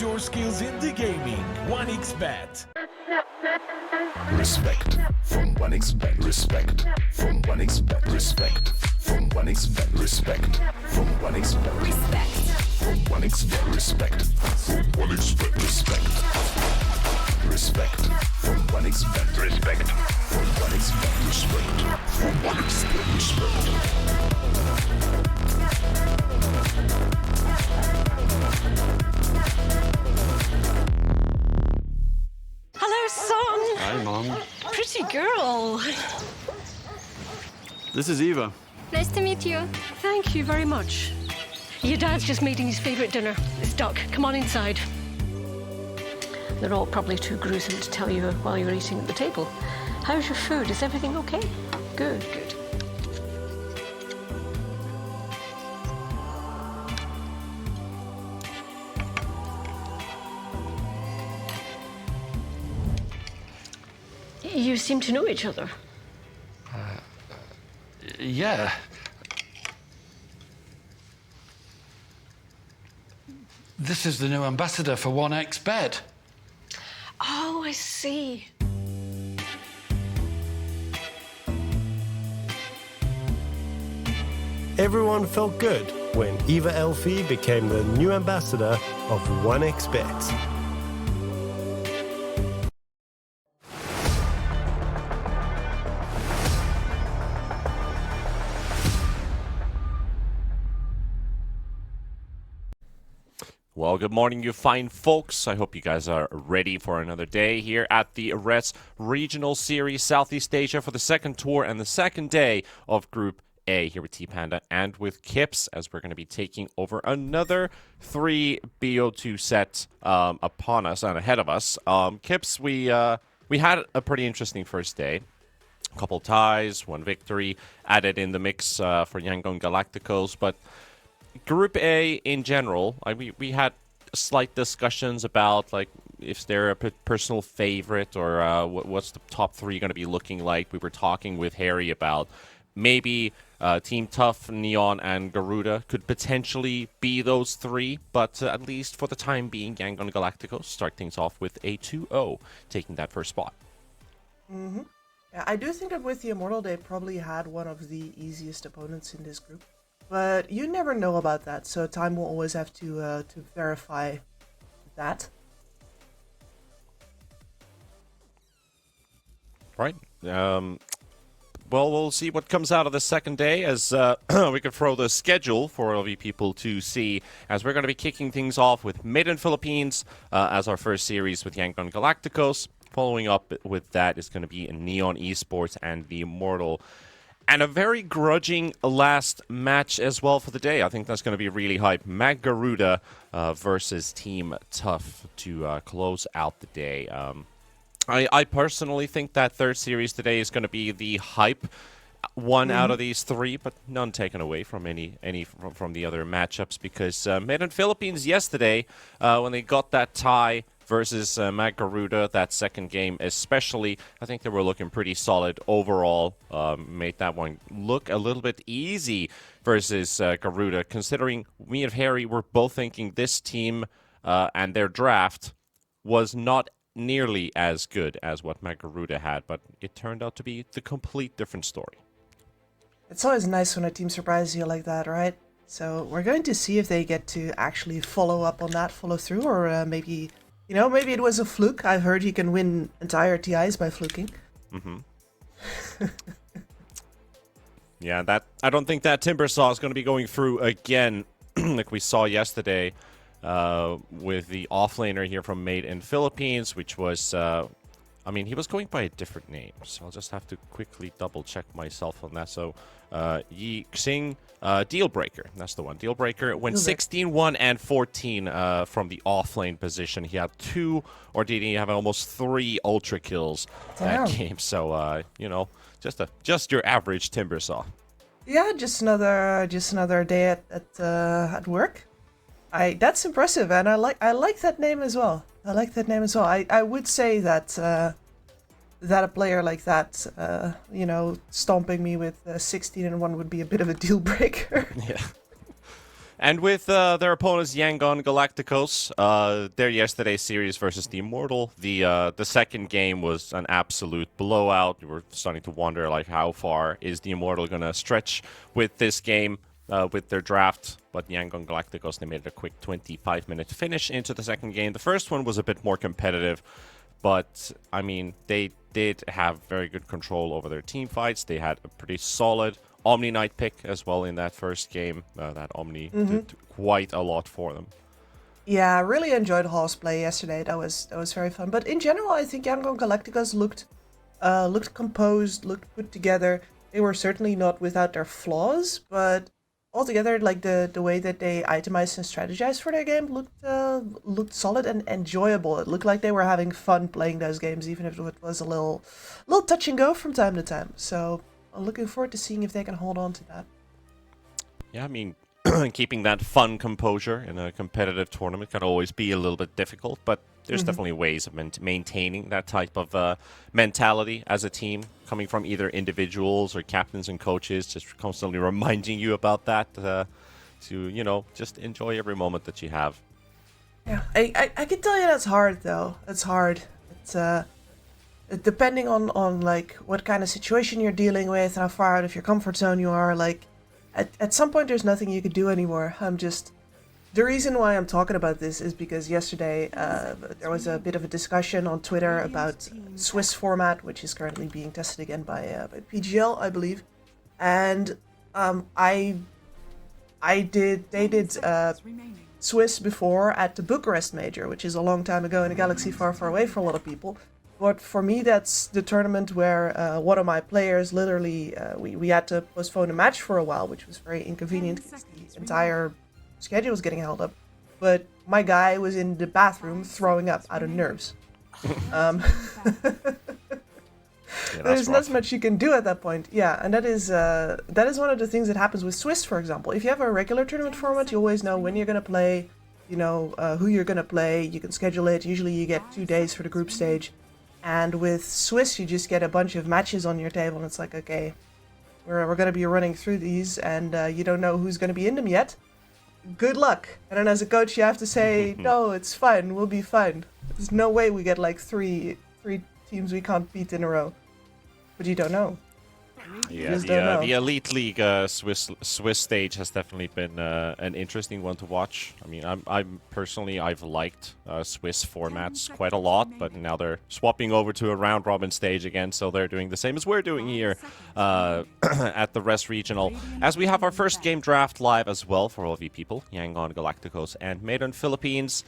Showcase your skills in the gaming. 1xBet. Respect from 1xBet. Respect from 1xBet. Respect from 1xBet. Respect from 1xBet. Respect. From 1xBet. Respect from 1xBet. Respect. Respect from 1xBet. Respect from 1xBet. Respect from 1xBet. Respect. Hello, son. Hi, Mom. Pretty girl. This is Eva. Nice to meet you. Thank you very much. Your dad's just making his favourite dinner. It's duck. Come on inside. They're all probably too gruesome to tell you while you're eating at the table. How's your food? Is everything okay? Good, good. You seem to know each other. Yeah. This is the new ambassador for 1xBet. Oh, I see. Everyone felt good when Eva Elfie became the new ambassador of 1xBet. Well, good morning, you fine folks. I hope you guys are ready for another day here at the Reds Regional Series Southeast Asia for the second tour and the second day of Group A here with T-Panda and with Kips, as we're going to be taking over another 3 BO2 set upon us and ahead of us. Kips, we had a pretty interesting first day. A couple ties, 1 victory added in the mix for Yangon Galacticos, but Group A in general, we had slight discussions about like if they're a personal favorite or what's the top 3 going to be looking like. We were talking with Harry about maybe Team Tough, Neon, and Garuda could potentially be those 3, but at least for the time being, Yangon Galacticos start things off with a 2-0, taking that first spot. Mm-hmm. Yeah, I do think that with the Immortal, they probably had one of the easiest opponents in this group. But you never know about that, so time will always have to verify that. Right. Well, we'll see what comes out of the second day as we could throw the schedule for all of you people to see, as we're going to be kicking things off with Made in Philippines as our first series with Yangon Galacticos. Following up with that is going to be Neon Esports and the Immortal. And a very grudging last match as well for the day. I think that's going to be really hype. Mag Garuda versus Team Tough to close out the day. I personally think that third series today is going to be the hype one out of these 3, but none taken away from any from the other matchups, because Made in Philippines yesterday, when they got that tie versus Mag Garuda, that second game especially, I think they were looking pretty solid overall. Made that one look a little bit easy versus Garuda, considering me and Harry were both thinking this team and their draft was not nearly as good as what Mag Garuda had, but it turned out to be the complete different story. It's always nice when a team surprises you like that, right? So we're going to see if they get to actually follow up on that, follow through, or maybe... You know, maybe it was a fluke. I've heard you can win entire TIs by fluking. Mm-hmm. Yeah, I don't think that Timbersaw is going to be going through again, like we saw yesterday with the offlaner here from Made in Philippines, which was, he was going by a different name, so I'll just have to quickly double check myself on that. So, Yi Xing, Dealbreaker, that's the one. Dealbreaker went 16-1 and 14 from the offlane position. He had 2, or did he have almost 3 ultra kills that game? So, just your average Timbersaw. Yeah, just another day at work. That's impressive, and I like that name as well. I would say that that a player like that, stomping me with 16-1 would be a bit of a deal breaker. Yeah. And with their opponents, Yangon Galacticos, their yesterday's series versus the Immortal, the second game was an absolute blowout. We were starting to wonder, like, how far is the Immortal going to stretch with this game, with their draft. But Yangon Galacticos, they made it a quick 25-minute finish into the second game. The first one was a bit more competitive, but, I mean, they did have very good control over their team fights. They had a pretty solid Omni Knight pick as well in that first game. That Omni did quite a lot for them. Yeah, I really enjoyed Hall's play yesterday. That was very fun. But in general, I think Yangon Galacticos looked composed, looked put together. They were certainly not without their flaws, but altogether, like the way that they itemized and strategized for their game looked solid and enjoyable. It looked like they were having fun playing those games, even if it was a little touch and go from time to time. So I'm looking forward to seeing if they can hold on to that. Yeah, I mean, keeping that fun composure in a competitive tournament can always be a little bit difficult, but there's definitely ways of maintaining that type of mentality as a team, coming from either individuals or captains and coaches, just constantly reminding you about that, to, you know, just enjoy every moment that you have. Yeah, I can tell you that's hard, though. It's hard. It's depending on like what kind of situation you're dealing with and how far out of your comfort zone you are. Like at some point there's nothing you could do anymore. The reason why I'm talking about this is because yesterday there was a bit of a discussion on Twitter about Swiss format, which is currently being tested again by PGL, I believe. And they did Swiss before at the Bucharest Major, which is a long time ago in a galaxy far, far away for a lot of people. But for me, that's the tournament where one of my players literally, we had to postpone a match for a while, which was very inconvenient because the entire schedule was getting held up. But my guy was in the bathroom throwing up out of nerves. There's not much you can do at that point. Yeah, and that is one of the things that happens with Swiss, for example. If you have a regular tournament format, you always know when you're going to play, you know who you're going to play, you can schedule it. Usually you get 2 days for the group stage. And with Swiss, you just get a bunch of matches on your table, and it's like, okay, we're going to be running through these, and you don't know who's going to be in them yet. Good luck. And then as a coach, you have to say, no, it's fine, we'll be fine. There's no way we get like three teams we can't beat in a row. But you don't know. Yeah, the Elite League Swiss stage has definitely been an interesting one to watch. I mean, I've liked Swiss formats quite a lot, but now they're swapping over to a round robin stage again, so they're doing the same as we're doing here at the Rest Regional. As we have our first game draft live as well for all of you people, Yangon Galacticos and Maiden Philippines,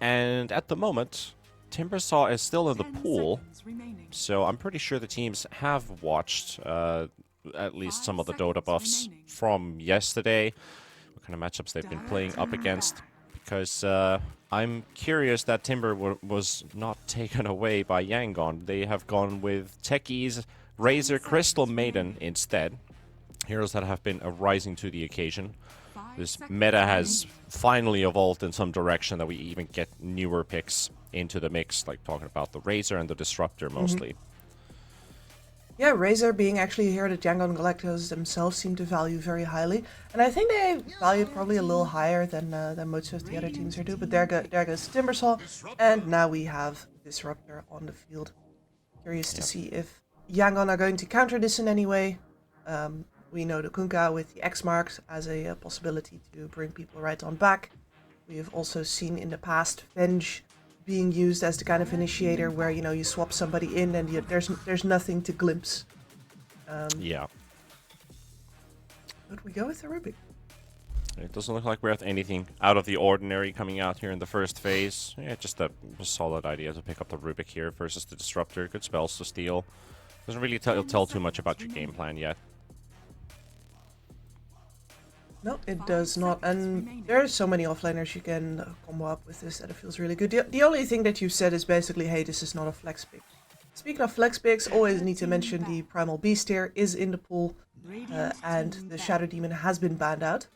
and at the moment, Timbersaw is still in the pool, so I'm pretty sure the teams have watched at least some of the Dota buffs from yesterday, what kind of matchups they've been playing up against, because I'm curious that Timber was not taken away by Yangon. They have gone with Techies, Razor, Crystal Maiden instead, heroes that have been rising to the occasion. This meta has finally evolved in some direction that we even get newer picks into the mix, like talking about the Razor and the Disruptor mostly. Yeah, Razor being actually here that Yangon Galacticos themselves seem to value very highly. And I think they value it probably a little higher than most of the other teams here do. But there goes Timbersaw, and now we have Disruptor on the field. Curious to see if Yangon are going to counter this in any way. We know the Kunkka with the X marks as a possibility to bring people right on back. We have also seen in the past Venge being used as the kind of initiator where, you know, you swap somebody in and there's nothing to glimpse. Yeah. But we go with the Rubik. It doesn't look like we have anything out of the ordinary coming out here in the first phase. Yeah, just a solid idea to pick up the Rubik here versus the Disruptor. Good spells to steal. Doesn't really tell too much about your game plan yet. No, it does not. And there are so many offliners you can combo up with this that it feels really good. The only thing that you said is basically, hey, this is not a flex pick. Speaking of flex picks, always need to mention the Primal Beast here is in the pool. And the Shadow Demon has been banned out.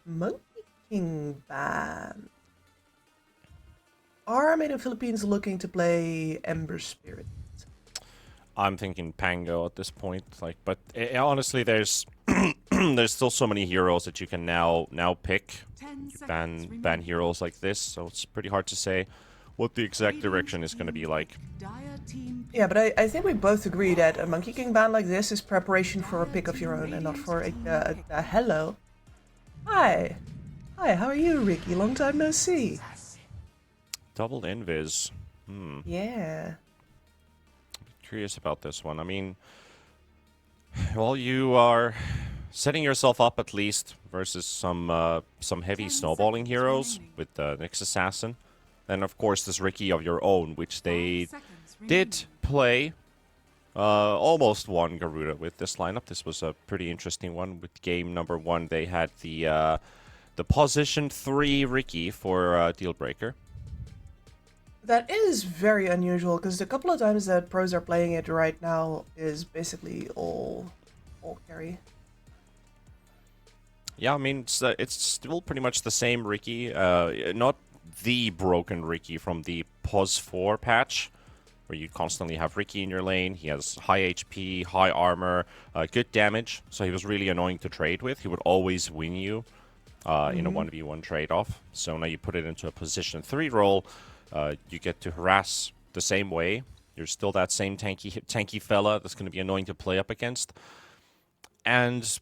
Monkey King ban. Are Maiden Philippines looking to play Ember Spirit? I'm thinking Pango at this point, like, but honestly, there's there's still so many heroes that you can now pick. You ban heroes like this, so it's pretty hard to say what the exact direction is going to be like. Yeah, but I think we both agree that a Monkey King ban like this is preparation for a pick of your own and not for a hello. Hi. Hi, how are you, Ricky? Long time no see. Double invis. Yeah. Curious about this one. I mean, well, you are setting yourself up at least versus some heavy snowballing heroes with the Nyx Assassin. Then, of course, this Ricky of your own, which they did play. Almost won Garuda with this lineup. This was a pretty interesting one. With game number 1, they had the position 3 Ricky for Deal Breaker. That is very unusual, because the couple of times that pros are playing it right now is basically all carry. Yeah, I mean, it's still pretty much the same Ricky. Not the broken Ricky from the POS 4 patch, where you constantly have Ricky in your lane. He has high HP, high armor, good damage, so he was really annoying to trade with. He would always win you in a 1v1 trade-off. So now you put it into a position 3 role. You get to harass the same way. You're still that same tanky fella that's going to be annoying to play up against. And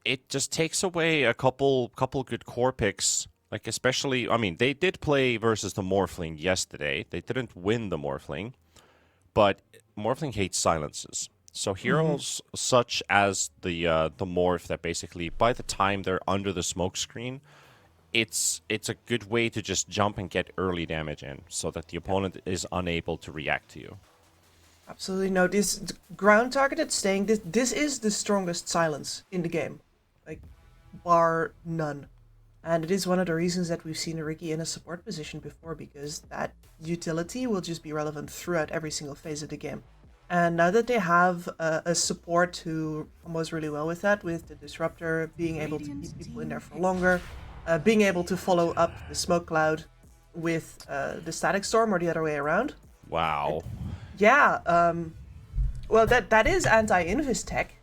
it just takes away a couple good core picks. Like, especially, I mean, they did play versus the Morphling yesterday. They didn't win the Morphling, but Morphling hates silences. So heroes such as the Morph that basically, by the time they're under the smoke screen, it's a good way to just jump and get early damage in, so that the opponent is unable to react to you. Absolutely no. This ground targeted staying. This is the strongest silence in the game, like bar none. And it is one of the reasons that we've seen a Ricky in a support position before, because that utility will just be relevant throughout every single phase of the game. And now that they have a support who combos really well with that, with the Disruptor being able to keep people in there for longer, being able to follow up the Smoke Cloud with the Static Storm or the other way around. Wow. Yeah, well, that is anti-invis tech,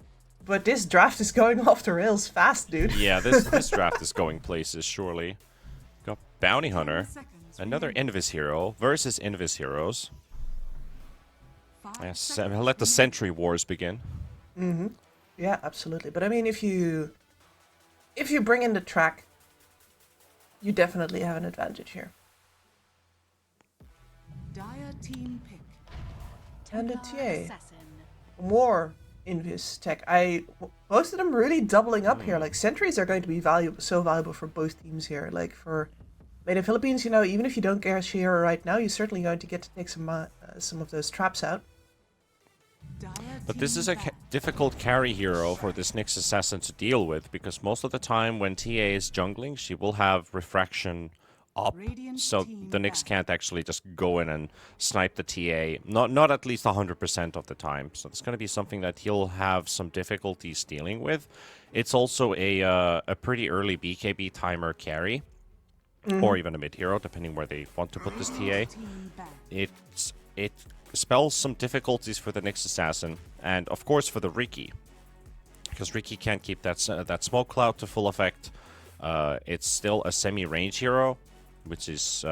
but this draft is going off the rails fast, dude. Yeah, this draft is going places, surely. Got Bounty Hunter, another Invis hero versus Invis heroes. Yes, let the Sentry Wars begin. Yeah, absolutely. But I mean, if you bring in the track, you definitely have an advantage here. Dire team pick. And the TA. More Invis tech. Most of them really doubling up here. Like, sentries are going to be so valuable for both teams here. Like, for Made in Philippines, you know, even if you don't get a hero right now, you're certainly going to get to take some of those traps out. But this is a difficult carry hero for this Nyx Assassin to deal with, because most of the time when TA is jungling, she will have refraction up, so the Nyx can't actually just go in and snipe the TA, not at least 100% of the time. So it's going to be something that he'll have some difficulties dealing with. It's also a pretty early BKB timer carry, or even a mid hero, depending where they want to put this TA. It spells some difficulties for the Nyx Assassin, and of course for the Ricky, because Ricky can't keep that smoke cloud to full effect. It's still a semi-range hero, which is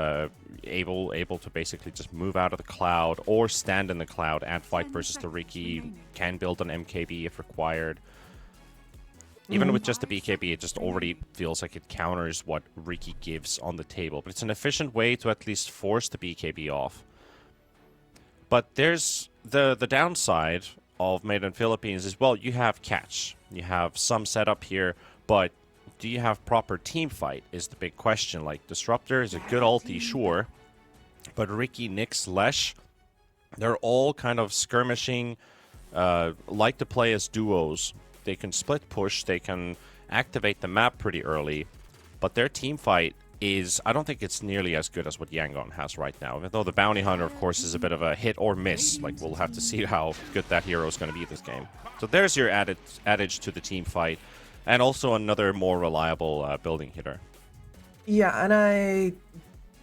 able to basically just move out of the cloud or stand in the cloud and fight versus the Ricky. Can build an MKB if required. Even with just the BKB, it just already feels like it counters what Ricky gives on the table. But it's an efficient way to at least force the BKB off. But there's the downside of Made in Philippines is, well, you have catch. You have some setup here, but do you have proper team fight is the big question. Like, Disruptor is a good ulti, sure, but Ricky, Nyx, Lesh, they're all kind of skirmishing, like to play as duos. They can split push, they can activate the map pretty early, but their team fight is, I don't think it's nearly as good as what Yangon has right now. Even though the Bounty Hunter, of course, is a bit of a hit or miss. Like, we'll have to see how good that hero is going to be this game. So there's your adage to the team fight. And also another more reliable building hitter. Yeah, and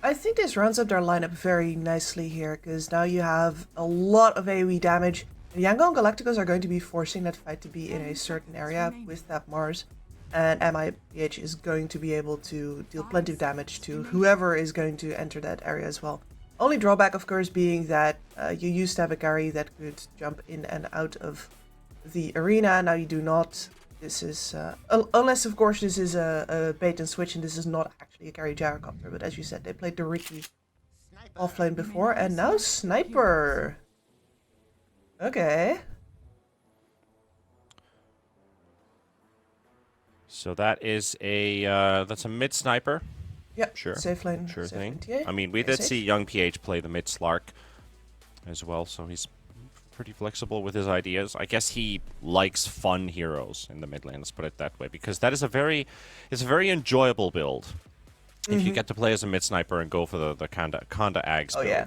I think this rounds up their lineup very nicely here, because now you have a lot of AoE damage. Yangon Galacticos are going to be forcing that fight to be in a certain area with that Mars. And MIPH is going to be able to deal plenty of damage to whoever is going to enter that area as well. Only drawback, of course, being that you used to have a carry that could jump in and out of the arena. Now you do not. This is, unless of course this is a bait and switch and this is not actually a carry gyrocopter. But as you said, they played the Ricky offlane before and now Sniper. Okay. So that is that's a mid sniper. Yep, Sure. safe lane. Sure safe thing. lane TA. I mean, we Very did safe. see young PH play the mid Slark as well, so he's pretty flexible with his ideas. I guess he likes fun heroes in the mid lane, let's put it that way, because that is it's a very enjoyable build. If you get to play as a mid sniper and go for the Kanda Ags build. Yeah.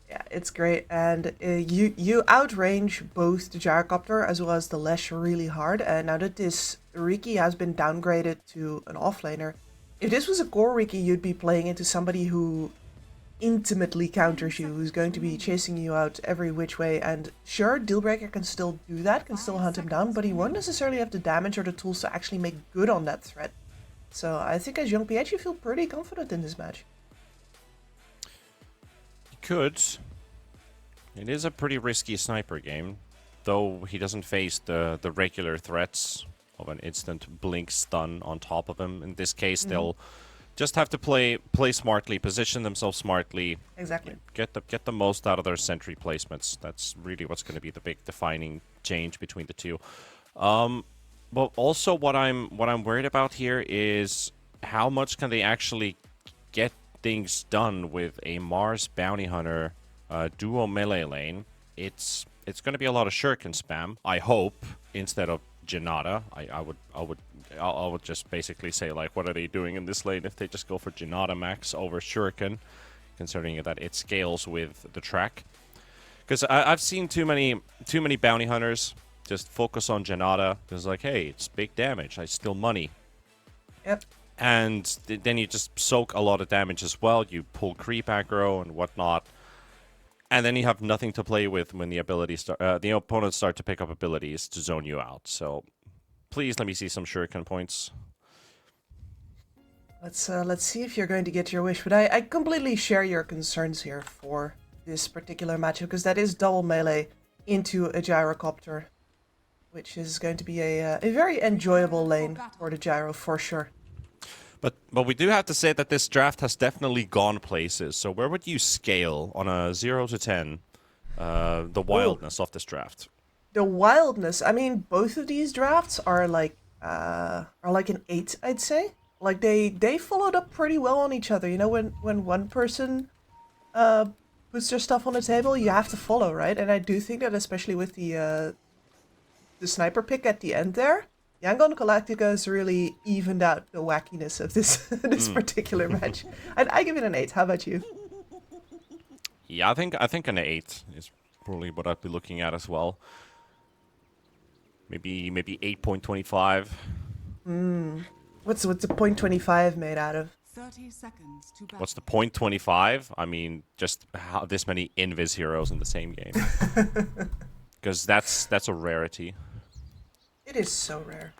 Yeah, it's great, and you outrange both the gyrocopter as well as the Lesh really hard. And now that this Riki has been downgraded to an offlaner, if this was a core Riki, you'd be playing into somebody who intimately counters you, who's going to be chasing you out every which way. And sure, Dealbreaker can still do that, can still hunt him down, but he won't necessarily have the damage or the tools to actually make good on that threat. So I think as young PH, you feel pretty confident in this match. Could. It is a pretty risky sniper game, though he doesn't face the regular threats of an instant blink stun on top of him. In this case, they'll just have to play smartly, position themselves smartly, Exactly. get the most out of their sentry placements. That's really what's going to be the big defining change between the two. But also what I'm worried about here is how much can they actually get things done with a Mars Bounty Hunter duo melee lane. It's going to be a lot of shuriken spam, I hope, instead of Janata. I would just basically say, like, what are they doing in this lane if they just go for Janata max over shuriken, considering that it scales with the track. Because I've seen too many bounty hunters just focus on Janata because, like, hey, it's big damage, I steal money. Yep. And then you just soak a lot of damage as well. You pull creep aggro and whatnot, and then you have nothing to play with when the opponents start to pick up abilities to zone you out. So please let me see some shuriken points. Let's see if you're going to get your wish. But I completely share your concerns here for this particular matchup, because that is double melee into a gyrocopter, which is going to be a very enjoyable lane for the gyro for sure. But we do have to say that this draft has definitely gone places. So where would you scale on a 0 to 10 the wildness of this draft? The wildness. I mean, both of these drafts are like an 8, I'd say. Like they followed up pretty well on each other. You know, when one person puts their stuff on the table, you have to follow, right? And I do think that especially with the sniper pick at the end there, Yangon Galacticos really evened out the wackiness of this this particular match. I give it an 8. How about you? Yeah, I think an 8 is probably what I'd be looking at as well. Maybe 8.25. What's the .25 made out of? 30 seconds to battle. What's the .25? I mean, just how this many invis heroes in the same game. Because that's a rarity. It is so rare.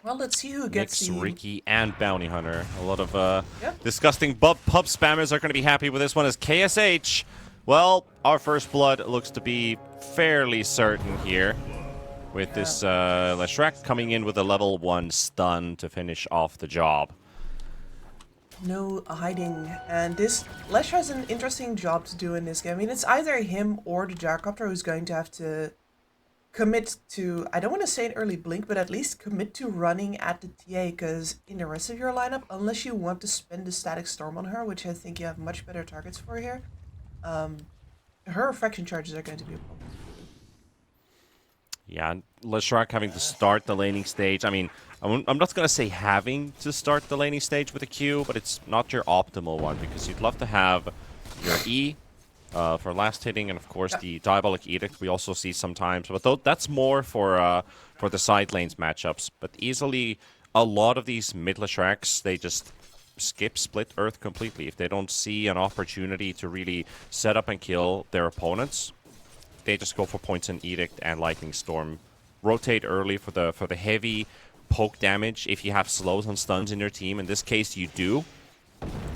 Well, let's see who gets Nyx, the... Riki, and Bounty Hunter. A lot of Yep. disgusting pub spammers are going to be happy with this one as KSH. Well, our first blood looks to be fairly certain here, with this Leshrac coming in with a level 1 stun to finish off the job. No hiding. And this Lesh has an interesting job to do in this game. I mean, it's either him or the gyrocopter who's going to have to commit to, I don't want to say an early blink, but at least commit to running at the TA, because in the rest of your lineup, unless you want to spend the static storm on her, which I think you have much better targets for here, her refraction charges are going to be a problem. Yeah, Leshrac having to start the laning stage. I mean, I'm not going to say having to start the laning stage with a Q, but it's not your optimal one, because you'd love to have your E for last hitting, and of course the Diabolic Edict we also see sometimes. But that's more for the side lanes matchups. But easily, a lot of these mid Leshracs, they just skip Split Earth completely. If they don't see an opportunity to really set up and kill their opponents, they just go for points in Edict and Lightning Storm rotate early for the heavy poke damage if you have slows and stuns in your team. In this case, you do.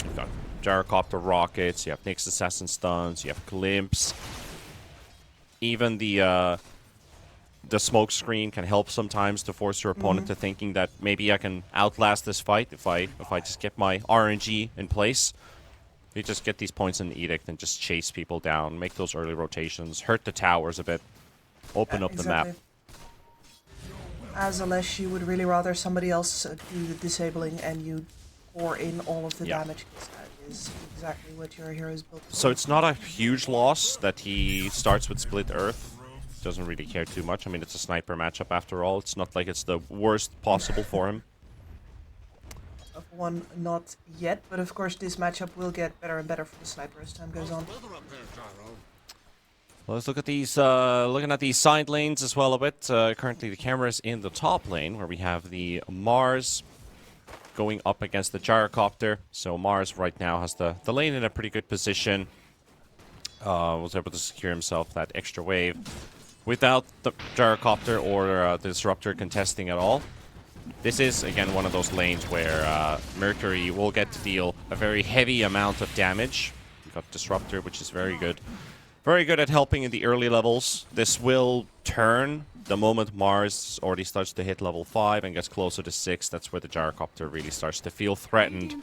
You've got Gyrocopter rockets, you have Nyx assassin stuns, you have glimpse. Even the smoke screen can help sometimes to force your opponent to thinking that maybe I can outlast this fight if I just get my RNG in place. You just get these points in the edict and just chase people down, make those early rotations, hurt the towers a bit, open up the map. As a Lesh, you would really rather somebody else do the disabling and you pour in all of the damage, because that is exactly what your hero is built for. So it's not a huge loss that he starts with Split Earth. Doesn't really care too much. I mean, it's a sniper matchup after all. It's not like it's the worst possible for him. One, not yet, but of course this matchup will get better and better for the sniper as time goes on. Well, let's look at these, looking at these side lanes as well a bit. Currently the camera is in the top lane, where we have the Mars going up against the Gyrocopter. So Mars right now has the lane in a pretty good position. Was able to secure himself that extra wave without the Gyrocopter or the Disruptor contesting at all. This is, again, one of those lanes where Mercury will get to deal a very heavy amount of damage. We've got Disruptor, which is very good. Very good at helping in the early levels. This will turn the moment Mars already starts to hit level 5 and gets closer to 6. That's where the Gyrocopter really starts to feel threatened.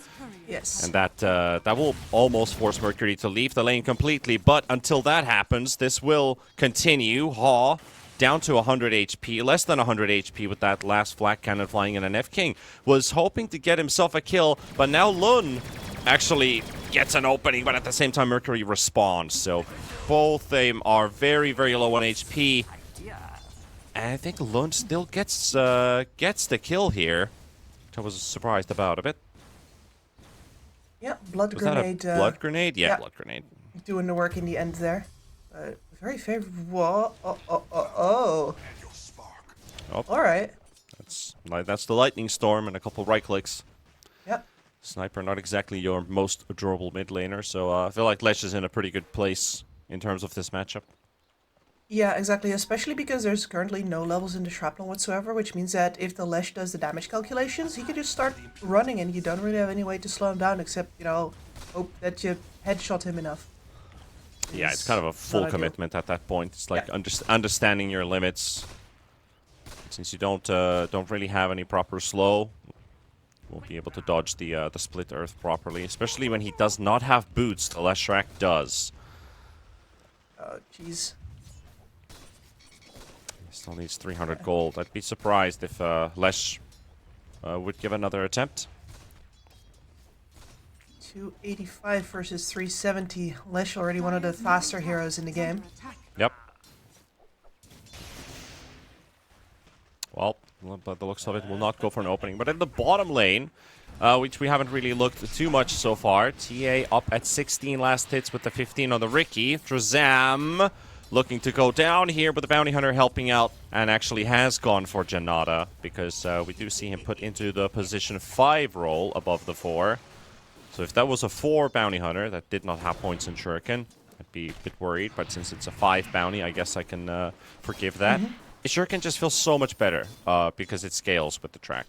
Yes. And that will almost force Mercury to leave the lane completely. But until that happens, this will continue. Haw down to 100 HP, less than 100 HP with that last flak cannon flying in. And F-King was hoping to get himself a kill, but now Lun actually gets an opening, but at the same time Mercury responds. So both them are very, very low on HP. And I think Lun still gets the kill here, which I was surprised about a bit. Yeah, blood Was grenade. that a blood grenade? Yeah, blood grenade. Doing the work in the end there. Very favorable. Oh. Alright. That's the lightning storm and a couple right clicks. Yep. Sniper, not exactly your most durable mid laner, so I feel like Lesh is in a pretty good place in terms of this matchup. Yeah, exactly, especially because there's currently no levels in the shrapnel whatsoever, which means that if the Lesh does the damage calculations, he can just start running and you don't really have any way to slow him down except, you know, hope that you headshot him enough. Yeah, it's kind of a full commitment at that point. It's like understanding your limits. Since you don't really have any proper slow, won't be able to dodge the split earth properly, especially when he does not have boots. The Leshrac does. Oh, jeez. Still needs 300 gold. I'd be surprised if Lesh would give another attempt. 285 versus 370. Lesh already one of the faster heroes in the game. Yep. Well, by the looks of it, will not go for an opening. But in the bottom lane, which we haven't really looked too much so far, TA up at 16 last hits with the 15 on the Ricky. Drazam looking to go down here, but the Bounty Hunter helping out and actually has gone for Janata, because we do see him put into the position 5 role above the 4. So if that was a 4 Bounty Hunter that did not have points in Shuriken, I'd be a bit worried, but since it's a 5 Bounty, I guess I can forgive that. Shuriken just feels so much better because it scales with the track.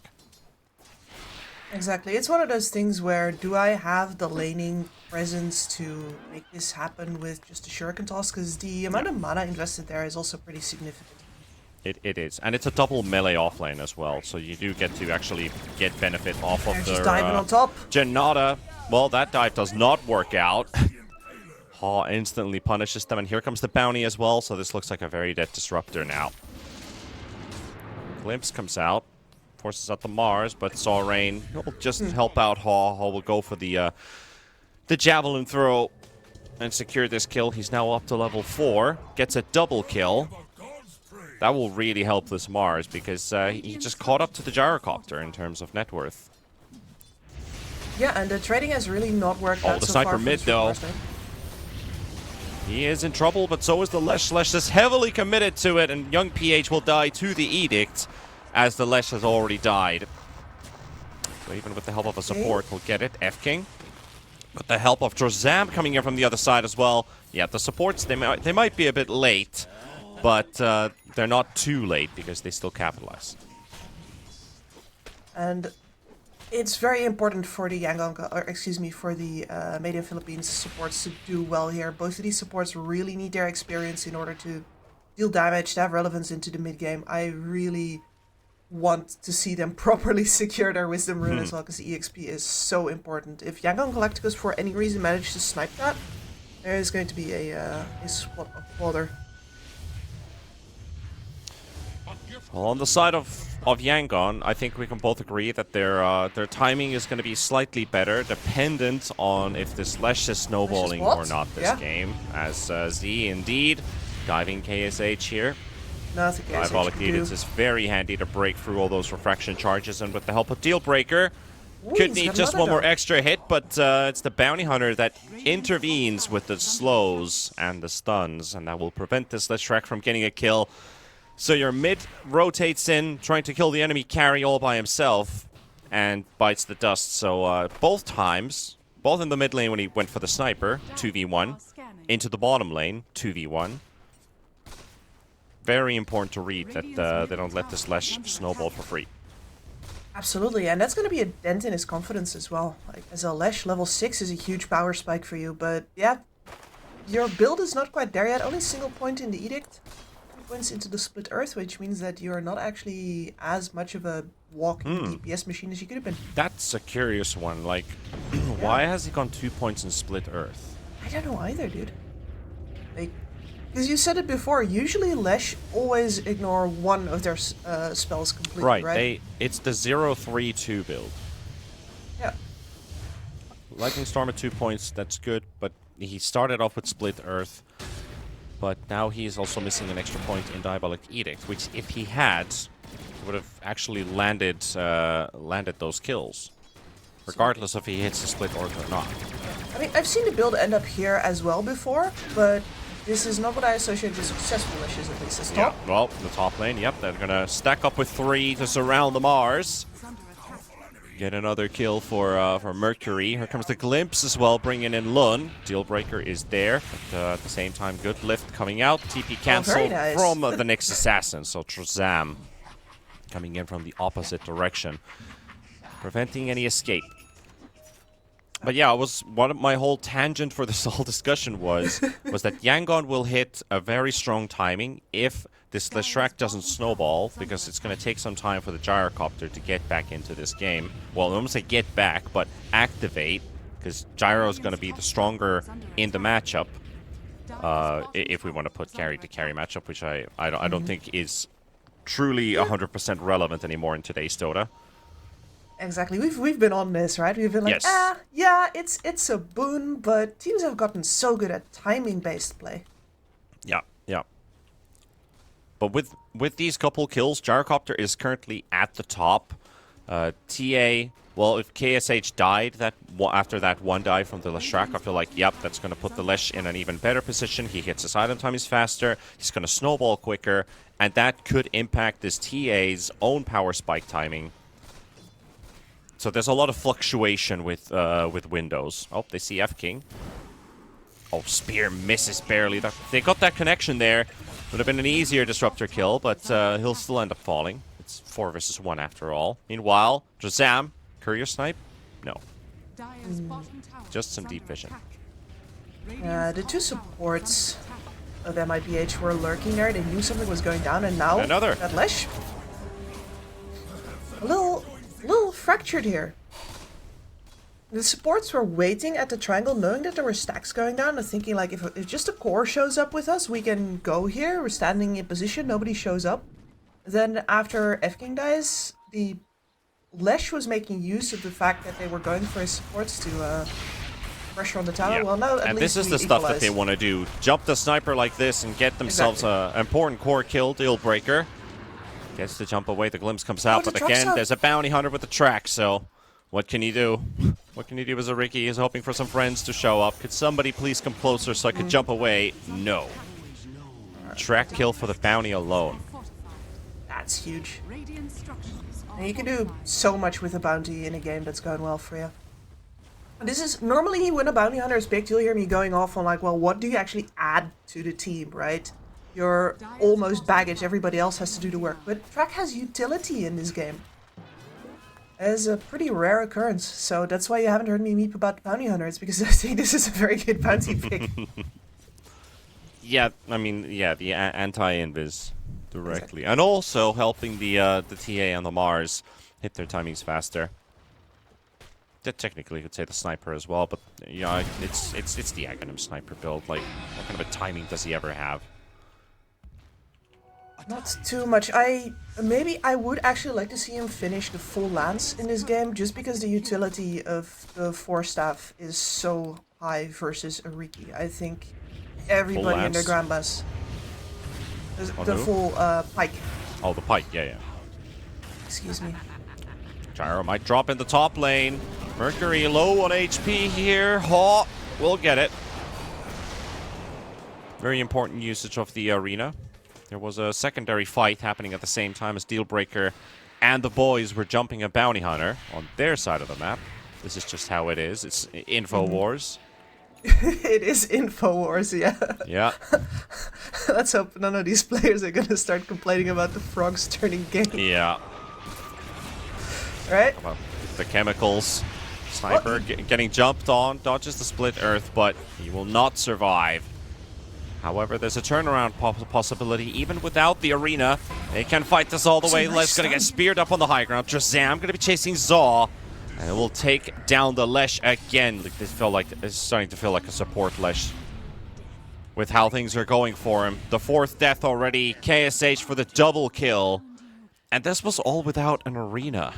Exactly. It's one of those things where, do I have the laning presence to make this happen with just a Shuriken toss? Because the amount of mana invested there is also pretty significant. It is. And it's a double melee offlane as well, so you do get to actually get benefit off of the Just diving on top. Janata. Well, that dive does not work out. Haw instantly punishes them, and here comes the bounty as well, so this looks like a very dead disruptor now. Glimpse comes out, forces out the Mars, but Saurain will just help out Haw. Haw will go for the javelin throw and secure this kill. He's now up to level 4, gets a double kill. That will really help this Mars, because he just caught up to the Gyrocopter in terms of net worth. Yeah, and the trading has really not worked out the so far. sniper mid, though. He is in trouble, but so is the Lesh. Lesh is heavily committed to it, and young PH will die to the Edict, as the Lesh has already died. So even with the help of a support, he'll get it. F-King. With the help of Drazam coming in from the other side as well. Yeah, the supports, they might be a bit late. but they're not too late because they still capitalize. And it's very important for the Yangon, or excuse me, for the Made in Philippines supports to do well here. Both of these supports really need their experience in order to deal damage, to have relevance into the mid game. I really want to see them properly secure their Wisdom Rune as well, because EXP is so important. If Yangon Galacticos for any reason manage to snipe that, there is going to be a spot of bother. Well, on the side of Yangon, I think we can both agree that their timing is going to be slightly better, dependent on if this Lesh is snowballing or not this game. As Z indeed diving KSH here. Nothing Diabolic Edict is very handy to break through all those refraction charges, and with the help of Dealbreaker, could need just one more extra hit, but it's the Bounty Hunter that intervenes with the slows and the stuns, and that will prevent this Leshrac from getting a kill. So your mid rotates in, trying to kill the enemy carry all by himself, and bites the dust. So both times, both in the mid lane when he went for the sniper, 2v1, into the bottom lane, 2v1. Very important to read that they don't let this Lesh snowball for free. Absolutely, and that's going to be a dent in his confidence as well. Like, as a Lesh, level 6 is a huge power spike for you, but yeah, your build is not quite there yet. Only single point in the Edict. Points into the Split Earth, which means that you're not actually as much of a walking DPS machine as you could have been. That's a curious one. Like, why has he gone 2 points in Split Earth? I don't know either, dude. Like, because you said it before, usually Lesh always ignore one of their spells completely, right? It's the 0-3-2 build. Yeah. Lightning Storm at 2 points, that's good, but he started off with Split Earth. But now he's also missing an extra point in Diabolic Edict, which if he had, would have actually landed those kills, regardless if he hits the Split Earth or not. I mean, I've seen the build end up here as well before, but this is not what I associate with successful Wishes, at least. It's top. Yeah, well, the top lane, yep, they're gonna stack up with 3 to surround the Mars. Get another kill for Mercury. Here comes the Glimpse as well, bringing in Lun. Dealbreaker is there, but at the same time, good lift coming out. TP cancelled from the next assassin, so Trozam coming in from the opposite direction, preventing any escape. But yeah, my whole tangent for this whole discussion was that Yangon will hit a very strong timing if this Leshrac doesn't snowball, because it's going to take some time for the Gyrocopter to get back into this game. Well, I don't say get back, but activate, because Gyro is going to be the stronger in the matchup. If we want to put carry-to-carry matchup, which I don't think is truly 100% relevant anymore in today's Dota. Exactly. We've been on this, right? We've been like, yeah, it's a boon, but teams have gotten so good at timing-based play. Yeah. But with these couple kills, Gyrocopter is currently at the top. TA, well, if KSH died after that one dive from the Leshrac, I feel like, yep, that's going to put the Lesh in an even better position. He hits his item time is faster, he's going to snowball quicker, and that could impact this TA's own power spike timing. So there's a lot of fluctuation with windows. Oh, they see F-King. Oh, Spear misses barely. They got that connection there. Would have been an easier Disruptor kill, but he'll still end up falling. It's 4 versus 1 after all. Meanwhile, Jazam, Courier Snipe? No. Just some deep vision. The two supports of MIPH were lurking there. They knew something was going down, and now that Lesh, a little fractured here. The supports were waiting at the triangle, knowing that there were stacks going down, and thinking like, if just a core shows up with us, we can go here. We're standing in position, nobody shows up. Then after F-King dies, the Lesh was making use of the fact that they were going for his supports to pressure on the tower. Yeah. Well, now at and least this is the stuff that they want to do. Jump the sniper like this and get themselves an important core kill. Dealbreaker gets to jump away. The Glimpse comes out, but again, there's a Bounty Hunter with the track, so what can you do? What can you do as a Ricky? He's hoping for some friends to show up. Could somebody please come closer so I could jump away? No. Track kill for the bounty alone. That's huge. And you can do so much with a bounty in a game that's going well for you. This is normally when a bounty hunter is picked, you'll hear me going off on like, well, what do you actually add to the team, right? you're almost baggage. Everybody else has to do the work. But Track has utility in this game. It's a pretty rare occurrence, so that's why you haven't heard me meep about bounty hunters, because I think this is a very good bounty pick. Yeah, I mean, yeah, the anti-invis directly, and also helping the TA and the Mars hit their timings faster. Technically, you could say the sniper as well, but yeah, it's the Aghanim sniper build. Like, what kind of a timing does he ever have? Not too much. Maybe I would actually like to see him finish the full lance in this game, just because the utility of the 4-staff is so high versus a Riki. I think everybody in their grandmas. The full pike. Oh, the pike. Yeah. Excuse me. Gyro might drop in the top lane. Mercury low on HP here. We'll get it. Very important usage of the arena. There was a secondary fight happening at the same time as Dealbreaker and the boys were jumping a bounty hunter on their side of the map. This is just how it is. It's Info Wars. It is Info Wars, yeah. Yeah. Let's hope none of these players are gonna start complaining about the frogs turning gay. Yeah. Right? Well, the chemicals. Sniper getting jumped on. Dodges the split earth, but he will not survive. However, there's a turnaround possibility even without the arena. They can fight this all the way. Lesh gonna get speared up on the high ground. Shazam gonna be chasing Zaw. And it will take down the Lesh again. Like, it's starting to feel like a support Lesh. With how things are going for him. The 4th death already. KSH for the double kill. And this was all without an arena.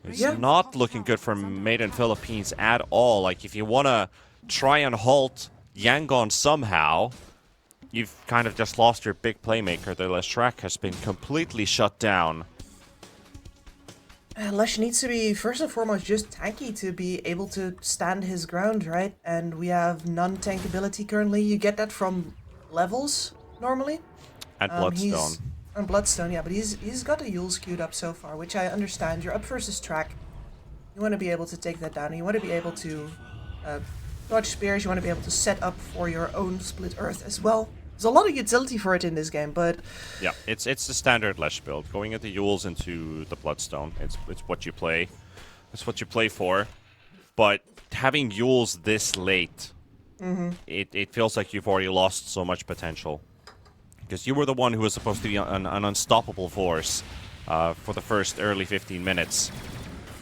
It's not looking good for Maiden Philippines at all. Like, if you want to try and halt Yangon somehow, you've kind of just lost your big playmaker. The Leshrac has been completely shut down. Lesh needs to be, first and foremost, just tanky to be able to stand his ground, right? And we have non-tank ability currently. You get that from levels, normally. And Bloodstone. And Bloodstone, yeah, but he's got the Yules queued up so far, which I understand. You're up versus Track. You want to be able to take that down. You want to be able to dodge spears. You want to be able to set up for your own split earth as well. There's a lot of utility for it in this game, but yeah, it's the standard Lesh build. Going at the Yules into the Bloodstone. It's what you play. It's what you play for. But having Yules this late, it feels like you've already lost so much potential. Because you were the one who was supposed to be an unstoppable force for the first early 15 minutes.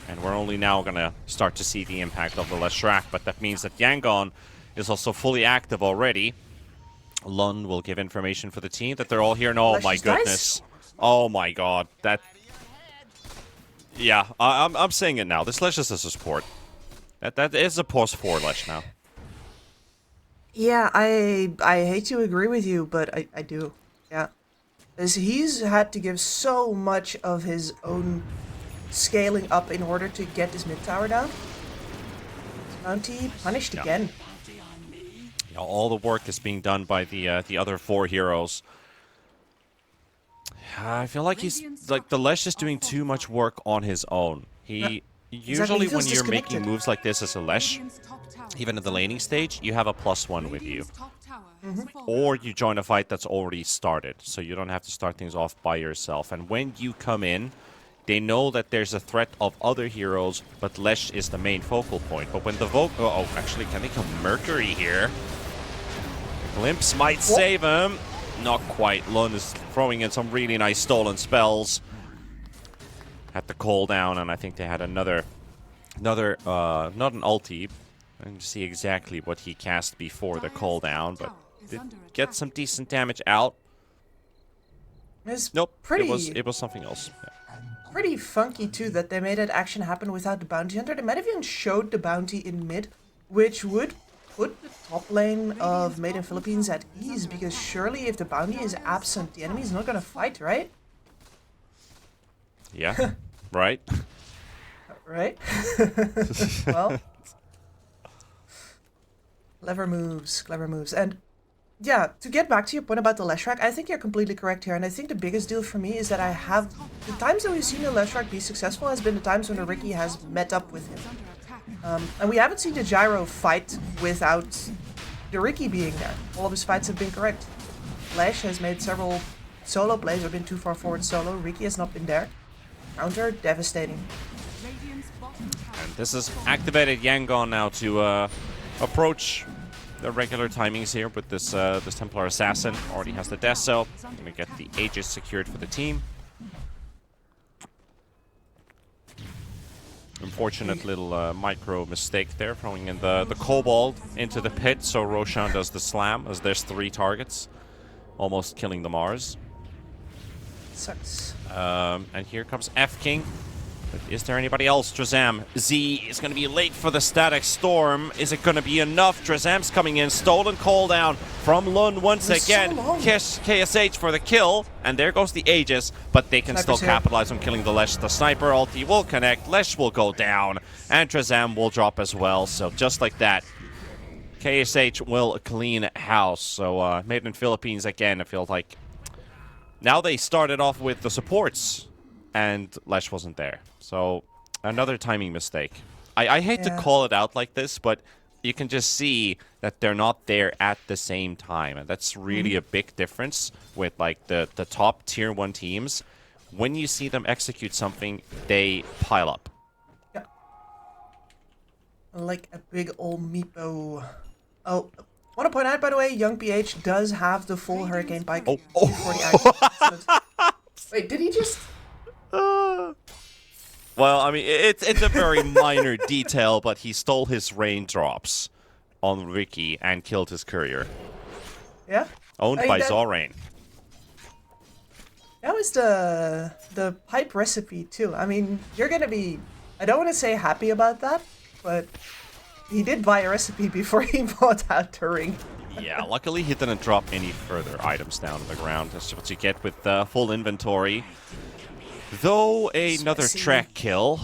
And we're only now going to start to see the impact of the Leshrac, but that means that Yangon is also fully active already. Lund will give information for the team that they're all here. No, oh my goodness. Oh my god. That... Yeah, I'm saying it now. This Lesh is a support. That is a pause for Lesh now. Yeah, I hate to agree with you, but I do. Yeah. As he's had to give so much of his own scaling up in order to get this mid tower down. Bounty punished again. Yeah, all the work is being done by the other 4 heroes. I feel like the Lesh is doing too much work on his own. Usually exactly. when you're making moves like this as a Lesh, even in the laning stage, you have a +1 with you. Or you join a fight that's already started, so you don't have to start things off by yourself. And when you come in, they know that there's a threat of other heroes, but Lesh is the main focal point. But when the actually, can they kill Mercury here? Glimpse might save him. Not quite. Lund is throwing in some really nice stolen spells. Had the cooldown, and I think they had another, not an ulti. I didn't see exactly what he cast before the cooldown, but did get some decent damage out. Nope, it was something else. Yeah. Pretty funky too that they made that action happen without the bounty hunter. They might have even showed the bounty in mid, which would put the top lane of Maiden Philippines at ease, because surely if the bounty is absent, the enemy is not gonna fight, right? Yeah, right? Right? Well, clever moves. And yeah, to get back to your point about the Leshrac, I think you're completely correct here, and I think the biggest deal for me is that the times that we've seen the Leshrac be successful has been the times when the Riki has met up with him. And we haven't seen the Gyro fight without the Riki being there. All of his fights have been correct. Flash has made several solo plays or been too far forward solo. Riki has not been there. Counter, devastating. And this has activated Yangon now to approach the regular timings here with this this Templar Assassin. Already has the Death Cell. Gonna get the Aegis secured for the team. Unfortunate little micro mistake there, throwing in the Kobold into the pit, so Roshan does the slam, as there's 3 targets, almost killing the Mars. Sucks. And here comes F-King. But is there anybody else? Drazam. Z is going to be late for the Static Storm. Is it going to be enough? Drazam's coming in. Stolen call down from Lund once again. KSH for the kill. And there goes the Aegis. But they can still capitalize on killing the Lesh. The Sniper ulti will connect. Lesh will go down. And Drazam will drop as well. So just like that, KSH will clean house. So Made in Philippines again, I feel like. Now they started off with the supports. And Lesh wasn't there. So, another timing mistake. I hate to call it out like this, but you can just see that they're not there at the same time. And that's really a big difference with, like, the top tier 1 teams. When you see them execute something, they pile up. Yeah. Like a big old meepo. Oh, want to point out, by the way, Young PH does have the full Hurricane Pike. Oh. Before the action. Wait, did he just... Well, I mean, it's a very minor detail, but he stole his raindrops on Riki and killed his courier. Yeah? Owned by Zorain. That was the pipe recipe, too. I mean, you're gonna be... I don't want to say happy about that, but he did buy a recipe before he bought out the ring. Yeah, luckily he didn't drop any further items down on the ground. That's what you get with full inventory. Though another track kill.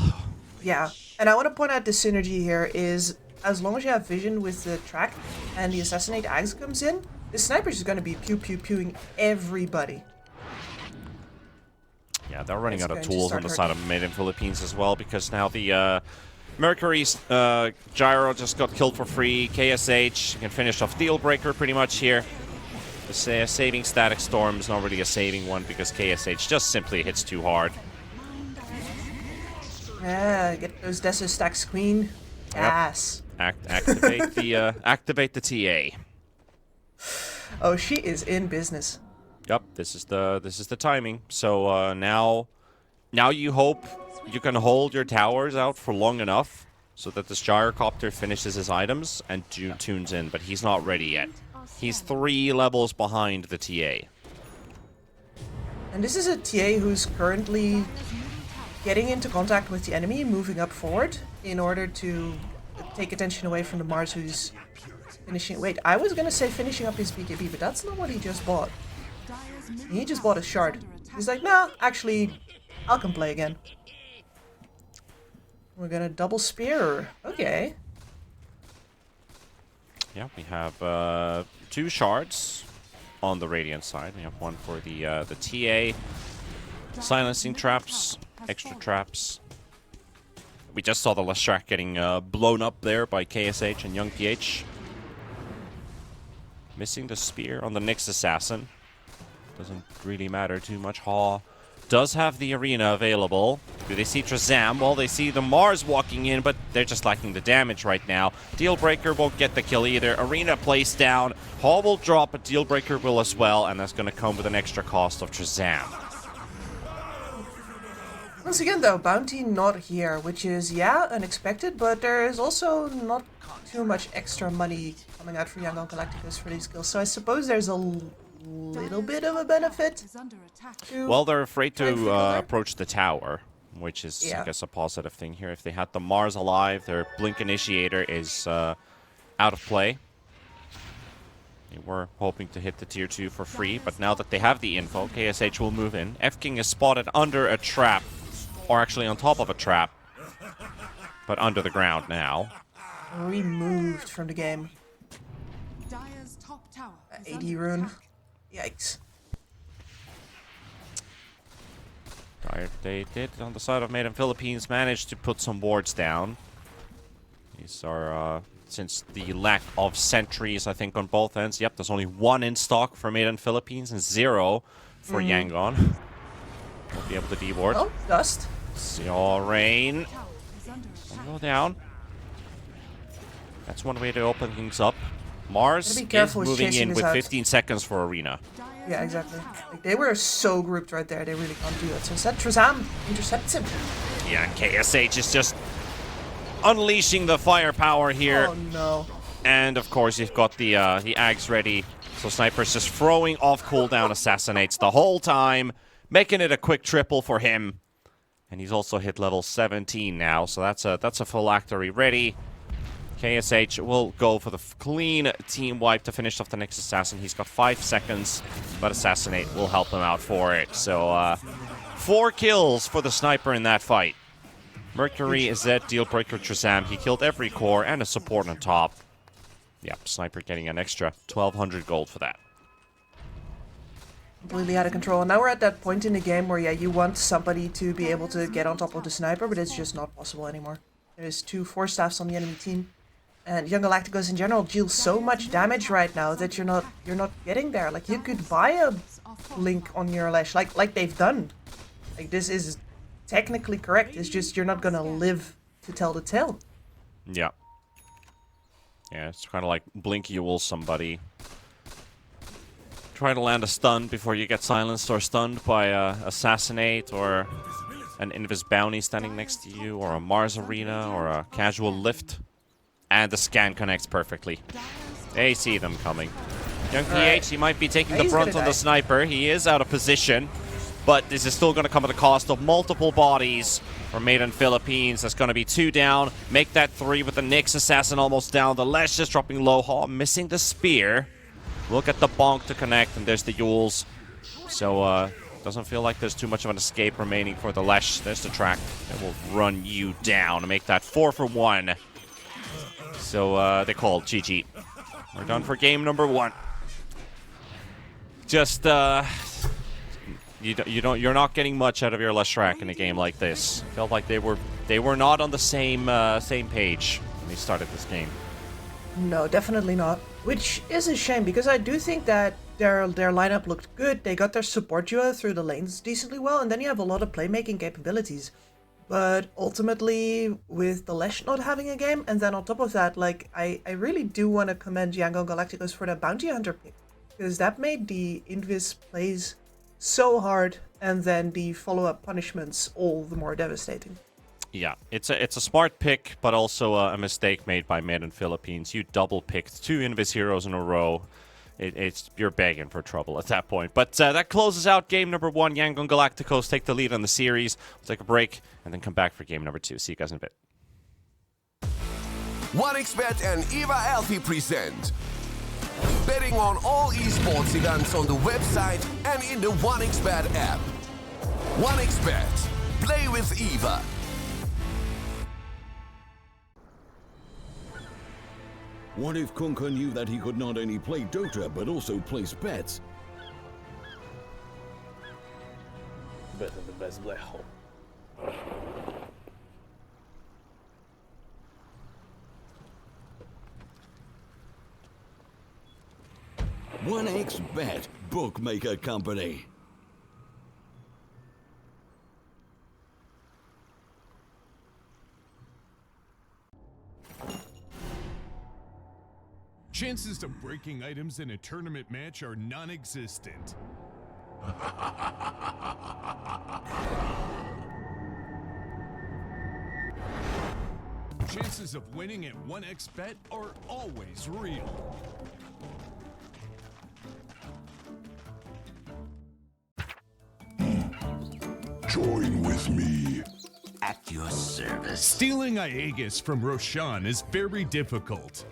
Yeah, and I want to point out the synergy here is, as long as you have vision with the track and the Assassinate Axe comes in, the sniper is going to be pew-pew-pewing everybody. Yeah, they're running out of tools on the side of Made in Philippines as well, because now the Mercury's Gyro just got killed for free. KSH can finish off Dealbreaker pretty much here. The saving Static Storm is not really a saving one because KSH just simply hits too hard. Yeah, get those Desert Stacks Queen. Yes. Yep. Activate the TA. Oh, she is in business. Yep, this is the timing. So now you hope you can hold your towers out for long enough so that this Gyrocopter finishes his items and tunes in, but he's not ready yet. He's 3 levels behind the TA. And this is a TA who's currently getting into contact with the enemy, moving up forward in order to take attention away from the Mars who's finishing... Wait, I was gonna say finishing up his BKB, but that's not what he just bought. He just bought a shard. He's like, nah, actually, I'll come play again. We're gonna double spear. Okay. Yeah, we have 2 shards on the Radiant side. We have one for the TA, silencing traps, extra traps. We just saw the Leshrac getting blown up there by KSH and Young PH. Missing the spear on the Nyx Assassin. Doesn't really matter too much. Haw does have the arena available. Do they see Drazam? Well, they see the Mars walking in, but they're just lacking the damage right now. Dealbreaker won't get the kill either. Arena placed down. Haw will drop, but Dealbreaker will as well, and that's going to come with an extra cost of Drazam. Once again, though, bounty not here, which is, yeah, unexpected, but there is also not too much extra money coming out from Yangon Galacticos for these kills, so I suppose there's a little bit of a benefit. Well, they're afraid to approach the tower, which is, I guess, a positive thing here. If they had the Mars alive, their Blink Initiator is out of play. They were hoping to hit the tier 2 for free, but now that they have the info, KSH will move in. F-King is spotted under a trap, or actually on top of a trap, but under the ground now. Removed from the game. 80 rune. Yikes. They did, on the side of Made in Philippines, manage to put some wards down. These are, since the lack of sentries, I think, on both ends. Yep, there's only 1 in stock for Made in Philippines and 0 for Yangon. Won't be able to deboard. Oh, dust. Your rain. Go down. That's one way to open things up. Mars Gotta be careful is with moving chasing in this with out. 15 seconds for Arena. Yeah, exactly. Like, they were so grouped right there, they really can't do that. So instead, Trezam intercepts him. Yeah, KSH is just unleashing the firepower here. Oh no. And of course, you've got the Ags ready. So Sniper's just throwing off cooldown assassinates the whole time, making it a quick triple for him. And he's also hit level 17 now, so that's a phylactery ready. KSH will go for the clean team wipe to finish off the next assassin. He's got 5 seconds, but Assassinate will help him out for it. So 4 kills for the Sniper in that fight. Mercury is that deal-breaker Trezam. He killed every core and a support on top. Yep, Sniper getting an extra 1,200 gold for that. Completely out of control. And now we're at that point in the game where, yeah, you want somebody to be able to get on top of the Sniper, but it's just not possible anymore. There's 2 Force Staffs on the enemy team. And Young Galacticos in general deal so much damage right now that you're not getting there. Like, you could buy a blink on your Lash, like they've done. Like, this is technically correct. It's just you're not gonna live to tell the tale. Yeah. Yeah, it's kind of like blink you will somebody. Try to land a stun before you get silenced or stunned by Assassinate or an Invis Bounty standing next to you, or a Mars Arena, or a casual lift. And the scan connects perfectly. They see them coming. Young PH, he might be taking the He's brunt gonna on the die. Sniper. He is out of position. But this is still going to come at the cost of multiple bodies for Made in Philippines. That's going to be 2 down. Make that 3 with the Nyx Assassin almost down. The Lesh just dropping low. Haw missing the spear. Look at the bonk to connect, and there's the Yules. So, doesn't feel like there's too much of an escape remaining for the Lesh. There's the track. It will run you down and make that 4 for 1. So, they called GG. We're done for game number 1. Just, you're not getting much out of your Leshrac in a game like this. Felt like they were not on the same page when they started this game. No, definitely not. Which is a shame, because I do think that their lineup looked good. They got their support duo through the lanes decently well, and then you have a lot of playmaking capabilities. But ultimately, with the Lesh not having a game, and then on top of that, like, I really do want to commend Yangon Galacticos for that Bounty Hunter pick. Because that made the Invis plays so hard, and then the follow-up punishments all the more devastating. Yeah, it's a smart pick, but also a mistake made by Made in Philippines. You double-picked 2 Invis heroes in a row. You're begging for trouble at that point. But that closes out game number 1. Yangon Galacticos take the lead on the series. We'll take a break and then come back for game number 2. See you guys in a bit. 1xBet and Eva Alfie present betting on all esports events on the website and in the 1xBet app. 1xBet. Play with Eva. What if Kunka knew that he could not only play Dota, but also place bets? Better the best black hole. 1xBet, bookmaker company. Chances of breaking items in a tournament match are non-existent. Chances of winning at 1xBet are always real. Join with me. At your service. Stealing Aegis from Roshan is very difficult.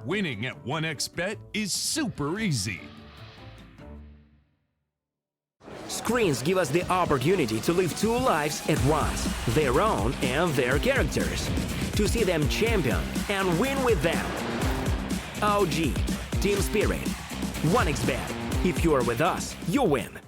Winning at 1xBet is super easy. Screens give us the opportunity to live 2 lives at once, their own and their characters. to see them champion and win with them. OG, Team Spirit, 1xBet. If you're with us, you win.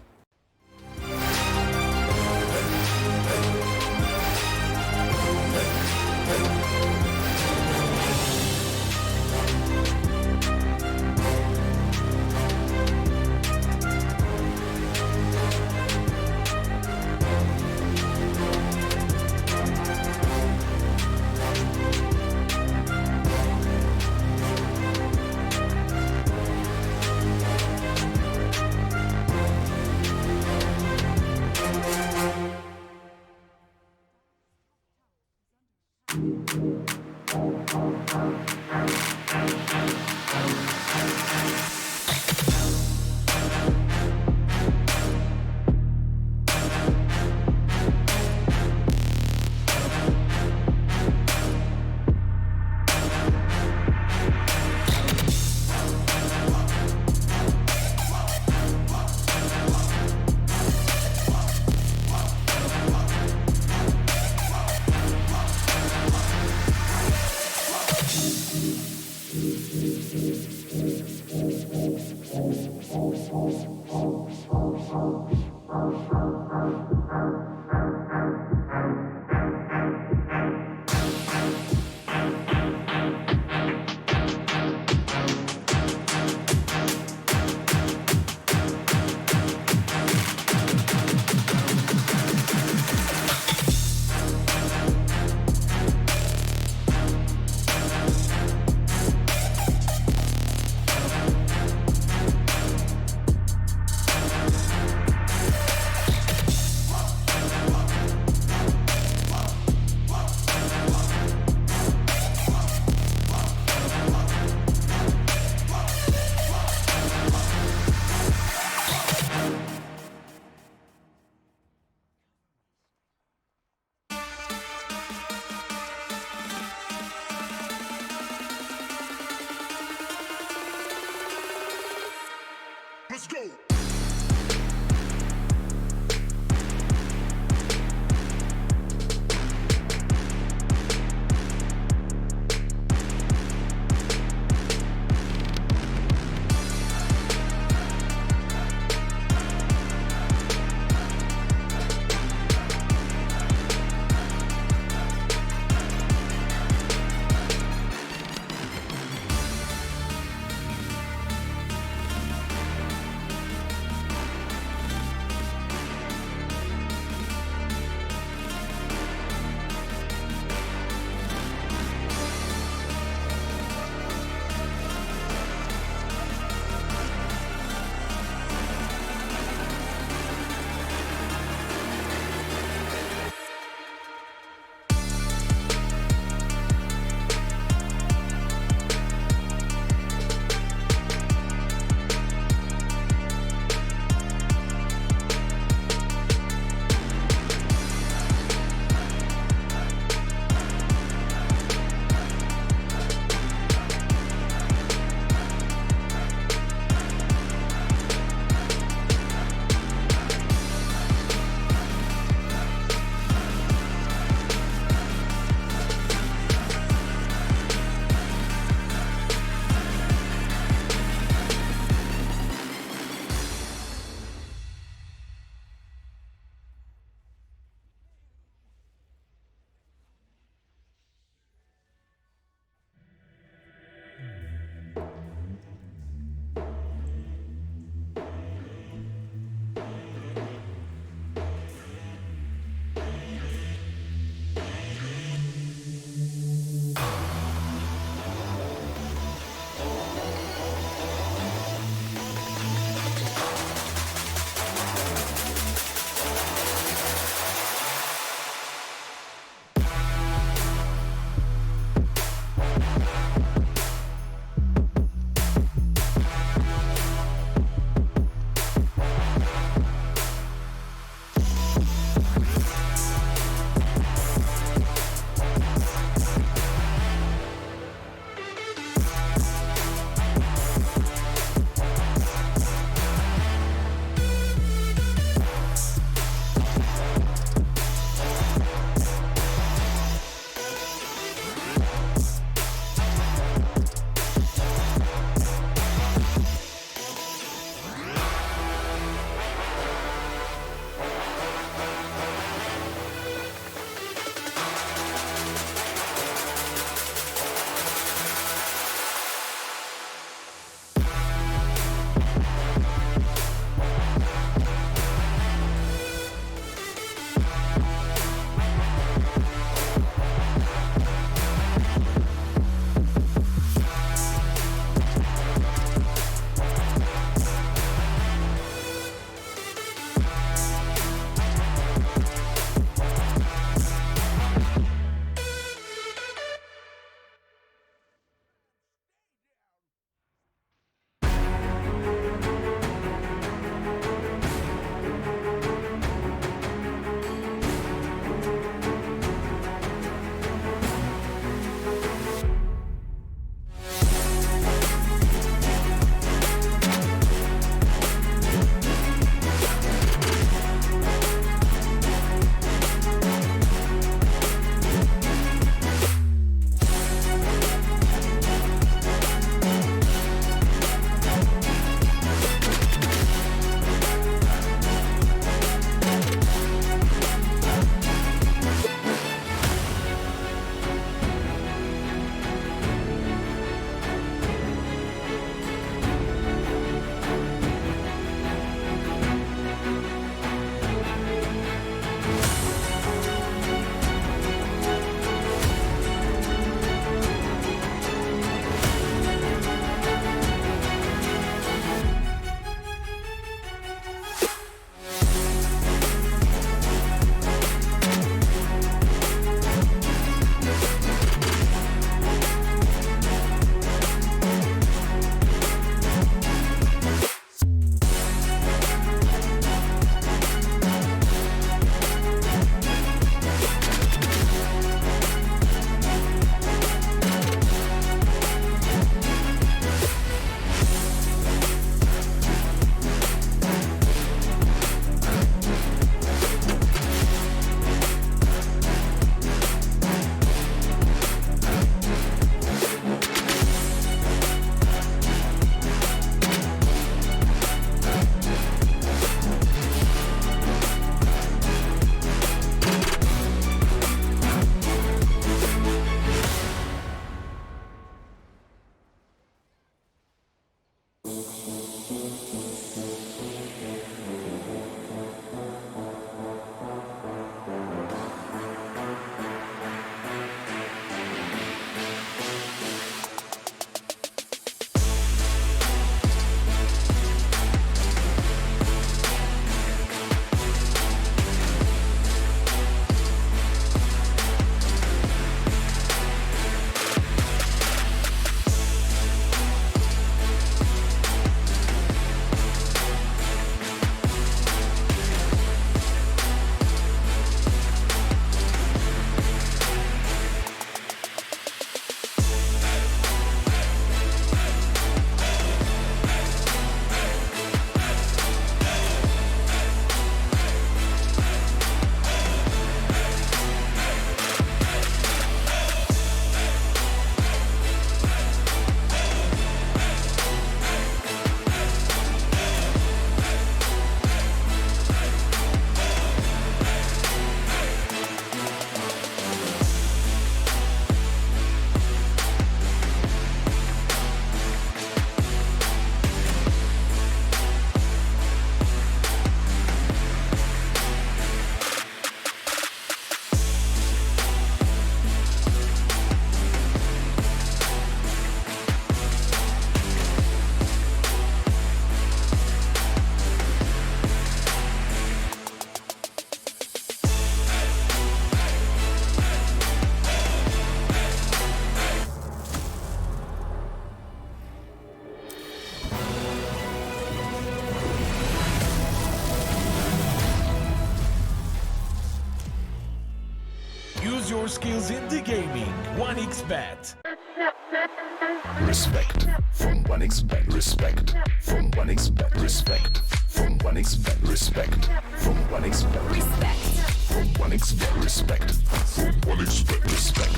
Respect from 1xbet. Respect from 1xbet. Respect from 1xbet. Respect from 1xbet. Respect from 1xbet. Respect from 1xbet. Respect.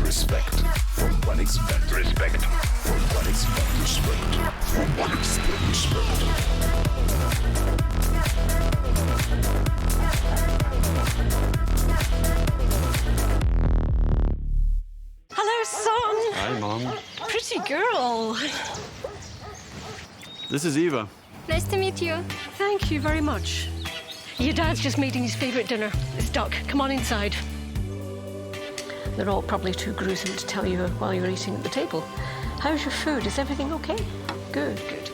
Respect from 1xbet. Respect from 1xbet. Respect from 1xbet. Respect. Hello, son. Hi, Mom. Pretty girl. This is Eva. Nice to meet you. Thank you very much. Your dad's just making his favourite dinner. It's duck. Come on inside. They're all probably too gruesome to tell you while you're eating at the table. How's your food? Is everything okay? Good, good.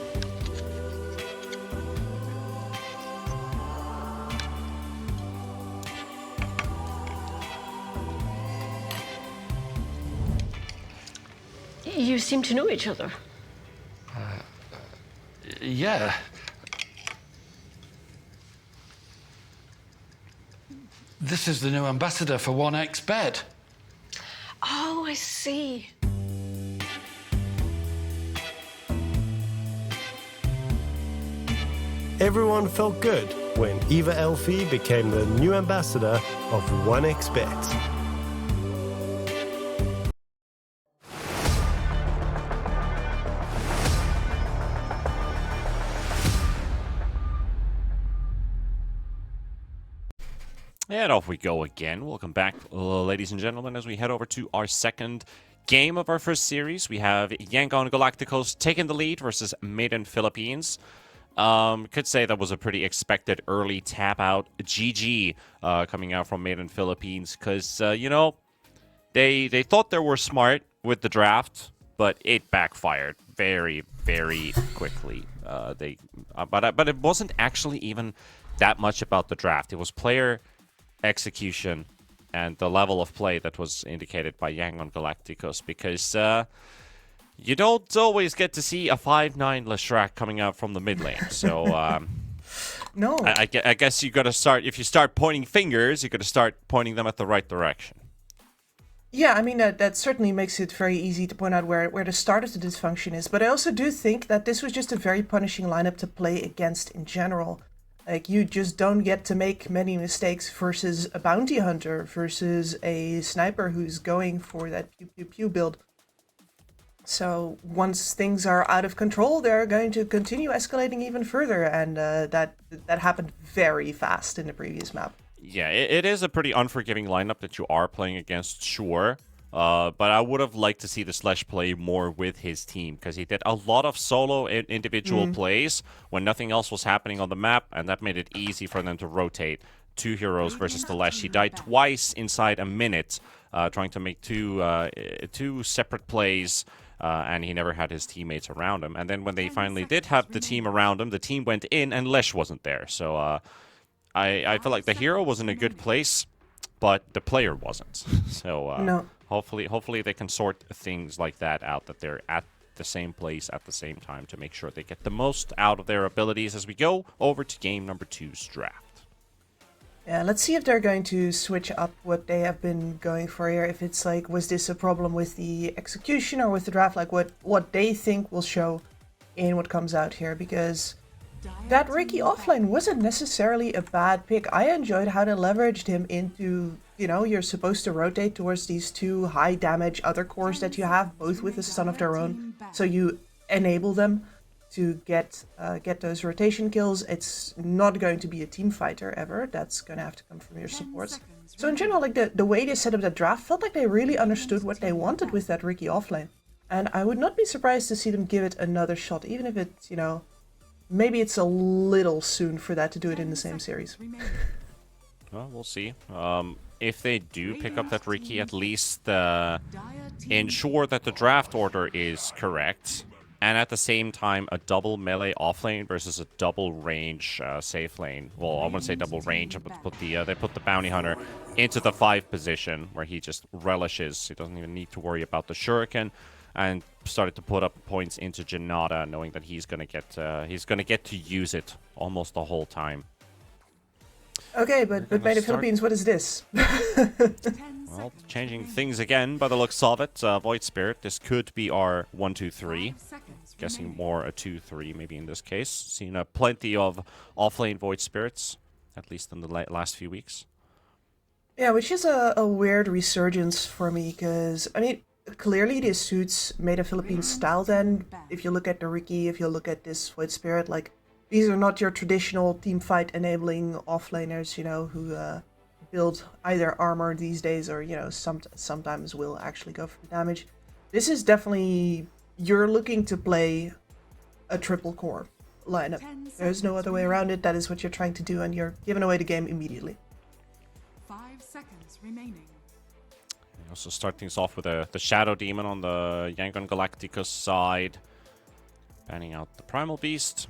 You seem to know each other. Yeah. This is the new ambassador for 1xbet. Oh, I see. Everyone felt good when Eva Elfie became the new ambassador of 1xbet. And off we go again. Welcome back, ladies and gentlemen, as we head over to our second game of our first series. We have Yangon Galacticos taking the lead versus Made in Philippines. Could say that was a pretty expected early tap out GG coming out from Made in Philippines because, you know, they thought they were smart with the draft, but it backfired very, very quickly. But it wasn't actually even that much about the draft. It was player execution and the level of play that was indicated by Yangon Galacticos, because you don't always get to see a 5'9" Leshrac coming out from the mid lane. So no, I guess you got to start, if you start pointing fingers, you got to start pointing them at the right direction. Yeah, I mean, that certainly makes it very easy to point out where the start of the dysfunction is. But I also do think that this was just a very punishing lineup to play against in general. Like, you just don't get to make many mistakes versus a bounty hunter, versus a sniper who's going for that pew-pew-pew build. So once things are out of control, they're going to continue escalating even further, and that happened very fast in the previous map. Yeah, it is a pretty unforgiving lineup that you are playing against, sure. But I would have liked to see the Slesh play more with his team, because he did a lot of solo individual plays when nothing else was happening on the map, and that made it easy for them to rotate. Two heroes versus the Lesh. He died twice inside a minute, trying to make two separate plays, and he never had his teammates around him. And then when they finally did have the team around him, the team went in, and Lesh wasn't there. So I feel like the hero was in a good place, but the player wasn't. So no. Hopefully they can sort things like that out, that they're at the same place at the same time to make sure they get the most out of their abilities as we go over to game number 2's draft. Yeah, let's see if they're going to switch up what they have been going for here. If it's like, was this a problem with the execution or with the draft? Like what they think will show in what comes out here, because that Ricky offline wasn't necessarily a bad pick. I enjoyed how they leveraged him into, you know, you're supposed to rotate towards these two high damage other cores that you have, both with a son of their own. So you enable them to get those rotation kills. It's not going to be a team fighter ever. That's going to have to come from your supports. So in general, like the way they set up that draft felt like they really understood what they wanted with that Ricky offlane. And I would not be surprised to see them give it another shot, even if it's, you know, maybe it's a little soon for that to do it in the same series. Well, we'll see. If they do pick up that Ricky, at least ensure that the draft order is correct. And at the same time, a double melee offlane versus a double range safe lane. Well, I wouldn't say double range, but they put the bounty hunter into the 5 position where he just relishes. He doesn't even need to worry about the shuriken, and started to put up points into Janata, knowing that he's gonna get to use it almost the whole time. Okay, but Made in Philippines, what is this? Well, changing things again by the looks of it. Void Spirit, this could be our 1-2-3. Guessing more a 2-3 maybe in this case. Seen plenty of offlane Void Spirits, at least in the last few weeks. Yeah, which is a weird resurgence for me, because, I mean, clearly this suits Made in Philippines style then. If you look at the Riki, if you look at this Void Spirit, like, these are not your traditional team fight enabling offlaners, you know, who build either armor these days or, you know, sometimes will actually go for the damage. This is definitely, you're looking to play a triple core lineup. There's no other way around it. That is what you're trying to do, and you're giving away the game immediately. 5 seconds remaining. We also start things off with the Shadow Demon on the Yangon Galacticos side. Banning out the Primal Beast.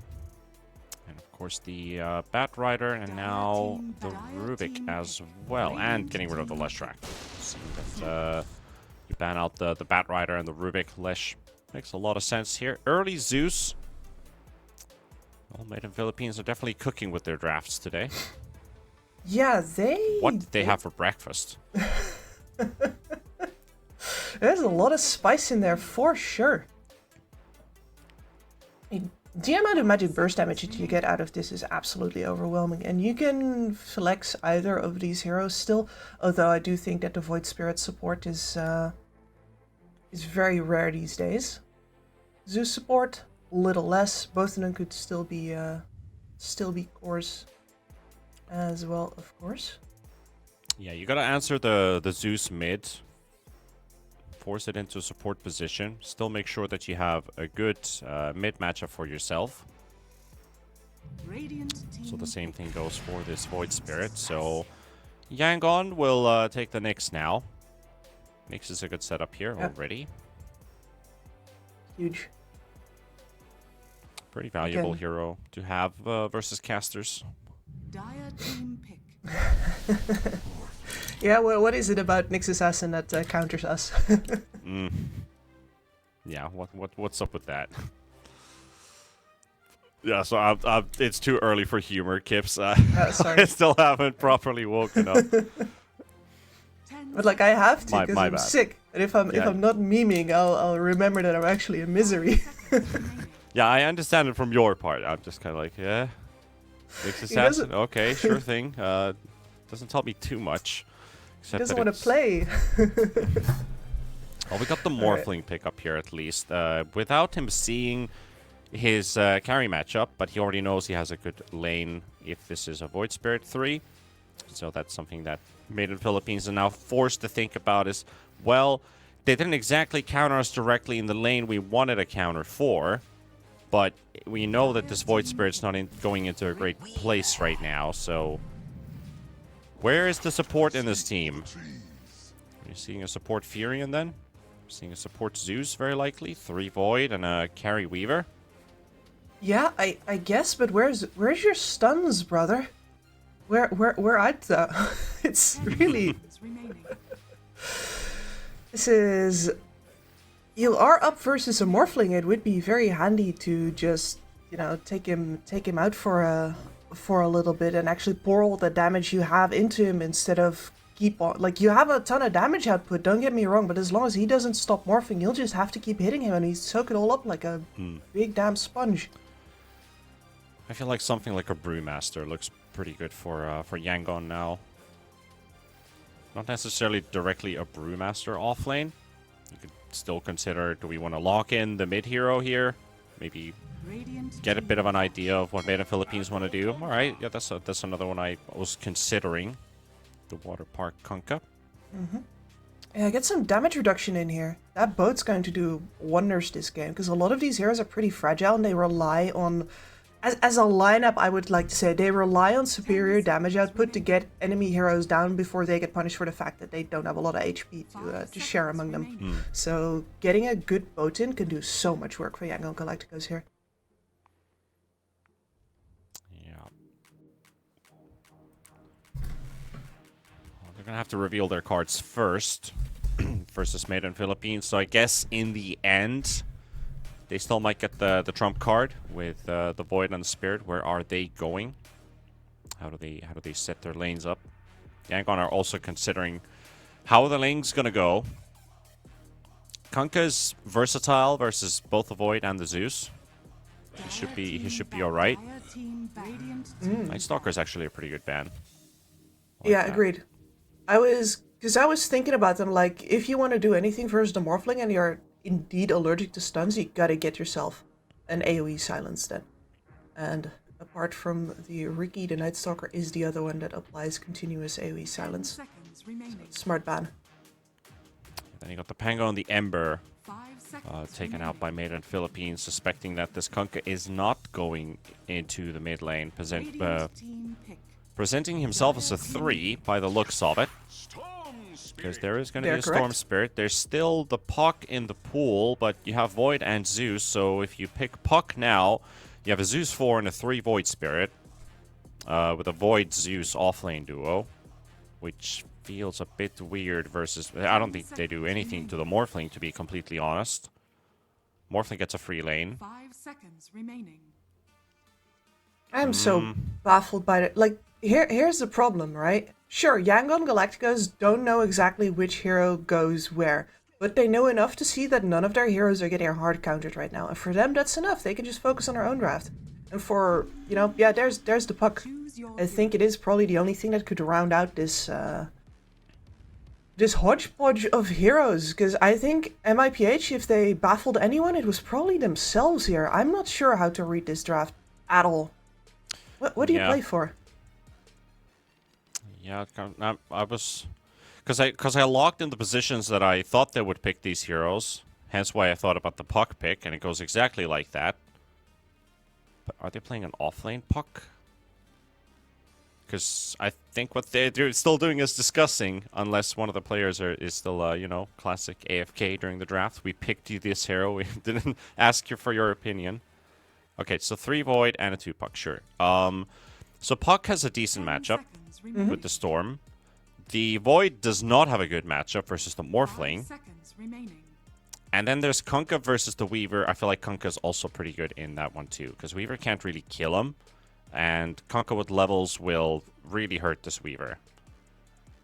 And of course the Bat Rider, and now the Rubik as well. And getting rid of the Leshrac. So that, you ban out the Bat Rider and the Rubik. Lesh makes a lot of sense here. Early Zeus. Well, Made in Philippines are definitely cooking with their drafts today. Yeah, What did they have for breakfast? There's a lot of spice in there for sure. I mean, the amount of magic burst damage that you get out of this is absolutely overwhelming, and you can flex either of these heroes still, although I do think that the Void Spirit support is very rare these days. Zeus support, a little less. Both of them could still be cores as well, of course. Yeah, you gotta answer the Zeus mid. Force it into a support position. Still make sure that you have a good mid matchup for yourself. So the same thing goes for this Void Spirit. So Yangon will take the Nyx now. Nyx is a good setup here already. Huge. Pretty valuable hero to have versus casters. Dire team pick. Yeah, well, what is it about Nyx Assassin that counters us? Yeah, what's up with that? Yeah, so it's too early for humor, Kips. Sorry. I still haven't properly woken up. But like, I have to, because I'm bad. sick. And if I'm not memeing, I'll remember that I'm actually in misery. Yeah, I understand it from your part. I'm just kind of like, yeah, Nyx Assassin, okay, sure thing. Doesn't tell me too much. He doesn't want to play. Well, we got the Morphling pick up here at least. Without him seeing his carry matchup, but he already knows he has a good lane if this is a Void Spirit 3. So that's something that Made in Philippines are now forced to think about is, well, they didn't exactly counter us directly in the lane we wanted a counter for, but we know that this Void Spirit's not going into a great place right now, so where is the support in this team? Are you seeing a support Furion then? Seeing a support Zeus, very likely. 3 Void and a carry Weaver. Yeah, I guess, but where's your stuns, brother? Where at the? It's really. This is. You are up versus a Morphling. It would be very handy to just, you know, take him out for a little bit and actually pour all the damage you have into him instead of keep on. Like, you have a ton of damage output, don't get me wrong, but as long as he doesn't stop morphing, you'll just have to keep hitting him and he's soak it all up like a big damn sponge. I feel like something like a Brewmaster looks pretty good for Yangon now. Not necessarily directly a Brewmaster offlane. You could still consider, do we want to lock in the mid hero here? Maybe get a bit of an idea of what Made in Philippines want to do. All right, yeah, that's another one I was considering. The Water Park Kunkka. Yeah, get some damage reduction in here. That boat's going to do wonders this game, because a lot of these heroes are pretty fragile and they rely on, as a lineup, I would like to say, they rely on superior damage output to get enemy heroes down before they get punished for the fact that they don't have a lot of HP to share among them. So getting a good boat in can do so much work for Yangon Galacticos here. They're going to have to reveal their cards first versus Made in Philippines. So I guess in the end, they still might get the trump card with the Void and the Spirit. Where are they going? How do they set their lanes up? Yangon are also considering How are the lanes gonna go? Kunkka's versatile versus both the Void and the Zeus. He should be alright. Night Stalker is actually a pretty good ban. Yeah, agreed. I was thinking about them, like, if you want to do anything versus the Morphling and you're indeed allergic to stuns, you gotta get yourself an AoE silence then. And apart from the Riki, the Night Stalker is the other one that applies continuous AoE silence. So, smart ban. Then you got the Pango and the Ember taken out by Maiden Philippines, suspecting that this Kunkka is not going into the mid lane, presenting himself as a 3 by the looks of it. Because there is going to be a Storm Spirit. There's still the Puck in the pool, but you have Void and Zeus, so if you pick Puck now, you have a Zeus 4 and a 3 Void Spirit, with a Void Zeus offlane duo, which feels a bit weird versus... I don't think they do anything to the Morphling, to be completely honest. Morphling gets a free lane. 5 seconds remaining. I'm so baffled by it. Like, here's the problem, right? Sure, Yangon Galacticos don't know exactly which hero goes where, but they know enough to see that none of their heroes are getting hard countered right now. And for them, that's enough. They can just focus on their own draft. And for, you know, yeah, there's the Puck. I think it is probably the only thing that could round out this this hodgepodge of heroes. Because I think MIPH, if they baffled anyone, it was probably themselves here. I'm not sure how to read this draft at all. What do you play for? Yeah, I was... Because I locked in the positions that I thought they would pick these heroes. Hence why I thought about the Puck pick, and it goes exactly like that. But are they playing an offlane Puck? Because I think what they're still doing is discussing, unless one of the players is still, you know, classic AFK during the draft. We picked you this hero, we didn't ask you for your opinion. Okay, so 3 Void and a 2 Puck, sure. So Puck has a decent matchup with the Storm. The Void does not have a good matchup versus the Morphling. And then there's Kunkka versus the Weaver. I feel like Kunkka's also pretty good in that one too, because Weaver can't really kill him. And Kunkka with levels will really hurt this Weaver.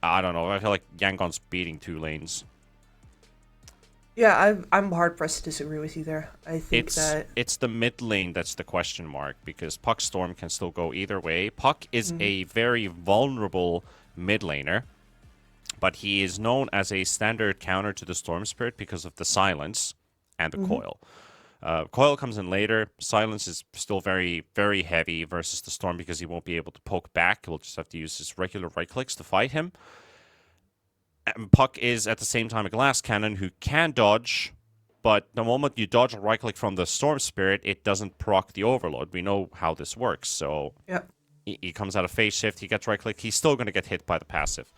I don't know, I feel like Yangon's beating 2 lanes. Yeah, I'm hard-pressed to disagree with you there. I think it's the mid lane that's the question mark, because Puck Storm can still go either way. Puck is a very vulnerable mid laner, but he is known as a standard counter to the Storm Spirit because of the silence and the coil. Coil comes in later. Silence is still very, very heavy versus the Storm because he won't be able to poke back. He'll just have to use his regular right clicks to fight him. And Puck is at the same time a glass cannon who can dodge, but the moment you dodge a right click from the Storm Spirit, it doesn't proc the Overload. We know how this works, so he comes out of phase shift, he gets right click, he's still going to get hit by the passive.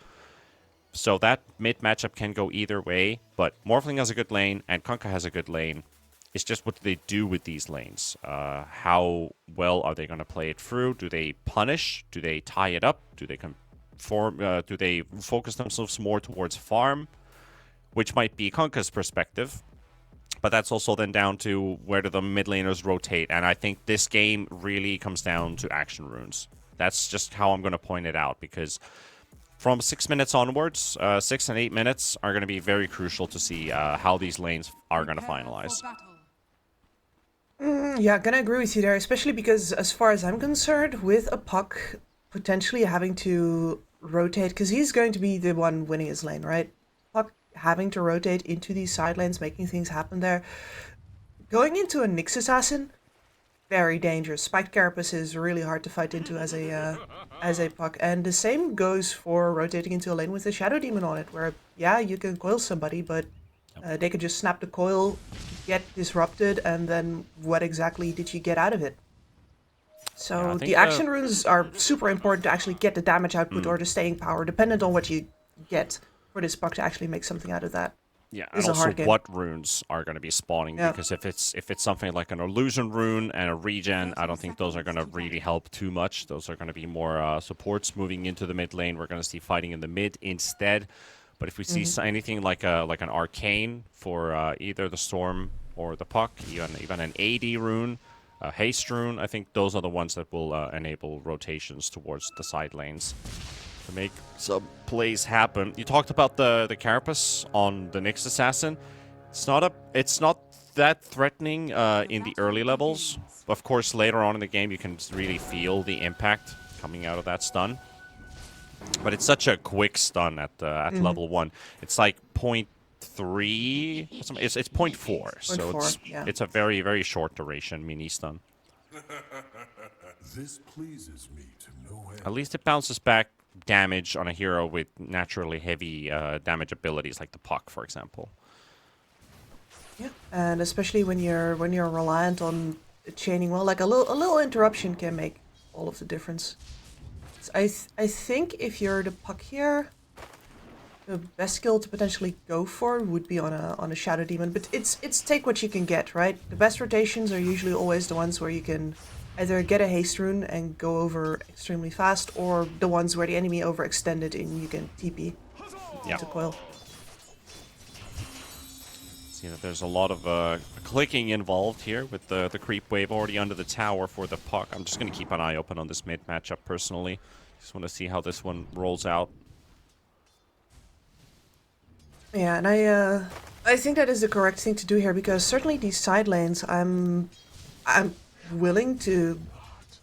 So that mid matchup can go either way, but Morphling has a good lane and Kunkka has a good lane. It's just what do they do with these lanes? How well are they going to play it through? Do they punish? Do they tie it up? Do they do they focus themselves more towards farm, which might be Kunkka's perspective, but that's also then down to where do the mid laners rotate, and I think this game really comes down to action runes. That's just how I'm going to point it out, because from 6 minutes onwards, 6 and 8 minutes are going to be very crucial to see how these lanes are going to finalize. Yeah, gonna agree with you there, especially because as far as I'm concerned, with a Puck potentially having to rotate, because he's going to be the one winning his lane, right? Puck having to rotate into these side lanes, making things happen there. Going into a Nyx Assassin, very dangerous. Spiked Carapace is really hard to fight into as a Puck, and the same goes for rotating into a lane with a Shadow Demon on it, where, yeah, you can coil somebody, but they could just snap the coil, get disrupted, and then what exactly did you get out of it? So the action runes are super important to actually get the damage output or the staying power, dependent on what you get for this Puck to actually make something out of that. Yeah, and also what runes are going to be spawning, because if it's something like an illusion rune and a regen, I don't think those are going to really help too much. Those are going to be more supports moving into the mid lane. We're going to see fighting in the mid instead. But if we see anything like an arcane for either the Storm or the Puck, even an AD rune, a haste rune, I think those are the ones that will enable rotations towards the side lanes. to make some plays happen. You talked about the carapace on the Nyx assassin. It's not that threatening in the early levels. Of course, later on in the game, you can really feel the impact coming out of that stun. But it's such a quick stun at level 1. It's like 0.3. It's 0.4. So it's a very, very short duration mini stun. This pleases me to no end. At least it bounces back damage on a hero with naturally heavy damage abilities, like the Puck, for example. Yeah, and especially when you're reliant on chaining well, like a little interruption can make all of the difference. So I think if you're the Puck here, the best skill to potentially go for would be on a Shadow Demon, but it's take what you can get, right? The best rotations are usually always the ones where you can either get a haste rune and go over extremely fast, or the ones where the enemy overextended and you can TP into coil. See that there's a lot of clicking involved here with the creep wave already under the tower for the Puck. I'm just going to keep an eye open on this mid matchup personally. Just want to see how this one rolls out. Yeah, and I think that is the correct thing to do here, because certainly these side lanes, I'm willing to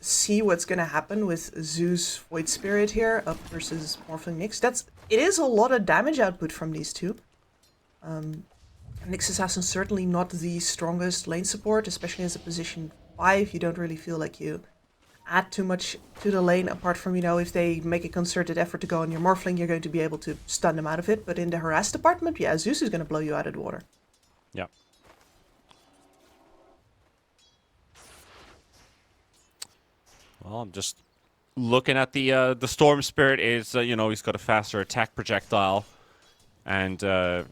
see what's going to happen with Zeus Void Spirit here up versus Morphling Nyx. It is a lot of damage output from these two. Nyx Assassin certainly not the strongest lane support, especially as a position 5. You don't really feel like you add too much to the lane, apart from, you know, if they make a concerted effort to go on your Morphling, you're going to be able to stun them out of it. But in the harass department, yeah, Zeus is going to blow you out of the water. Yeah. Well, I'm just looking at the Storm Spirit is, you know, he's got a faster attack projectile. And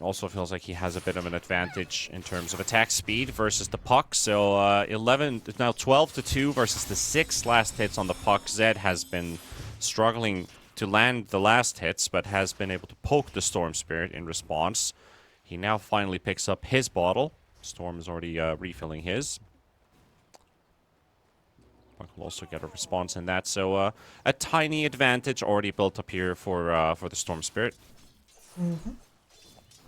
also feels like he has a bit of an advantage in terms of attack speed versus the Puck. So 12-2 versus the 6 last hits on the Puck. Zed has been struggling to land the last hits, but has been able to poke the Storm Spirit in response. He now finally picks up his bottle. Storm is already refilling his. Puck will also get a response in that. So a tiny advantage already built up here for the Storm Spirit. Mm-hmm.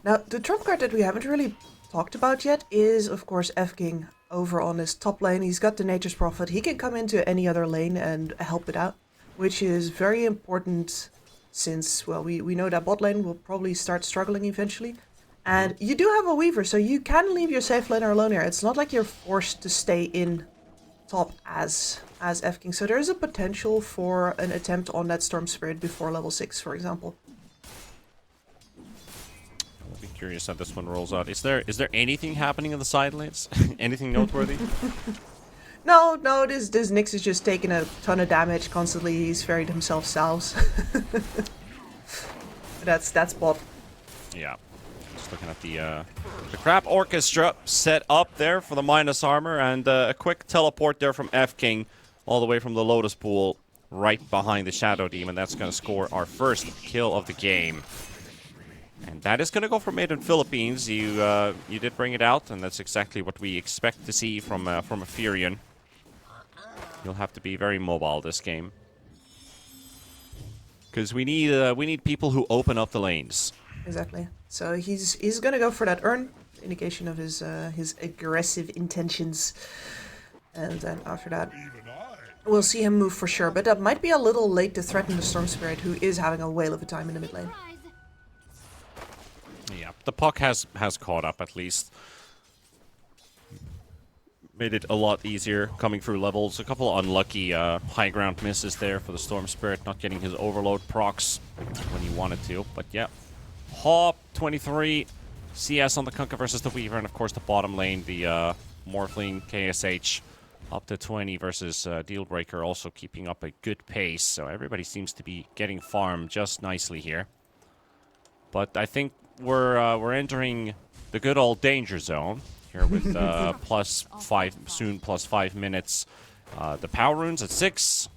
Now, the trump card that we haven't really talked about yet is, of course, F-King over on his top lane. He's got the Nature's Prophet. He can come into any other lane and help it out, which is very important since, well, we know that bot lane will probably start struggling eventually. And you do have a Weaver, so you can leave your safe laner alone here. It's not like you're forced to stay in top as F-King. So there is a potential for an attempt on that Storm Spirit before level 6, for example. I'll be curious how this one rolls out. Is there anything happening in the side lanes? Anything noteworthy? No, this Nyx is just taking a ton of damage constantly. He's ferried himself south. That's bot. Yeah. Just looking at the crap orchestra set up there for the minus armor, and a quick teleport there from F-King all the way from the Lotus Pool right behind the Shadow Demon. That's going to score our first kill of the game. And that is going to go for Made in Philippines. You did bring it out, and that's exactly what we expect to see from a Furion. You'll have to be very mobile this game, because we need people who open up the lanes. Exactly. So he's going to go for that urn, indication of his aggressive intentions, and then after that, we'll see him move for sure. But that might be a little late to threaten the Storm Spirit, who is having a whale of a time in the mid lane. Yeah, the Puck has caught up at least. Made it a lot easier coming through levels. A couple of unlucky high ground misses there for the Storm Spirit, not getting his overload procs when he wanted to. But yeah, Hop 23, CS on the Kunkka versus the Weaver, and of course the bottom lane, the Morphling KSH up to 20 versus Dealbreaker, also keeping up a good pace. So everybody seems to be getting farmed just nicely here. But I think we're entering the good old danger zone here with plus 5 minutes. The power runes at 6,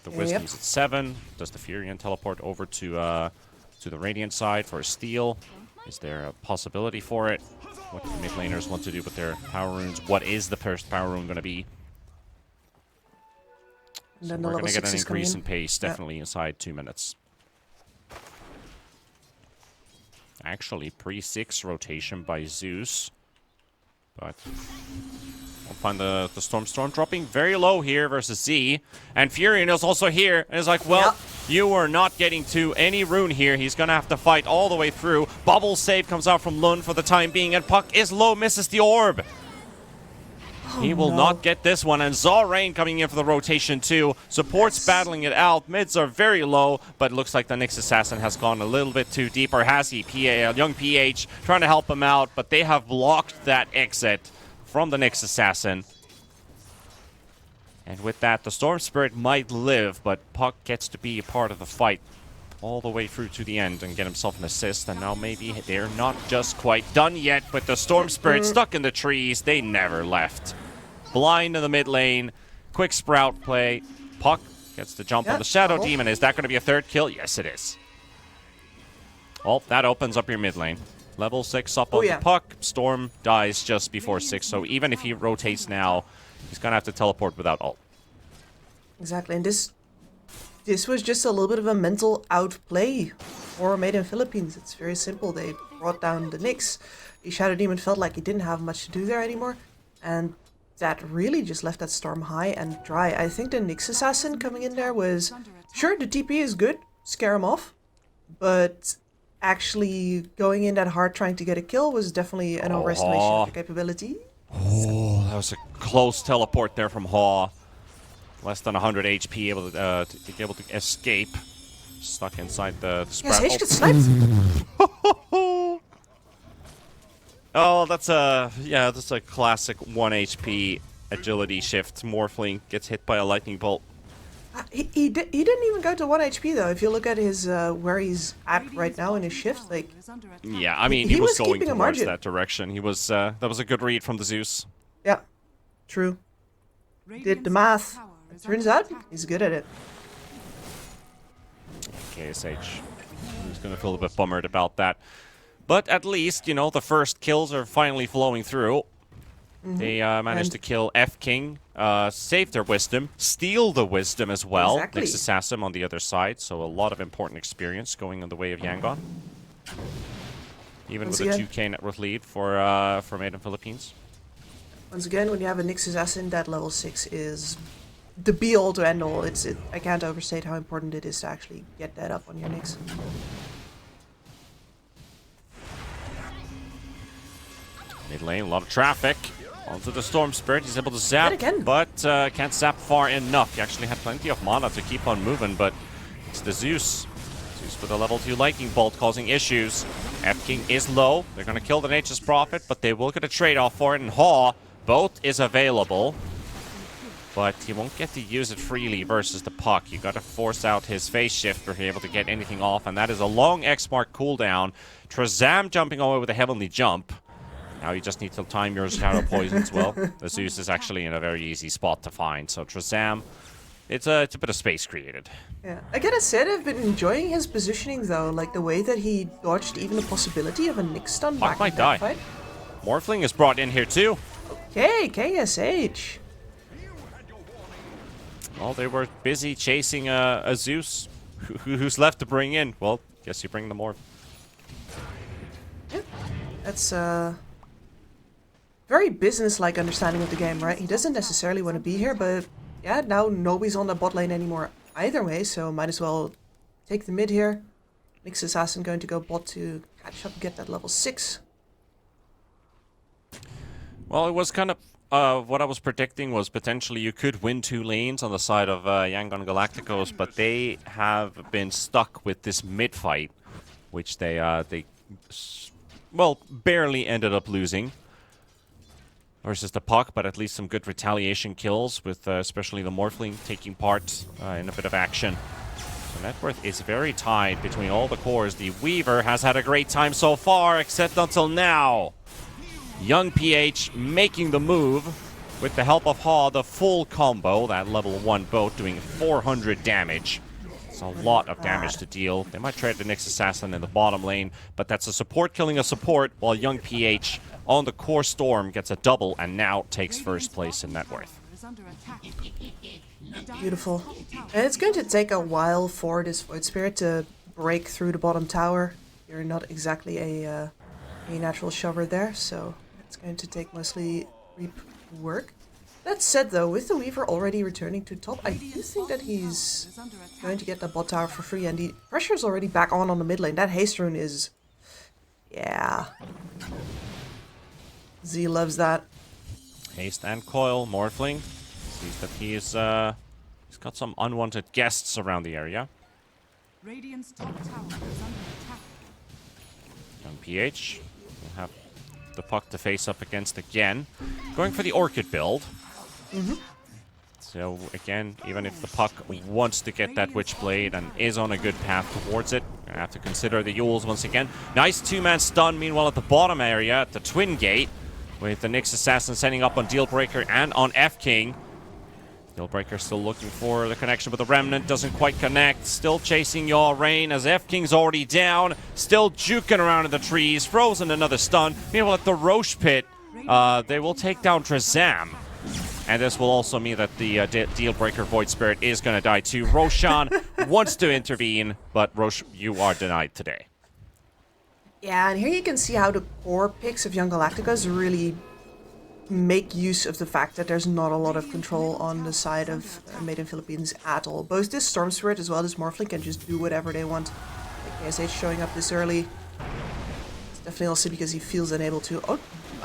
the wisdom's at 7. Does the Furion teleport over to the Radiant side for a steal? Is there a possibility for it? What do mid laners want to do with their power runes? What is the first power rune going to be? So we're going to get an increase in pace, definitely inside 2 minutes. Actually, pre-6 rotation by Zeus. But we'll find the Storm dropping very low here versus Z. And Furion is also here. And is like, well, you are not getting to any rune here. He's going to have to fight all the way through. Bubble save comes out from Lund for the time being. And Puck is low, misses the orb. He will not get this one, and Zorain coming in for the rotation too. Support's battling it out. Mids are very low, but it looks like the Nyx Assassin has gone a little bit too deep. Or has he? Young PH trying to help him out, but they have blocked that exit from the Nyx Assassin. And with that, the Storm Spirit might live, but Puck gets to be a part of the fight all the way through to the end and get himself an assist. And now maybe they're not just quite done yet, but the Storm Spirit stuck in the trees. They never left. Blind in the mid lane. Quick sprout play. Puck gets the jump on the Shadow Demon. Is that going to be a third kill? Yes, it is. Oh, that opens up your mid lane. Level 6 up on the Puck. Storm dies just before 6, so even if he rotates now, he's going to have to teleport without ult. Exactly, and this was just a little bit of a mental outplay for Made in Philippines. It's very simple. They brought down the Nyx. The Shadow Demon felt like he didn't have much to do there anymore, and that really just left that Storm high and dry. I think the Nyx Assassin coming in there was... Sure, the TP is good, scare him off, but actually going in that hard trying to get a kill was definitely an overestimation of your capability. Oh, that was a close teleport there from Haw. Less than 100 HP, able to escape. Stuck inside the sprout. Yes, H gets sniped. Oh, that's a classic 1 HP agility shift. Morphling gets hit by a lightning bolt. He didn't even go to 1 HP though. If you look at his where he's at right now in his shift, like yeah, I mean he was going keeping towards that direction. He was that was a good read from the Zeus. Yeah, true. Did the math. It turns out he's good at it. KSH, he's gonna feel a bit bummered about that. But at least, you know, the first kills are finally flowing through. They managed to kill F-King, save their wisdom, steal the wisdom as well. Exactly. Nyx Assassin on the other side, so a lot of important experience going in the way of Yangon. Even with a 2k net worth lead for Made in Philippines. Once again, when you have a Nyx Assassin, that level 6 is the be-all to end-all. I can't overstate how important it is to actually get that up on your Nyx. Mid lane, a lot of traffic. Onto the Storm Spirit, he's able to zap, but can't zap far enough. He actually had plenty of mana to keep on moving, but it's the Zeus. Zeus with a level 2 lightning bolt causing issues. F-King is low. They're going to kill the Nature's Prophet, but they will get a trade-off for it, and Haw, both is available. But he won't get to use it freely versus the Puck. You got to force out his phase shift to be able to get anything off, and that is a long X-Mark cooldown. Trezam jumping away with a heavenly jump. Now you just need to time your Shadow Poisons well. The Zeus is actually in a very easy spot to find. So Trezam, it's a bit of space created. Yeah, I gotta say I've been enjoying his positioning though, like the way that he dodged even the possibility of a Nyx stun back in that fight. Morphling is brought in here too. Okay, KSH. Well, they were busy chasing a Zeus. Who's left to bring in? Well, guess you bring the Morph. Yeah, that's very business-like understanding of the game, right? He doesn't necessarily want to be here, but yeah, now nobody's on the bot lane anymore either way, so might as well take the mid here. Nyx Assassin going to go bot to catch up and get that level 6. Well, it was kind of what I was predicting was potentially you could win 2 lanes on the side of Yangon Galacticos, but they have been stuck with this mid fight, which they barely ended up losing versus the Puck, but at least some good retaliation kills with especially the Morphling taking part in a bit of action. So net worth is very tied between all the cores. The Weaver has had a great time so far, except until now. Young PH making the move with the help of Haw, the full combo, that level 1 boat doing 400 damage. It's a lot of damage to deal. They might trade the Nyx Assassin in the bottom lane, but that's a support killing a support, while Young PH on the core Storm gets a double and now takes first place in net worth. Beautiful. And it's going to take a while for this Void Spirit to break through the bottom tower. you're not exactly a natural shover there, so it's going to take mostly creep work. That said, though, with the Weaver already returning to top, I do think that he's going to get the bot tower for free, and the pressure is already back on the mid lane. That haste rune is... yeah. Z loves that. Haste and coil, Morphling. Sees that he's got some unwanted guests around the area. Radiant's top tower is under attack. Young PH will have the puck to face up against again. Going for the Orchid build. So again, even if the puck wants to get that Witchblade and is on a good path towards it, gonna have to consider the Yules once again. Nice two-man stun, meanwhile at the bottom area, at the Twin Gate, with the Nyx Assassin setting up on Dealbreaker and on F-King. Dealbreaker still looking for the connection with the Remnant, doesn't quite connect. Still chasing Yaw Rain as F-King's already down. Still juking around in the trees, frozen another stun. Meanwhile at the Roche Pit, they will take down Trezam. And this will also mean that the Dealbreaker Void Spirit is going to die too. Roshan wants to intervene, but Roche, you are denied today. Yeah, and here you can see how the core picks of Young Galacticos really make use of the fact that there's not a lot of control on the side of Made in Philippines at all. Both this Storm Spirit as well as Morphling can just do whatever they want. Like KSH showing up this early. It's definitely also because he feels unable to. Oh,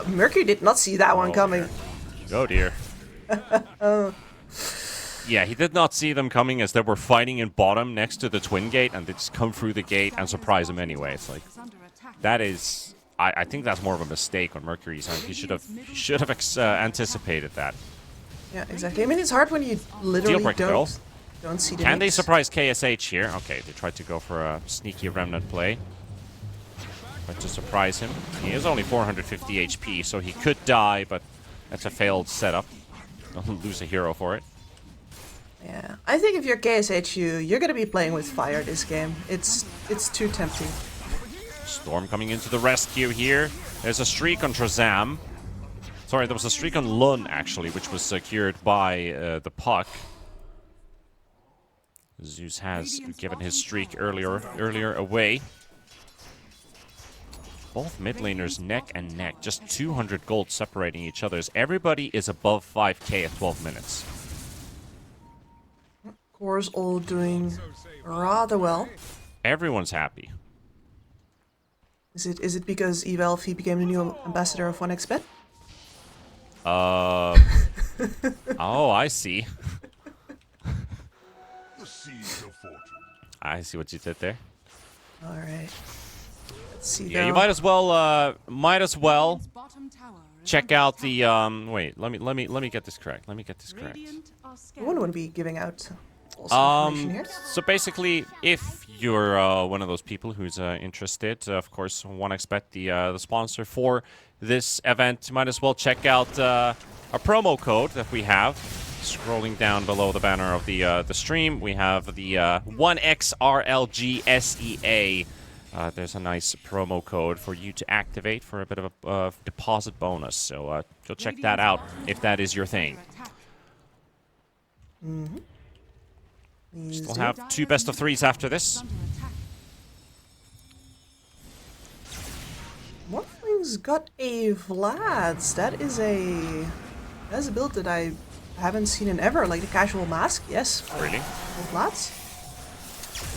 Mercury did not see that one coming. Oh dear. Yeah, he did not see them coming as they were fighting in bottom next to the Twin Gate, and they just come through the gate and surprise him anyway. It's like, that is... I think that's more of a mistake on Mercury's end. He should have anticipated that. Yeah, exactly. I mean, it's hard when you literally don't see the Can they mix. surprise KSH here? Okay, they tried to go for a sneaky Remnant play. But to surprise him. He is only 450 HP, so he could die, but that's a failed setup. They'll lose a hero for it. Yeah, I think if you're KSH, you're gonna be playing with fire this game. It's too tempting. Storm coming into the rescue here. There's a streak on Trezam. Sorry, there was a streak on Lun, actually, which was secured by the puck. Zeus has given his streak earlier away. Both mid laners neck and neck. Just 200 gold separating each other. Everybody is above 5k at 12 minutes. Core's all doing rather well. Everyone's happy. Is it because Eva Elfie became the new ambassador of 1xBet? Oh, I see. I see what you did there. All right. Let's see. Yeah, you might as well check out the wait, let me get this correct. Let me get this correct. I wouldn't want to be giving out information here. So basically, if you're one of those people who's interested, of course, 1xBet, the sponsor for this event, you might as well check out a promo code that we have. Scrolling down below the banner of the stream, we have the 1XRLGSEA. There's a nice promo code for you to activate for a bit of a deposit bonus. So go check that out if that is your thing. Still have 2 best of 3s after this. Morphling's got a Vlad's. That's a build that I haven't seen in ever. Like the casual mask, yes. Really? Vlad's.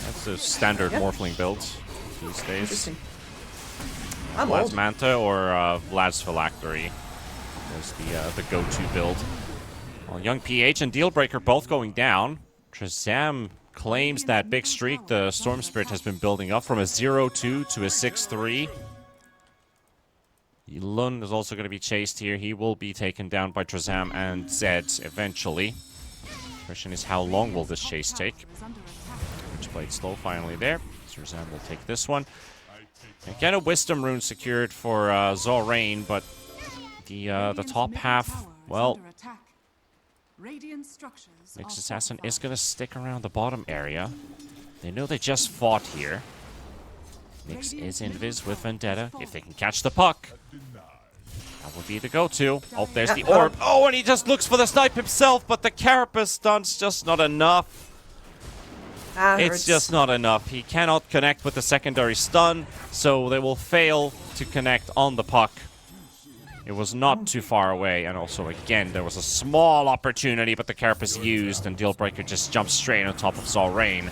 That's a standard Morphling build these days. Interesting. I'm Vlad's old. Manta or Vlad's Phylactery is the go-to build. Well, Young PH and Dealbreaker both going down. Trezam claims that big streak the Storm Spirit has been building up from a 0-2 to a 6-3. Lun is also going to be chased here. He will be taken down by Trezam and Zed eventually. Question is, how long will this chase take? Witchblade slow finally there. Trezam will take this one. Again, a Wisdom rune secured for Zorain, but the top half, well, Nyx Assassin is going to stick around the bottom area. They know they just fought here. Nyx is invis with Vendetta. If they can catch the puck, that would be the go-to. Oh, there's the orb. Oh, and he just looks for the snipe himself, but the Carapace stun's just not enough. It's just not enough. He cannot connect with the secondary stun, so they will fail to connect on the puck. It was not too far away, and also, again, there was a small opportunity, but the Carp is used, and Dealbreaker just jumps straight on top of Zalrain.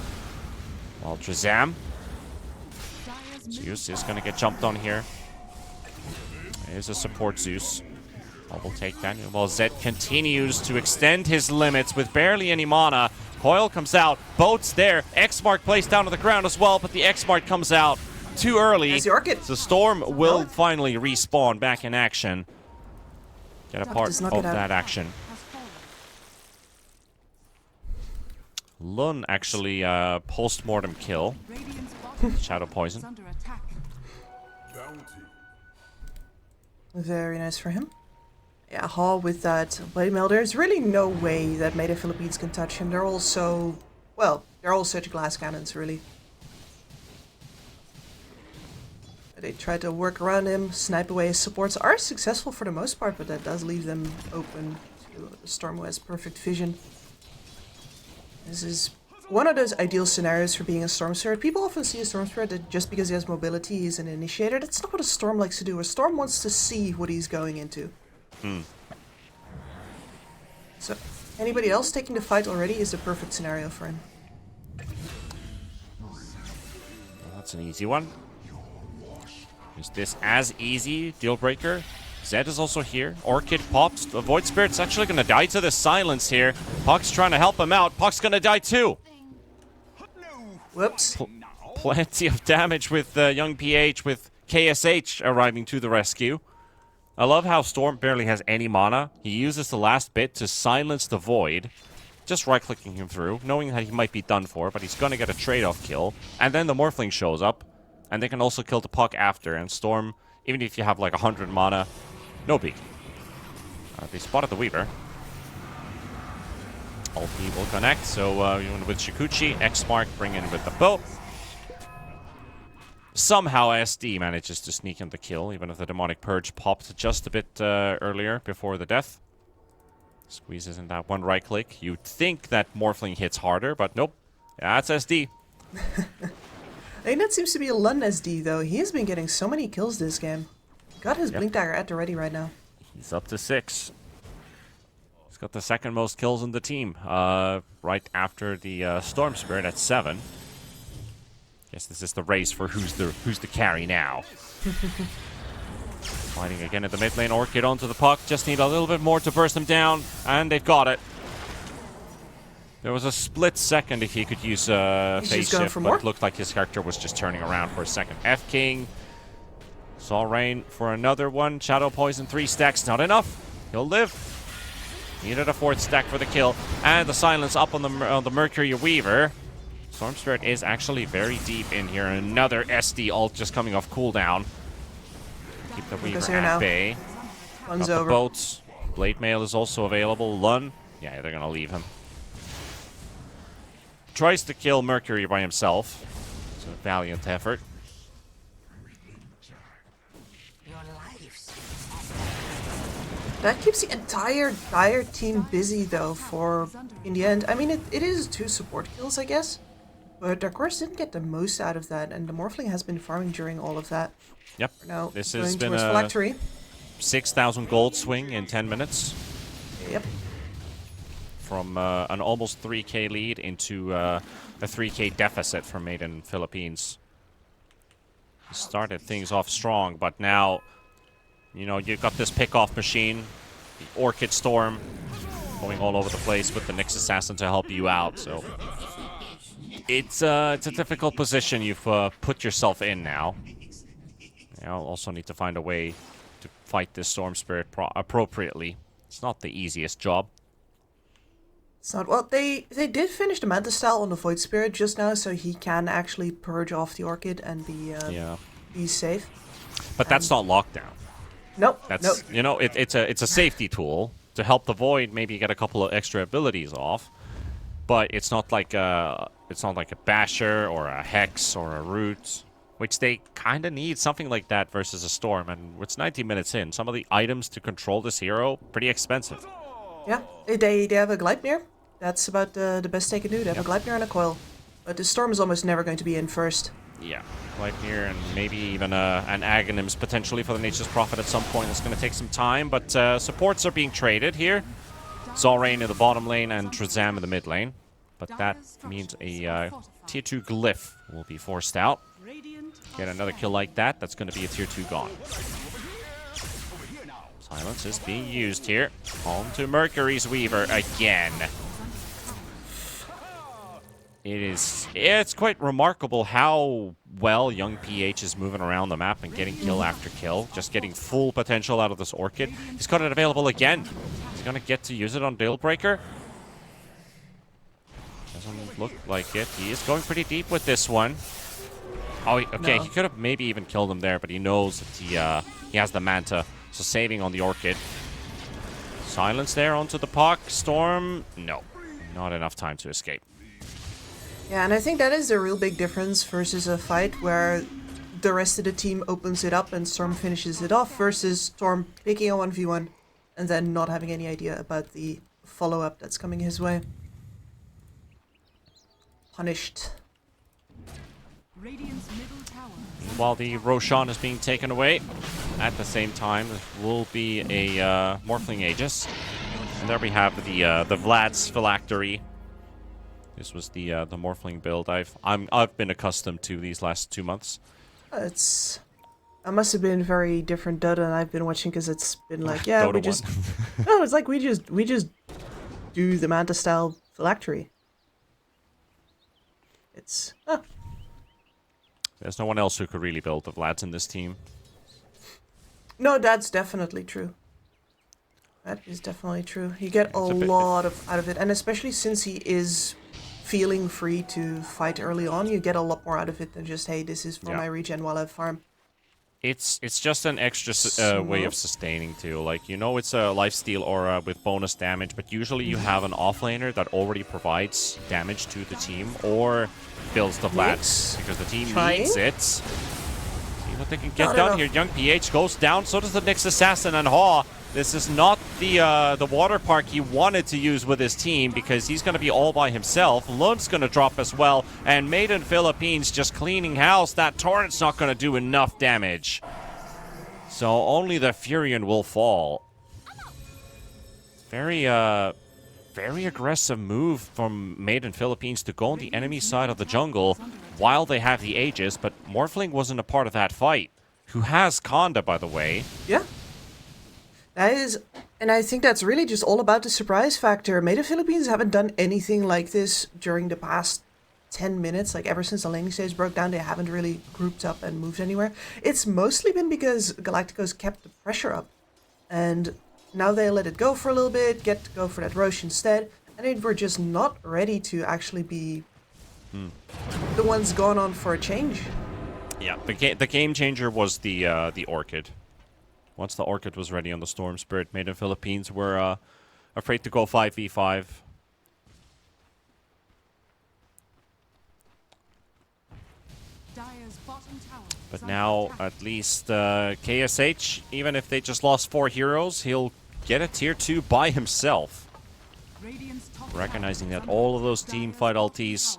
While Drazam. Zeus is going to get jumped on here. There's a support Zeus. Will take that. While Zed continues to extend his limits with barely any mana. Coil comes out. Boat's there. X-Mark placed down on the ground as well, but the X-Mark comes out too early. The Storm will finally respawn back in action. Get a part of that action. Lun actually post-mortem kill. Shadow Poison. Very nice for him. Yeah, Hall with that Blade Mail. There's really no way that Made in Philippines can touch him. They're all so... well, they're all such glass cannons, really. They try to work around him, snipe away his supports. Are successful for the most part, but that does leave them open to a Storm who has perfect vision. This is one of those ideal scenarios for being a Storm Spirit. People often see a Storm Spirit that just because he has mobility, he's an initiator. That's not what a Storm likes to do. A Storm wants to see what he's going into. So, anybody else taking the fight already is the perfect scenario for him. Well, that's an easy one. Is this as easy? Dealbreaker. Zed is also here. Orchid pops. The Void Spirit's actually going to die to the silence here. Puck's trying to help him out. Puck's going to die too. Whoops. Plenty of damage with young PH, with KSH arriving to the rescue. I love how Storm barely has any mana. He uses the last bit to silence the Void. Just right-clicking him through, knowing that he might be done for, but he's going to get a trade-off kill. And then the Morphling shows up, and they can also kill the puck after. And Storm, even if you have like 100 mana, no big. They spotted the Weaver. Ulti will connect, so with Shikuchi, X-Mark bring in with the boat. Somehow SD manages to sneak in the kill, even if the Demonic Purge popped just a bit earlier before the death. Squeezes in that one right click. You'd think that Morphling hits harder, but nope. That's SD. I think that seems to be a Lun SD, though. He has been getting so many kills this game. Got his Blink Dagger at the ready right now. He's up to 6. He's got the second most kills in the team, right after the Storm Spirit at 7. Guess this is the race for who's the carry now. Fighting again at the mid lane. Orchid onto the puck. Just need a little bit more to burst him down, and they've got it. There was a split second if he could use phase shift, but it looked like his character was just turning around for a second. F-King. Zalrain for another one. Shadow Poison, 3 stacks. Not enough. He'll live. Needed a 4th stack for the kill. And the silence up on the Mercury Weaver. Storm Spirit is actually very deep in here. Another SD ult just coming off cooldown. Keep the Weaver at bay. Lun's Got the over. boats. Blade Mail is also available. Lun. Yeah, they're going to leave him. Tries to kill Mercury by himself. It's a valiant effort. That keeps the entire Dire team busy, though, for, in the end. I mean, it is 2 support kills, I guess. But Dark Horse didn't get the most out of that, and the Morphling has been farming during all of that. Yep. Now, this going has been towards Phylactery. 6,000 gold swing in 10 minutes. Yep. From an almost 3k lead into a 3k deficit for Made in Philippines. He started things off strong, but now, you know, you've got this pick-off machine, the Orchid Storm, going all over the place with the Nyx Assassin to help you out, so... It's a difficult position you've put yourself in now. You'll also need to find a way to fight this Storm Spirit appropriately. It's not the easiest job. It's not. Well, they did finish the Manta style on the Void Spirit just now, so he can actually purge off the Orchid and be safe. But that's not lockdown. Nope. That's you know, it's a safety tool to help the Void maybe get a couple of extra abilities off. But it's not like a basher or a hex or a root, which they kind of need something like that versus a storm. And it's 90 minutes in. Some of the items to control this hero pretty expensive. Yeah, they have a Gleipnir. That's about the best they can do. They have a Gleipnir and a coil. But the Storm is almost never going to be in first. Yeah, right here, and maybe even an Aghanims potentially for the Nature's Prophet at some point. It's going to take some time, but supports are being traded here. Zalrain in the bottom lane and Trezam in the mid lane. But that means a tier 2 glyph will be forced out. Get another kill like that, that's going to be a tier 2 gone. Silence is being used here. On to Mercury's Weaver again. It's quite remarkable how well young PH is moving around the map and getting kill after kill. Just getting full potential out of this Orchid. He's got it available again. He's going to get to use it on Dealbreaker. Doesn't look like it. He is going pretty deep with this one. Oh, okay. No. He could have maybe even killed him there, but he knows that he has the Manta. So saving on the Orchid. Silence there onto the Puck. Storm. No. Not enough time to escape. Yeah, and I think that is the real big difference versus a fight where the rest of the team opens it up and Storm finishes it off versus Storm picking a 1v1 and then not having any idea about the follow-up that's coming his way. Punished. While the Roshan is being taken away, at the same time, there will be a Morphling Aegis. And there we have the Vlad's Phylactery. This was the Morphling build I've been accustomed to these last 2 months. I must have been very different Dota than I've been watching because it's been like, yeah, Dota we just no, it's like we just do the Manta style Phylactery. It's There's no one else who could really build the Vlads in this team. No, that's definitely true. That is definitely true. You get a lot out of it, and especially since he is feeling free to fight early on, you get a lot more out of it than just, hey, this is for my regen while I farm. It's just an extra way of sustaining too. Like, you know, it's a lifesteal aura with bonus damage, but usually you have an offlaner that already provides damage to the team or builds the Vlads because the team needs it. See what they can get done here. Young PH goes down, so does the Nyx Assassin, and Haw. This is not the water park he wanted to use with his team because he's going to be all by himself. Lund's going to drop as well, and Maiden Philippines just cleaning house. That Torrent's not going to do enough damage. So only the Furion will fall. Very aggressive move from Maiden Philippines to go on the enemy side of the jungle while they have the Aegis, but Morphling wasn't a part of that fight. Who has Conda, by the way. Yeah. That is, and I think that's really just all about the surprise factor. Maiden Philippines haven't done anything like this during the past 10 minutes. Like, ever since the laning stage broke down, they haven't really grouped up and moved anywhere. It's mostly been because Galacticos kept the pressure up. And now they let it go for a little bit, get to go for that Roche instead, and they were just not ready to actually be the ones going on for a change. Yeah, the game changer was the Orchid. Once the Orchid was ready on the Storm Spirit, Maiden Philippines were afraid to go 5v5. But now, at least KSH, even if they just lost 4 heroes, he'll get a tier 2 by himself. Recognizing that all of those team fight ultis,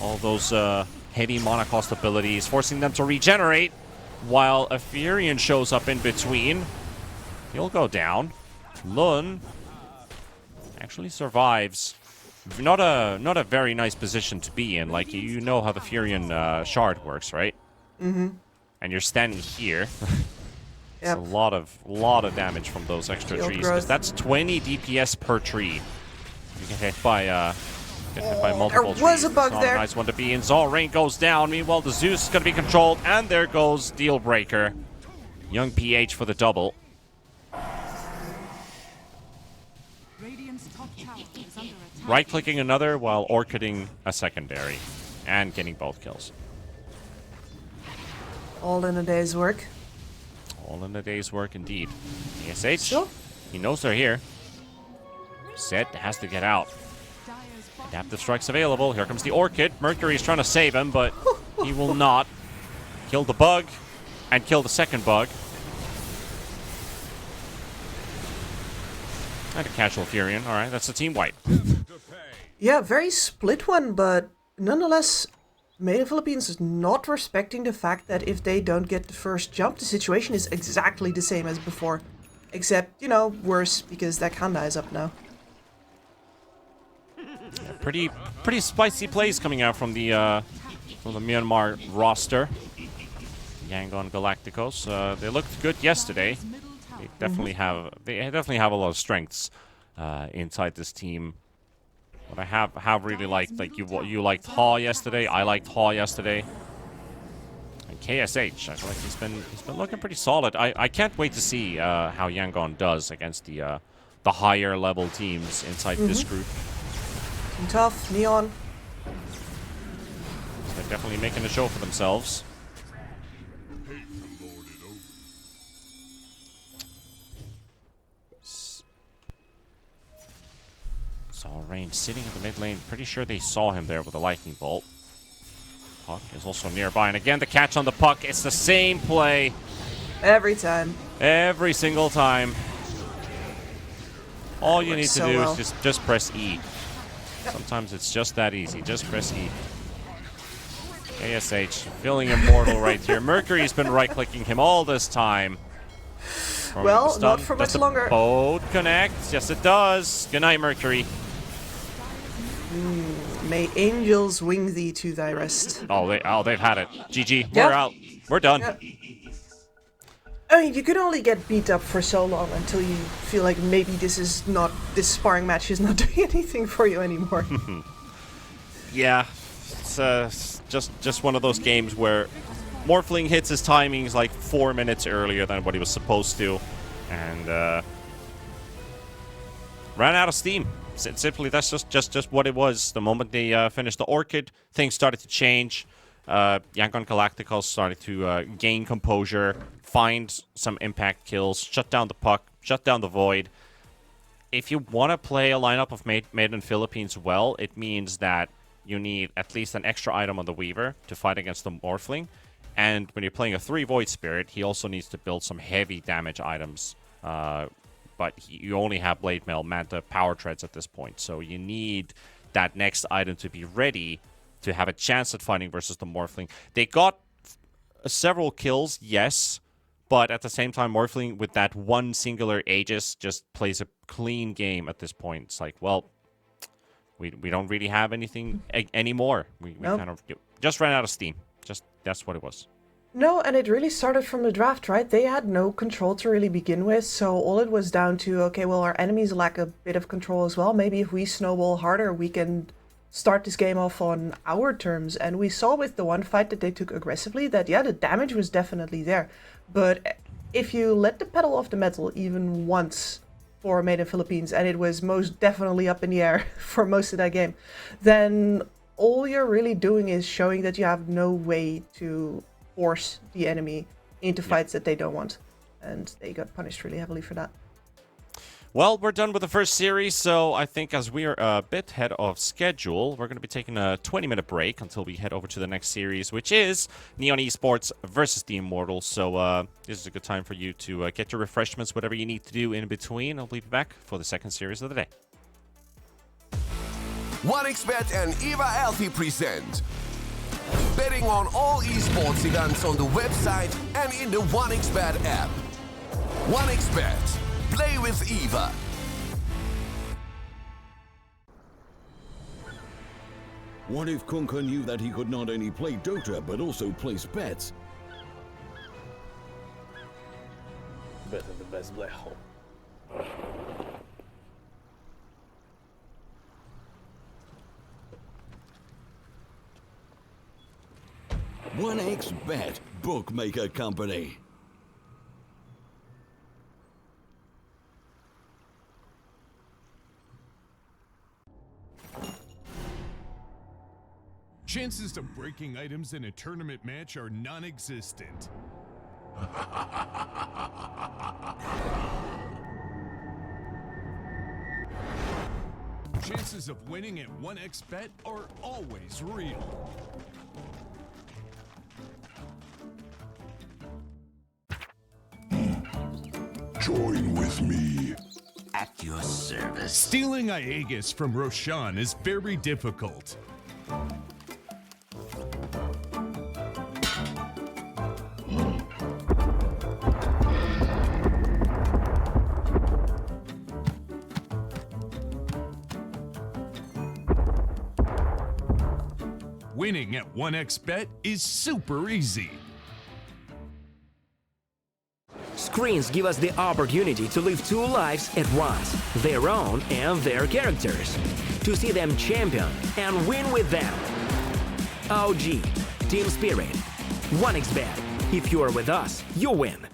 all those heavy monocost abilities, forcing them to regenerate, while a Furion shows up in between. He'll go down. Lun actually survives. Not a very nice position to be in. Like, you know how the Furion shard works, right? Mm-hmm. And you're standing here. It's a lot of damage from those extra trees, because that's 20 DPS per tree. You get hit by multiple trees. There was a bug Not there. a nice one to be in. Zalrain goes down. Meanwhile, the Zeus is going to be controlled, and there goes Dealbreaker. Young PH for the double. Right-clicking another while orchiding a secondary, and getting both kills. All in a day's work. All in a day's work, indeed. KSH, he knows they're here. Set has to get out. Adaptive strikes available. Here comes the Orchid. Mercury's trying to save him, but he will not. Kill the bug, and kill the second bug. And a casual Furion. Alright, that's a team wipe. Yeah, very split one, but nonetheless, Made in Philippines is not respecting the fact that if they don't get the first jump, the situation is exactly the same as before. Except, you know, worse, because that Kanda is up now. Pretty spicy plays coming out from the Myanmar roster. Yangon Galacticos. They looked good yesterday. They definitely have a lot of strengths inside this team. But I have really liked, like, you liked Haw yesterday. I liked Haw yesterday. And KSH, I feel like he's been looking pretty solid. I can't wait to see how Yangon does against the higher level teams inside this group. Tough, Neon. They're definitely making a show for themselves. Saw Rain sitting in the mid lane. Pretty sure they saw him there with a lightning bolt. Puck is also nearby, and again the catch on the puck. It's the same play. Every time. Every single time. All you need to do is just press E. Sometimes it's just that easy. Just press E. KSH feeling immortal right here. Mercury's been right-clicking him all this time. Well, not for much longer. Boat connects. Yes, it does. Good night, Mercury. May angels wing thee to thy rest. They've had it. GG. We're out. We're done. Yep. I mean, you can only get beat up for so long until you feel like maybe this sparring match is not doing anything for you anymore. Yeah, it's just one of those games where Morphling hits his timings like 4 minutes earlier than what he was supposed to, and ran out of steam. Simply, that's just what it was. The moment they finished the Orchid, things started to change. Yangon Galacticos started to gain composure, find some impact kills, shut down the puck, shut down the Void. If you want to play a lineup of Made in Philippines well, it means that you need at least an extra item on the Weaver to fight against the Morphling. And when you're playing a 3 Void Spirit, he also needs to build some heavy damage items. But you only have Blade Mail, Manta, Power Treads at this point. So you need that next item to be ready to have a chance at fighting versus the Morphling. They got several kills, yes. But at the same time, Morphling with that one singular Aegis just plays a clean game at this point. It's like, well, we don't really have anything anymore. We kind of just ran out of steam. That's what it was. No, and it really started from the draft, right? They had no control to really begin with, so all it was down to, okay, well, our enemies lack a bit of control as well. Maybe if we snowball harder, we can start this game off on our terms. And we saw with the one fight that they took aggressively that, yeah, the damage was definitely there. But if you let the pedal off the metal even once for Made in Philippines, and it was most definitely up in the air for most of that game, then all you're really doing is showing that you have no way to force the enemy into fights that they don't want. And they got punished really heavily for that. Well, we're done with the first series, so I think as we're a bit ahead of schedule, we're going to be taking a 20-minute break until we head over to the next series, which is Neon Esports versus the Immortals. So this is a good time for you to get your refreshments, whatever you need to do in between. I'll be back for the second series of the day. 1xBet and Eva Alfie present betting on all esports events on the website and in the 1xBet app. 1xBet. Play with Eva. What if Kunka knew that he could not only play Dota but also place bets? Better the best black hole. 1xBet, bookmaker company. Chances of breaking items in a tournament match are non-existent. Chances of winning at 1xBet are always real. Join with me. At your service. Stealing Aegis from Roshan is very difficult. Winning at 1xBet is super easy. Screens give us the opportunity to live two lives at once, their own and their characters. To see them champion and win with them. OG, Team Spirit, 1xBet. If you are with us, you win.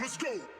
Let's go.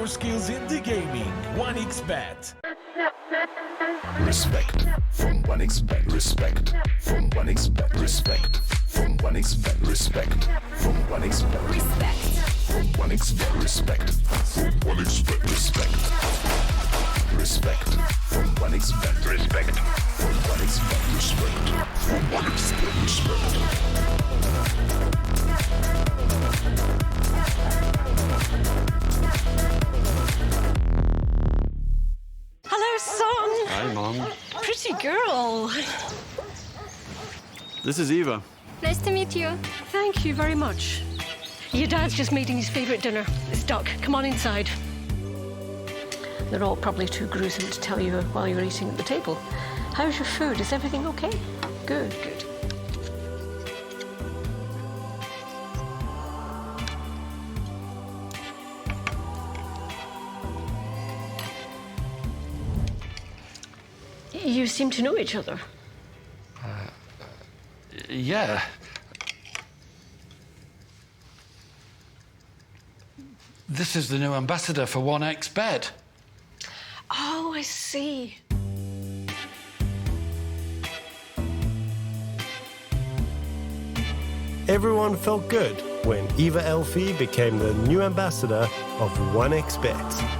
skills in the gaming. 1xBet. Respect from 1xBet. Respect from 1xBet. Respect from 1xBet. Respect from 1xBet. Respect from 1xBet. Respect from 1xBet. Respect. Respect from 1xBet. Respect from 1xBet. Respect from 1xBet. Respect. Hello, son. Hi, Mom. Pretty girl. This is Eva. Nice to meet you. Thank you very much. Your dad's just making his favourite dinner. It's duck. Come on inside. They're all probably too gruesome to tell you while you're eating at the table. How's your food? Is everything okay? Good, good. You seem to know each other. Yeah. This is the new ambassador for 1xBet. Oh, I see. Everyone felt good when Eva Elfie became the new ambassador of 1xBet.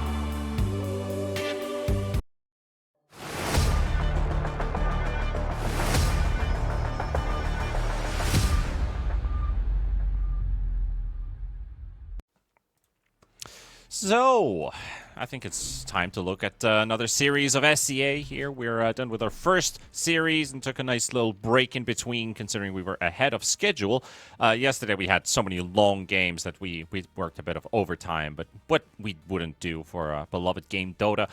So, I think it's time to look at another series of SCA here. We're done with our first series and took a nice little break in between, considering we were ahead of schedule. Yesterday we had so many long games that we worked a bit of overtime, but what we wouldn't do for a beloved game, Dota.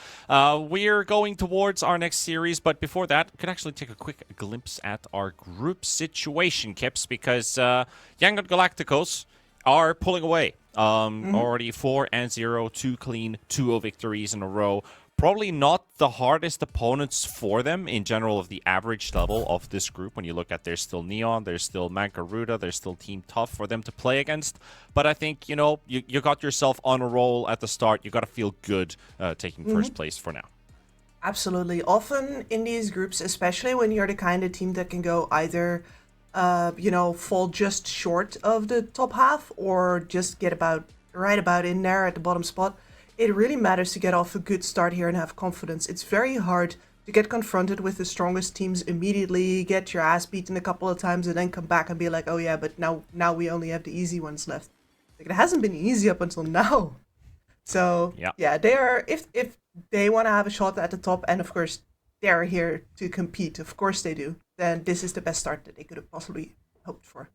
We're going towards our next series, but before that, we could actually take a quick glimpse at our group situation, Kips, because Yangon Galacticos are pulling away. Already 4-0, 2 clean, 2 victories in a row. Probably not the hardest opponents for them in general of the average level of this group. When you look at, there's still Neon, there's still Mankaruda, there's still Team Tough for them to play against. But I think, you know, you got yourself on a roll at the start. You got to feel good taking first place for now. Absolutely. Often in these groups, especially when you're the kind of team that can go either fall just short of the top half or just get right about in there at the bottom spot. It really matters to get off a good start here and have confidence. It's very hard to get confronted with the strongest teams immediately, get your ass beaten a couple of times, and then come back and be like, oh yeah, but now we only have the easy ones left. Like, it hasn't been easy up until now. So yeah, they are, if they want to have a shot at the top, and of course they're here to compete, of course they do, then this is the best start that they could have possibly hoped for.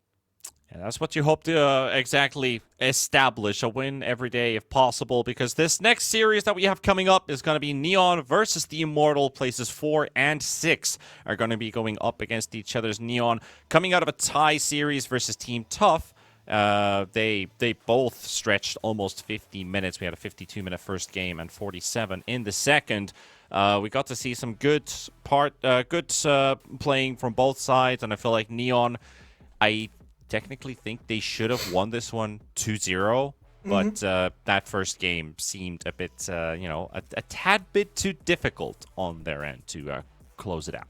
Yeah, that's what you hope to exactly establish, a win every day if possible, because this next series that we have coming up is going to be Neon versus the Immortal. Places 4 and 6 are going to be going up against each other's Neon, coming out of a tie series versus Team Tough. They both stretched almost 50 minutes. We had a 52-minute first game and 47 in the second. We got to see some good playing from both sides, and I feel like Neon, I technically think they should have won this one 2-0, but that first game seemed a bit, a tad bit too difficult on their end to close it out.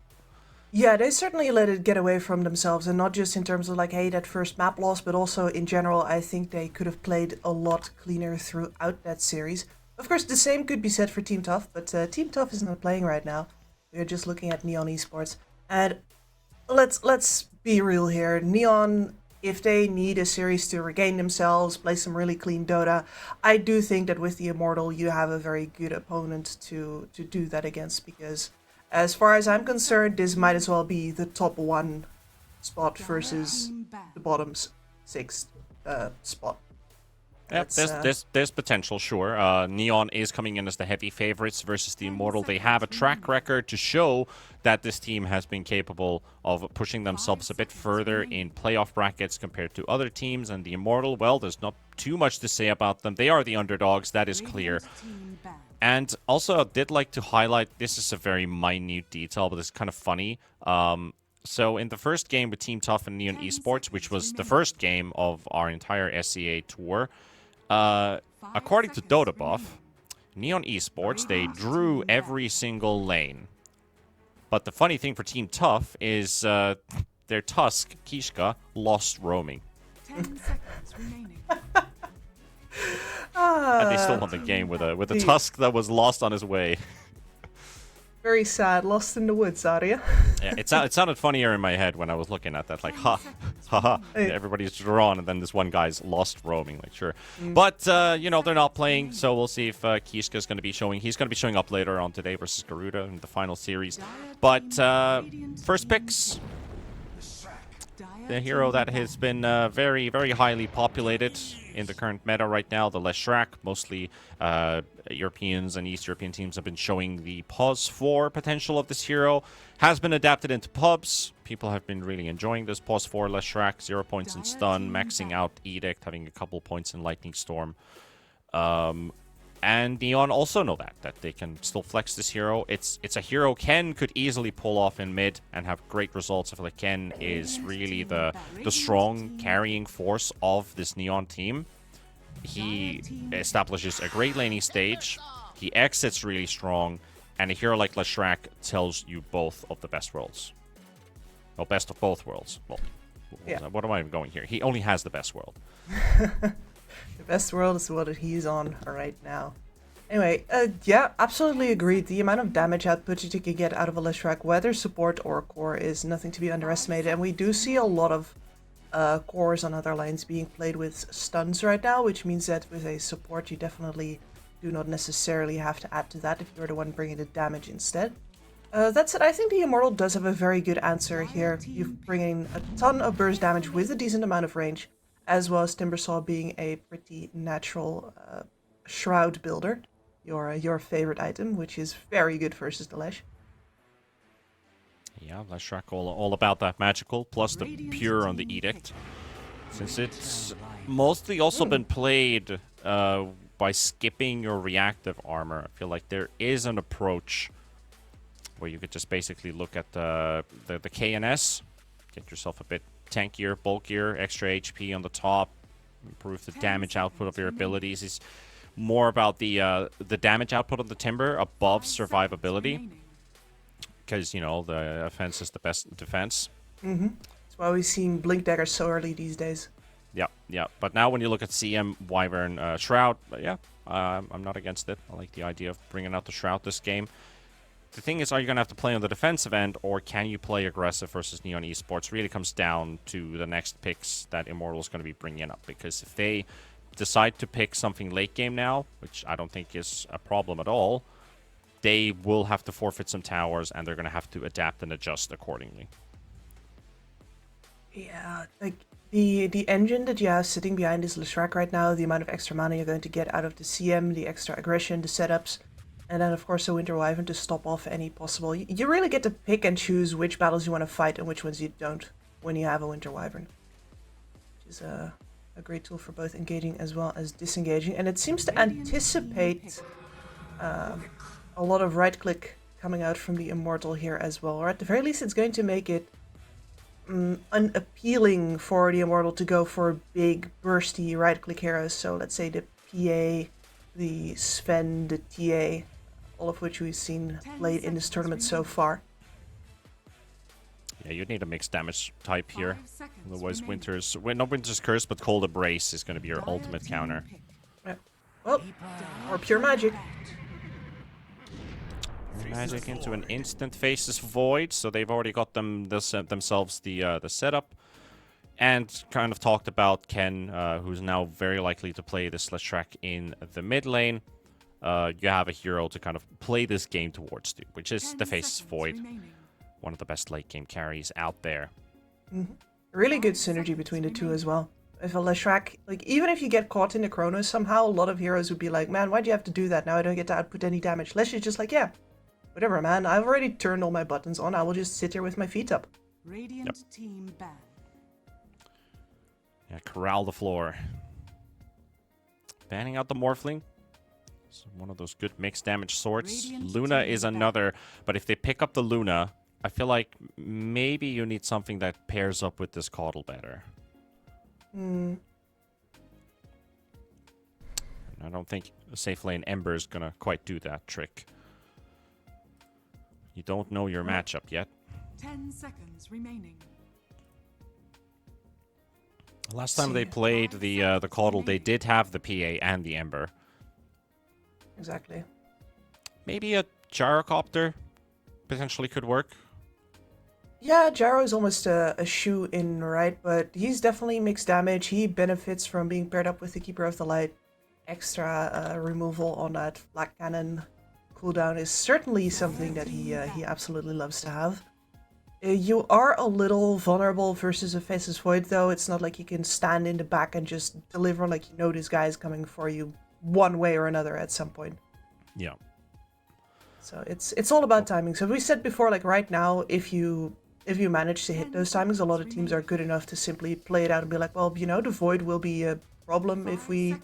Yeah, they certainly let it get away from themselves, and not just in terms of like, hey, that first map loss, but also in general, I think they could have played a lot cleaner throughout that series. Of course, the same could be said for Team Tough, but Team Tough is not playing right now. We're just looking at Neon Esports. And let's be real here. Neon, if they need a series to regain themselves, play some really clean Dota, I do think that with the Immortal, you have a very good opponent to do that against, because as far as I'm concerned, this might as well be the top 1 spot versus the bottom 6 spot. Yep, there's potential, sure. Neon is coming in as the heavy favorites versus the Immortal. They have a track record to show that this team has been capable of pushing themselves a bit further in playoff brackets compared to other teams. And the Immortal, well, there's not too much to say about them. They are the underdogs, that is clear. And also, I did like to highlight, this is a very minute detail, but it's kind of funny. So in the first game with Team Tough and Neon Esports, which was the first game of our entire SCA tour, according to Dota Buff, Neon Esports, they drew every single lane. But the funny thing for Team Tough is their Tusk, Kishka, lost roaming. 10 seconds remaining. And they still won the game with a Tusk that was lost on his way. Very sad. Lost in the woods, are you? Yeah, it sounded funnier in my head when I was looking at that. Like, ha, ha, ha. Everybody's drawn, and then this one guy's lost roaming. Like, sure. But, you know, they're not playing, so we'll see if Kishka's going to be showing. He's going to be showing up later on today versus Garuda in the final series. But first picks. The hero that has been very, very highly populated in the current meta right now, the Leshrac. Mostly Europeans and East European teams have been showing the pause 4 potential of this hero. Has been adapted into pubs. People have been really enjoying this pause 4 Leshrac. 0 points in stun, maxing out Edict, having a couple points in Lightning Storm. And Neon also know that they can still flex this hero. It's a hero Ken could easily pull off in mid and have great results. I feel like Ken is really the strong carrying force of this Neon team. He establishes a great laning stage. He exits really strong. And a hero like Leshrac tells you both of the best worlds. Well, best of both worlds. Well, what am I going here? He only has the best world. The best world is what he's on right now. Anyway, yeah, absolutely agreed. The amount of damage output you can get out of a Leshrac, whether support or core, is nothing to be underestimated. And we do see a lot of cores on other lanes being played with stuns right now, which means that with a support you definitely do not necessarily have to add to that if you're the one bringing the damage instead. That said, I think the Immortal does have a very good answer here. You're bringing a ton of burst damage with a decent amount of range, as well as Timbersaw being a pretty natural shroud builder, your favorite item, which is very good versus the Lesh. Yeah, Leshrac all about that magical, plus the pure on the Edict. Since it's mostly also been played by skipping your reactive armor, I feel like there is an approach where you could just basically look at the KNS, get yourself a bit tankier, bulkier, extra HP on the top, improve the damage output of your abilities. It's more about the damage output of the Timber above survivability, because, you know, the offense is the best defense. That's why we've seen Blink Dagger so early these days. Yeah. But now when you look at CM, Wyvern, Shroud, yeah, I'm not against it. I like the idea of bringing out the Shroud this game. The thing is, are you going to have to play on the defensive end, or can you play aggressive versus Neon Esports? Really comes down to the next picks that Immortal is going to be bringing up. Because if they decide to pick something late game now, which I don't think is a problem at all, they will have to forfeit some towers, and they're going to have to adapt and adjust accordingly. Yeah, like the engine that you have sitting behind this Leshrac right now, the amount of extra mana you're going to get out of the CM, the extra aggression, the setups, and then of course the Winter Wyvern to stop off any possible. You really get to pick and choose which battles you want to fight and which ones you don't when you have a Winter Wyvern. Which is a great tool for both engaging as well as disengaging. And it seems to anticipate a lot of right click coming out from the Immortal here as well. Or at the very least it's going to make it unappealing for the Immortal to go for big bursty right click heroes. So let's say the PA, the Sven, the TA, all of which we've seen played in this tournament so far. Yeah, you'd need a mixed damage type here. Otherwise, not Winter's Curse, but Cold Embrace is going to be your ultimate counter. Yeah. Well, or Pure Magic. Magic into an instant faces Void, so they've already got themselves the setup. And kind of talked about Ken, who's now very likely to play this Leshrac in the mid lane. You have a hero to kind of play this game towards, which is the Faceless Void. One of the best late game carries out there. Really good synergy between the two as well. If a Leshrac, like, even if you get caught in the Chronos somehow, a lot of heroes would be like, man, why'd you have to do that? Now I don't get to output any damage. Lesh is just like, yeah, whatever, man. I've already turned all my buttons on. I will just sit here with my feet up. Radiant team ban. Yeah, corral the floor. Banning out the Morphling. It's one of those good mixed damage sorts. Luna is another, but if they pick up the Luna, I feel like maybe you need something that pairs up with this Caudle better. Now I don't think a safe lane Ember is gonna quite do that trick. You don't know your matchup yet. 10 seconds remaining. Last time they played the Caudle, they did have the PA and the Ember. Exactly. Maybe a Gyrocopter potentially could work. Yeah, Gyro is almost a shoe-in, right? But he's definitely mixed damage. He benefits from being paired up with the Keeper of the Light. Extra removal on that Black Cannon cooldown is certainly something that he absolutely loves to have. You are a little vulnerable versus a Faceless Void, though. It's not like you can stand in the back and just deliver like you know this guy is coming for you one way or another at some point. Yeah. So it's all about timing. So we said before, like right now, if you manage to hit those timings, a lot of teams are good enough to simply play it out and be like, well, you know, the Void will be a problem if we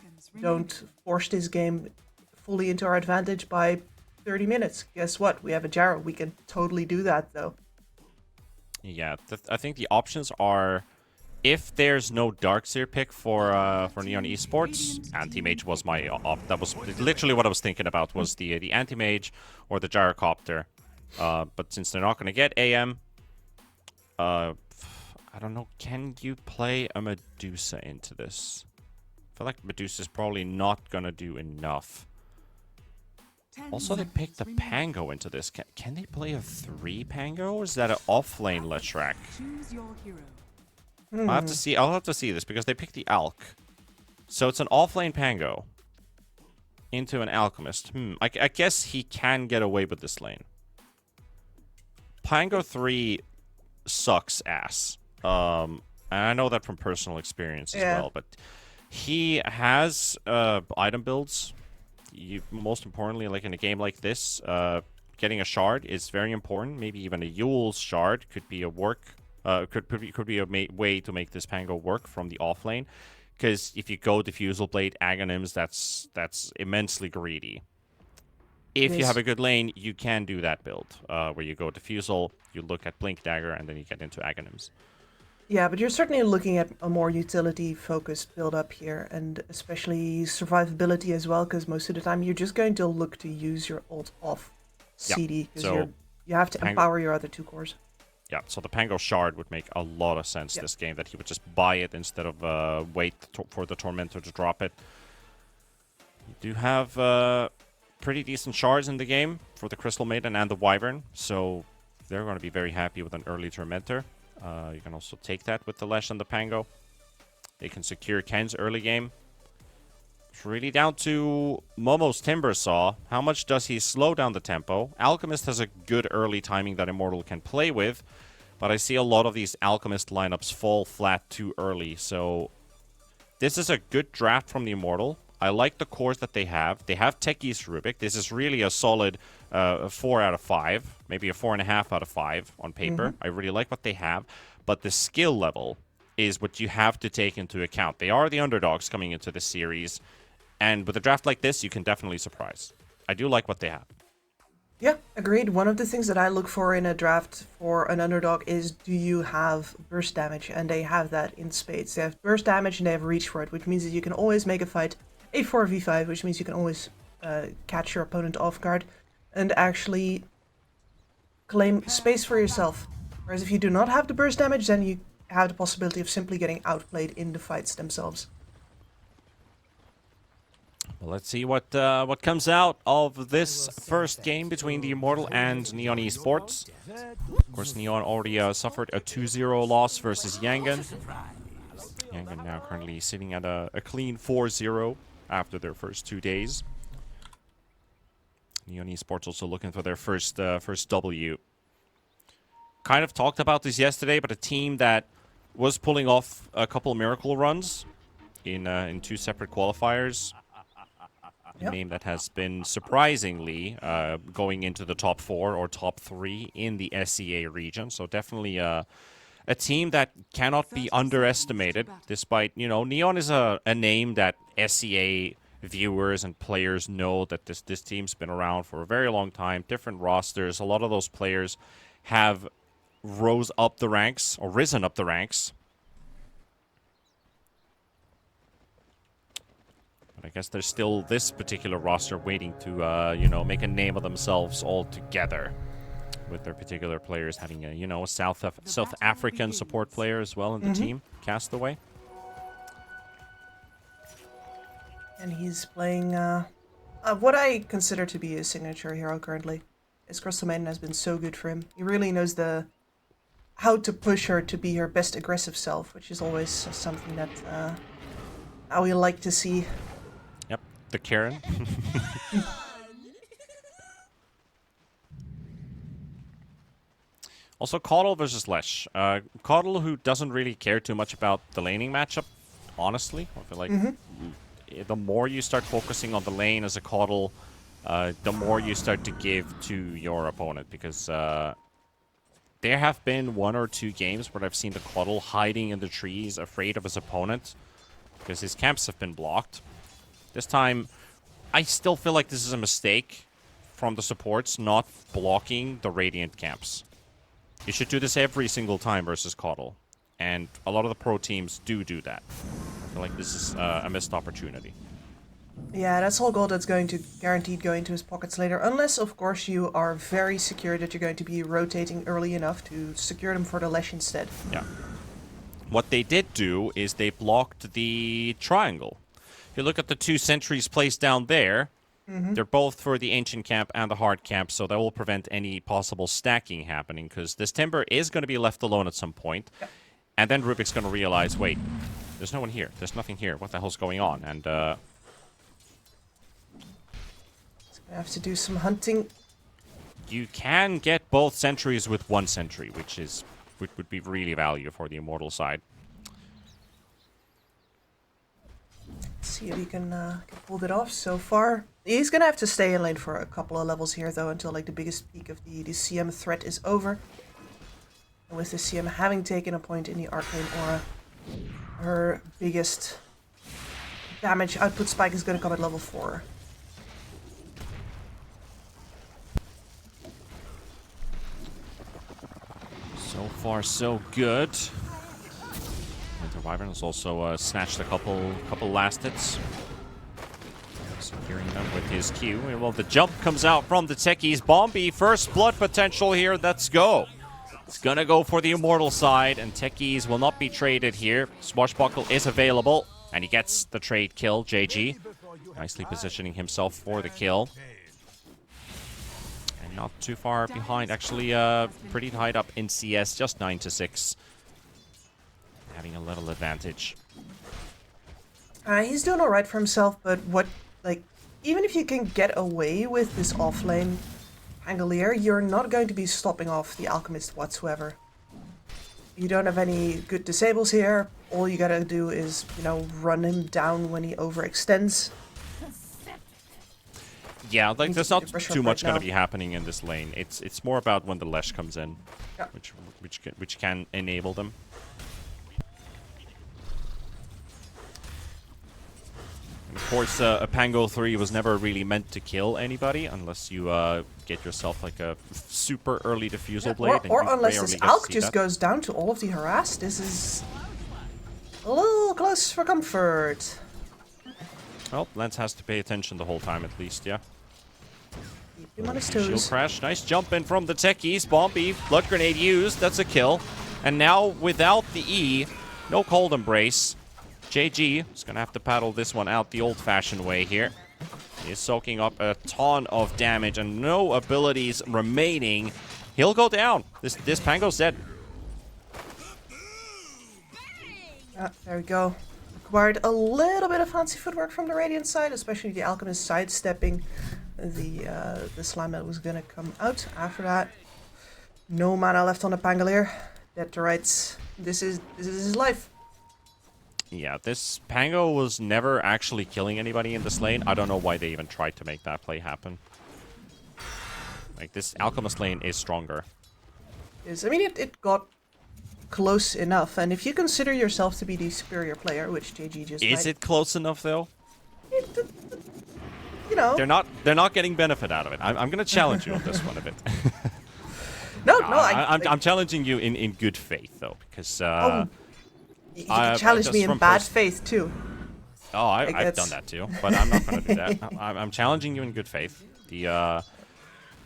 don't force this game fully into our advantage by 30 minutes. Guess what? We have a Gyro. We can totally do that, though. Yeah, I think the options are, if there's no Darkseer pick for Neon Esports, Anti-Mage was my that was literally what I was thinking about, was the Anti-Mage or the Gyrocopter. But since they're not going to get AM, I don't know, can you play a Medusa into this? I feel like Medusa's probably not going to do enough. Also, they picked the Pango into this. Can they play a 3 Pango, or is that an off-lane Leshrac? I'll have to see. I'll have to see this because they picked the Alk. So it's an off-lane Pango into an Alchemist. I guess he can get away with this lane. Pango 3 sucks ass. And I know that from personal experience as well. But he has item builds. Most importantly, like in a game like this, getting a shard is very important. Maybe even a Yule's shard could be a could be a way to make this Pango work from the off lane. Because if you go Diffusal Blade, Aghanim's, that's immensely greedy. If you have a good lane, you can do that build, where you go Diffusal, you look at Blink Dagger, and then you get into Aghanim's. Yeah, but you're certainly looking at a more utility-focused build-up here, and especially survivability as well, because most of the time you're just going to look to use your ult off CD, because you have to empower your other 2 cores. Yeah, so the Pango Shard would make a lot of sense this game, that he would just buy it instead of wait for the Tormentor to drop it. You do have pretty decent shards in the game for the Crystal Maiden and the Wyvern, so they're going to be very happy with an early Tormentor. You can also take that with the Lesh and the Pango. They can secure Ken's early game. It's really down to Momo's Timber Saw. How much does he slow down the tempo? Alchemist has a good early timing that Immortal can play with, but I see a lot of these Alchemist lineups fall flat too early, so this is a good draft from the Immortal. I like the cores that they have. They have Techies Rubik. This is really a solid 4 out of 5, maybe a 4.5 out of 5 on paper. I really like what they have, but the skill level is what you have to take into account. They are the underdogs coming into the series, and with a draft like this, you can definitely surprise. I do like what they have. Yeah, agreed. One of the things that I look for in a draft for an underdog is, do you have burst damage? And they have that in spades. They have burst damage and they have reach for it, which means that you can always make a fight a 4v5, which means you can always catch your opponent off guard and actually claim space for yourself. Whereas if you do not have the burst damage, then you have the possibility of simply getting outplayed in the fights themselves. Well, let's see what comes out of this first game between the Immortal and Neon Esports. Of course, Neon already suffered a 2-0 loss versus Yangon. Yangon now currently sitting at a clean 4-0 after their first 2 days. Neon Esports also looking for their first W. Kind of talked about this yesterday, but a team that was pulling off a couple miracle runs in 2 separate qualifiers. A name that has been surprisingly going into the top 4 or top 3 in the SEA region. So definitely a team that cannot be underestimated, despite, you know, Neon is a name that SEA viewers and players know that this team's been around for a very long time, different rosters. A lot of those players have risen up the ranks. But I guess there's still this particular roster waiting to, you know, make a name of themselves all together. With their particular players having a, you know, a South African support player as well in the team, Castaway. And he's playing what I consider to be his signature hero currently. His Crystal Maiden has been so good for him. He really knows how to push her to be her best aggressive self, which is always something that we like to see. Yep, the Karen. Also, Caudle versus Lesh. Caudle, who doesn't really care too much about the laning matchup, honestly. I feel like the more you start focusing on the lane as a Caudle, the more you start to give to your opponent. Because there have been 1 or 2 games where I've seen the Caudle hiding in the trees, afraid of his opponent, because his camps have been blocked. This time, I still feel like this is a mistake from the supports not blocking the Radiant camps. You should do this every single time versus Caudle. And a lot of the pro teams do that. I feel like this is a missed opportunity. Yeah, that's all gold that's going to guaranteed go into his pockets later. Unless, of course, you are very secure that you're going to be rotating early enough to secure them for the Lesh instead. Yeah. What they did do is they blocked the triangle. If you look at the 2 sentries placed down there, they're both for the Ancient Camp and the Hard Camp, so that will prevent any possible stacking happening, because this Timber is going to be left alone at some point. Yep. And then Rubik's going to realize, wait, there's no one here. There's nothing here. What the hell's going on? And, he's going to have to do some hunting. You can get both sentries with 1 sentry, which would be really value for the Immortal side. Let's see if he can pull it off so far. He's gonna have to stay in lane for a couple of levels here, though, until like the biggest peak of the CM threat is over. And with the CM having taken a point in the Arcane Aura, her biggest damage output spike is gonna come at level 4. So far, so good. Winter Wyvern has also snatched a couple last hits. Securing them with his Q. Well, the jump comes out from the techies. Bombi, first blood potential here. Let's go. It's gonna go for the Immortal side, and techies will not be traded here. Swashbuckle is available, and he gets the trade kill. JG nicely positioning himself for the kill. And not too far behind. Actually, pretty tied up in CS, just 9-6. Having a little advantage. He's doing alright for himself, but even if you can get away with this offlane Pangolier, you're not going to be stopping off the Alchemist whatsoever. You don't have any good disables here. All you gotta do is, you know, run him down when he overextends. Yeah, like there's not too much going to be happening in this lane. It's more about when the Lesh comes in, which can enable them. And of course, a Pango 3 was never really meant to kill anybody unless you get yourself like a super early diffusal blade. Or unless this Alk just goes down to all of the harass. This is a little close for comfort. Well, Lance has to pay attention the whole time at least, yeah. Keep him on his toes. Shield crash, nice jump in from the techies. Bombi, blood grenade used, that's a kill. And now without the E, no cold embrace. JG is going to have to paddle this one out the old-fashioned way here. He's soaking up a ton of damage and no abilities remaining. He'll go down. This Pango's dead. There we go. Required a little bit of fancy footwork from the Radiant side, especially the Alchemist sidestepping the slime that was going to come out after that. No mana left on the Pangolier. Dead to rights. This is his life. Yeah, this Pango was never actually killing anybody in this lane. I don't know why they even tried to make that play happen. Like, this Alchemist lane is stronger. Yes, I mean, it got close enough, and if you consider yourself to be the superior player, which JG just Is it close enough, though? You know. They're not getting benefit out of it. I'm going to challenge you on this one a bit. No, I'm challenging you in good faith, though, because... you can challenge me in bad faith, too. Oh, I've done that too, but I'm not going to do that. I'm challenging you in good faith. The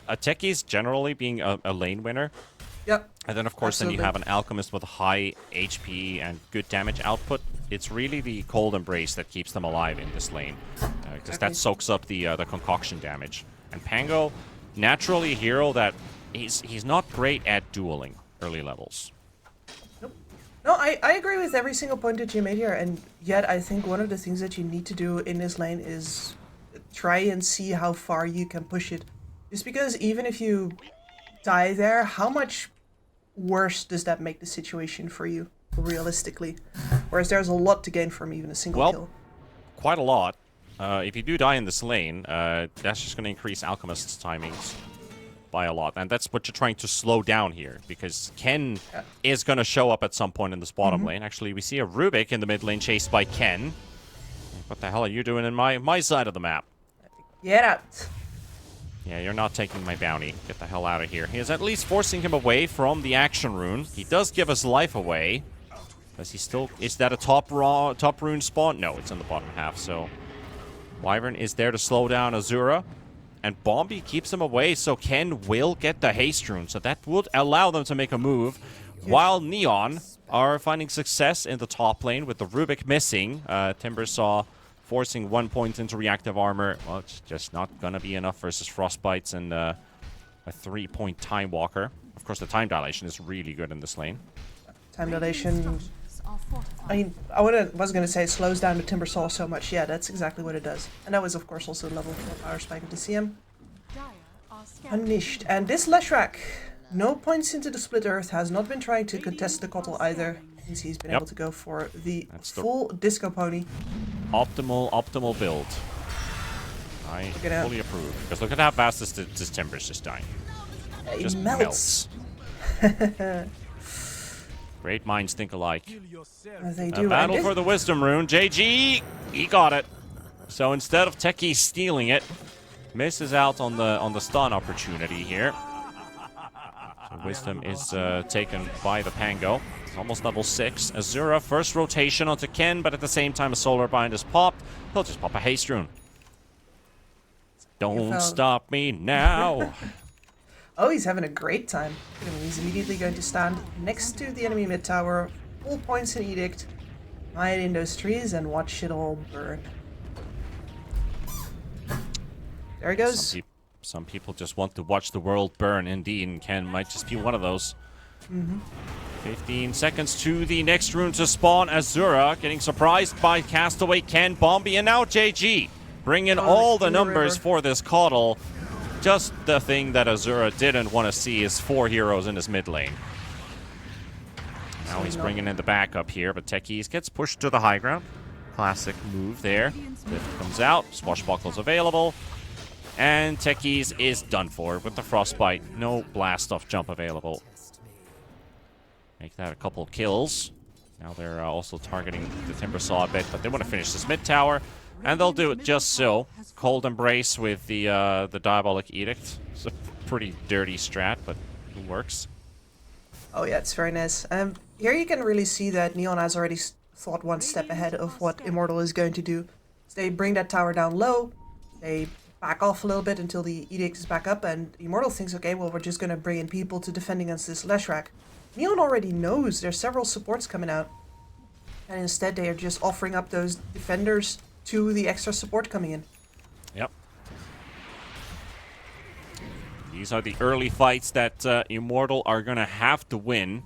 techies generally being a lane winner. Yep. And then, of course, then you have an alchemist with high HP and good damage output. It's really the cold embrace that keeps them alive in this lane, because that soaks up the concoction damage. And Pango, naturally a hero that he's not great at dueling early levels. No, I agree with every single point that you made here, and yet I think one of the things that you need to do in this lane is try and see how far you can push it. Just because even if you die there, how much worse does that make the situation for you, realistically? Whereas there's a lot to gain from even a single kill. Quite a lot. If you do die in this lane, that's just going to increase Alchemist's timings by a lot. And that's what you're trying to slow down here, because Ken is going to show up at some point in this bottom lane. Actually, we see a Rubik in the mid lane chased by Ken. What the hell are you doing in my side of the map? Get out. Yeah, you're not taking my bounty. Get the hell out of here. He is at least forcing him away from the action rune. He does give his life away. Does he still... Is that a top rune spawn? No, it's in the bottom half, so... Wyvern is there to slow down Azura. And Bombi keeps him away, so Ken will get the haste rune. So that would allow them to make a move. While Neon are finding success in the top lane with the Rubik missing. Timbersaw forcing 1 point into reactive armor. Well, it's just not going to be enough versus Frostbites and a 3-point Time Walker. Of course, the time dilation is really good in this lane. Time dilation... I mean, I was going to say it slows down the Timbersaw so much. Yeah, that's exactly what it does. And that was, of course, also the level 4 power spike of the CM. Punished. And this Leshrac, no points into the Split Earth, has not been trying to contest the Kotl either, since he's been able to go for the full Disco Pony. Optimal build. I fully approve. Because look at how fast this Timber's just dying. Just melts. Great minds think alike. They do. A battle for the Wisdom Rune. JG, he got it. So instead of Techie stealing it, misses out on the stun opportunity here. So Wisdom is taken by the Pango. It's almost level 6. Azura, first rotation onto Ken, but at the same time a Solar Bind is popped. He'll just pop a Haste Rune. Don't stop me now. Oh, he's having a great time. He's immediately going to stand next to the enemy mid tower, full points in Edict, hide in those trees, and watch it all burn. There he goes. Some people just want to watch the world burn, indeed, and Ken might just be one of those. 15 seconds to the next rune to spawn. Azura getting surprised by Castaway Ken, Bombi, and now JG. Bring in all the numbers for this Coddle. Just the thing that Azura didn't want to see is 4 heroes in his mid lane. Now he's bringing in the backup here, but Techies gets pushed to the high ground. Classic move there. Lift comes out, Swashbuckle's available, and Techies is done for with the Frostbite. No blast off jump available. Make that a couple kills. Now they're also targeting the Timbersaw a bit, but they want to finish this mid tower. And they'll do it just so. Cold Embrace with the Diabolic Edict. It's a pretty dirty strat, but it works. Oh yeah, it's very nice. Here you can really see that Neon has already thought one step ahead of what Immortal is going to do. So they bring that tower down low, they back off a little bit until the Edict is back up, and Immortal thinks, okay, well, we're just going to bring in people to defend against this Leshrac. Neon already knows there's several supports coming out, and instead they are just offering up those defenders to the extra support coming in. Yep. These are the early fights that Immortal are going to have to win.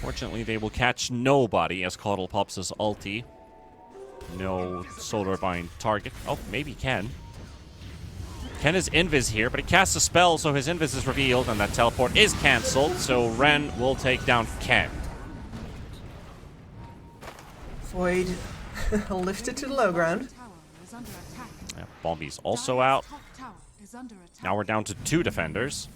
Fortunately, they will catch nobody as Coddle pops his ulti. No Solar Bind target. Oh, maybe Ken. Ken is Invis here, but he casts a spell, so his Invis is revealed, and that teleport is cancelled, so Ren will take down Ken. Void lifted to the low ground. Yeah, Bombi's also out. Now we're down to 2 defenders.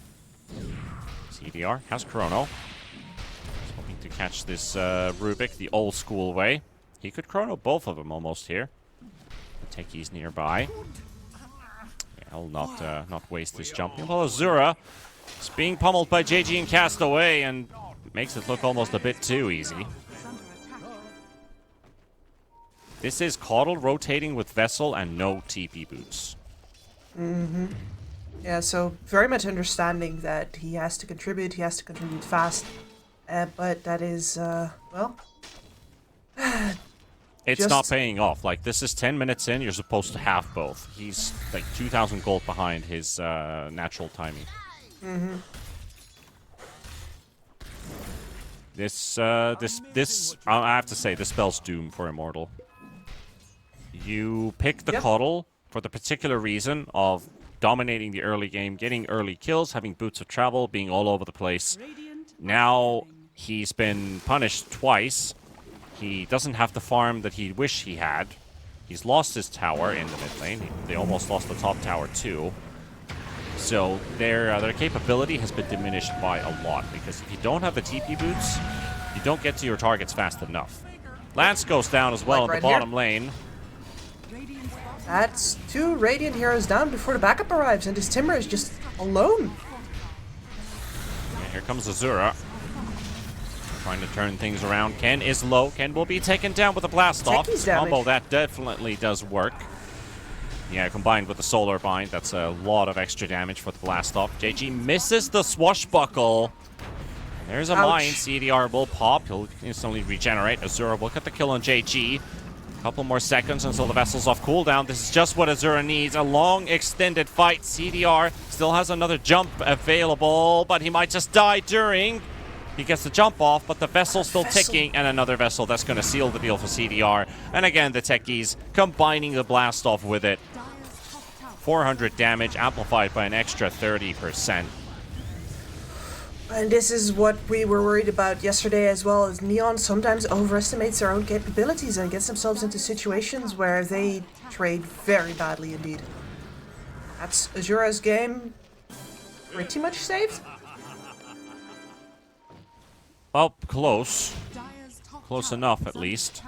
CDR has Chrono. He's hoping to catch this Rubik the old school way. He could Chrono both of them almost here. The Techie's nearby. Yeah, I'll not waste this jump. Well, Azura is being pummeled by JG and Castaway, and makes it look almost a bit too easy. This is Caudle rotating with Vessel and no TP boots. Mm-hmm. Yeah, so very much understanding that he has to contribute fast. But that is, well... It's not paying off. Like, this is 10 minutes in, you're supposed to have both. He's, like, 2,000 gold behind his natural timing. Mm-hmm. This, I have to say, this spell's doom for Immortal. You pick the Caudle for the particular reason of dominating the early game, getting early kills, having boots of travel, being all over the place. Now, he's been punished twice. He doesn't have the farm that he wished he had. He's lost his tower in the mid lane. They almost lost the top tower too. So their capability has been diminished by a lot, because if you don't have the TP boots, you don't get to your targets fast enough. Lance goes down as well in the bottom lane. That's 2 Radiant heroes down before the backup arrives, and this Timber is just alone. And here comes Azura. Trying to turn things around. Ken is low. Ken will be taken down with a blast off. Combo that definitely does work. Yeah, combined with the solar bind, that's a lot of extra damage for the blast off. JG misses the swashbuckle. There's a mine. CDR will pop. He'll instantly regenerate. Azura will get the kill on JG. Couple more seconds until the vessel's off cooldown. This is just what Azura needs. A long, extended fight. CDR still has another jump available, but he might just die during. He gets the jump off, but the vessel's still ticking, and another vessel that's going to seal the deal for CDR. And again, the techies combining the blast off with it. 400 damage amplified by an extra 30%. And this is what we were worried about yesterday as well, as Neon sometimes overestimates their own capabilities and gets themselves into situations where they trade very badly indeed. That's Azura's game pretty much saved. Well, close. Close enough, at least.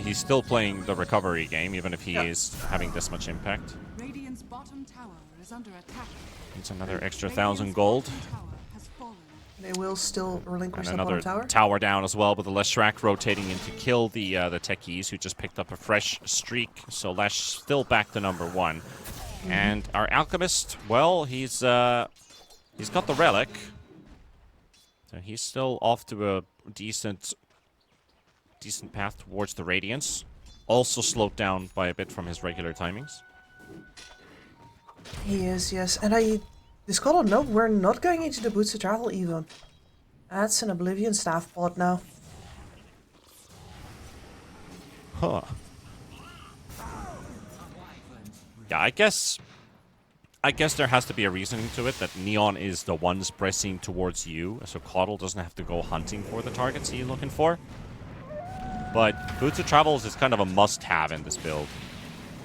He's still playing the recovery game, even if he is having this much impact. Radiant's bottom tower is under attack. It's another extra 1,000 gold. They will still relinquish And the bottom another tower. tower down as well, with the Leshrac rotating in to kill the techies, who just picked up a fresh streak. So Lesh still back to number 1. And our alchemist, well, he's got the relic. So he's still off to a decent path towards the Radiance. Also slowed down by a bit from his regular timings. He is, yes. And this Caudle, no, we're not going into the boots of travel even. That's an Oblivion staff pod now. Huh. Yeah, I guess there has to be a reasoning to it, that Neon is the ones pressing towards you, so Caudle doesn't have to go hunting for the targets he's looking for. But Boots of Travels is kind of a must-have in this build.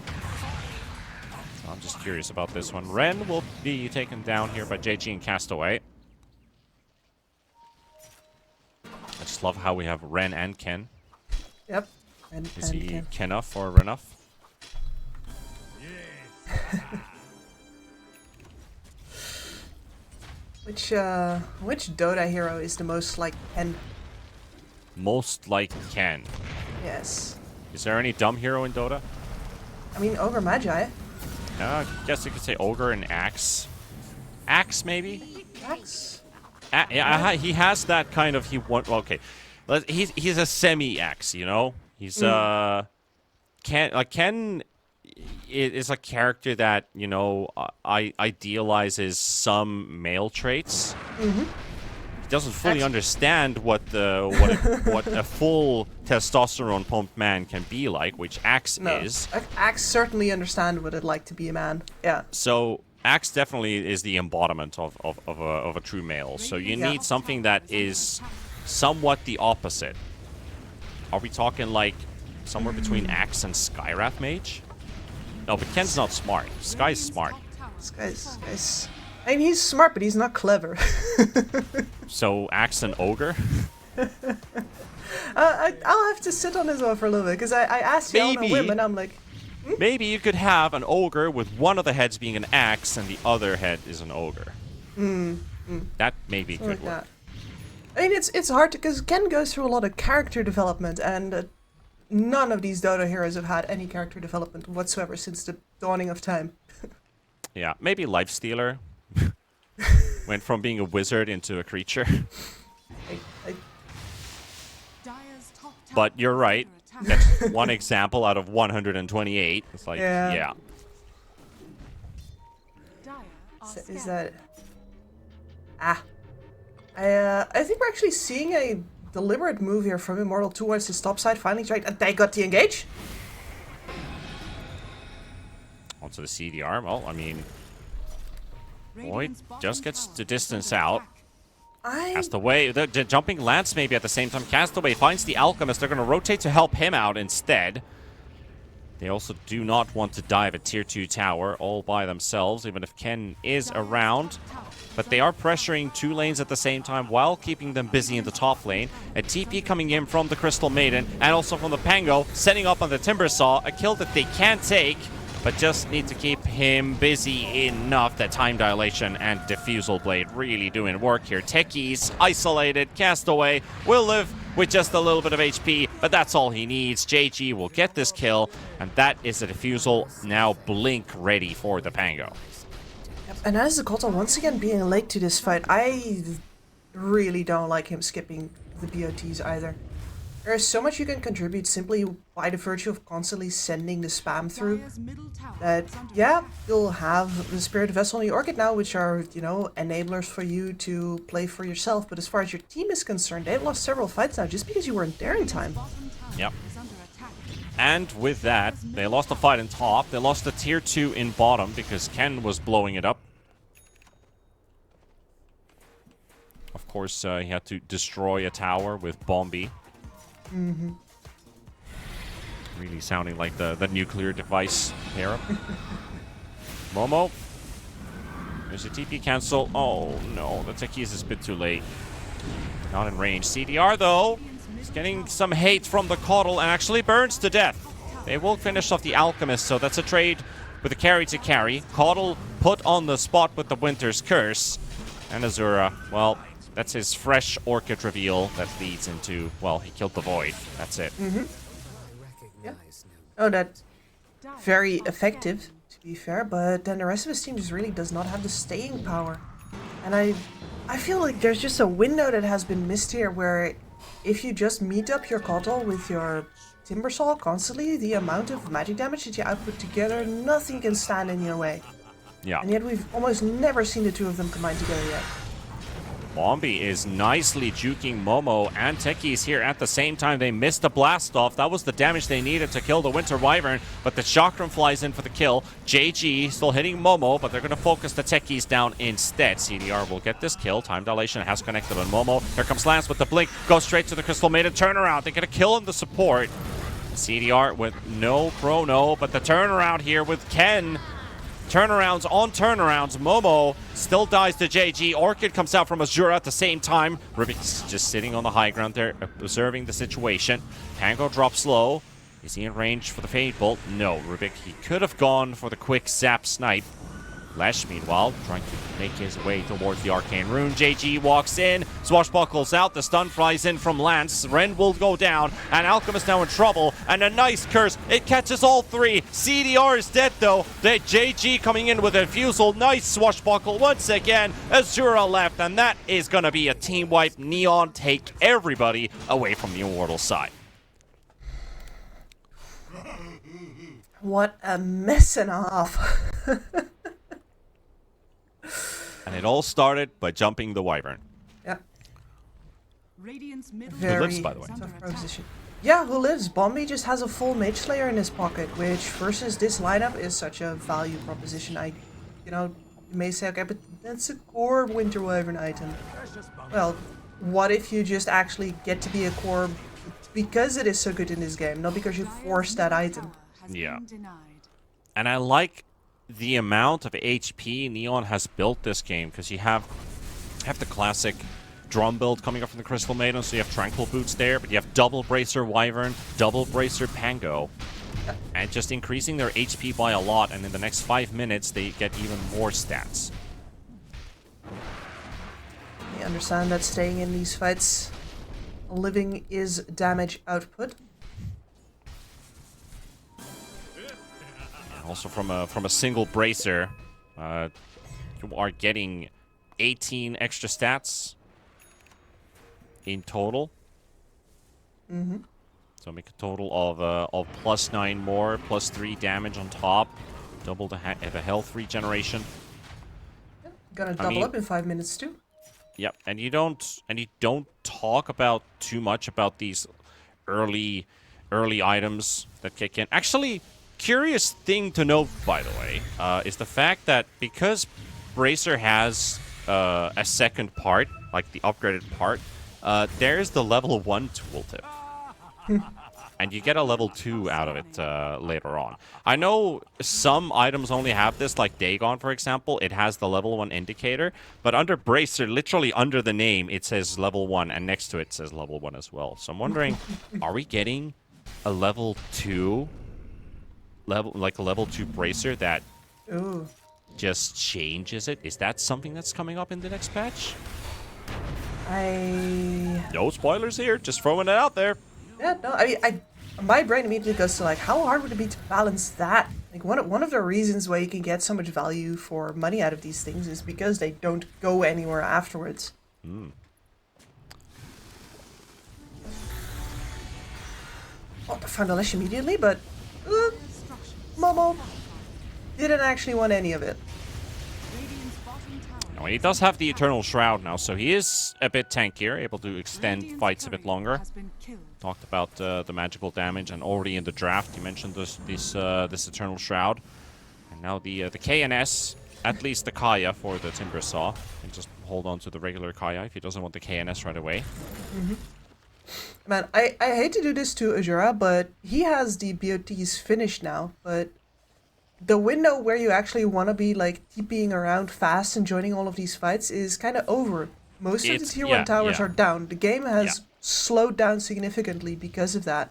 So I'm just curious about this one. Ren will be taken down here by JG and Castaway. I just love how we have Ren and Ken. Yep. Is he Kenuff or Renuff? Which Dota hero is the most like Ken? Most like Ken. Yes. Is there any dumb hero in Dota? I mean, Ogre Magi. I guess you could say Ogre and Axe. Axe, maybe? Axe? Yeah, he has that kind of... Okay. He's a semi-Axe, you know? He's, Ken is a character that, you know, idealizes some male traits. Mm-hmm. He doesn't fully understand what a full testosterone pumped man can be like, which Axe is. Axe certainly understand what it'd like to be a man. Yeah. So Axe definitely is the embodiment of a true male. So you need something that is somewhat the opposite. Are we talking like somewhere between Axe and Skyrath Mage? No, but Ken's not smart. Sky's smart. Sky's... I mean, he's smart, but he's not clever. So, Axe and Ogre? I'll have to sit on this one for a little bit, because I asked you on a whim, and I'm like... Maybe you could have an Ogre with one of the heads being an Axe, and the other head is an Ogre. That maybe could work. I mean, it's hard, because Ken goes through a lot of character development, and none of these Dota heroes have had any character development whatsoever since the dawning of time. Yeah, maybe Lifestealer. Went from being a wizard into a creature. But you're right. That's one example out of 128. It's like, yeah. Is that... I think we're actually seeing a deliberate move here from Immortal towards his top side. Finally tried, and they got the engage. Onto the CDR. Well, I mean, Void just gets the distance out. Castaway, the jumping Lance maybe at the same time. Castaway finds the Alchemist. They're going to rotate to help him out instead. They also do not want to dive a tier 2 tower all by themselves, even if Ken is around. But they are pressuring 2 lanes at the same time while keeping them busy in the top lane. A TP coming in from the Crystal Maiden and also from the Pango, setting up on the Timbersaw. A kill that they can take, but just need to keep him busy enough that Time Dilation and Diffusal Blade really doing work here. Techies isolated. Castaway will live with just a little bit of HP, but that's all he needs. JG will get this kill, and that is a Diffusal now blink ready for the Pango. And as the Kota once again being late to this fight, I really don't like him skipping the BOTs either. There's so much you can contribute simply by the virtue of constantly sending the spam through. That, yeah, you'll have the Spirit Vessel and the Orchid now, which are, you know, enablers for you to play for yourself. But as far as your team is concerned, they've lost several fights now just because you weren't there in time. Yep. And with that, they lost a fight in top. They lost a tier 2 in bottom because Ken was blowing it up. Of course, he had to destroy a tower with Bombi. Really sounding like the nuclear device hero. Momo. There's a TP cancel. Oh no, the Techies is a bit too late. Not in range. CDR though, is getting some hate from the Coddle and actually burns to death. They will finish off the Alchemist, so that's a trade with a carry to carry. Coddle put on the spot with the Winter's Curse. And Azura, well, that's his fresh Orchid reveal that leads into, well, he killed the Void. That's it. Yeah. Oh, that's very effective, to be fair, but then the rest of his team just really does not have the staying power. And I feel like there's just a window that has been missed here where if you just meet up your Kotl with your Timbersaw constantly, the amount of magic damage that you output together, nothing can stand in your way. Yeah. And yet we've almost never seen the two of them combine together yet. Bombi is nicely juking Momo and Techies here at the same time. They missed the blast off. That was the damage they needed to kill the Winter Wyvern, but the Chakram flies in for the kill. JG still hitting Momo, but they're going to focus the Techies down instead. CDR will get this kill. Time Dilation has connected on Momo. Here comes Lance with the blink. Goes straight to the Crystal Maiden. Turnaround. They get a kill in the support. CDR with no chrono, but the turnaround here with Ken. Turnarounds on turnarounds. Momo still dies to JG. Orchid comes out from Azura at the same time. Rubik's just sitting on the high ground there, observing the situation. Pango drops low. Is he in range for the Fade Bolt? No, Rubik. He could have gone for the quick zap snipe. Lesh, meanwhile, trying to make his way towards the Arcane Rune. JG walks in, swashbuckles out, the stun flies in from Lance. Ren will go down, and Alchemist now in trouble, and a nice curse. It catches all three. CDR is dead, though. The JG coming in with a Fusel. Nice swashbuckle once again. Azura left, and that is going to be a team wipe. Neon take everybody away from the Immortal side. What a mess and a half. And it all started by jumping the Wyvern. Yeah. Who lives, by the way. Tough proposition. Yeah, who lives? Bombi just has a full Mage Slayer in his pocket, which versus this lineup is such a value proposition. You may say, okay, but that's a core Winter Wyvern item. Well, what if you just actually get to be a core because it is so good in this game, not because you force that item? Yeah. And I like the amount of HP Neon has built this game, because you have the classic drum build coming up from the Crystal Maiden, so you have Tranquil Boots there, but you have double Bracer Wyvern, double Bracer Pango, and just increasing their HP by a lot, and in the next 5 minutes they get even more stats. I understand that staying in these fights, living is damage output. Also from a single bracer, you are getting 18 extra stats in total. Mm-hmm. So make a total of +9 more, +3 damage on top, double the health regeneration. Gonna double up in 5 minutes too. Yep, and you don't talk about too much about these early items that kick in. Actually, curious thing to note, by the way, is the fact that because Bracer has a second part, like the upgraded part, there's the level 1 tooltip. And you get a level 2 out of it later on. I know some items only have this, like Dagon, for example. It has the level 1 indicator. But under Bracer, literally under the name, it says level 1. And next to it says level 1 as well. So I'm wondering, are we getting a level 2? Like a level 2 Bracer that just changes it? Is that something that's coming up in the next patch? No spoilers here. Just throwing it out there. Yeah, no, I mean, my brain immediately goes to like, how hard would it be to balance that? Like one of the reasons why you can get so much value for money out of these things is because they don't go anywhere afterwards. Mm. Oh, I found a Lesh immediately, but Momo didn't actually want any of it. No, he does have the Eternal Shroud now, so he is a bit tankier, able to extend fights a bit longer. Talked about the magical damage, and already in the draft you mentioned this Eternal Shroud, and now the KNS, at least the Kaya for the Timber Saw, and just hold on to the regular Kaya if he doesn't want the KNS right away. Man, I hate to do this to Azura, but he has the BOTs finished now, but the window where you actually want to be like TPing around fast and joining all of these fights is kind of over. Most of the tier 1 towers are down. The game has slowed down significantly because of that.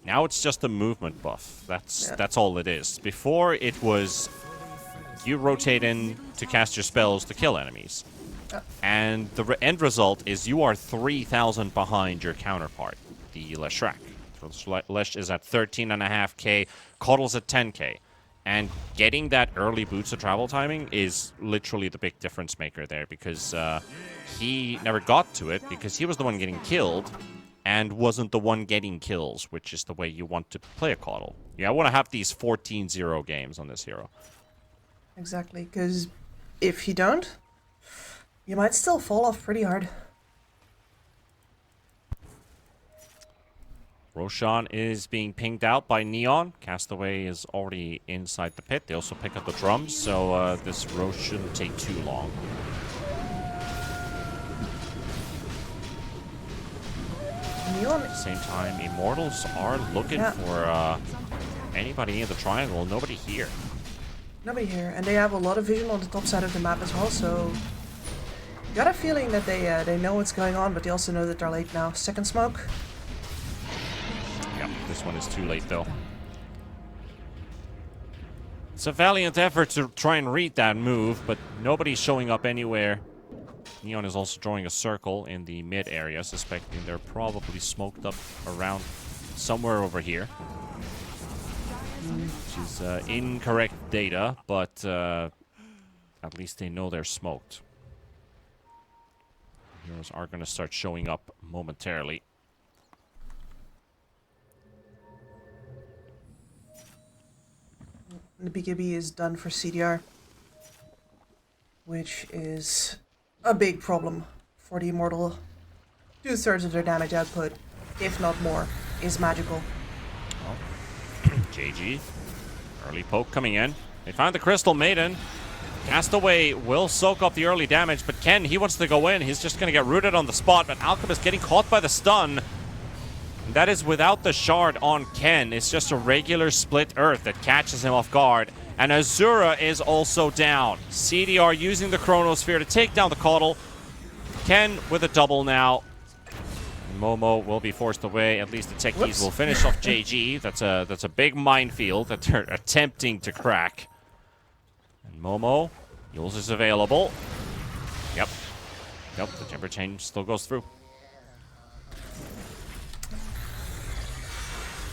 Now it's just a movement buff. That's all it is. Before it was you rotate in to cast your spells to kill enemies. And the end result is you are 3,000 behind your counterpart, the Leshrac. So Lesh is at 13.5k, Coddle's at 10k. And getting that early boots of travel timing is literally the big difference maker there, because he never got to it because he was the one getting killed and wasn't the one getting kills, which is the way you want to play a Coddle. Yeah, I want to have these 14-0 games on this hero. Exactly, because if you don't, you might still fall off pretty hard. Roshan is being pinged out by Neon. Castaway is already inside the pit. They also pick up the drums, so this row shouldn't take too long. Neon. At the same time, Immortals are looking for anybody in the triangle. Nobody here. Nobody here, and they have a lot of vision on the top side of the map as well, so got a feeling that they know what's going on, but they also know that they're late now. Second smoke. Yeah, this one is too late, though. It's a valiant effort to try and read that move, but nobody's showing up anywhere. Neon is also drawing a circle in the mid area, suspecting they're probably smoked up around somewhere over here. Which is incorrect data, but at least they know they're smoked. Heroes are going to start showing up momentarily. The BKB is done for CDR, which is a big problem for the Immortal. 2/3 of their damage output, if not more, is magical. JG. Early poke coming in. They find the Crystal Maiden. Castaway will soak up the early damage, but Ken, he wants to go in. He's just going to get rooted on the spot, but Alchemist getting caught by the stun. And that is without the shard on Ken. It's just a regular split earth that catches him off guard. And Azura is also down. CDR using the Chronosphere to take down the Coddle. Ken with a double now. Momo will be forced away. At least the techies will finish off JG. That's a big minefield that they're attempting to crack. And Momo, Yules is available. Yep, the Timber Chain still goes through.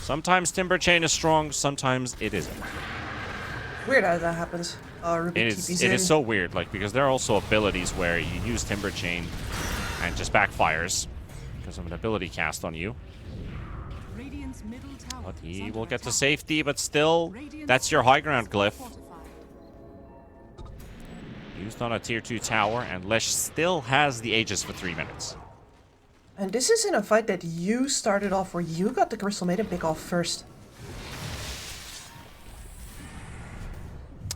Sometimes Timber Chain is strong, sometimes it isn't. Weird how that happens. Ruby It is so weird, like, because there are also abilities where you use Timber Chain and just backfires because of an ability cast on you. Radiant's middle tower But is he under will get to attack. safety, but still, that's your high ground glyph. Fortified. Used on a tier 2 tower, and Lesh still has the Aegis for 3 minutes. And this is in a fight that you started off where you got the Crystal Maiden pick off first.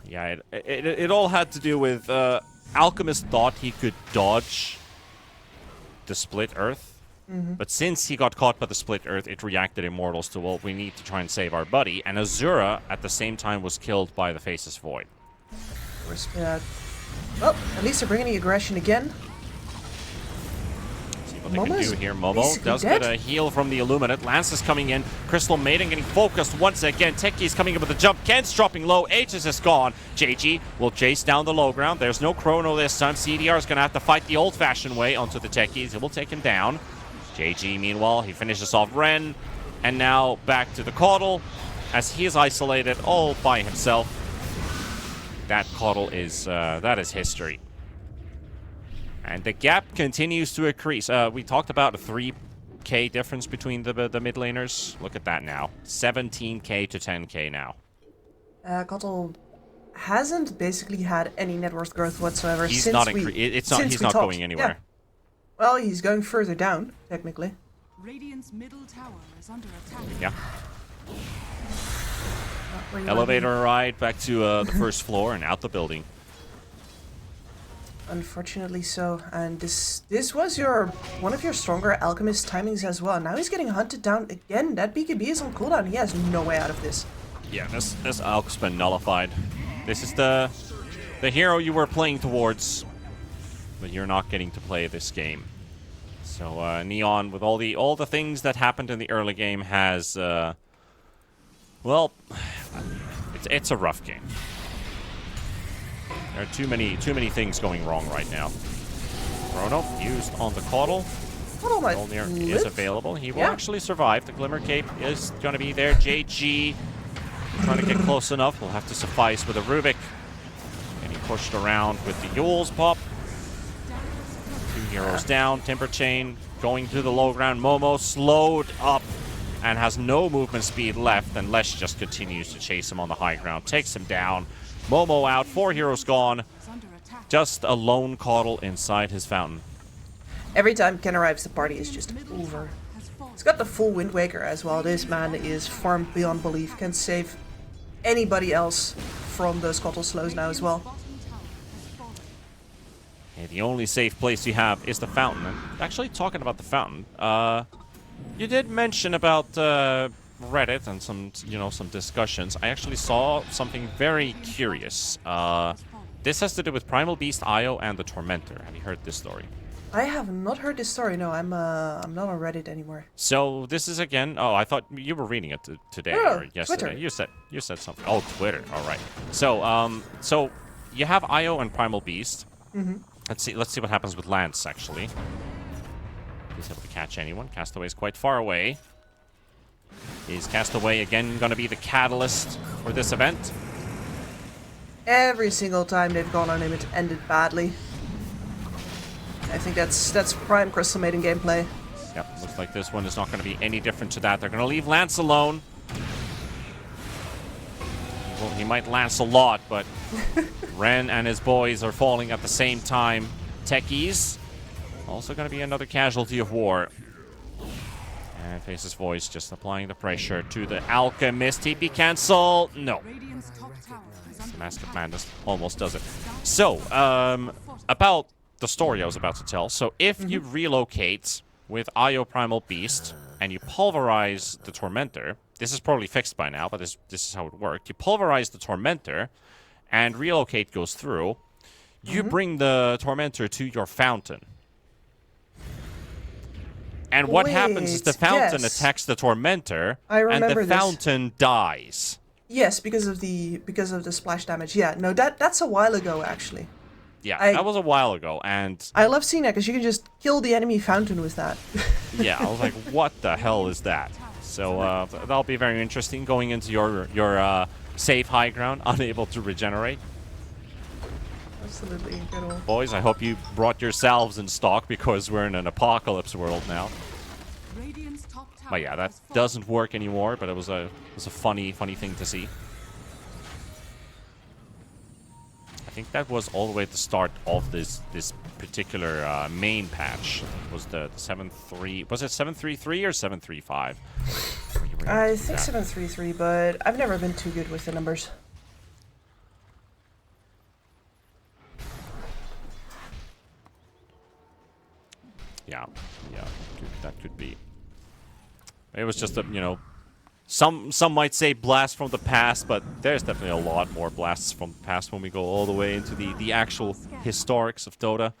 Yeah, it all had to do with Alchemist thought he could dodge the Split Earth. But since he got caught by the Split Earth, it reacted Immortals to, well, we need to try and save our buddy. And Azura, at the same time, was killed by the Faceless Void. Well, at least they're bringing the aggression again. See what they can do here. Momo basically does dead. get a heal from the Illuminate. Lance is coming in. Crystal Maiden getting focused once again. Techie's coming in with a jump. Ken's dropping low. Aegis is gone. JG will chase down the low ground. There's no Chrono this time. CDR is going to have to fight the old-fashioned way onto the Techies. He will take him down. JG, meanwhile, he finishes off Ren. And now back to the Caudle as he is isolated all by himself. That Caudle is, that is history. And the gap continues to increase. We talked about a 3k difference between the mid laners. Look at that now. 17k to 10k now. Kotl hasn't basically had any net worth growth whatsoever He's since not we he's since we not talked. going anywhere. Yeah. Well, he's going further down, technically. Radiant's middle tower is under attack. Yeah. Where you Elevator ride back to the first floor and out the building. Unfortunately so, and this was one of your stronger Alchemist timings as well. Now he's getting hunted down again. That BKB is on cooldown. He has no way out of this. Yeah, this Alch's been nullified. This is the hero you were playing towards, but you're not getting to play this game. So Neon, with all the things that happened in the early game, has well, it's a rough game. There are too many things going wrong right now. Chrono used on the Caudle. Mjolnir is available. He will actually survive. The Glimmer Cape is going to be there. JG trying to get close enough. Will have to suffice with a Rubik. Getting pushed around with the Yule's pop. 2 heroes down. Timber Chain going to the low ground. Momo slowed up and has no movement speed left. And Lesh just continues to chase him on the high ground. Takes him down. Momo out. 4 heroes gone. Just a lone Caudle inside his fountain. Every time Ken arrives, the party is just over. He's got the full Wind Waker as well. This man is farmed beyond belief. Can save anybody else from those Caudle slows now as well. Okay, the only safe place you have is the fountain. And actually, talking about the fountain, you did mention about Reddit and some discussions. I actually saw something very curious. This has to do with Primal Beast, Io, and the Tormentor. Have you heard this story? I have not heard this story. No, I'm not on Reddit anymore. So this is again. Oh, I thought you were reading it today or yesterday. Twitter. You said something. Oh, Twitter. All right. So so you have Io and Primal Beast. Let's see what happens with Lance actually. He's able to catch anyone. Castaway is quite far away. Is Castaway again going to be the catalyst for this event? Every single time they've gone on him, it's ended badly. I think that's prime Crystal Maiden gameplay. Yep, looks like this one is not going to be any different to that. They're going to leave Lance alone. Well, he might Lance a lot, but Ren and his boys are falling at the same time. Techies, also going to be another casualty of war. And Face's voice just applying the pressure to the Alchemist. TP cancel. No. The Mask of Madness almost does it. So, about the story I was about to tell. So if you relocate with Io Primal Beast and you pulverize the Tormentor, this is probably fixed by now, but this is how it worked. You pulverize the Tormentor and relocate goes through. You bring the Tormentor to your fountain. And what happens is the fountain attacks the Tormentor and the fountain dies. Yes, because of the splash damage. Yeah, no, that's a while ago actually. Yeah, that was a while ago, and I love seeing that because you can just kill the enemy fountain with that. Yeah, I was like, what the hell is that? So that'll be very interesting going into your safe high ground, unable to regenerate. Absolutely incredible. Boys, I hope you brought yourselves in stock because we're in an apocalypse world now. Radiant's top tower But yeah, that has fallen. doesn't work anymore, but it was a funny thing to see. I think that was all the way at the start of this particular main patch. Was the 7.3? Was it 7.3.3 or 7.3.5? I think 733, but I've never been too good with the numbers. Yeah, that could be. It was just a, some might say blast from the past, but there's definitely a lot more blasts from the past when we go all the way into the actual historics of Dota.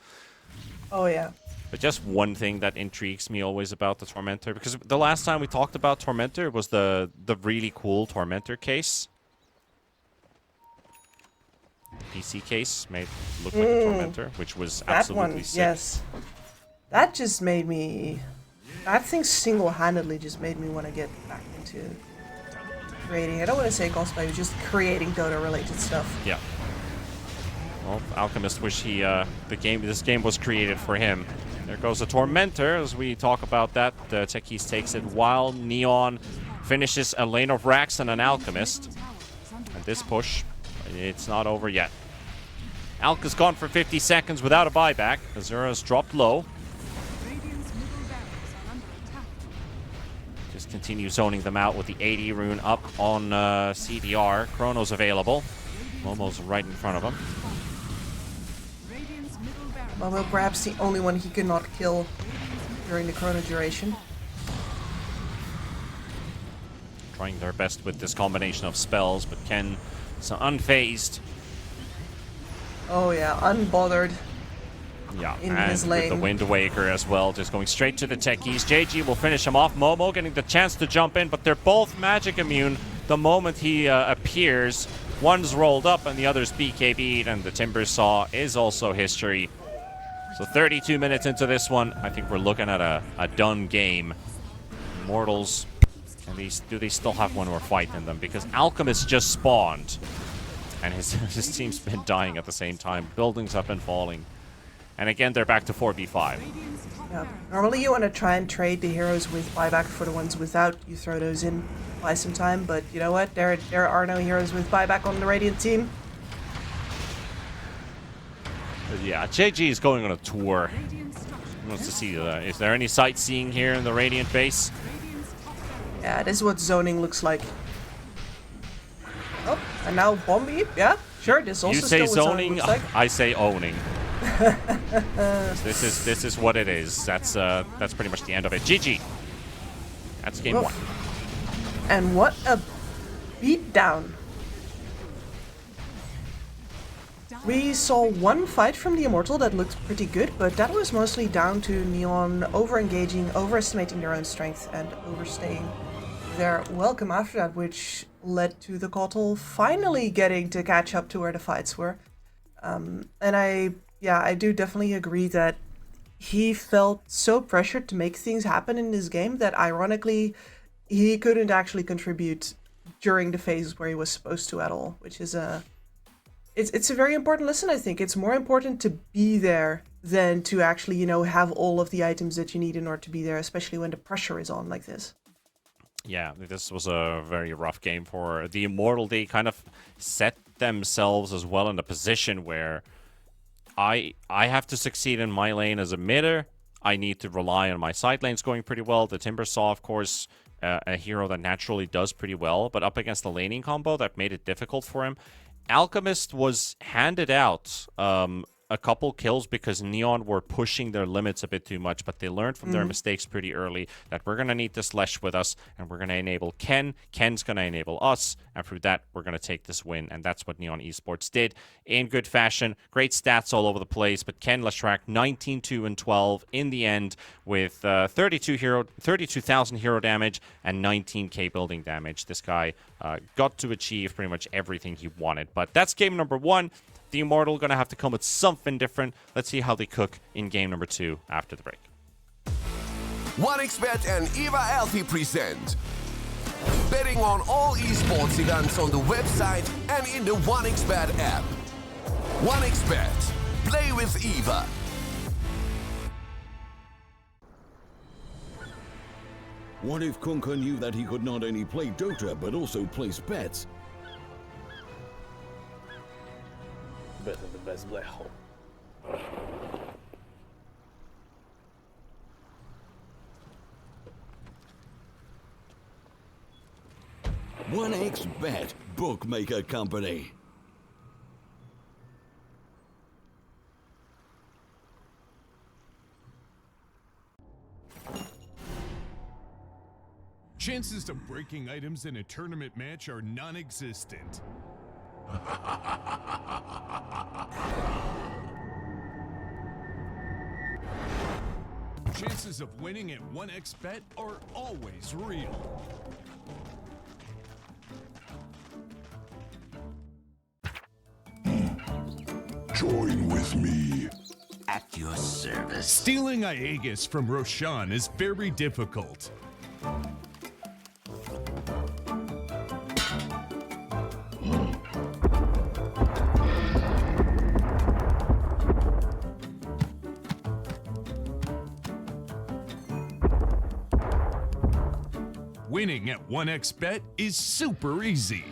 Oh yeah. But just one thing that intrigues me always about the Tormentor, because the last time we talked about Tormentor was the really cool Tormentor case. PC case made look like a Tormentor, which was absolutely sick. Yes. That just made me... That thing single-handedly just made me want to get back into creating... I don't want to say cosplay, but just creating Dota-related stuff. Yeah. Well, Alchemist wish this game was created for him. There goes a Tormentor as we talk about that. Techies takes it while Neon finishes a lane of Rax and an Alchemist. And this push, it's not over yet. Alk is gone for 50 seconds without a buyback. Azura's dropped low. Just continue zoning them out with the 80 rune up on CDR. Chrono's available. Momo's right in front of him. Momo perhaps the only one he could not kill during the chrono duration. Trying their best with this combination of spells, but Ken is unfazed. Oh yeah, unbothered. Yeah, in and his with lane. the Wind Waker as well, just going straight to the techies. JG will finish him off. Momo getting the chance to jump in, but they're both magic immune the moment he appears. One's rolled up and the other's BKB'd, and the Timber Saw is also history. So 32 minutes into this one, I think we're looking at a done game. Immortals, do they still have one more fight in them? Because Alchemist just spawned, and his team's been dying at the same time. Buildings have been falling. And again, they're back to 4v5. Yeah. Normally you want to try and trade the heroes with buyback for the ones without. You throw those in, buy some time, but you know what? There are no heroes with buyback on the Radiant team. Yeah, JG is going on a tour. He wants to see, is there any sightseeing here in the Radiant base? Yeah, this is what zoning looks like. Oh, and now Bombi? Yeah, sure, this also You say still what zoning, looks like. I say owning. This is what it is. That's pretty much the end of it. GG. That's game one. And what a beatdown. We saw one fight from the Immortal that looked pretty good, but that was mostly down to Neon over-engaging, overestimating their own strength, and overstaying their welcome after that, which led to the Kotal finally getting to catch up to where the fights were. And I do definitely agree that he felt so pressured to make things happen in this game that ironically he couldn't actually contribute during the phases where he was supposed to at all, which is it's a very important lesson. I think it's more important to be there than to actually, have all of the items that you need in order to be there, especially when the pressure is on like this. Yeah, this was a very rough game for the Immortal. They kind of set themselves as well in a position where I have to succeed in my lane as a midder. I need to rely on my side lanes going pretty well. The Timber Saw, of course, a hero that naturally does pretty well, but up against the laning combo, that made it difficult for him. Alchemist was handed out a couple kills because Neon were pushing their limits a bit too much, but they learned from their mistakes pretty early that we're going to need this Lesh with us, and we're going to enable Ken. Ken's going to enable us, and through that, we're going to take this win, and that's what Neon Esports did in good fashion. Great stats all over the place, but Ken Leshrak 19-2-12 in the end with 32,000 hero damage and 19k building damage. This guy got to achieve pretty much everything he wanted, but that's game number one. The Immortal going to have to come with something different. Let's see how they cook in game number 2 after the break. 1xBet and Eva Alfie present Betting on all esports events on the website and in the 1xBet app. 1xBet. Play with Eva. What if Kunka knew that he could not only play Dota but also place bets? Better the best black hole. 1xBet Bookmaker Company. Chances of breaking items in a tournament match are non-existent. Chances of winning at 1xBet are always real. Join with me. At your service. Stealing Aegis from Roshan is very difficult. Winning at 1xBet is super easy.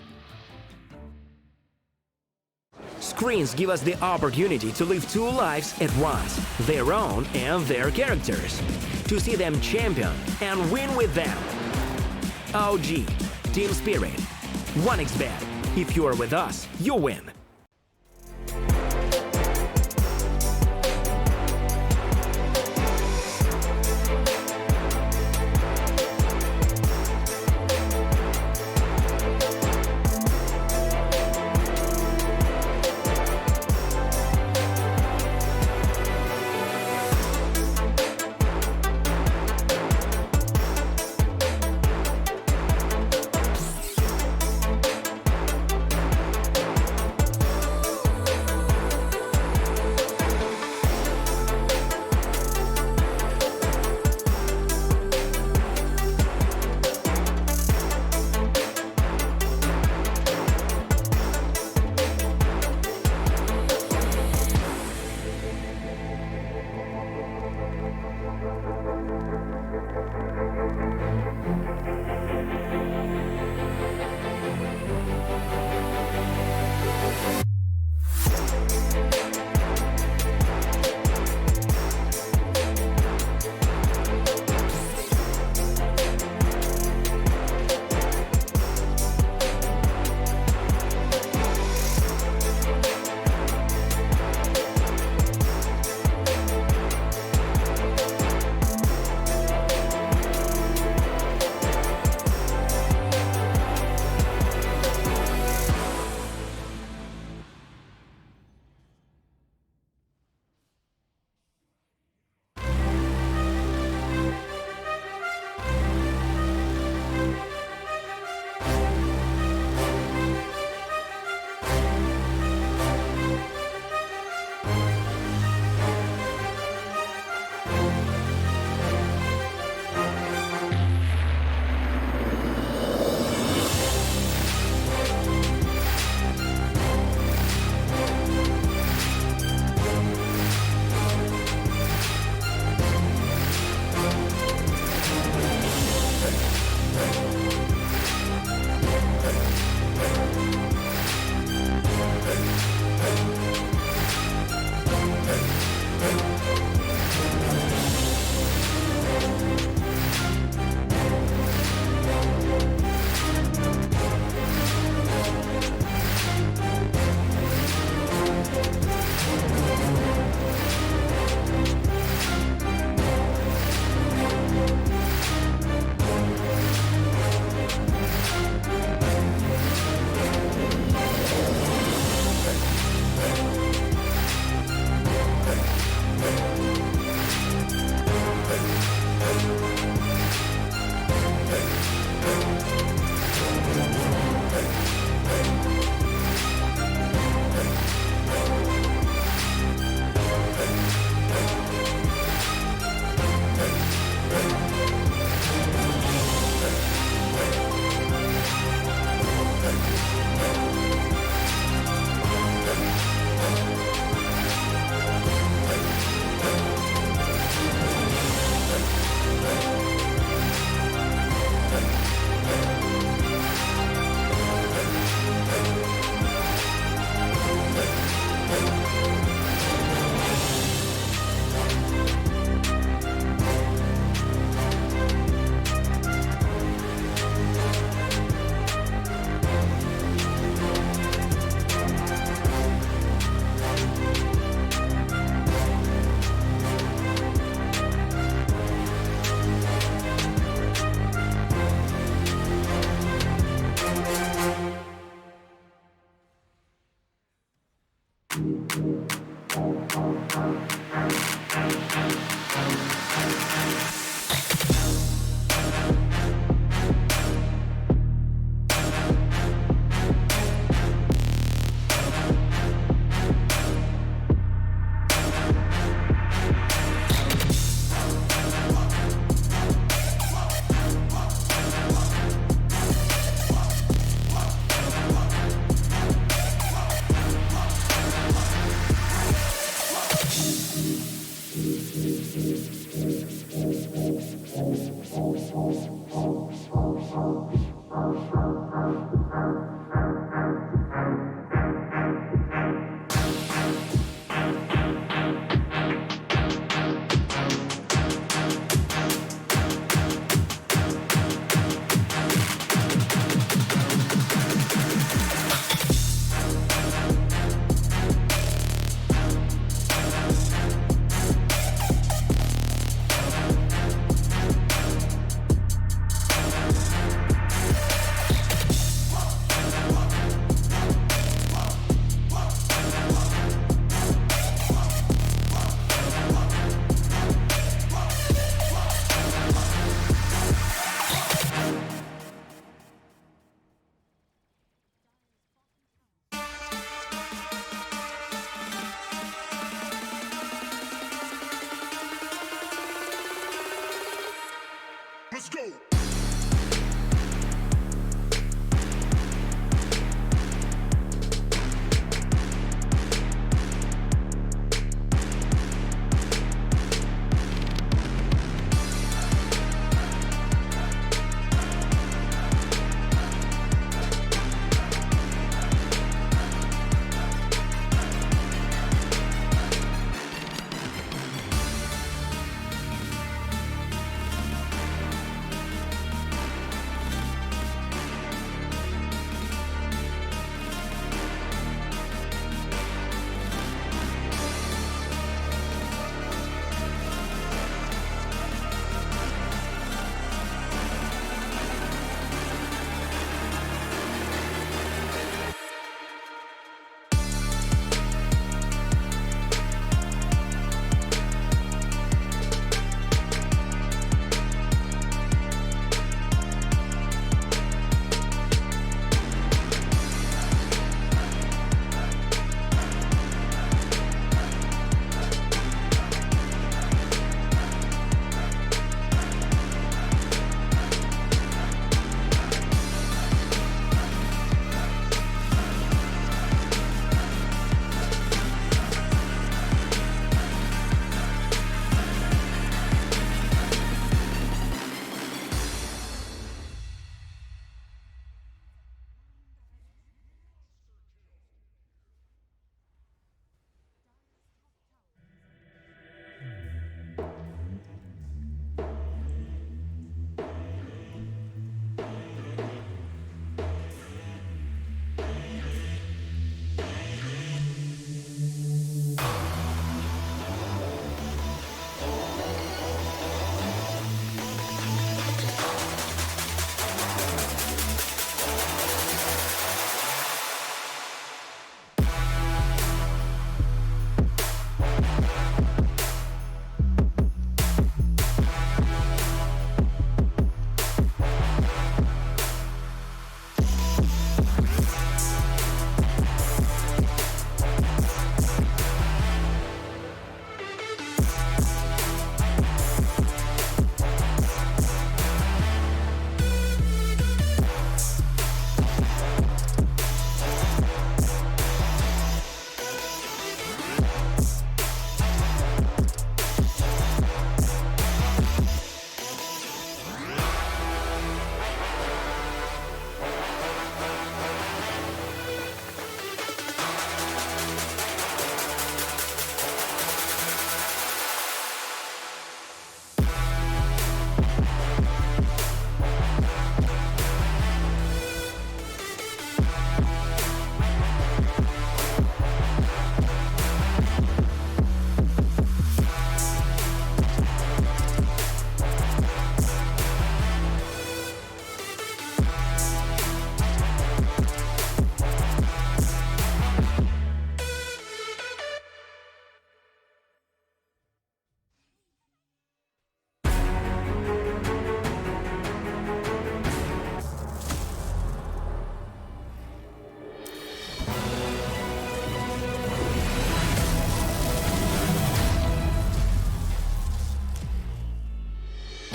Screens give us the opportunity to live two lives at once, their own and their characters, to see them champion and win with them. OG, Team Spirit, 1xBet. If you're with us, you win.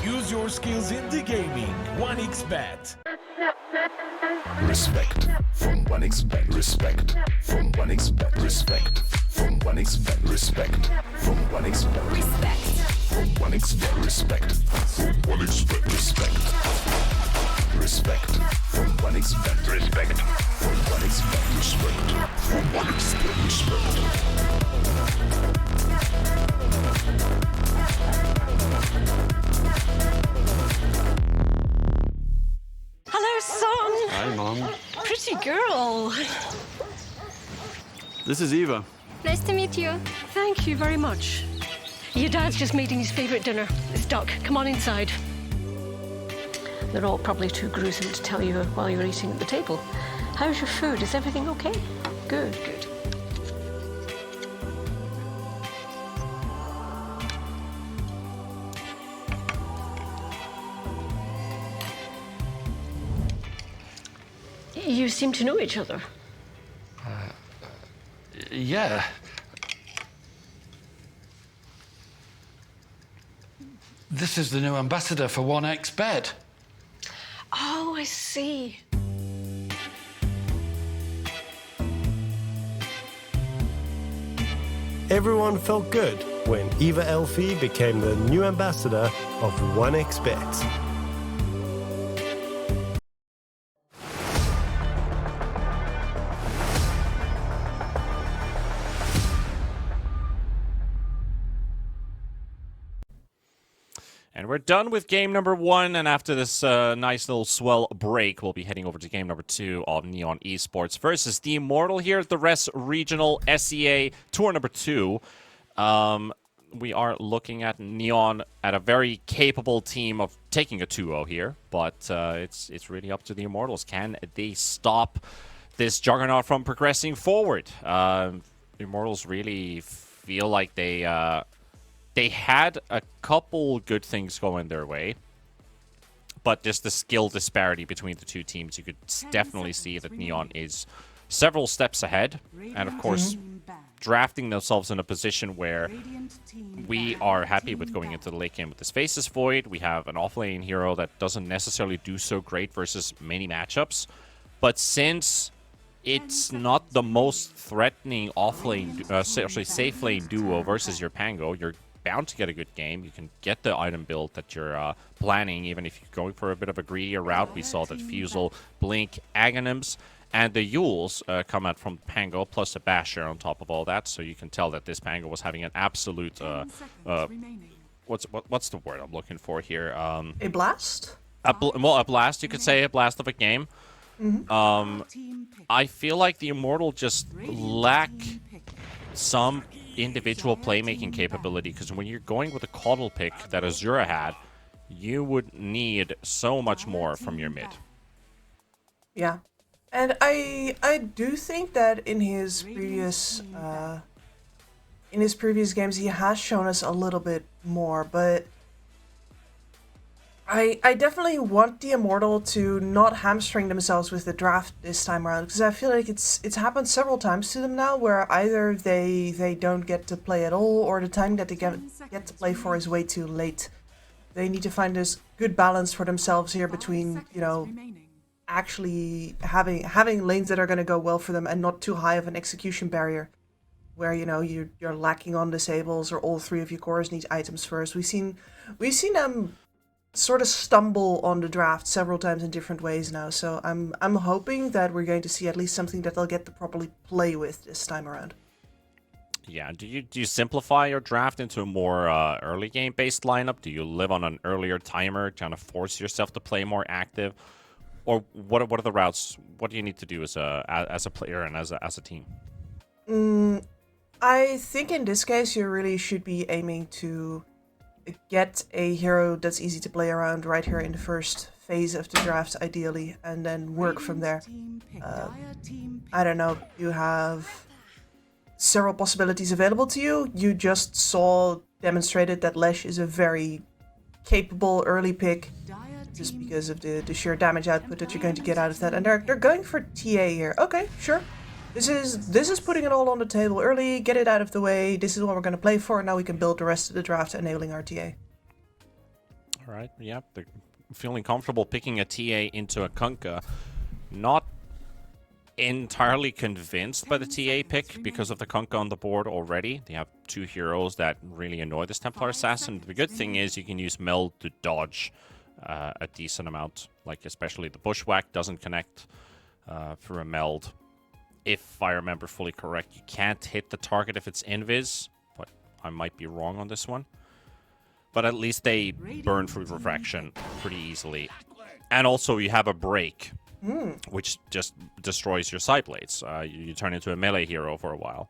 Use your skills in the gaming. 1xBet. Respect from 1xBet. Respect from 1xBet. Respect from 1xBet. Respect from 1xBet. Respect from 1xBet. Respect from 1xBet. Respect. Respect from 1xBet. Respect from 1xBet. Respect from 1xBet. Respect. Hello, son. Hi, Mom. Pretty girl. This is Eva. Nice to meet you. Thank you very much. Your dad's just making his favorite dinner. It's duck. Come on inside. They're all probably too gruesome to tell you while you're eating at the table. How's your food? Is everything okay? Good, good. You seem to know each other. Yeah. This is the new ambassador for 1xBet. Oh, I see. Everyone felt good when Eva Elfie became the new ambassador of 1xBet. And we're done with game number 1, and after this nice little swell break, we'll be heading over to game number 2 of Neon Esports versus the Immortal here at the Res Regional SEA Tour number 2. We are looking at Neon at a very capable team of taking a 2-0 here, but it's really up to the Immortals. Can they stop this juggernaut from progressing forward? The Immortals really feel like they had a couple good things going their way, but just the skill disparity between the two teams, you could definitely see that Neon is several steps ahead. And of course, drafting themselves in a position where we are happy with going into the late game with this Faceless Void. We have an offlane hero that doesn't necessarily do so great versus many matchups. But since it's not the most threatening offlane, safe lane duo versus your Pango, you're bound to get a good game. You can get the item build that you're planning, even if you're going for a bit of a greedier route. We saw that Fusel, Blink, Aghanims, and the Yules come out from Pango, plus a Basher on top of all that. So you can tell that this Pango was having an absolute, what's the word I'm looking for here? A blast? A blast, you could say, a blast of a game. I feel like the Immortal just lack some individual playmaking capability, because when you're going with a Coddle pick that Azura had, you would need so much more from your mid. Yeah. And I do think that in his previous games he has shown us a little bit more, but I definitely want the Immortal to not hamstring themselves with the draft this time around, because I feel like it's happened several times to them now, where either they don't get to play at all, or the time that they get to play for is way too late. They need to find this good balance for themselves here between, you know, actually having lanes that are going to go well for them and not too high of an execution barrier, where, you know, you're lacking on disables, or all three of your cores need items first. We've seen them sort of stumble on the draft several times in different ways now, so I'm hoping that we're going to see at least something that they'll get to properly play with this time around. Yeah, do you simplify your draft into a more early game based lineup? Do you live on an earlier timer, trying to force yourself to play more active, or what are the routes? What do you need to do as a player and as a team? I think in this case you really should be aiming to get a hero that's easy to play around right here in the first phase of the draft, ideally, and then work from there. I don't know, you have several possibilities available to you. You just saw demonstrated that Lesh is a very capable early pick, just because of the sheer damage output that you're going to get out of that. And they're going for TA here. Okay, sure. This is putting it all on the table early, get it out of the way. This is what we're going to play for. Now we can build the rest of the draft enabling our TA. All right, yeah, they're feeling comfortable picking a TA into a Kunkka. Not entirely convinced by the TA pick because of the Kunkka on the board already. They have two heroes that really annoy this Templar Assassin. The good thing is you can use Meld to dodge a decent amount, like especially the Bushwhack doesn't connect through a Meld. If I remember fully correct, you can't hit the target if it's invis, but I might be wrong on this one. But at least they burn through refraction pretty easily. And also you have a break, which just destroys your side blades. You turn into a melee hero for a while.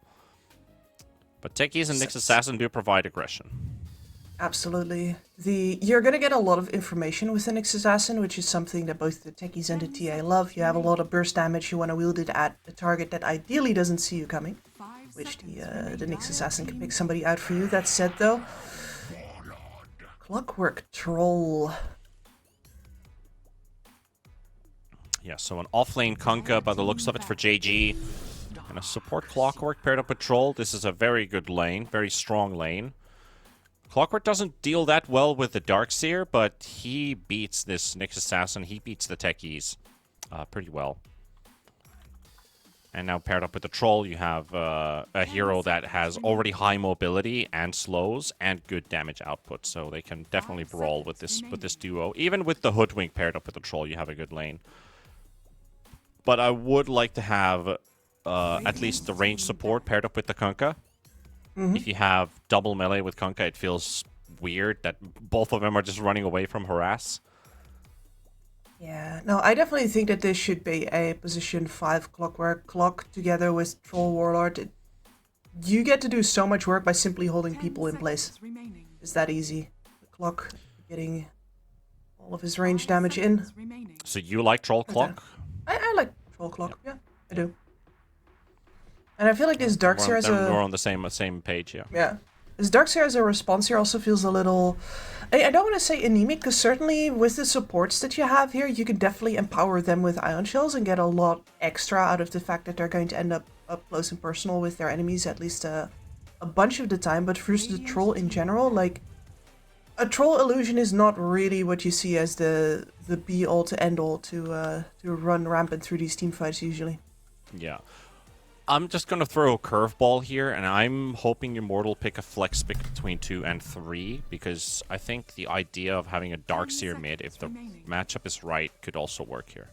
But Techies and Nyx Assassin do provide aggression. Absolutely. You're going to get a lot of information with the Nyx Assassin, which is something that both the Techies and the TA love. You have a lot of burst damage. You want to wield it at a target that ideally doesn't see you coming, which the Nyx Assassin can pick somebody out for you. That said, though, Clockwork Troll. Yeah, so an offlane Kunkka by the looks of it for JG. And a support Clockwork paired up with Troll. This is a very good lane, very strong lane. Clockwork doesn't deal that well with the Darkseer, but he beats this Nyx Assassin. He beats the techies pretty well. And now paired up with the Troll, you have a hero that has already high mobility and slows and good damage output. So they can definitely brawl with this duo. Even with the Hoodwink paired up with the Troll, you have a good lane. But I would like to have at least the range support paired up with the Kunkka. If you have double melee with Kunkka, it feels weird that both of them are just running away from harass. Yeah, no, I definitely think that this should be a position 5 Clockwork Clock together with Troll Warlord. You get to do so much work by simply holding people in place. It's that easy. The Clock getting all of his range damage in. So you like Troll Clock? I like Troll Clock, yeah, I do. And I feel like this Darkseer has a... We're on the same page, yeah. Yeah. This Darkseer as a response here also feels a little... I don't want to say anemic, because certainly with the supports that you have here, you can definitely empower them with Ion Shells and get a lot extra out of the fact that they're going to end up close and personal with their enemies at least a bunch of the time. But for the Troll in general, like... A Troll illusion is not really what you see as the be-all to end-all to run rampant through these teamfights usually. Yeah. I'm just going to throw a curveball here, and I'm hoping Immortal pick a flex pick between 2 and 3, because I think the idea of having a Darkseer mid, if the matchup is right, could also work here.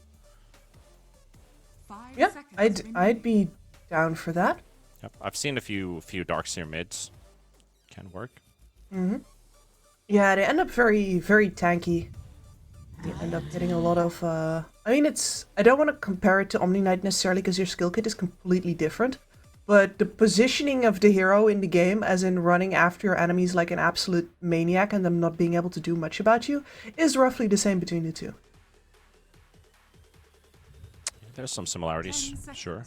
Yeah, I'd be down for that. Yep. I've seen a few Darkseer mids. Can work. Yeah, they end up very, very tanky. You end up getting a lot of... I mean, I don't want to compare it to Omni Knight necessarily, because your skill kit is completely different. But the positioning of the hero in the game, as in running after your enemies like an absolute maniac and them not being able to do much about you, is roughly the same between the two. There's some similarities, sure.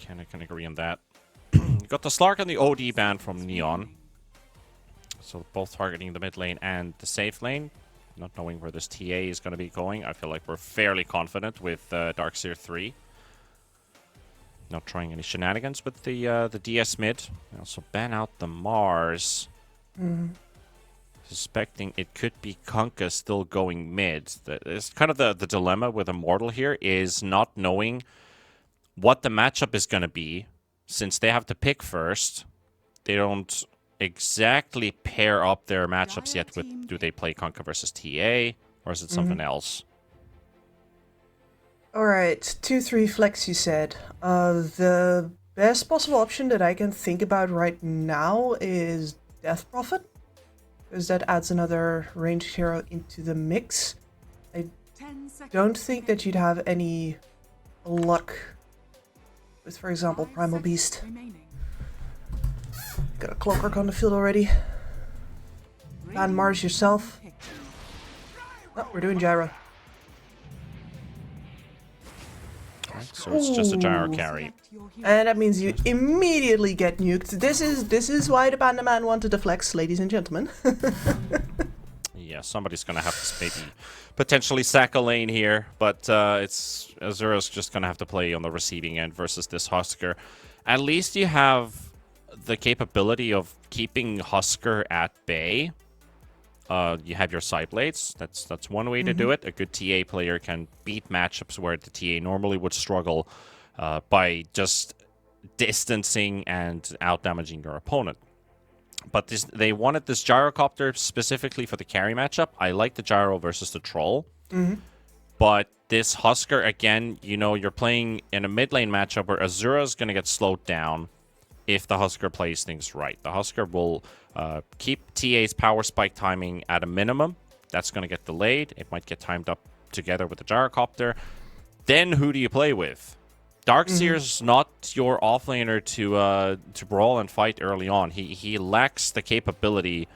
I can agree on that. You got the Slark and the OD ban from Neon. So both targeting the mid lane and the safe lane. Not knowing where this TA is going to be going, I feel like we're fairly confident with Darkseer 3. Not trying any shenanigans with the DS mid. I also ban out the Mars. Suspecting it could be Kunkka still going mid. It's kind of the dilemma with Immortal here is not knowing what the matchup is going to be. Since they have to pick first, they don't exactly pair up their matchups yet with, do they play Kunkka versus TA, or is it something else? Alright, 2-3 flex you said. The best possible option that I can think about right now is Death Prophet, because that adds another ranged hero into the mix. I don't think that you'd have any luck with, for example, Primal Beast. Got a Clockwork on the field already. Ban Mars yourself. Oh, we're doing Gyro. Right, so it's just a Gyro carry. And that means you immediately get nuked. This is why the Panda Man wanted the flex, ladies and gentlemen. Yeah, somebody's gonna have to maybe potentially sack a lane here, but it's Azura's just gonna have to play on the receiving end versus this Husker. At least you have the capability of keeping Husker at bay. You have your side blades. That's one way to do it. A good TA player can beat matchups where the TA normally would struggle by just distancing and out-damaging your opponent. But they wanted this Gyrocopter specifically for the carry matchup. I like the Gyro versus the Troll. But this Husker, again, you know, you're playing in a mid lane matchup where Azura's going to get slowed down if the Husker plays things right. The Husker will keep TA's power spike timing at a minimum. That's going to get delayed. It might get timed up together with the Gyrocopter. Then who do you play with? Darkseer's not your offlaner to brawl and fight early on. He lacks the capability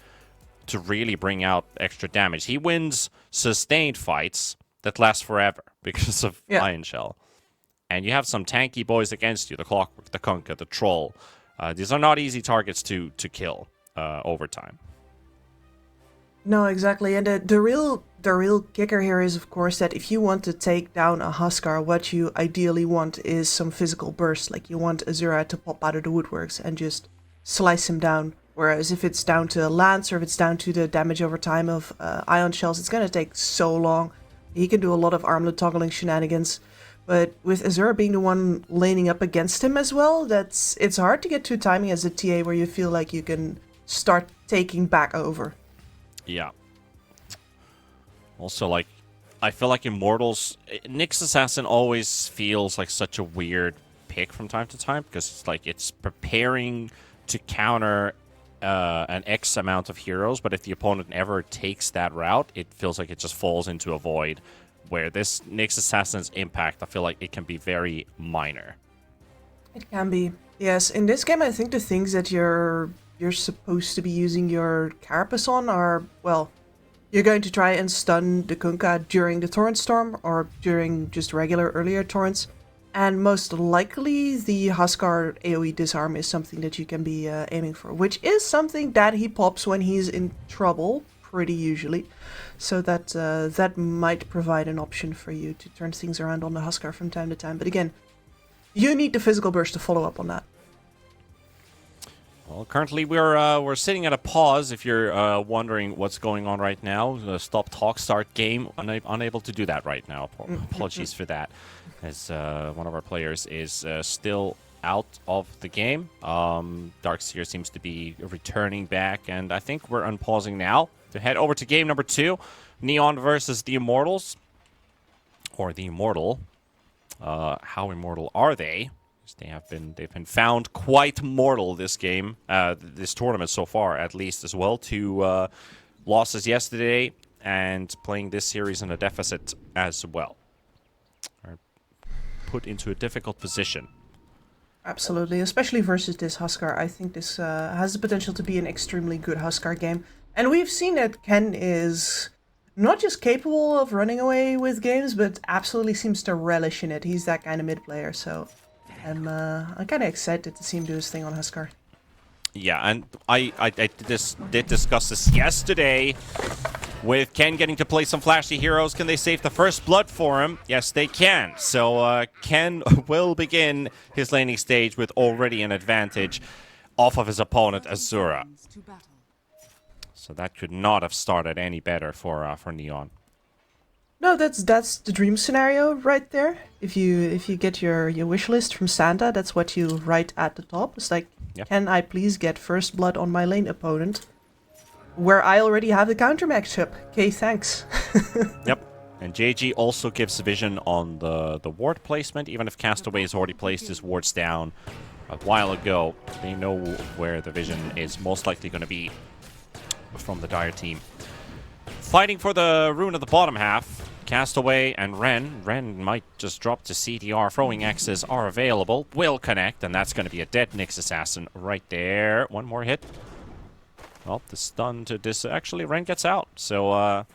to really bring out extra damage. He wins sustained fights that last forever because of Ion Shell. And you have some tanky boys against you, the Clockwork, the Kunkka, the Troll. These are not easy targets to kill over time. No, exactly. And the real kicker here is, of course, that if you want to take down a Huskar, what you ideally want is some physical burst. Like, you want Azura to pop out of the woodworks and just slice him down Whereas if it's down to Lance or if it's down to the damage over time of Ion Shells, it's going to take so long. He can do a lot of armlet toggling shenanigans. But with Azura being the one laning up against him as well, it's hard to get to timing as a TA where you feel like you can start taking back over. Yeah. Also, like, I feel like Immortals, Nyx Assassin always feels like such a weird pick from time to time, because it's like it's preparing to counter an X amount of heroes, but if the opponent ever takes that route, it feels like it just falls into a void, where this Nyx Assassin's impact, I feel like it can be very minor. It can be. Yes, in this game I think the things that you're supposed to be using your Carapace on are, well, you're going to try and stun the Kunkka during the Torrent Storm or during just regular earlier Torrents. And most likely the Huskar AoE disarm is something that you can be aiming for, which is something that he pops when he's in trouble, pretty usually. So that might provide an option for you to turn things around on the Huskar from time to time. But again, you need the physical burst to follow up on that. Well, currently we're sitting at a pause. If you're wondering what's going on right now, stop, talk, start game. Unable to do that right now. Apologies for that, as one of our players is still out of the game. Darkseer seems to be returning back, and I think we're unpausing now to head over to game number 2, Neon versus the Immortals, or the Immortal. How immortal are they? They've been found quite mortal this game, this tournament so far, at least as well. 2 losses yesterday, and playing this series in a deficit as well. Are put into a difficult position. Absolutely, especially versus this Huskar. I think this has the potential to be an extremely good Huskar game. And we've seen that Ken is not just capable of running away with games, but absolutely seems to relish in it. He's that kind of mid player, so I'm kind of excited to see him do his thing on Huskar. Yeah, and I did discuss this yesterday with Ken getting to play some flashy heroes. Can they save the first blood for him? Yes, they can. So Ken will begin his laning stage with already an advantage off of his opponent, Azura. So that could not have started any better for Neon. No, that's the dream scenario right there. If you get your wish list from Santa, that's what you write at the top. It's like, yep. Can I please get first blood on my lane opponent, where I already have the counter matchup? Okay, thanks. Yep. And JG also gives vision on the ward placement, even if Castaway has already placed his wards down a while ago. They know where the vision is most likely going to be from the Dire team. Fighting for the rune of the bottom half, Castaway and Ren. Ren might just drop to CDR. Throwing X's are available. Will connect, and that's going to be a dead Nyx Assassin right there. One more hit. Well, the stun to this... Actually, Ren gets out. So,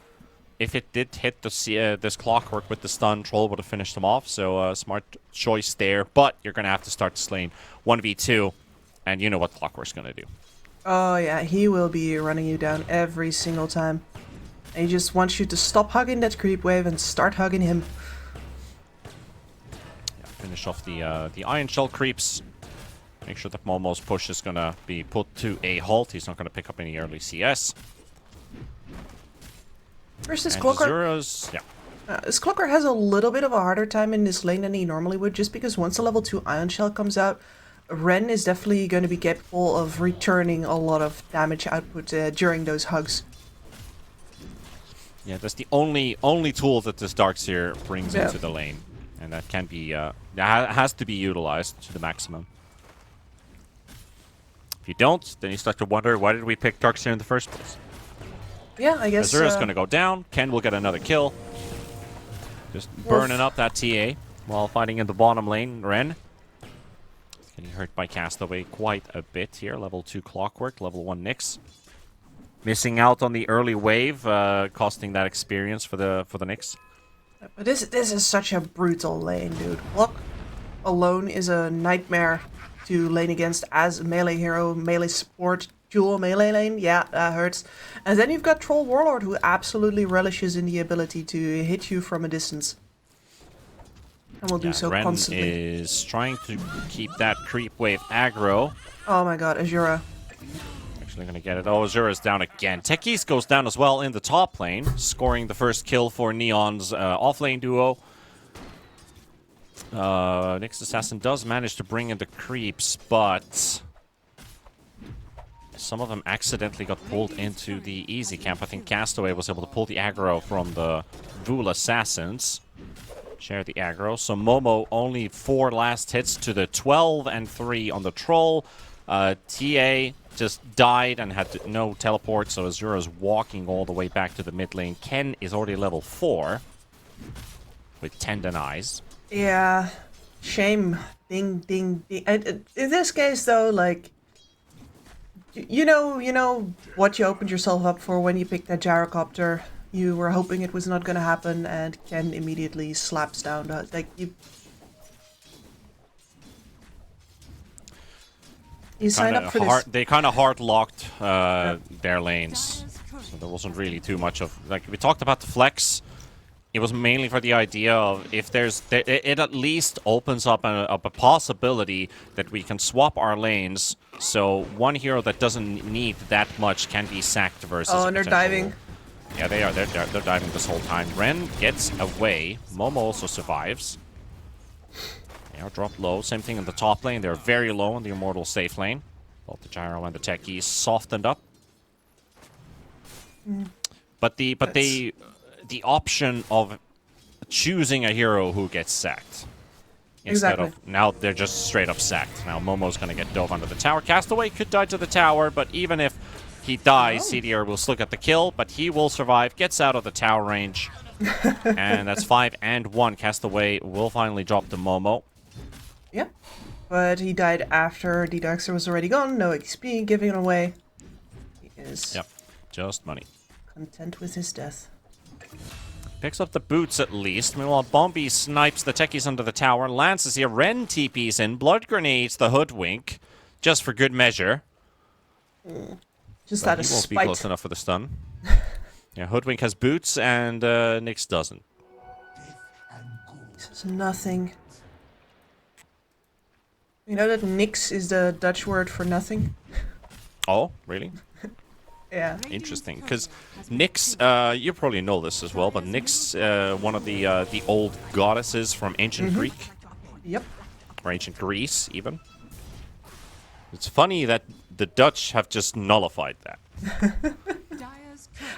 if it did hit this Clockwork with the stun, Troll would have finished him off. So, smart choice there. But you're going to have to start to Slane 1v2. And you know what Clockwork's going to do. Oh, yeah. He will be running you down every single time. And he just wants you to stop hugging that creep wave and start hugging him. Yeah, finish off the Iron Shell creeps. Make sure that Momo's push is going to be put to a halt. He's not going to pick up any early CS. Versus Clockwork. This Clockwork has a little bit of a harder time in this lane than he normally would, just because once the level 2 Ion Shell comes out, Ren is definitely going to be capable of returning a lot of damage output during those hugs. Yeah, that's the only tool that this Darkseer brings into the lane, and that can be that has to be utilized to the maximum. If you don't, then you start to wonder, why did we pick Darkseer in the first place? Yeah, I guess Azura's going to go down. Ken will get another kill. Just burning up that TA while fighting in the bottom lane. Ren getting hurt by Castaway quite a bit here. Level 2 Clockwork, level 1 Nyx. Missing out on the early wave, costing that experience for the Nyx. But this is such a brutal lane, dude. Clock alone is a nightmare to lane against as a melee hero, melee support, dual melee lane. Yeah, that hurts. And then you've got Troll Warlord, who absolutely relishes in the ability to hit you from a distance. And will do so Ren constantly. Is trying to keep that creep wave aggro. Oh my god, Azura. Actually gonna get it. Oh, Azura's down again. Techies goes down as well in the top lane, scoring the first kill for Neon's off-lane duo. Nyx Assassin does manage to bring in the creeps, but some of them accidentally got pulled into the easy camp. I think Castaway was able to pull the aggro from the Vul Assassins. Share the aggro. So Momo only 4 last hits to the 12 and 3 on the Troll. TA just died and had no teleport, so Azura's walking all the way back to the mid lane. Ken is already level 4 with Tendon Eyes. Yeah, shame. Ding, ding, ding. And in this case, though, like, you know what you opened yourself up for when you picked that gyrocopter. You were hoping it was not going to happen, and Ken immediately slaps down. Like you sign up for this. They kind of hard locked their lanes, so there wasn't really too much of, like, we talked about the flex. It was mainly for the idea of if there's, it at least opens up a possibility that we can swap our lanes, so one hero that doesn't need that much can be sacked versus. Oh, and they're diving. Yeah, they are. They're diving this whole time. Ren gets away. Momo also survives. They are dropped low. Same thing in the top lane. They're very low in the Immortal safe lane. Both the Gyro and the Techies softened up. But the option of choosing a hero who gets sacked instead of now they're just straight up sacked. Now Momo's gonna get dove under the tower. Castaway could die to the tower, but even if he dies, CDR will still get the kill, but he will survive, gets out of the tower range. And that's 5 and 1. Castaway will finally drop to Momo. Yep. But he died after the Darkster was already gone. No XP, giving it away. He is just money. Content with his death. Picks up the boots at least. Meanwhile, Bombi snipes the Techies under the tower. Lances here. Ren TPs in. Blood grenades the Hoodwink. Just for good measure. Just out of spite. He won't be close enough for the stun. Yeah, Hoodwink has boots and Nyx doesn't. This is nothing. You know that Nyx is the Dutch word for nothing? Oh, really? Yeah. Interesting, because Nyx, you probably know this as well, but Nyx, one of the old goddesses from ancient Greek. Yep. Or ancient Greece, even. It's funny that the Dutch have just nullified that.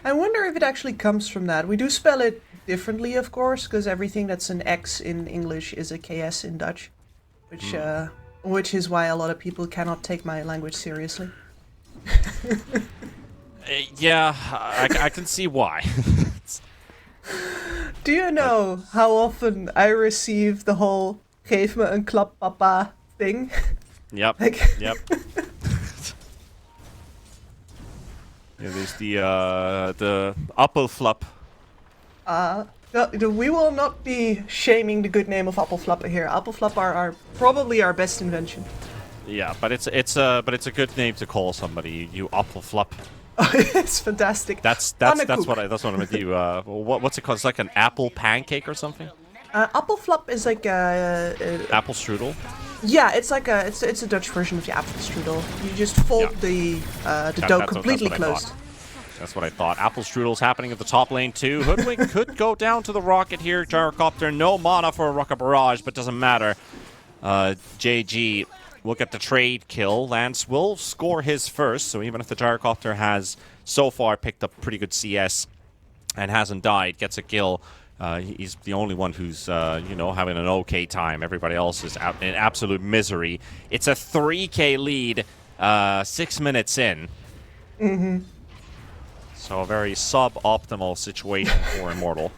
I wonder if it actually comes from that. We do spell it differently, of course, because everything that's an X in English is a KS in Dutch, which is why a lot of people cannot take my language seriously. Yeah, I can see why. Do you know how often I receive the whole "geef me een klap, papa" thing? Yep. Like Yep. Yeah, there's the appelflap. We will not be shaming the good name of appelflappen here. Appelflap are probably our best invention. Yeah, but it's a good name to call somebody. You appelflap. It's fantastic. That's what I'm with you. What's it called? It's like an apple pancake or something. Appelflap is like apple strudel. Yeah, it's like it's a Dutch version of the apple strudel. You just fold the dough completely closed. That's what I thought. Apple strudel's happening at the top lane too. Hoodwink could go down to the rocket here. Gyrocopter, no mana for a rocket barrage, but doesn't matter. JG will get the trade kill. Lance will score his first, so even if the Gyrocopter has so far picked up pretty good CS and hasn't died, gets a kill. He's the only one who's, having an okay time. Everybody else is out in absolute misery. It's a 3k lead, 6 minutes in. Mm-hmm. So a very suboptimal situation for Immortal.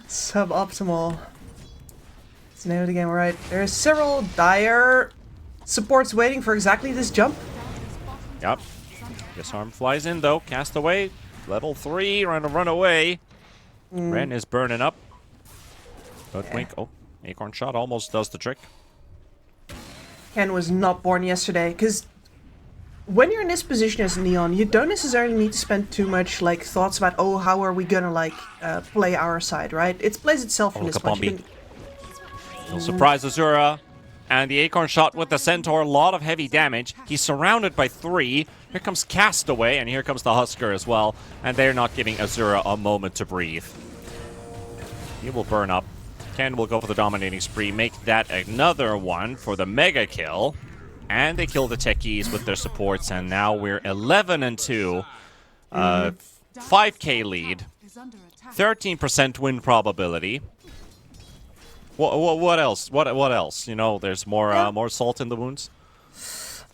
Suboptimal. That's the name of the game, right? There's several dire supports waiting for exactly this jump. Yep. Disarm flies in, though. Castaway, level 3, trying to run away. Ren is burning up. Hoodwink. Oh, Acorn Shot almost does the trick. Ken was not born yesterday, because when you're in this position as Neon, you don't necessarily need to spend too much thoughts about, oh, how are we gonna play our side, right? It plays itself in this much. He'll surprise Azura, And the Acorn shot with the Centaur, a lot of heavy damage. He's surrounded by 3. Here comes Castaway, and here comes the Husker as well. And they're not giving Azura a moment to breathe. He will burn up. Ken will go for the dominating spree, make that another one for the mega kill. And they kill the techies with their supports, and now we're 11-2. 5k lead. 13% win probability. What else? What else? You know, there's more salt in the wounds.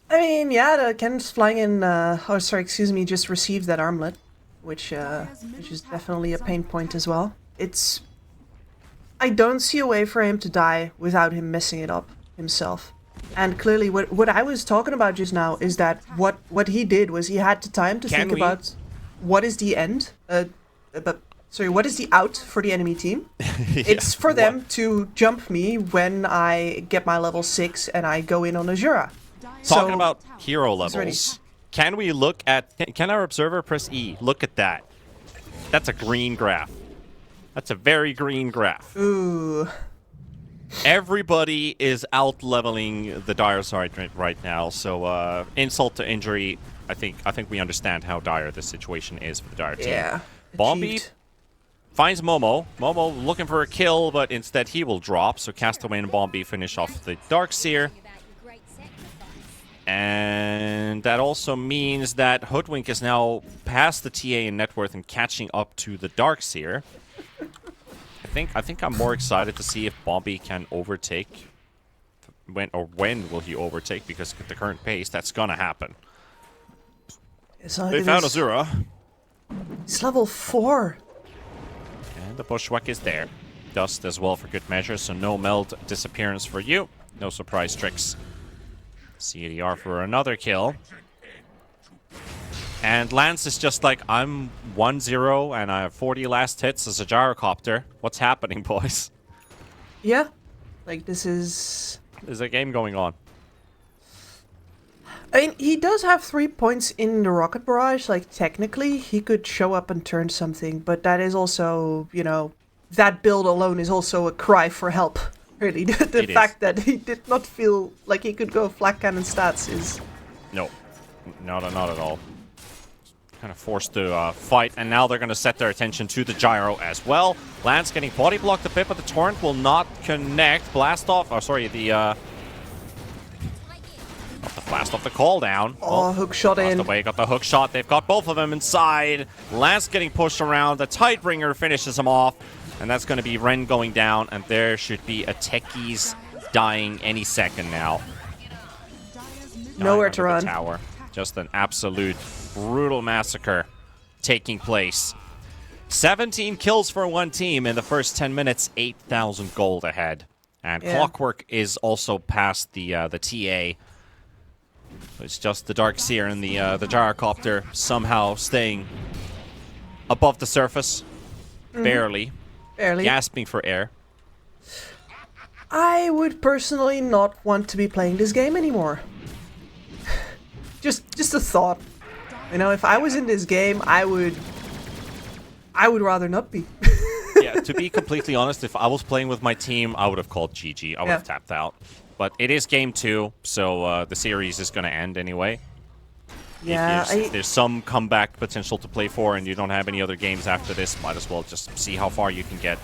I mean, yeah, the Ken's flying in. Oh, sorry, excuse me. Just received that armlet, which is definitely a pain point as well. I don't see a way for him to die without him messing it up himself. And clearly, what I was talking about just now is that what he did was he had the time to think about what is the end. What is the out for the enemy team? It's for them to jump me when I get my level 6 and I go in on Azura. Talking about hero levels, can we look at... Can our observer press E? Look at that. That's a green graph. That's a very green graph. Ooh. Everybody is out-leveling the dire side right now, so insult to injury, I think we understand how dire this situation is for the dire team. Yeah. Bombi finds Momo. Momo looking for a kill, but instead he will drop, so Castaway and Bombi finish off the Darkseer. And that also means that Hoodwink is now past the TA in net worth and catching up to the Darkseer. I think I'm more excited to see if Bombi can overtake. When will he overtake? Because at the current pace, that's gonna happen. They found Azura. It's level 4. And the Bushwhack is there. Dust as well for good measure, so no meld disappearance for you. No surprise tricks. CDR for another kill. And Lance is just like, I'm 1-0 and I have 40 last hits as a gyrocopter. What's happening, boys? Yeah. Like, this is... There's a game going on. I mean, he does have 3 points in the rocket barrage. Like, technically, he could show up and turn something. But that is also, you know, that build alone is also a cry for help. Really, the fact that he did not feel like he could go flat cannon stats is... No, not at all. Kind of forced to fight, and now they're going to set their attention to the gyro as well. Lance getting body blocked a bit, but the torrent will not connect. Blast off, oh sorry, not the blast off, the call down. Oh, hook shot in. Away, got the hook shot. They've got both of them inside. Lance getting pushed around. The Tidebringer finishes him off. And that's going to be Ren going down, and there should be a Techies dying any second now. Nowhere to run. Tower. Just an absolute brutal massacre taking place. 17 kills for one team in the first 10 minutes, 8,000 gold ahead. And Clockwork is also past the TA. It's just the Darkseer and the Gyrocopter somehow staying above the surface. Barely. Gasping for air. I would personally not want to be playing this game anymore. just a thought. You know, if I was in this game, I would rather not be. Yeah, to be completely honest, if I was playing with my team, I would have called GG. I would have tapped out. But it is game 2, so the series is going to end anyway. Yeah, if there's some comeback potential to play for, and you don't have any other games after this, might as well just see how far you can get.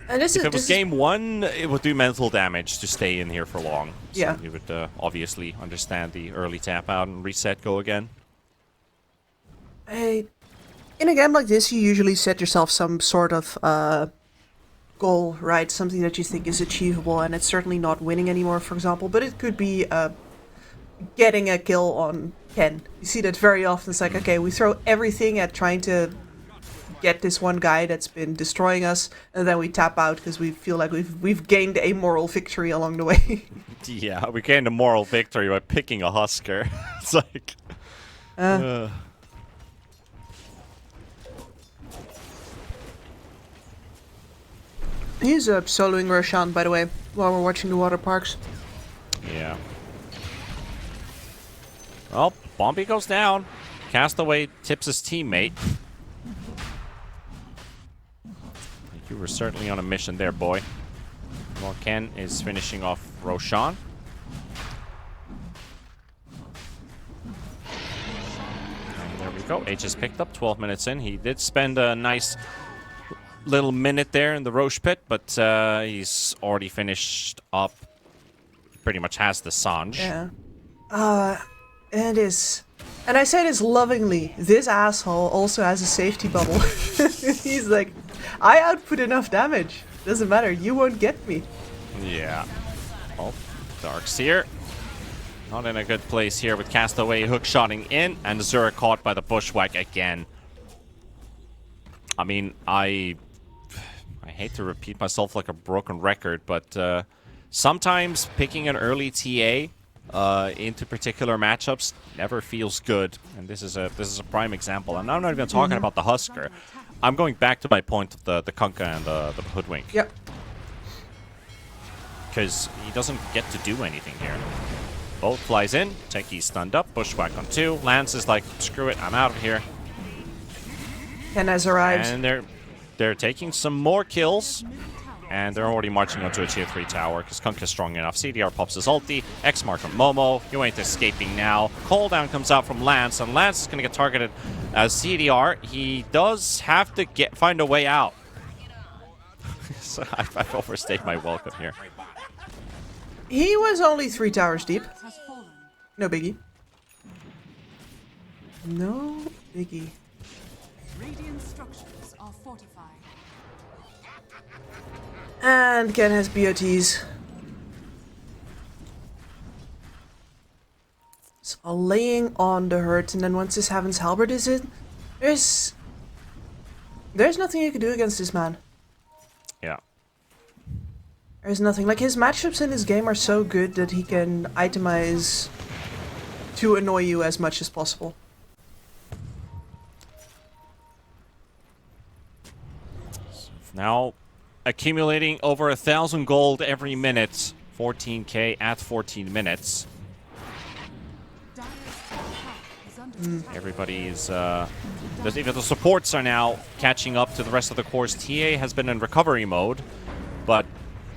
And if it was game 1, it would do mental damage to stay in here for long. So yeah. You would obviously understand the early tap out and reset, go again. In a game like this, you usually set yourself some sort of goal, right? Something that you think is achievable, and it's certainly not winning anymore, for example, but it could be getting a kill on Ken. You see that very often. It's like, okay, we throw everything at trying to get this one guy that's been destroying us, and then we tap out because we feel like we've gained a moral victory along the way. Yeah, we gained a moral victory by picking a Husker. It's like... He's soloing Roshan, by the way, while we're watching the water parks. Yeah. Well, Bombi goes down. Castaway tips his teammate. You were certainly on a mission there, boy. Well, Ken is finishing off Roshan. And there we go. H is picked up 12 minutes in. He did spend a nice little minute there in the Roche pit, but he's already finished up. Pretty much has the Sange. Yeah. It is. And I say this lovingly. This asshole also has a safety bubble. He's like, I output enough damage. Doesn't matter. You won't get me. Yeah. Oh, Darkseer. Not in a good place here with Castaway hook-shotting in, and Zura caught by the Bushwhack again. I mean, I hate to repeat myself like a broken record, but sometimes picking an early TA into particular matchups never feels good, and this is a prime example. And I'm not even talking about the Husker. I'm going back to my point of the Kunkka and the Hoodwink. Yep. Because he doesn't get to do anything here. Bolt flies in, Techie's stunned up, Bushwhack on 2. Lance is like, screw it, I'm out of here. Ken has arrived. And they're taking some more kills. And they're already marching onto a tier 3 tower because Kunkka's strong enough. CDR pops his ulti. X mark from Momo. You ain't escaping now. Cooldown comes out from Lance, and Lance is going to get targeted as CDR. He does have to find a way out. So I've overstayed my welcome here. He was only 3 towers deep. No biggie. No biggie. Radiant structures are fortified. And Ken has BOTs. So laying on the hurt, and then once this Heaven's Halberd is in, there's nothing you can do against this man. Yeah. There's nothing. Like, his matchups in this game are so good that he can itemize to annoy you as much as possible. Now accumulating over 1,000 gold every minute. 14k at 14 minutes. Everybody is even the supports are now catching up to the rest of the course. TA has been in recovery mode, but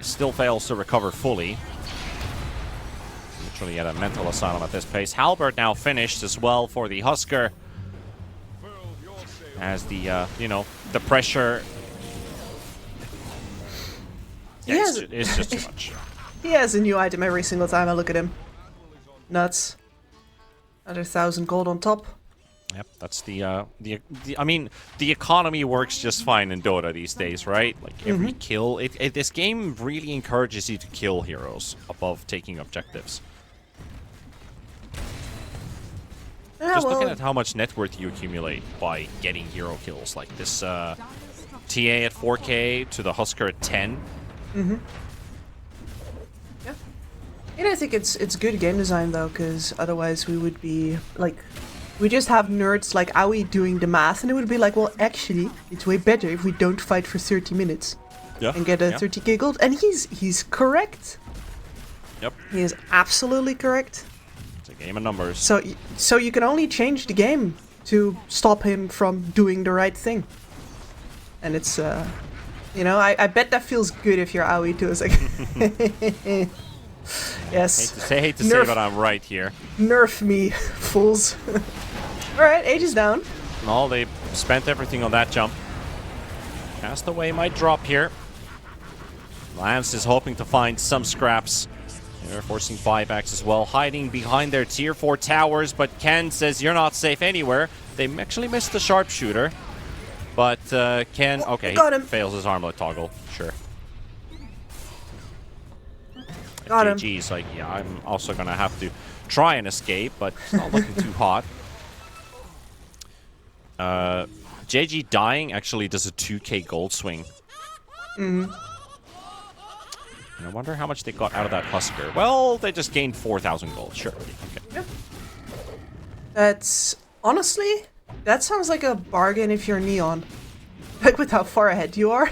still fails to recover fully. Literally at a mental asylum at this pace. Halberd now finished as well for the Husker, as the the pressure. Yeah, it's just too much. He has a new item every single time I look at him. Nuts. Another 1,000 gold on top. Yep, that's I mean, the economy works just fine in Dota these days, right? Like every kill, this game really encourages you to kill heroes above taking objectives. Just looking at how much net worth you accumulate by getting hero kills, like this TA at 4k to the Husker at 10. Yeah. And I think it's good game design though, because otherwise we would be like, we just have nerds like Aoi doing the math, and it would be like, well, actually, it's way better if we don't fight for 30 minutes and get a 30k gold. And he's correct. Yep. He is absolutely correct. It's a game of numbers. So you can only change the game to stop him from doing the right thing. And it's I bet that feels good if you're Aoi too. It's like yes. Hate to say, but I'm right here. Nerf me, fools. Alright, Age is down. Well, they spent everything on that jump. Castaway might drop here. Lance is hoping to find some scraps. They're forcing buybacks as well, hiding behind their tier 4 towers, but Ken says you're not safe anywhere. They actually missed the sharpshooter. But Ken, okay, he fails his armlet toggle, sure. Got him. GG's like, yeah, I'm also gonna have to try and escape, but it's not looking too hot. JG dying actually does a 2k gold swing. And I wonder how much they got out of that Husker. Well, they just gained 4,000 gold, sure. Okay. Yeah. That's honestly, that sounds like a bargain if you're Neon. Like with how far ahead you are.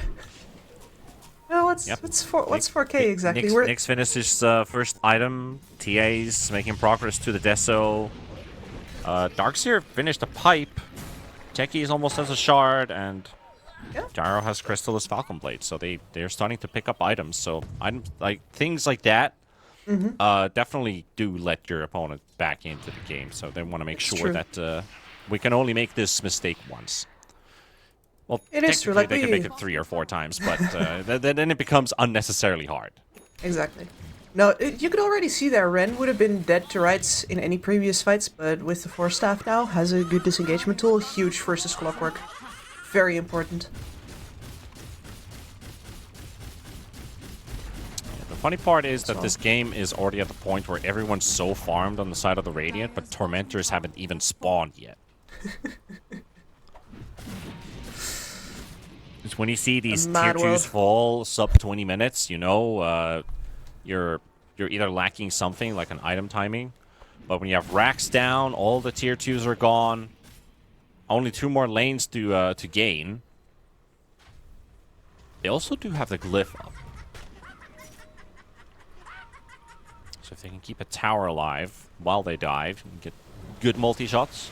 No, what's 4k exactly? Nyx finishes first item. TA's making progress to the Deso. Darkseer finished a pipe. Techie is almost as a shard, and Gyro has Crystallis Falcon Blade, so they're starting to pick up items. So like things like that definitely do let your opponent back into the game. So they want to make sure that we can only make this mistake once. Well, it is true. Like they can make it 3 or 4 times, but then it becomes unnecessarily hard. Exactly. No, you could already see there, Ren would have been dead to rights in any previous fights, but with the Force Staff now, has a good disengagement tool, huge versus Clockwork. Very important. The funny part is that this game is already at the point where everyone's so farmed on the side of the Radiant, but Tormentors haven't even spawned yet. It's when you see these tier 2s fall sub 20 minutes, you know, you're either lacking something like an item timing, but when you have racks down, all the tier 2s are gone, only 2 more lanes to gain. They also do have the glyph up, so if they can keep a tower alive while they dive, you can get good multi shots.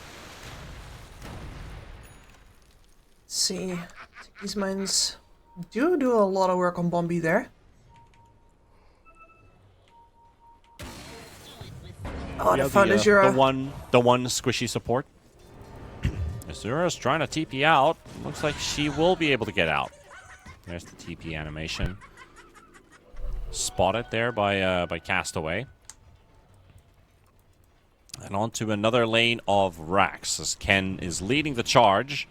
Let's see, these mines do a lot of work on Bombi there. Oh, yeah, the fun Azura. The one squishy support. Azura's trying to TP out. Looks like she will be able to get out. There's the TP animation. Spotted there by Castaway. And on to another lane of racks as Ken is leading the charge.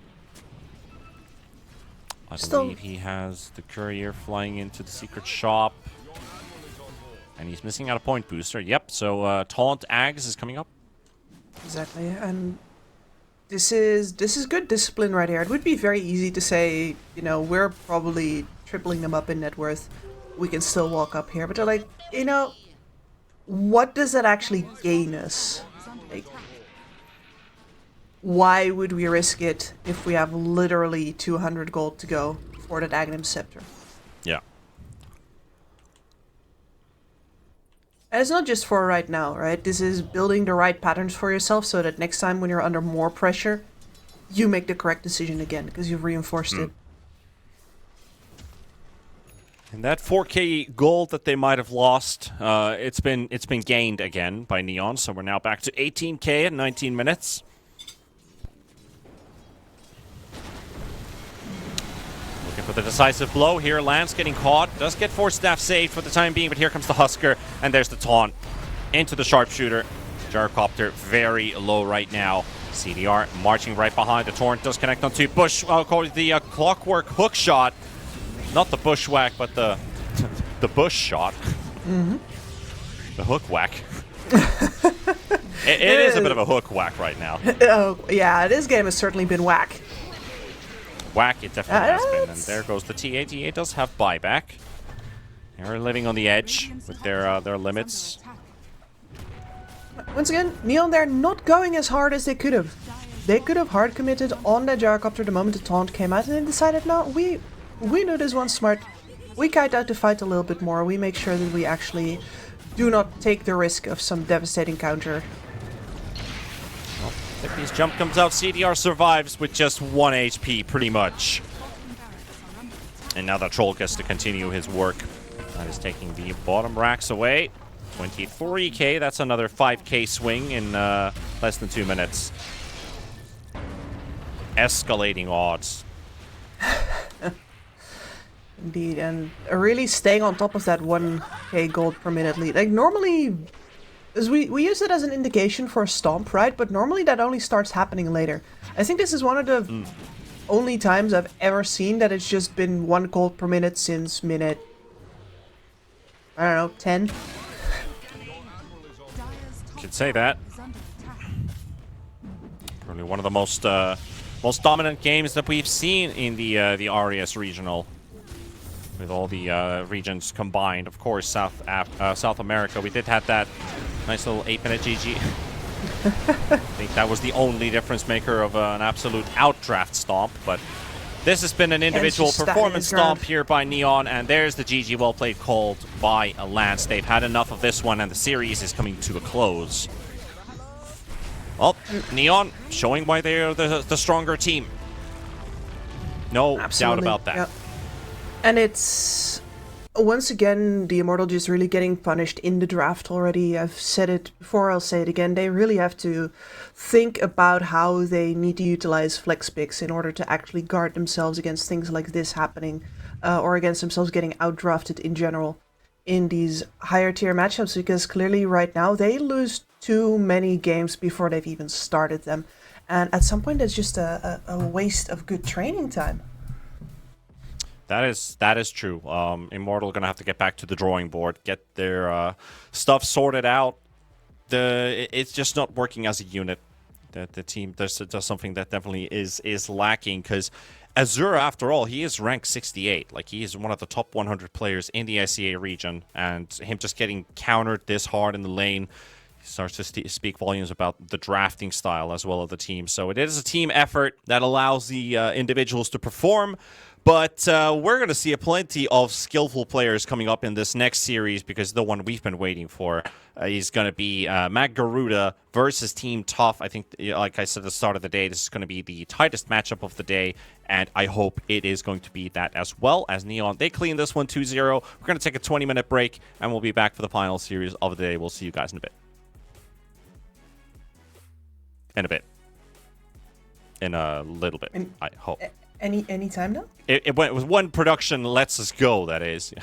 I believe he has the courier flying into the secret shop. And he's missing out a point booster. Yep, so Taunt Ags is coming up. Exactly, and this is good discipline right here. It would be very easy to say, you know, we're probably tripling them up in net worth. We can still walk up here, but they're like, you know, what does that actually gain us? Like, why would we risk it if we have literally 200 gold to go for that Aghanim Scepter? Yeah. And it's not just for right now, right? This is building the right patterns for yourself so that next time when you're under more pressure, you make the correct decision again because you've reinforced it. And that 4k gold that they might have lost, it's been gained again by Neon, so we're now back to 18k in 19 minutes. Looking for the decisive blow here. Lance getting caught. Does get Force Staff saved for the time being, but here comes the Husker, and there's the taunt into the Sharpshooter. Gyrocopter very low right now. CDR marching right behind. The Torrent does connect onto Bush. I'll call it the Clockwork hook shot. Not the bushwhack, but the bush shot. The hook whack. it is a bit of a hook whack right now. Oh, yeah, this game has certainly been whack. Whack, it definitely has been. And there goes the TA. TA does have buyback. They're living on the edge with their limits. Once again, Neon, they're not going as hard as they could have. They could have hard committed on that Gyrocopter the moment the taunt came out, and they decided, no, we know this one's smart. We kite out the fight a little bit more. We make sure that we actually do not take the risk of some devastating counter. Well, Tippy's jump comes out. CDR survives with just 1 HP, pretty much. And now the Troll gets to continue his work. That is taking the bottom racks away. 23k, that's another 5k swing in less than 2 minutes. Escalating odds. Indeed, and really staying on top of that 1k gold per minute lead. Like, normally, as we use it as an indication for a stomp, right? But normally that only starts happening later. I think this is one of the only times I've ever seen that it's just been 1 gold per minute since minute, I don't know, 10. Could say that. Probably one of the most dominant games that we've seen in the RES regional, with all the regions combined. Of course, South America, we did have that nice little 8-minute GG. I think that was the only difference maker of an absolute outdraft stomp, but this has been an individual performance stomp here by Neon, and there's the GG well played called by Lance. They've had enough of this one, and the series is coming to a close. Well, Neon showing why they're the stronger team. No Absolutely. doubt about that. Yeah. And it's once again the Immortal just really getting punished in the draft already. I've said it before, I'll say it again. They really have to think about how they need to utilize flex picks in order to actually guard themselves against things like this happening, or against themselves getting outdrafted in general in these higher tier matchups, because clearly right now they lose too many games before they've even started them. And at some point that's just a waste of good training time. That is true. Immortal gonna have to get back to the drawing board, get their stuff sorted out. It's just not working as a unit. The team does something that definitely is lacking, because Azure, after all, he is ranked 68. Like, he is one of the top 100 players in the SEA region, and him just getting countered this hard in the lane starts to speak volumes about the drafting style as well of the team. So it is a team effort that allows the individuals to perform. But we're going to see plenty of skillful players coming up in this next series, because the one we've been waiting for is going to be Mag Garuda versus Team Tough. I think, like I said at the start of the day, this is going to be the tightest matchup of the day, and I hope it is going to be that as well as Neon. They clean this one 2-0. We're going to take a 20-minute break, and we'll be back for the final series of the day. We'll see you guys in a bit. In a bit. In a little bit, I hope. Any time now? It was one production lets us go, that is.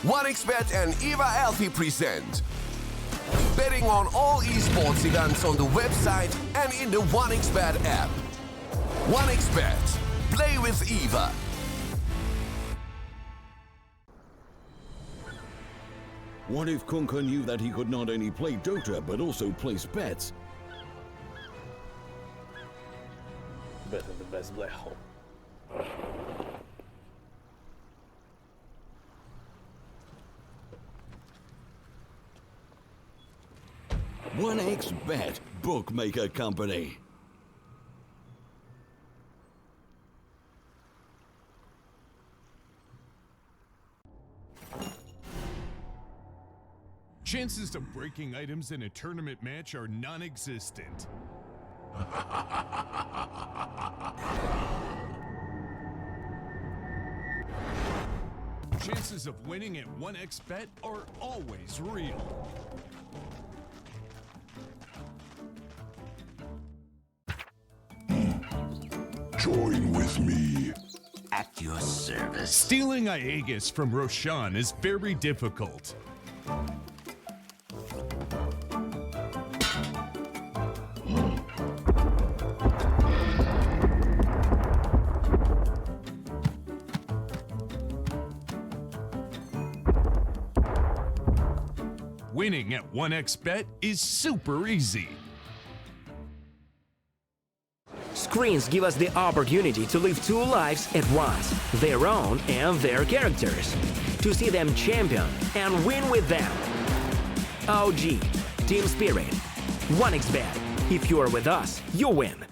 1xBet and Eva Alfie present betting on all esports events on the website and in the 1xBet app. 1xBet. Play with Eva. What if Kunka knew that he could not only play Dota but also place bets? Better the best black hole. 1xBet, bookmaker company. Chances of breaking items in a tournament match are non-existent. Chances of winning at 1xBet are always real. Join with me. At your service. Stealing Aegis from Roshan is very difficult. Winning at 1xBet is super easy. Screens give us the opportunity to live two lives at once, their own and their characters. To see them champion and win with them. OG, Team Spirit, 1xBet. If you're with us, you win.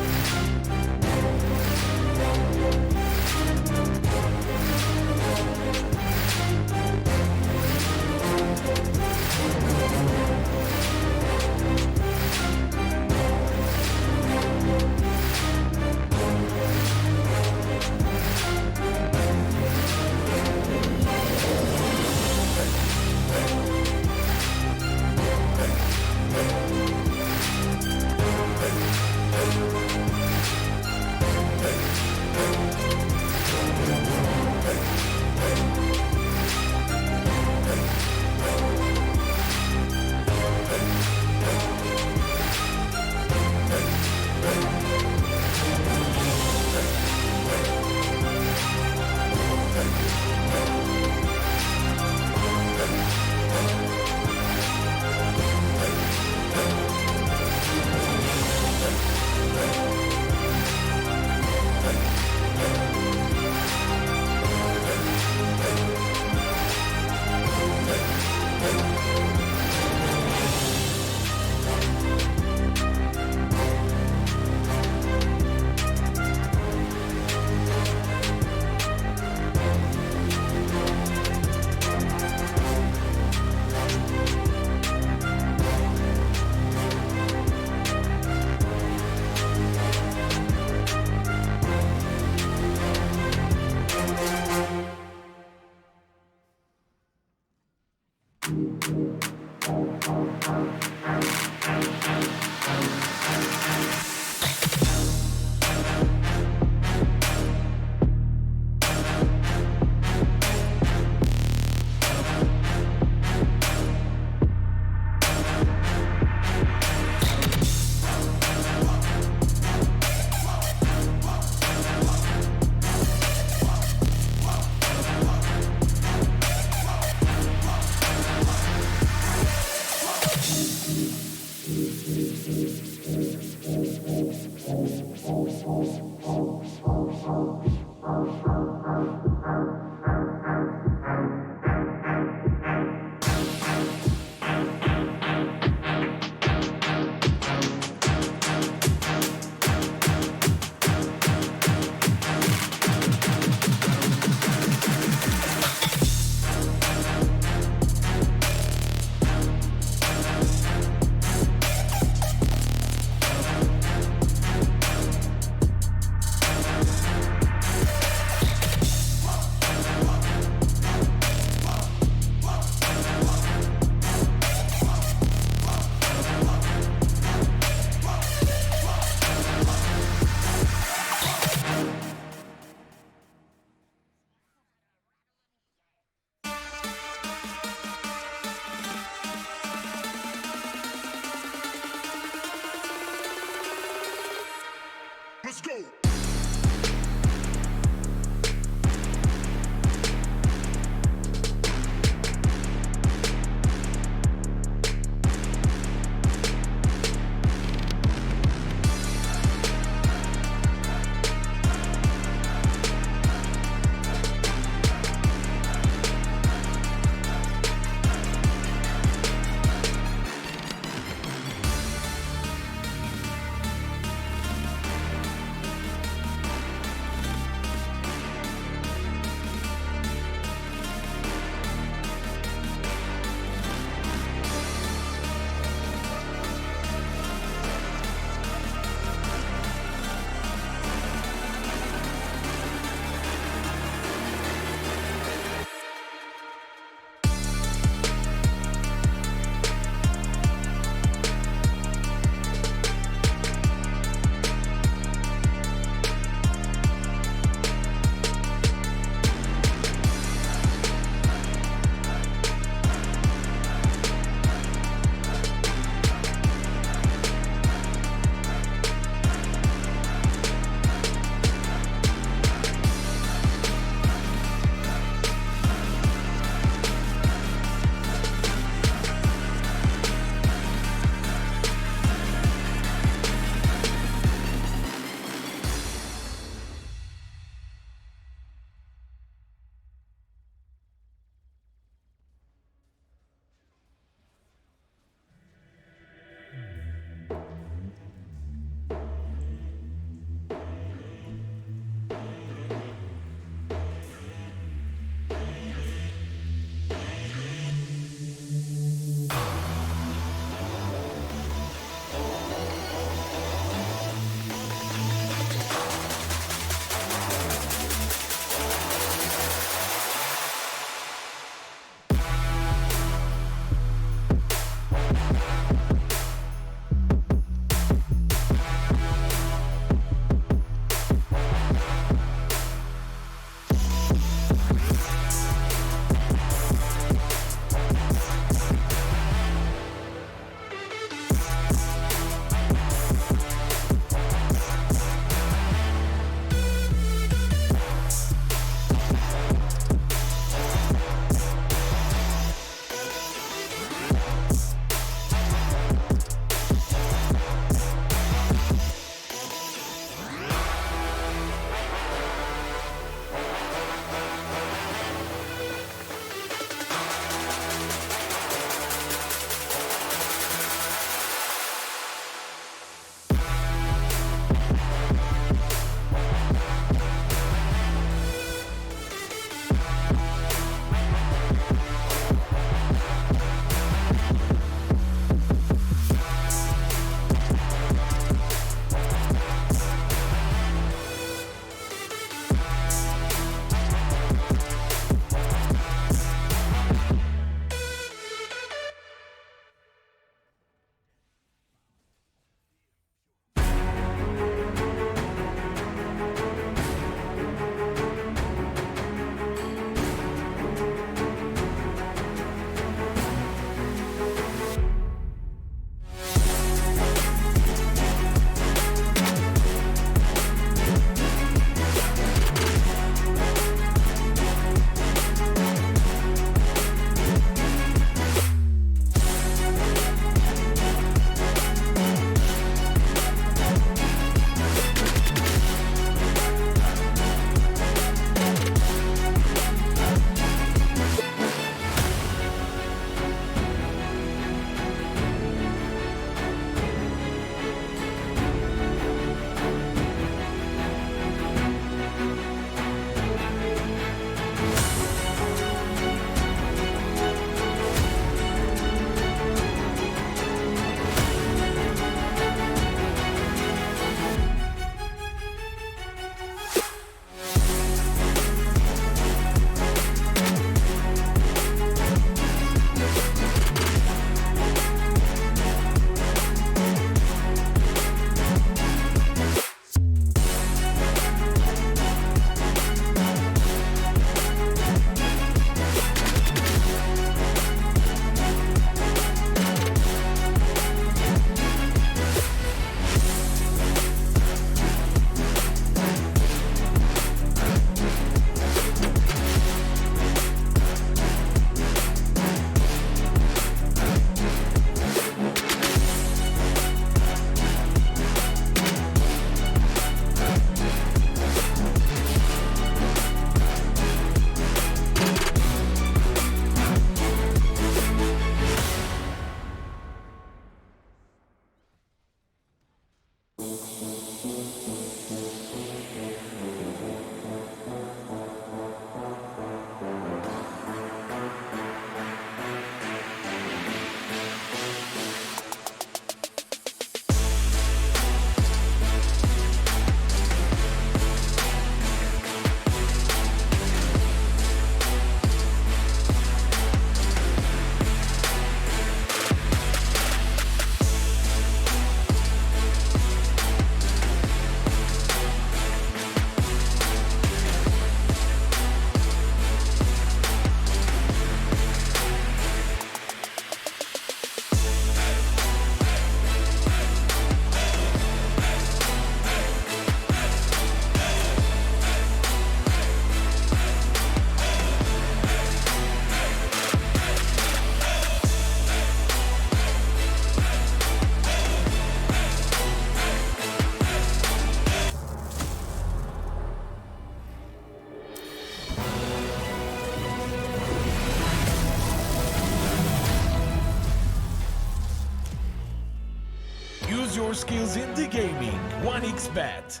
skills in the gaming. 1xBet.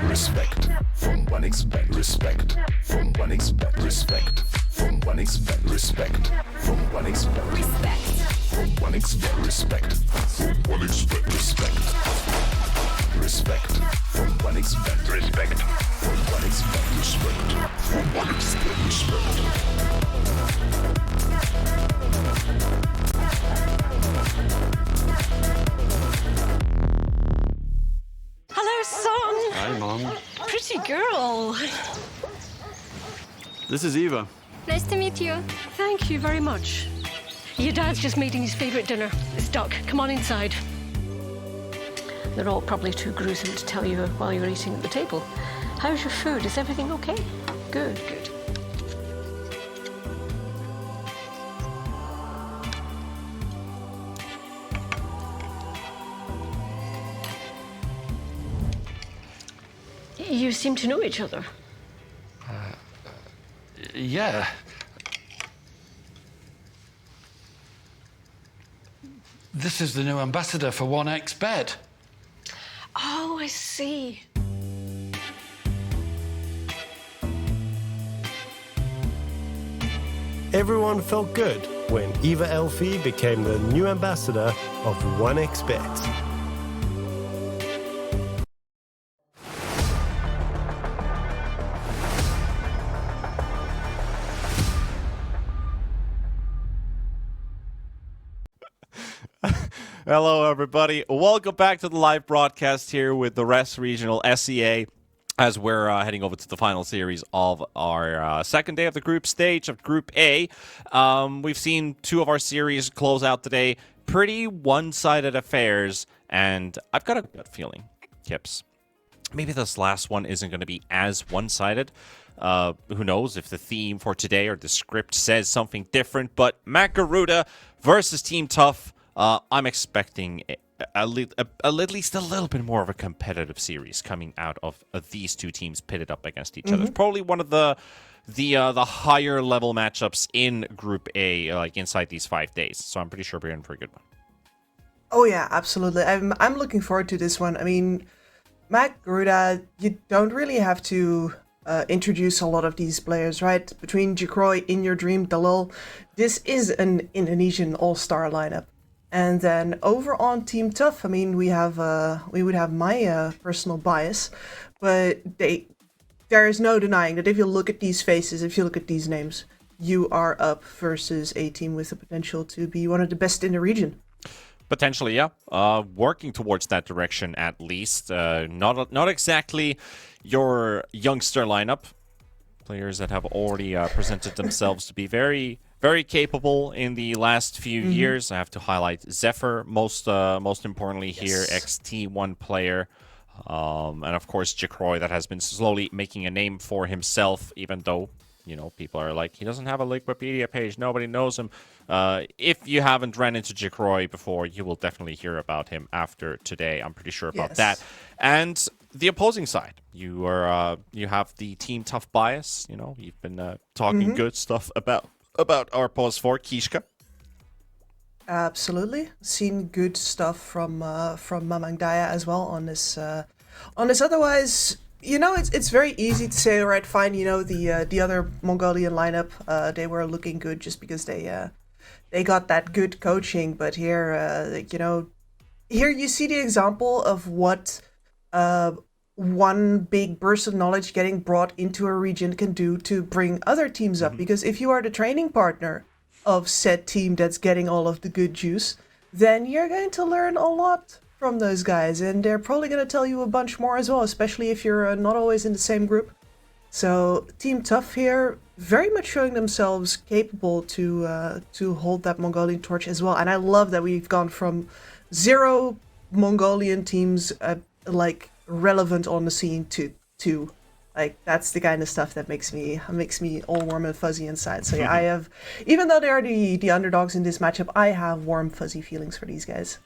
Respect from 1xBet. Respect from 1xBet. Respect from 1xBet. Respect from 1xBet. Respect from 1xBet. Respect from 1xBet. Respect. Respect from 1xBet. Respect from 1xBet. Respect from 1xBet. Respect. Hello, son. Hi, Mom. Pretty girl. This is Eva. Nice to meet you. Thank you very much. Your dad's just making his favorite dinner. It's duck. Come on inside. They're all probably too gruesome to tell you while you're eating at the table. How's your food? Is everything okay? Good, good. You seem to know each other. Yeah. This is the new ambassador for 1xBet. Oh, I see. Everyone felt good when Eva Elfie became the new ambassador of 1xBet. Hello, everybody. Welcome back to the live broadcast here with the Rest Regional SEA as we're heading over to the final series of our second day of the group stage of Group A. We've seen two of our series close out today. Pretty one-sided affairs, and I've got a gut feeling, Kips. Maybe this last one isn't going to be as one-sided. Who knows if the theme for today or the script says something different, but Garuda versus Team Tough. I'm expecting at least a little bit more of a competitive series coming out of these two teams pitted up against each other. It's probably one of the higher level matchups in Group A, like inside these 5 days. So I'm pretty sure we're in for a good one. Oh yeah, absolutely. I'm looking forward to this one. I mean, Garuda, you don't really have to introduce a lot of these players, right? Between Jacroy, In Your Dream, Dalil, this is an Indonesian all-star lineup. And then over on Team Tough, I mean, we would have my personal bias, but there is no denying that if you look at these faces, if you look at these names, you are up versus a team with the potential to be one of the best in the region. Potentially, yeah. Working towards that direction at least. Not exactly your youngster lineup. Players that have already presented themselves to be very, very capable in the last few years. I have to highlight Zephyr most importantly here, XT1 player. And of course Jacroy, that has been slowly making a name for himself, even though, you know, people are like, he doesn't have a Wikipedia page, nobody knows him. If you haven't ran into Jacroy before, you will definitely hear about him after today. I'm pretty sure about that. And the opposing side, you have the Team Tough bias. You know, you've been talking good stuff about our pause for Kishka. Absolutely, seen good stuff from Mamang Daya as well on this. Otherwise, you know, it's very easy to say, all right, fine. You know, the other Mongolian lineup, they were looking good just because they got that good coaching. But here, you know, here you see the example of what one big burst of knowledge getting brought into a region can do to bring other teams up. Because if you are the training partner of said team that's getting all of the good juice, then you're going to learn a lot from those guys, and they're probably going to tell you a bunch more as well, especially if you're not always in the same group. So Team Tough here, very much showing themselves capable to hold that Mongolian torch as well. And I love that we've gone from 0 Mongolian teams like relevant on the scene to 2. Like, that's the kind of stuff that makes me all warm and fuzzy inside. So yeah, I have, even though they are the underdogs in this matchup, I have warm fuzzy feelings for these guys.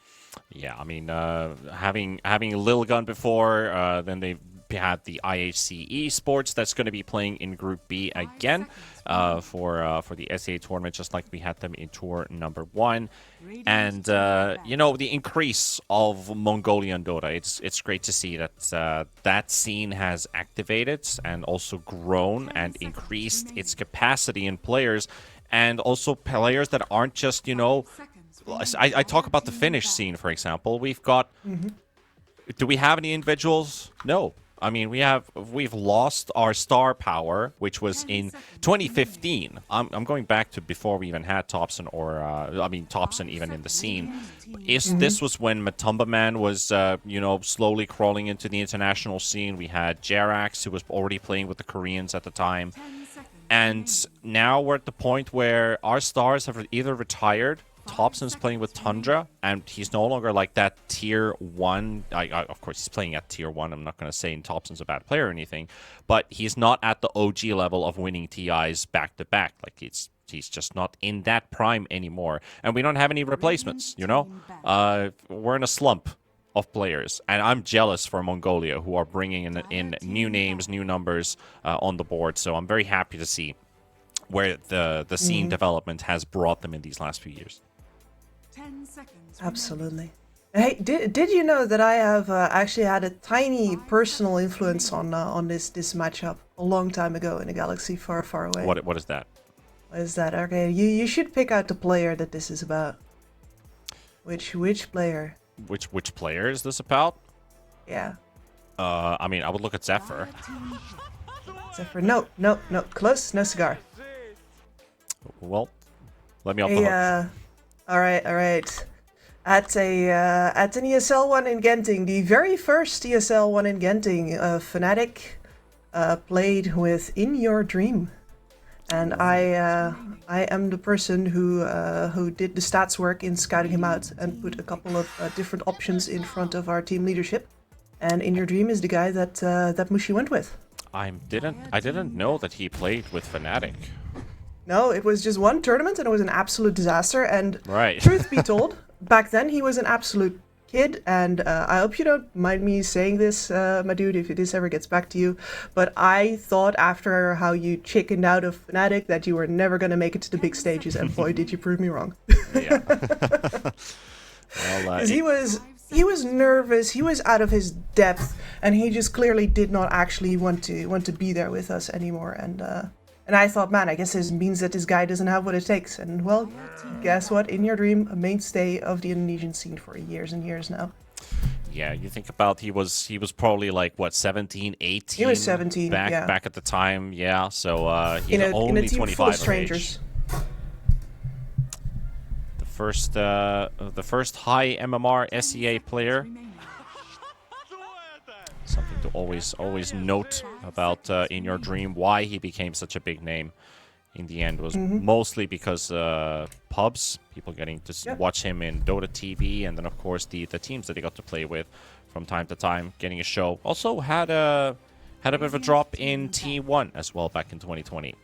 Yeah, I mean, having Lil Gun before, then they've had the IHC Esports that's going to be playing in Group B again for the SEA tournament, just like we had them in Tour number 1. And, the increase of Mongolian Dota, it's great to see that that scene has activated and also grown and increased its capacity in players, and also players that aren't just, I talk about the Finnish scene, for example. We've got... Do we have any individuals? No. I mean, we've lost our star power, which was in 2015. I'm going back to before we even had Thompson Thompson even in the scene. This was when Matumba Man was, slowly crawling into the international scene. We had Jerax, who was already playing with the Koreans at the time. And now we're at the point where our stars have either retired. Thompson's playing with Tundra, and he's no longer like that tier 1. Of course, he's playing at tier 1. I'm not going to say Thompson's a bad player or anything, but he's not at the OG level of winning TIs back-to-back. Like, he's just not in that prime anymore. And we don't have any replacements, We're in a slump of players, and I'm jealous for Mongolia, who are bringing in new names, new numbers on the board. So I'm very happy to see where the scene development has brought them in these last few years. 10 seconds. Absolutely. Hey, did you know that I have actually had a tiny personal influence on this matchup a long time ago in a galaxy far, far away? What is that? What is that? Okay, you should pick out the player that this is about. Which player? Which player is this about? Yeah. I would look at Zephyr. Zephyr, no. Close, no cigar. Well, let me off the hook. All right. At an ESL 1 in Genting, the very first ESL 1 in Genting, Fnatic played with In Your Dream, and I am the person who did the stats work in scouting him out and put a couple of different options in front of our team leadership, and In Your Dream is the guy that Mushi went with. I didn't know that he played with Fnatic. No, it was just one tournament, and it was an absolute disaster. And right. Truth be told, back then he was an absolute kid. And I hope you don't mind me saying this, my dude, if this ever gets back to you. But I thought after how you chickened out of Fnatic that you were never going to make it to the big stages. And boy, did you prove me wrong. Yeah. Well, he was nervous. He was out of his depth, and he just clearly did not actually want to be there with us anymore. And I thought, man, I guess this means that this guy doesn't have what it takes. And, well, guess what? In Your Dream, a mainstay of the Indonesian scene for years and years now. Yeah, you think about he was probably like, 17, 18? He was 17, back at the time, yeah. So he's only in a team 25 full of strangers. The first high MMR SEA player. Something to always note about In Your Dream, why he became such a big name in the end was mostly because pubs, people getting to watch him in Dota TV, and then of course the teams that he got to play with from time to time, getting a show. Also had a bit of a drop in T1 as well back in 2020.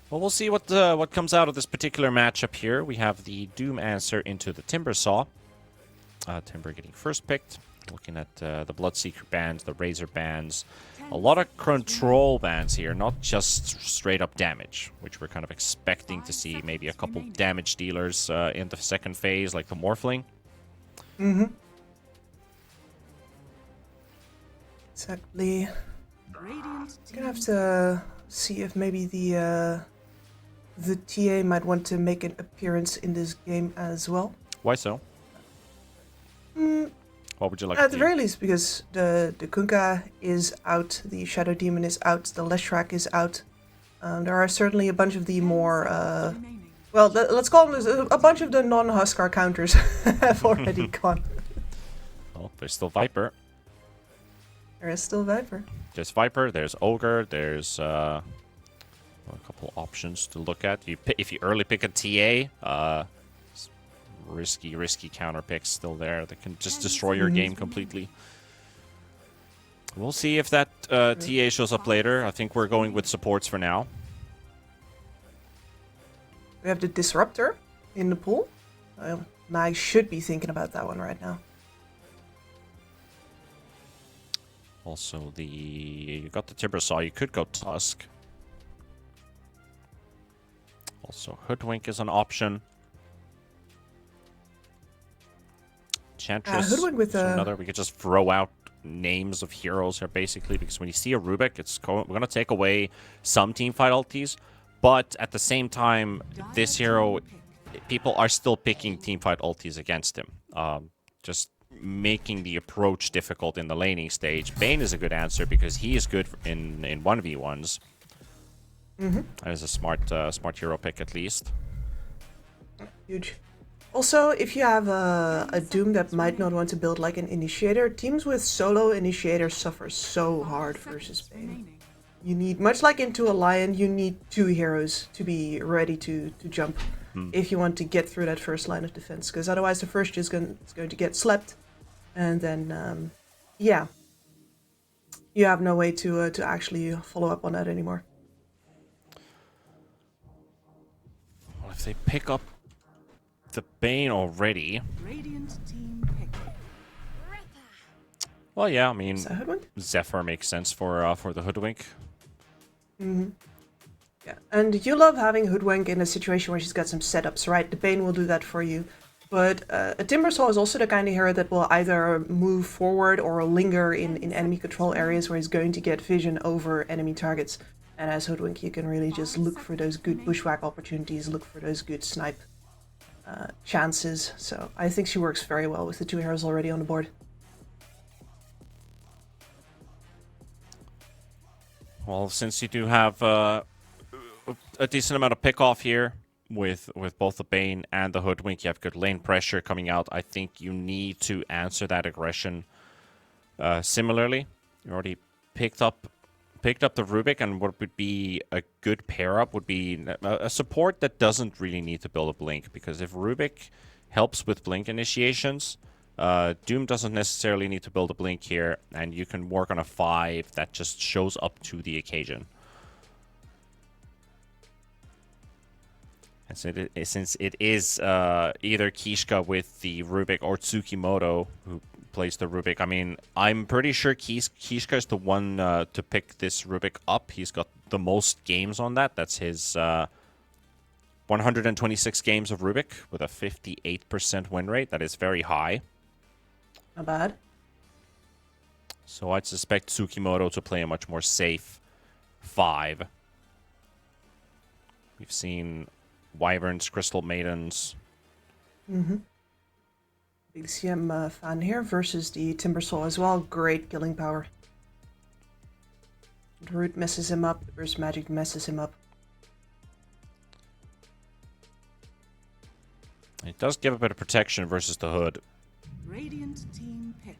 Well, we'll see what comes out of this particular matchup here. We have the Doom answer into the Timber Saw. Timber getting first picked. Looking at the Bloodseeker bans, the Razor bans. A lot of control bans here, not just straight up damage, which we're kind of expecting to see. Maybe a couple damage dealers in the second phase, like the Morphling. Exactly. Gonna have to see if maybe the TA might want to make an appearance in this game as well. Why so? What would you like At to the do? very least, because the Kunkka is out, the Shadow Demon is out, the Leshrac is out. There are certainly a bunch of the more, let's call them a bunch of the non-Huskar counters have already gone. Oh, there's still Viper. There is still Viper. There's Viper, there's Ogre, there's a couple options to look at. If you early pick a TA, risky counter picks still there that can just destroy your game completely. We'll see if that TA shows up later. I think we're going with supports for now. We have the Disruptor in the pool. And I should be thinking about that one right now. Also, you got the Timbersaw. You could go Tusk. Also, Hoodwink is an option. Chantress Hoodwink with is another. We could just throw out names of heroes here, basically, because when you see a Rubik, we're going to take away some teamfight ultis, but at the same time, this hero, people are still picking teamfight ultis against him. Just making the approach difficult in the laning stage. Bane is a good answer because he is good in 1v1s. That is a smart hero pick, at least. Huge. Also, if you have a Doom that might not want to build like an Initiator, teams with solo Initiators suffer so hard versus Bane. You need, much like into a Lion, you need 2 heroes to be ready to jump if you want to get through that first line of defense, because otherwise the first is going to get slept, and then, yeah, you have no way to actually follow up on that anymore. Well, if they pick up the Bane already... Radiant team pick. Well, yeah, I mean, Zephyr makes sense for the Hoodwink. Yeah, and you love having Hoodwink in a situation where she's got some setups, right? The Bane will do that for you. But a Timbersaw is also the kind of hero that will either move forward or linger in enemy control areas where he's going to get vision over enemy targets. And as Hoodwink, you can really just look for those good bushwhack opportunities, look for those good snipe chances. So I think she works very well with the 2 heroes already on the board. Well, since you do have a decent amount of pick-off here with both the Bane and the Hoodwink, you have good lane pressure coming out. I think you need to answer that aggression similarly. You already picked up the Rubik, and what would be a good pair-up would be a support that doesn't really need to build a Blink, because if Rubik helps with Blink initiations, Doom doesn't necessarily need to build a Blink here, and you can work on a 5 that just shows up to the occasion. And so since it is either Kishka with the Rubik or Tsukimoto who plays the Rubik, I mean, I'm pretty sure Kishka is the one to pick this Rubik up. He's got the most games on that. That's his 126 games of Rubik with a 58% win rate. That is very high. Not bad. So I'd suspect Tsukimoto to play a much more safe 5. We've seen Wyverns, Crystal Maidens. Big CM fan here versus the Timbersaw as well. Great killing power. The Root messes him up. The Burst Magic messes him up. It does give a bit of protection versus the Hood. Radiant team pick.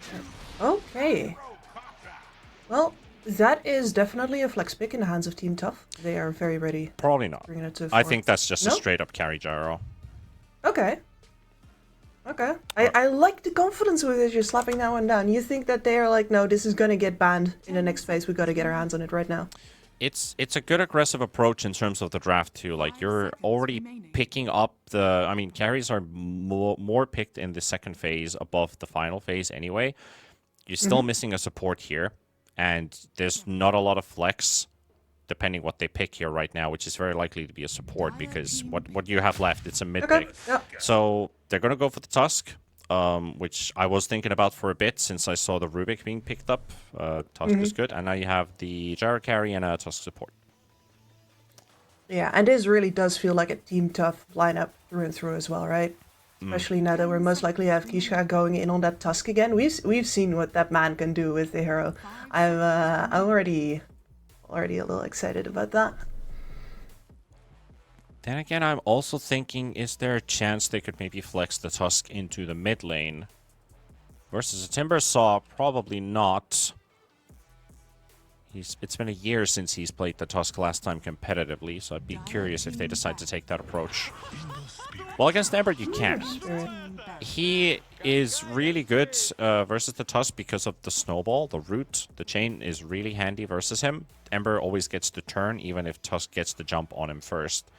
Okay. Well, that is definitely a flex pick in the hands of Team Tough. They are very ready. Probably not. Bringing it to I 4. think that's just No? a straight up carry gyro. Okay. Okay. I like the confidence with it. You're slapping that one down. You think that they are like, no, this is going to get banned in the next phase. We got to get our hands on it right now. It's a good aggressive approach in terms of the draft too. Like, you're already picking up the... I mean, carries are more picked in the second phase above the final phase anyway. You're still missing a support here, and there's not a lot of flex depending what they pick here right now, which is very likely to be a support because what you have left, it's a mid pick. Yep. So they're going to go for the Tusk, which I was thinking about for a bit since I saw the Rubik being picked up. Tusk is good, and now you have the Gyro carry and a Tusk support. Yeah, and this really does feel like a Team Tough lineup through and through as well, right? Especially now that we're most likely to have Kishka going in on that Tusk again. We've seen what that man can do with the hero. I'm already a little excited about that. Then again, I'm also thinking, is there a chance they could maybe flex the Tusk into the mid lane? Versus a Timbersaw, probably not. It's been a year since he's played the Tusk last time competitively, so I'd be curious if they decide to take that approach. Well, against Ember, you can. He is really good versus the Tusk because of the snowball, the root. The chain is really handy versus him. Ember always gets the turn, even if Tusk gets the jump on him first.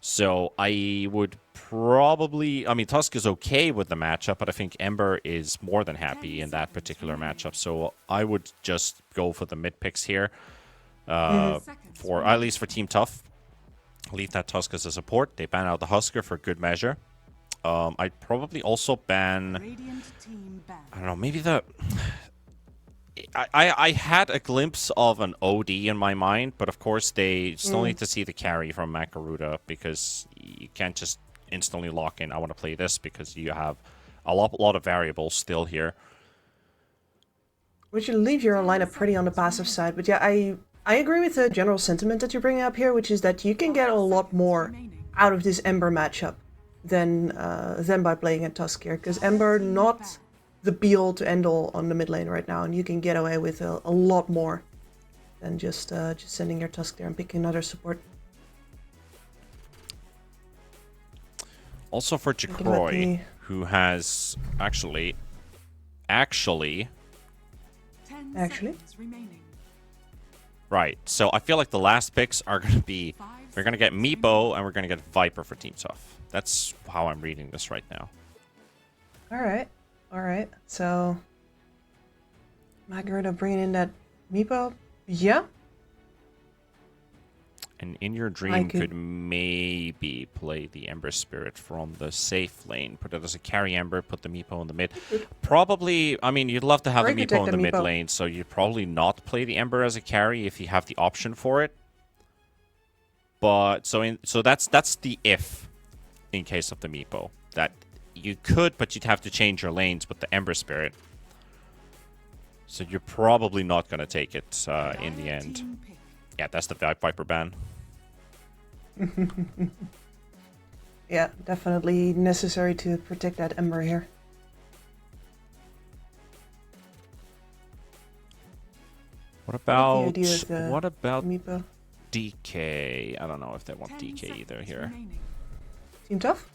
So I would probably... I mean, Tusk is okay with the matchup, but I think Ember is more than happy in that particular matchup. So I would just go for the mid picks here. For at least for Team Tough. Leave that Tusk as a support. They ban out the Husker for good measure. I'd probably also ban... I don't know, maybe the... I had a glimpse of an OD in my mind, but of course they still need to see the carry from Makaruda, because you can't just instantly lock in, I want to play this, because you have a lot of variables still here. We should leave your lineup pretty on the passive side, but yeah, I agree with the general sentiment that you're bringing up here, which is that you can get a lot more out of this Ember matchup than by playing at Tusk here, because Ember not the be-all to end-all on the mid lane right now, and you can get away with a lot more than just sending your Tusk there and picking another support. Also for Jacroy, who has actually. Right, so I feel like the last picks are going to be, we're going to get Meepo and we're going to get Viper for Team Tough. That's how I'm reading this right now. Alright, so Margarita bringing in that Meepo, yeah. And in your dream could maybe play the Ember Spirit from the safe lane. Put it as a carry Ember, put the Meepo in the mid. Probably, I mean, you'd love to have the Meepo in the mid lane, so you'd probably not play the Ember as a carry if you have the option for it. But, so that's the if, in case of the Meepo. That you could, but you'd have to change your lanes with the Ember Spirit. So you're probably not going to take it in the end. Yeah, that's the Viper ban. Yeah, definitely necessary to protect that Ember here. What about Meepo? DK? I don't know if they want DK either here. Team Tough?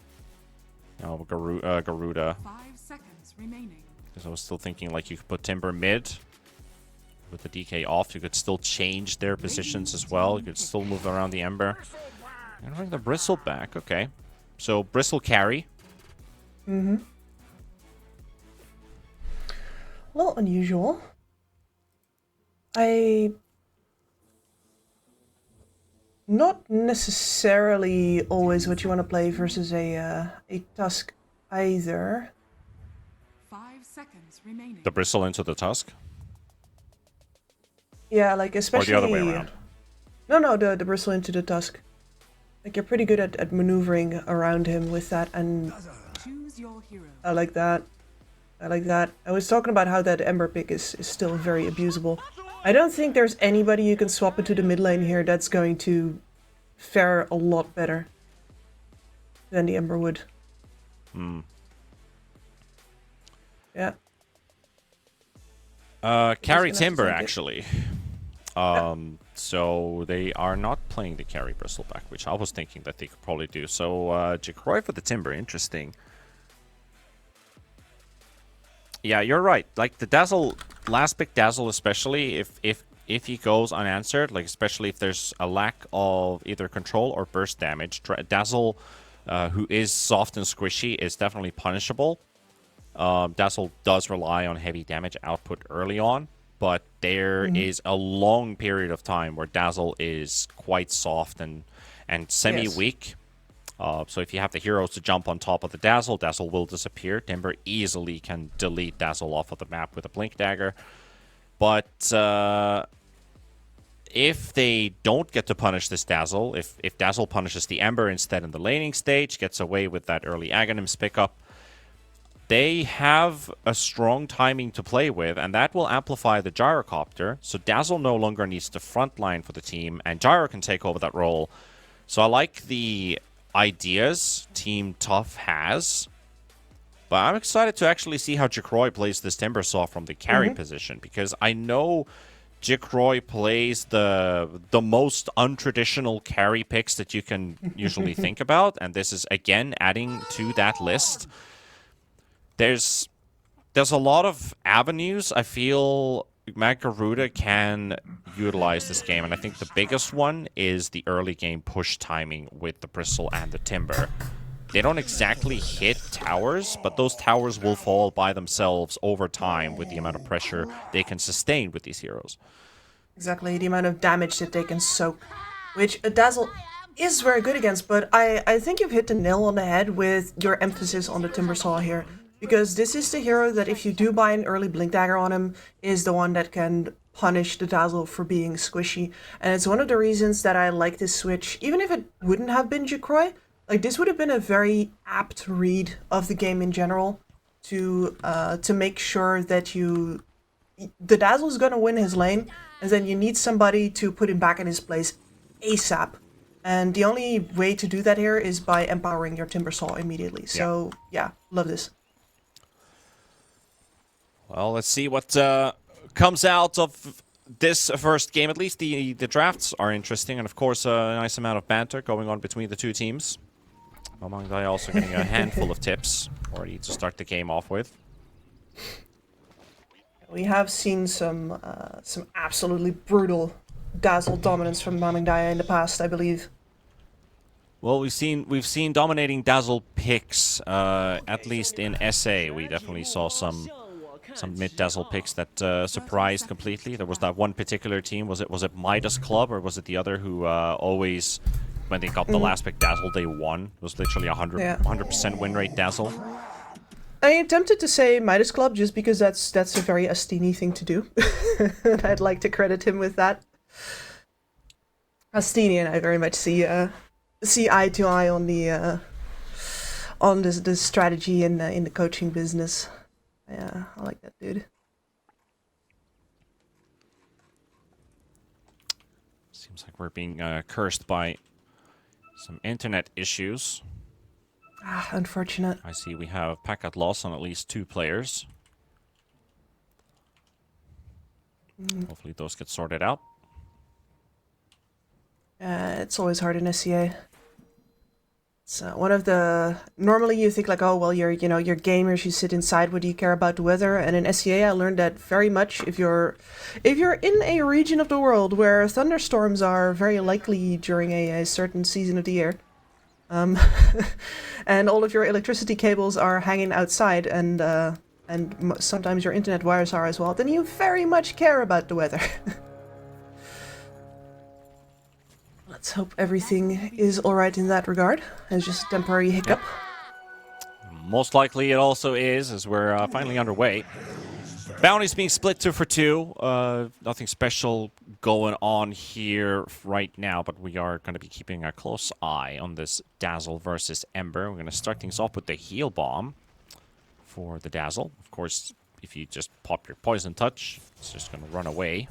No, Garuda. Because I was still thinking like you could put Timber mid. With the DK off, you could still change their positions as well. You could still move around the Ember. And bring the Bristle back. Okay. So, Bristle carry. A little unusual. Not necessarily always what you want to play versus a Tusk either. 5 seconds remaining. The Bristle into the Tusk? Yeah, like especially... Or the other way around? No, the Bristle into the Tusk. Like, you're pretty good at maneuvering around him with that, and... Choose your hero. I like that. I was talking about how that Ember pick is still very abusable. I don't think there's anybody you can swap into the mid lane here that's going to fare a lot better than the Ember would. Yeah. Carry Timber, actually. So they are not playing the carry Bristleback, which I was thinking that they could probably do. So Jacroy for the Timber, interesting. Yeah, you're right. Like the Dazzle, last pick Dazzle especially, if he goes unanswered, like especially if there's a lack of either control or burst damage, Dazzle, who is soft and squishy, is definitely punishable. Dazzle does rely on heavy damage output early on, but there is a long period of time where Dazzle is quite soft and semi-weak. So if you have the heroes to jump on top of the Dazzle, Dazzle will disappear. Timber easily can delete Dazzle off of the map with a Blink Dagger. But if they don't get to punish this Dazzle, if Dazzle punishes the Ember instead in the laning stage, gets away with that early Aghanims pickup, they have a strong timing to play with, and that will amplify the Gyrocopter. So Dazzle no longer needs to frontline for the team, and Gyro can take over that role. So I like the ideas Team Tough has, but I'm excited to actually see how Jacroy plays this Timbersaw from the carry position, because I know Jacroy plays the most untraditional carry picks that you can usually think about, and this is again adding to that list. There's a lot of avenues I feel Garuda can utilize this game, and I think the biggest one is the early game push timing with the Bristle and the Timber. They don't exactly hit towers, but those towers will fall by themselves over time with the amount of pressure they can sustain with these heroes. Exactly, the amount of damage that they can soak, which a Dazzle is very good against, but I think you've hit the nail on the head with your emphasis on the Timbersaw here. Because this is the hero that if you do buy an early Blink Dagger on him, is the one that can punish the Dazzle for being squishy. And it's one of the reasons that I like this switch, even if it wouldn't have been Jucroy. Like, this would have been a very apt read of the game in general to make sure that the Dazzle's gonna win his lane, and then you need somebody to put him back in his place ASAP. And the only way to do that here is by empowering your Timbersaw immediately. So, yeah, love this. Well, let's see what comes out of this first game. At least the drafts are interesting, and of course a nice amount of banter going on between the two teams. Mamangdai also getting a handful of tips already to start the game off with. We have seen some absolutely brutal Dazzle dominance from Mamangdai in the past, I believe. Well, we've seen dominating Dazzle picks, at least in SA. We definitely saw some mid Dazzle picks that surprised completely. There was that one particular team. Was it Midas Club, or was it the other who always, when they got the last pick Dazzle, they won? It was literally 100% win rate Dazzle. I attempted to say Midas Club just because that's a very Astini thing to do. And I'd like to credit him with that. Astini and I very much see eye to eye on the strategy in the coaching business. Yeah, I like that dude. Seems like we're being cursed by some internet issues. Ah, unfortunate. I see we have packet loss on at least 2 players. Hopefully those get sorted out. It's always hard in SCA. It's one of the... Normally you think like, oh, well, you're gamers, you sit inside, what do you care about the weather? And in SCA I learned that very much if you're in a region of the world where thunderstorms are very likely during a certain season of the year, and all of your electricity cables are hanging outside, and sometimes your internet wires are as well, then you very much care about the weather. Let's hope everything is alright in that regard. It's just a temporary hiccup. Most likely it also is, as we're finally underway. Bounty's being split 2 for 2. Nothing special going on here right now, but we are going to be keeping a close eye on this Dazzle versus Ember. We're going to start things off with the heal bomb for the Dazzle. Of course, if you just pop your poison touch, it's just going to run away.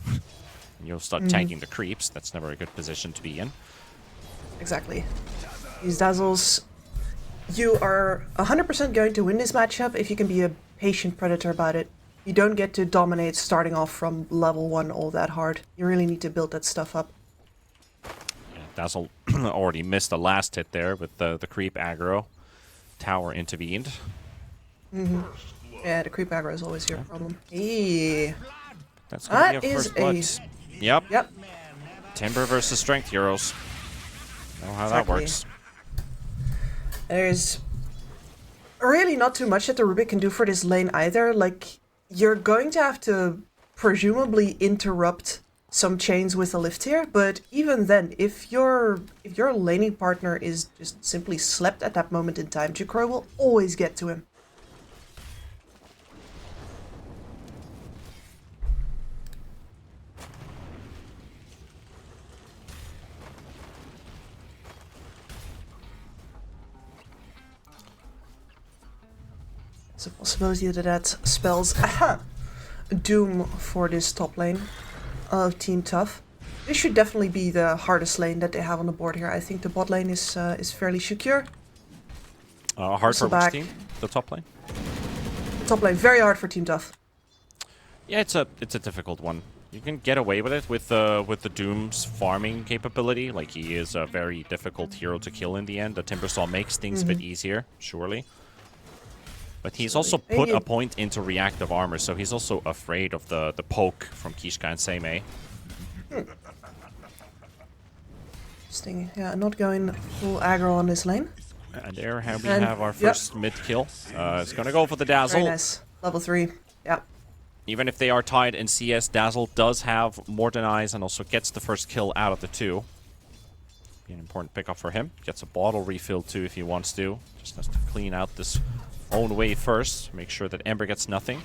And you'll start tanking the creeps. That's never a good position to be in. Exactly. These Dazzles, you are 100% going to win this matchup if you can be a patient Predator about it. You don't get to dominate starting off from level 1 all that hard. You really need to build that stuff up. Yeah, Dazzle already missed the last hit there with the creep aggro. Tower intervened. Yeah, the creep aggro is always your problem. Eee. That's going to be a first blood. Yep. Timber versus strength heroes. Know how that works. There's really not too much that the Rubik can do for this lane either. Like, you're going to have to presumably interrupt some chains with a lift here, but even then, if your laning partner is just simply slept at that moment in time, Jucroy will always get to him. It's a possibility that spells doom for this top lane of Team Tough. This should definitely be the hardest lane that they have on the board here. I think the bot lane is fairly secure. Hard for which team? The top lane? The top lane, very hard for Team Tough. Yeah, it's a difficult one. You can get away with it with the Doom's farming capability. Like, he is a very difficult hero to kill in the end. The Timbersaw makes things a bit easier, surely. But he's also put a point into reactive armor, so he's also afraid of the poke from Kishka and Seimei. Interesting. Yeah, not going full aggro on this lane. And there we have our first mid kill. It's gonna go for the Dazzle. Very nice. Level 3. Yeah. Even if they are tied in CS, Dazzle does have more denies and also gets the first kill out of the 2. Be an important pickup for him. Gets a bottle refill too if he wants to. Just has to clean out this own wave first. Make sure that Ember gets nothing.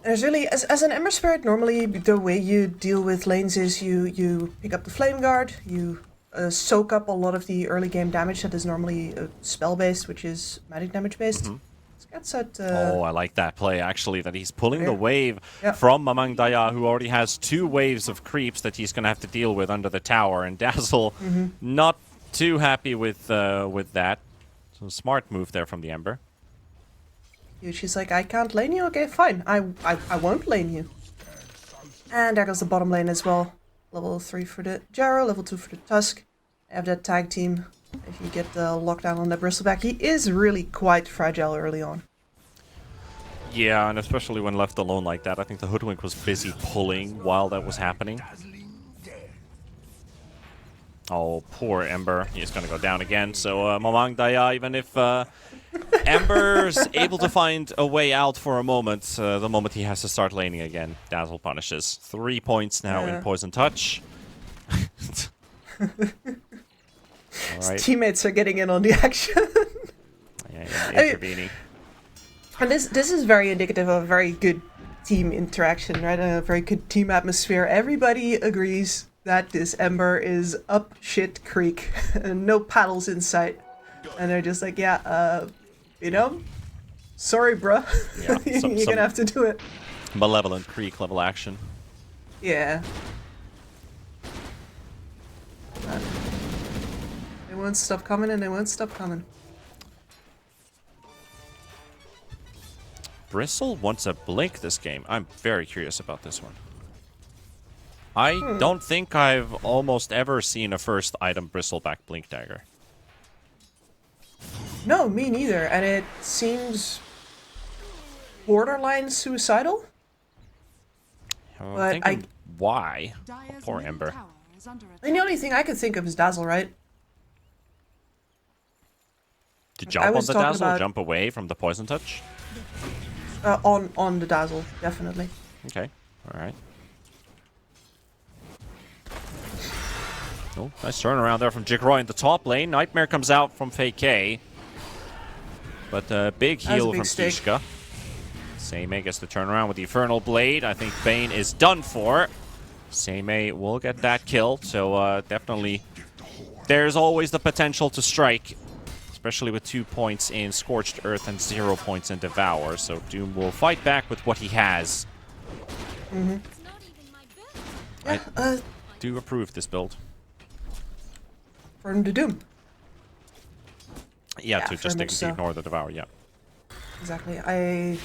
There's really, as an Ember Spirit, normally the way you deal with lanes is you pick up the Flame Guard, you soak up a lot of the early game damage that is normally spell-based, which is magic damage-based. Oh, I like that play, actually, that he's pulling the wave from Mamang Daya, who already has 2 waves of creeps that he's going to have to deal with under the tower, and Dazzle not too happy with that. So smart move there from the Ember. She's like, I can't lane you? Okay, fine. I won't lane you. And there goes the bottom lane as well. Level 3 for the Jarrow, level 2 for the Tusk. I have that tag team. If you get the lockdown on the Bristleback, he is really quite fragile early on. Yeah, and especially when left alone like that. I think the Hoodwink was busy pulling while that was happening. Oh, poor Ember. He's going to go down again. So Mamang Daya, even if Ember's able to find a way out for a moment, the moment he has to start laning again, Dazzle punishes. 3 points now in Poison Touch. His teammates are getting in on the action. Intervening. And this is very indicative of a very good team interaction, right? A very good team atmosphere. Everybody agrees that this Ember is up shit creek. No paddles in sight. And they're just like, yeah, you know, sorry, bruh. Yeah, you're gonna have to do it. Malevolent creek level action. Yeah. They won't stop coming and they won't stop coming. Bristle wants a blink this game. I'm very curious about this one. I don't think I've almost ever seen a first item Bristleback Blink Dagger. No, me neither. And it seems borderline suicidal. But why? Oh, poor Ember. And the only thing I could think of is Dazzle, right? To jump on the Dazzle or jump away from the Poison Touch? On the Dazzle, definitely. Okay, alright. Oh, nice turnaround there from Jikroy in the top lane. Nightmare comes out from Fake. But big heal from Kishka. Seimei gets the turnaround with the Infernal Blade. I think Bane is done for. Seimei will get that kill, so definitely there's always the potential to strike. Especially with 2 points in Scorched Earth and 0 points in Devour. So Doom will fight back with what he has. I do approve this build. For him to Doom. Yeah, to just ignore the Devour, yeah. Exactly. I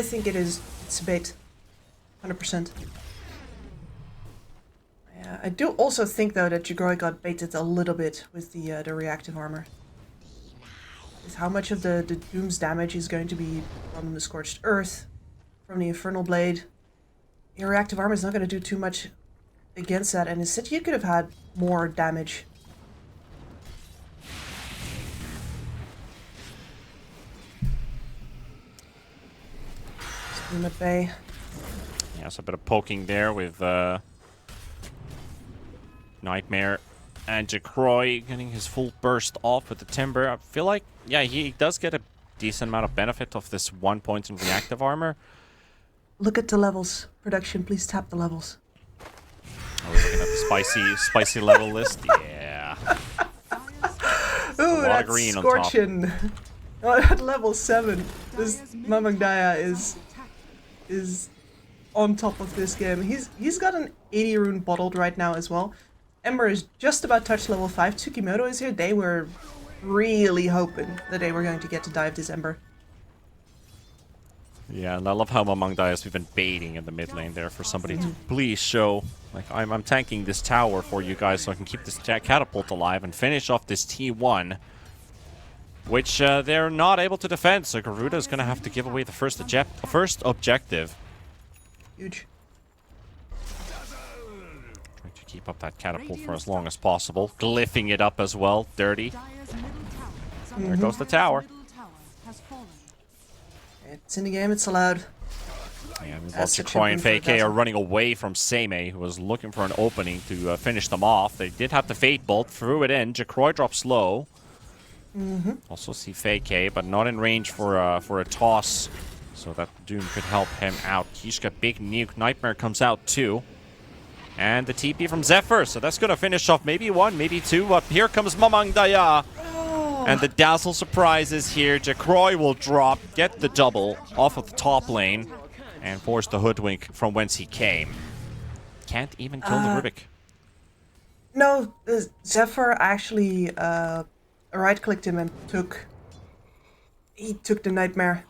think it's a bait. 100%. Yeah, I do also think though that Jigroy got baited a little bit with the reactive armor. With how much of the Doom's damage is going to be from the Scorched Earth, from the Infernal Blade. Your reactive armor is not going to do too much against that, and instead you could have had more damage. Scream at bay. Yeah, so a bit of poking there with Nightmare. And Jikroy getting his full burst off with the Timber. I feel like, yeah, he does get a decent amount of benefit of this 1 point in reactive armor. Look at the levels. Production, please tap the levels. Oh, we're looking at the spicy level list. Yeah. Ooh, that's green scorching. At level 7, this Mamang Daya is on top of this game. He's got an 80 rune bottled right now as well. Ember is just about touch level 5. Tsukimoto is here. They were really hoping that they were going to get to dive this Ember. Yeah, and I love how Mamang Daya we've been baiting in the mid lane there for somebody to please show, like, I'm tanking this tower for you guys so I can keep this catapult alive and finish off this T1. which they're not able to defend. So Garuda is going to have to give away the first objective. Huge. Trying to keep up that catapult for as long as possible. Glyphing it up as well. Dirty. There goes the tower. It's in the game, it's allowed. Yeah, Jackroy and Fake are running away from Seimei, who was looking for an opening to finish them off. They did have the Fate Bolt, threw it in. Jackroy drops low. Also see Fake, but not in range for a toss. So that Doom could help him out. Kishka, big nuke. Nightmare comes out too. And the TP from Zephyr. So that's going to finish off maybe one, maybe two. But here comes Mamang Daya. And the Dazzle surprise is here. Jackroy will drop, get the double off of the top lane, and force the Hoodwink from whence he came. Can't even kill the Rubik. No, Zephyr actually right-clicked him and took the Nightmare.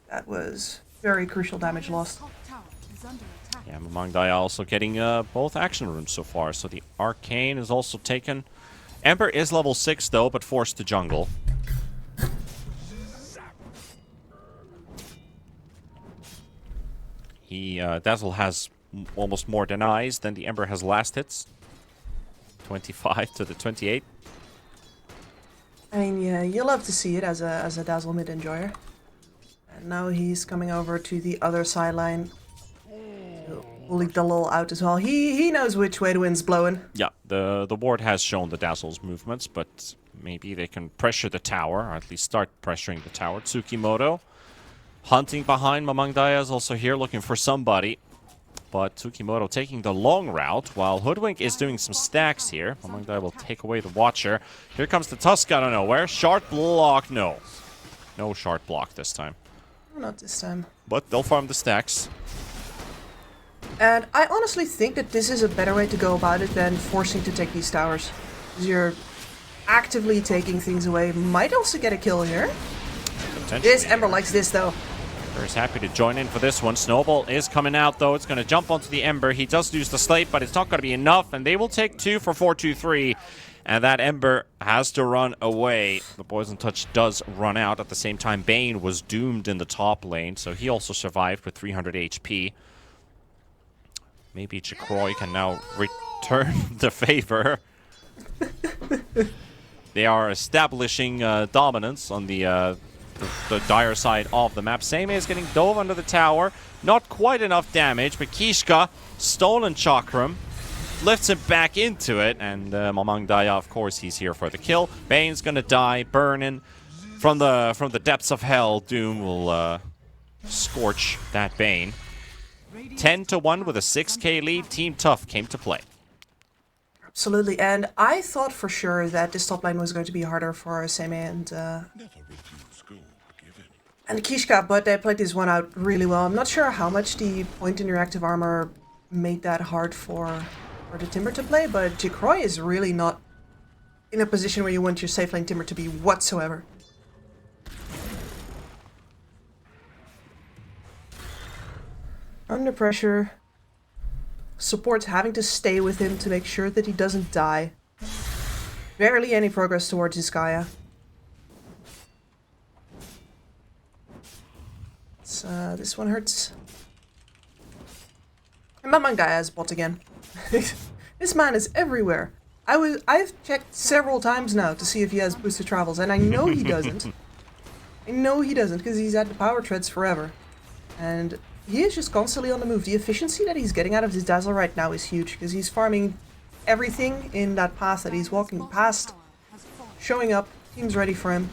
That was very crucial damage lost. Yeah, Mamang Daya also getting both action runes so far. So the Arcane is also taken. Ember is level 6 though, but forced to jungle. Dazzle has almost more denies than the Ember has last hits. 25 to the 28. I mean, yeah, you love to see it as a Dazzle mid enjoyer. And now he's coming over to the other sideline. We'll leave the lull out as well. He knows which way the wind's blowing. Yeah, the ward has shown the Dazzle's movements, but maybe they can pressure the tower, or at least start pressuring the tower. Tsukimoto hunting behind. Mamang Daya is also here looking for somebody. But Tsukimoto taking the long route, while Hoodwink is doing some stacks here. Mamang Daya will take away the Watcher. Here comes the Tusk out of nowhere. Shard block, no. No shard block this time. Not this time. But they'll farm the stacks. And I honestly think that this is a better way to go about it than forcing to take these towers. You're actively taking things away. Might also get a kill here. This Ember likes this though. Ember is happy to join in for this one. Snowball is coming out though. It's going to jump onto the Ember. He does use the Slate, but it's not going to be enough. And they will take 2 for 4-2-3. And that Ember has to run away. The Poison Touch does run out. At the same time, Bane was doomed in the top lane. So he also survived with 300 HP. Maybe Jackroy can now return the favor. They are establishing dominance on the dire side of the map. Seimei is getting dove under the tower. Not quite enough damage, but Kishka, stolen Chakram, lifts him back into it. And Mamang Daya, of course, he's here for the kill. Bane's gonna die, burning. From the depths of hell, Doom will scorch that Bane. 10-1 with a 6k lead. Team Tough came to play. Absolutely, and I thought for sure that this top lane was going to be harder for Seimei and Kishka, but they played this one out really well. I'm not sure how much the point in your active armor made that hard for the Timber to play, but Jackroy is really not in a position where you want your safe lane Timber to be whatsoever. Under pressure. Support's having to stay with him to make sure that he doesn't die. Barely any progress towards his Gaia. This one hurts. And Mamang Daya is bot again. This man is everywhere. I've checked several times now to see if he has boosted travels, and I know he doesn't. I know he doesn't, because he's had the power treads forever. And he is just constantly on the move. The efficiency that he's getting out of his Dazzle right now is huge, because he's farming everything in that path that he's walking past, showing up, team's ready for him.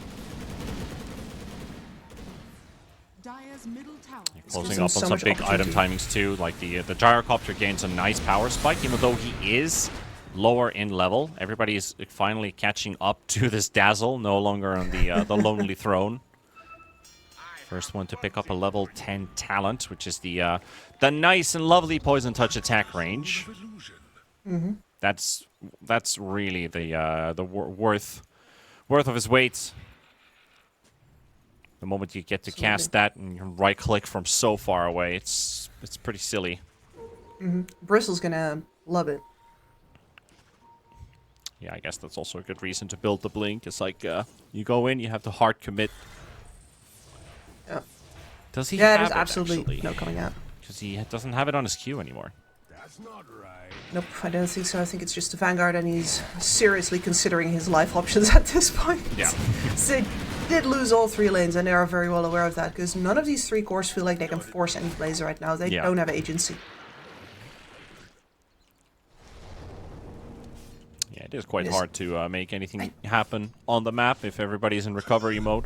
Closing up on some big item timings too, like the Gyrocopter gains a nice power spike, even though he is lower in level. Everybody is finally catching up to this Dazzle, no longer on the lonely throne. First one to pick up a level 10 talent, which is the nice and lovely Poison Touch attack range. Mm-hmm. That's really the worth of his weight. The moment you get to cast that and you can right click from so far away, it's pretty silly. Mm-hmm. Bristle's gonna love it. Yeah, I guess that's also a good reason to build the Blink. It's like, you go in, you have to hard commit. Yeah. Does he Yeah, have there's it, absolutely actually? no coming out. Because he doesn't have it on his queue anymore. Nope, I don't think so. I think it's just the Vanguard, and he's seriously considering his life options at this point. Yeah. So they did lose all 3 lanes, and they are very well aware of that, because none of these 3 cores feel like they can force any plays right now. They don't have agency. Yeah, it is quite hard to make anything happen on the map if everybody's in recovery mode.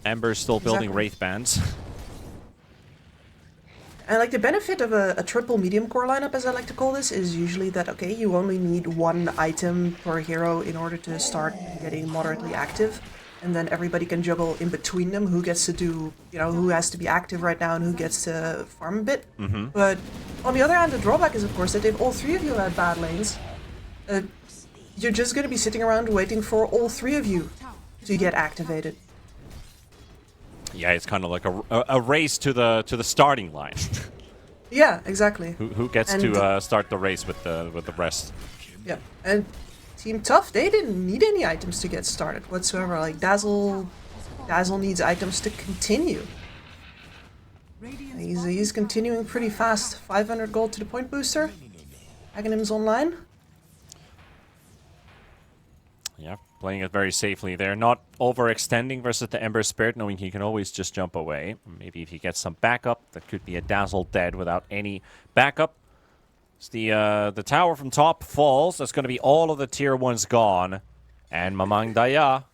Ember's still building Wraith Bands. And like the benefit of a triple medium core lineup, as I like to call this, is usually that, okay, you only need 1 item per hero in order to start getting moderately active. And then everybody can juggle in between them who gets to do, you know, who has to be active right now and who gets to farm a bit. But on the other hand, the drawback is, of course, that if all 3 of you have bad lanes, you're just going to be sitting around waiting for all 3 of you to get activated. Yeah, it's kind of like a race to the starting line. Yeah, exactly. Who gets to start the race with the rest? Yeah, and Team Tough, they didn't need any items to get started whatsoever. Like Dazzle needs items to continue. He's continuing pretty fast. 500 gold to the point booster. Aghanim's online. Yeah, playing it very safely there. Not overextending versus the Ember Spirit, knowing he can always just jump away. Maybe if he gets some backup, that could be a Dazzle dead without any backup. As the tower from top falls, that's going to be all of the tier 1s gone. And Mamang Daya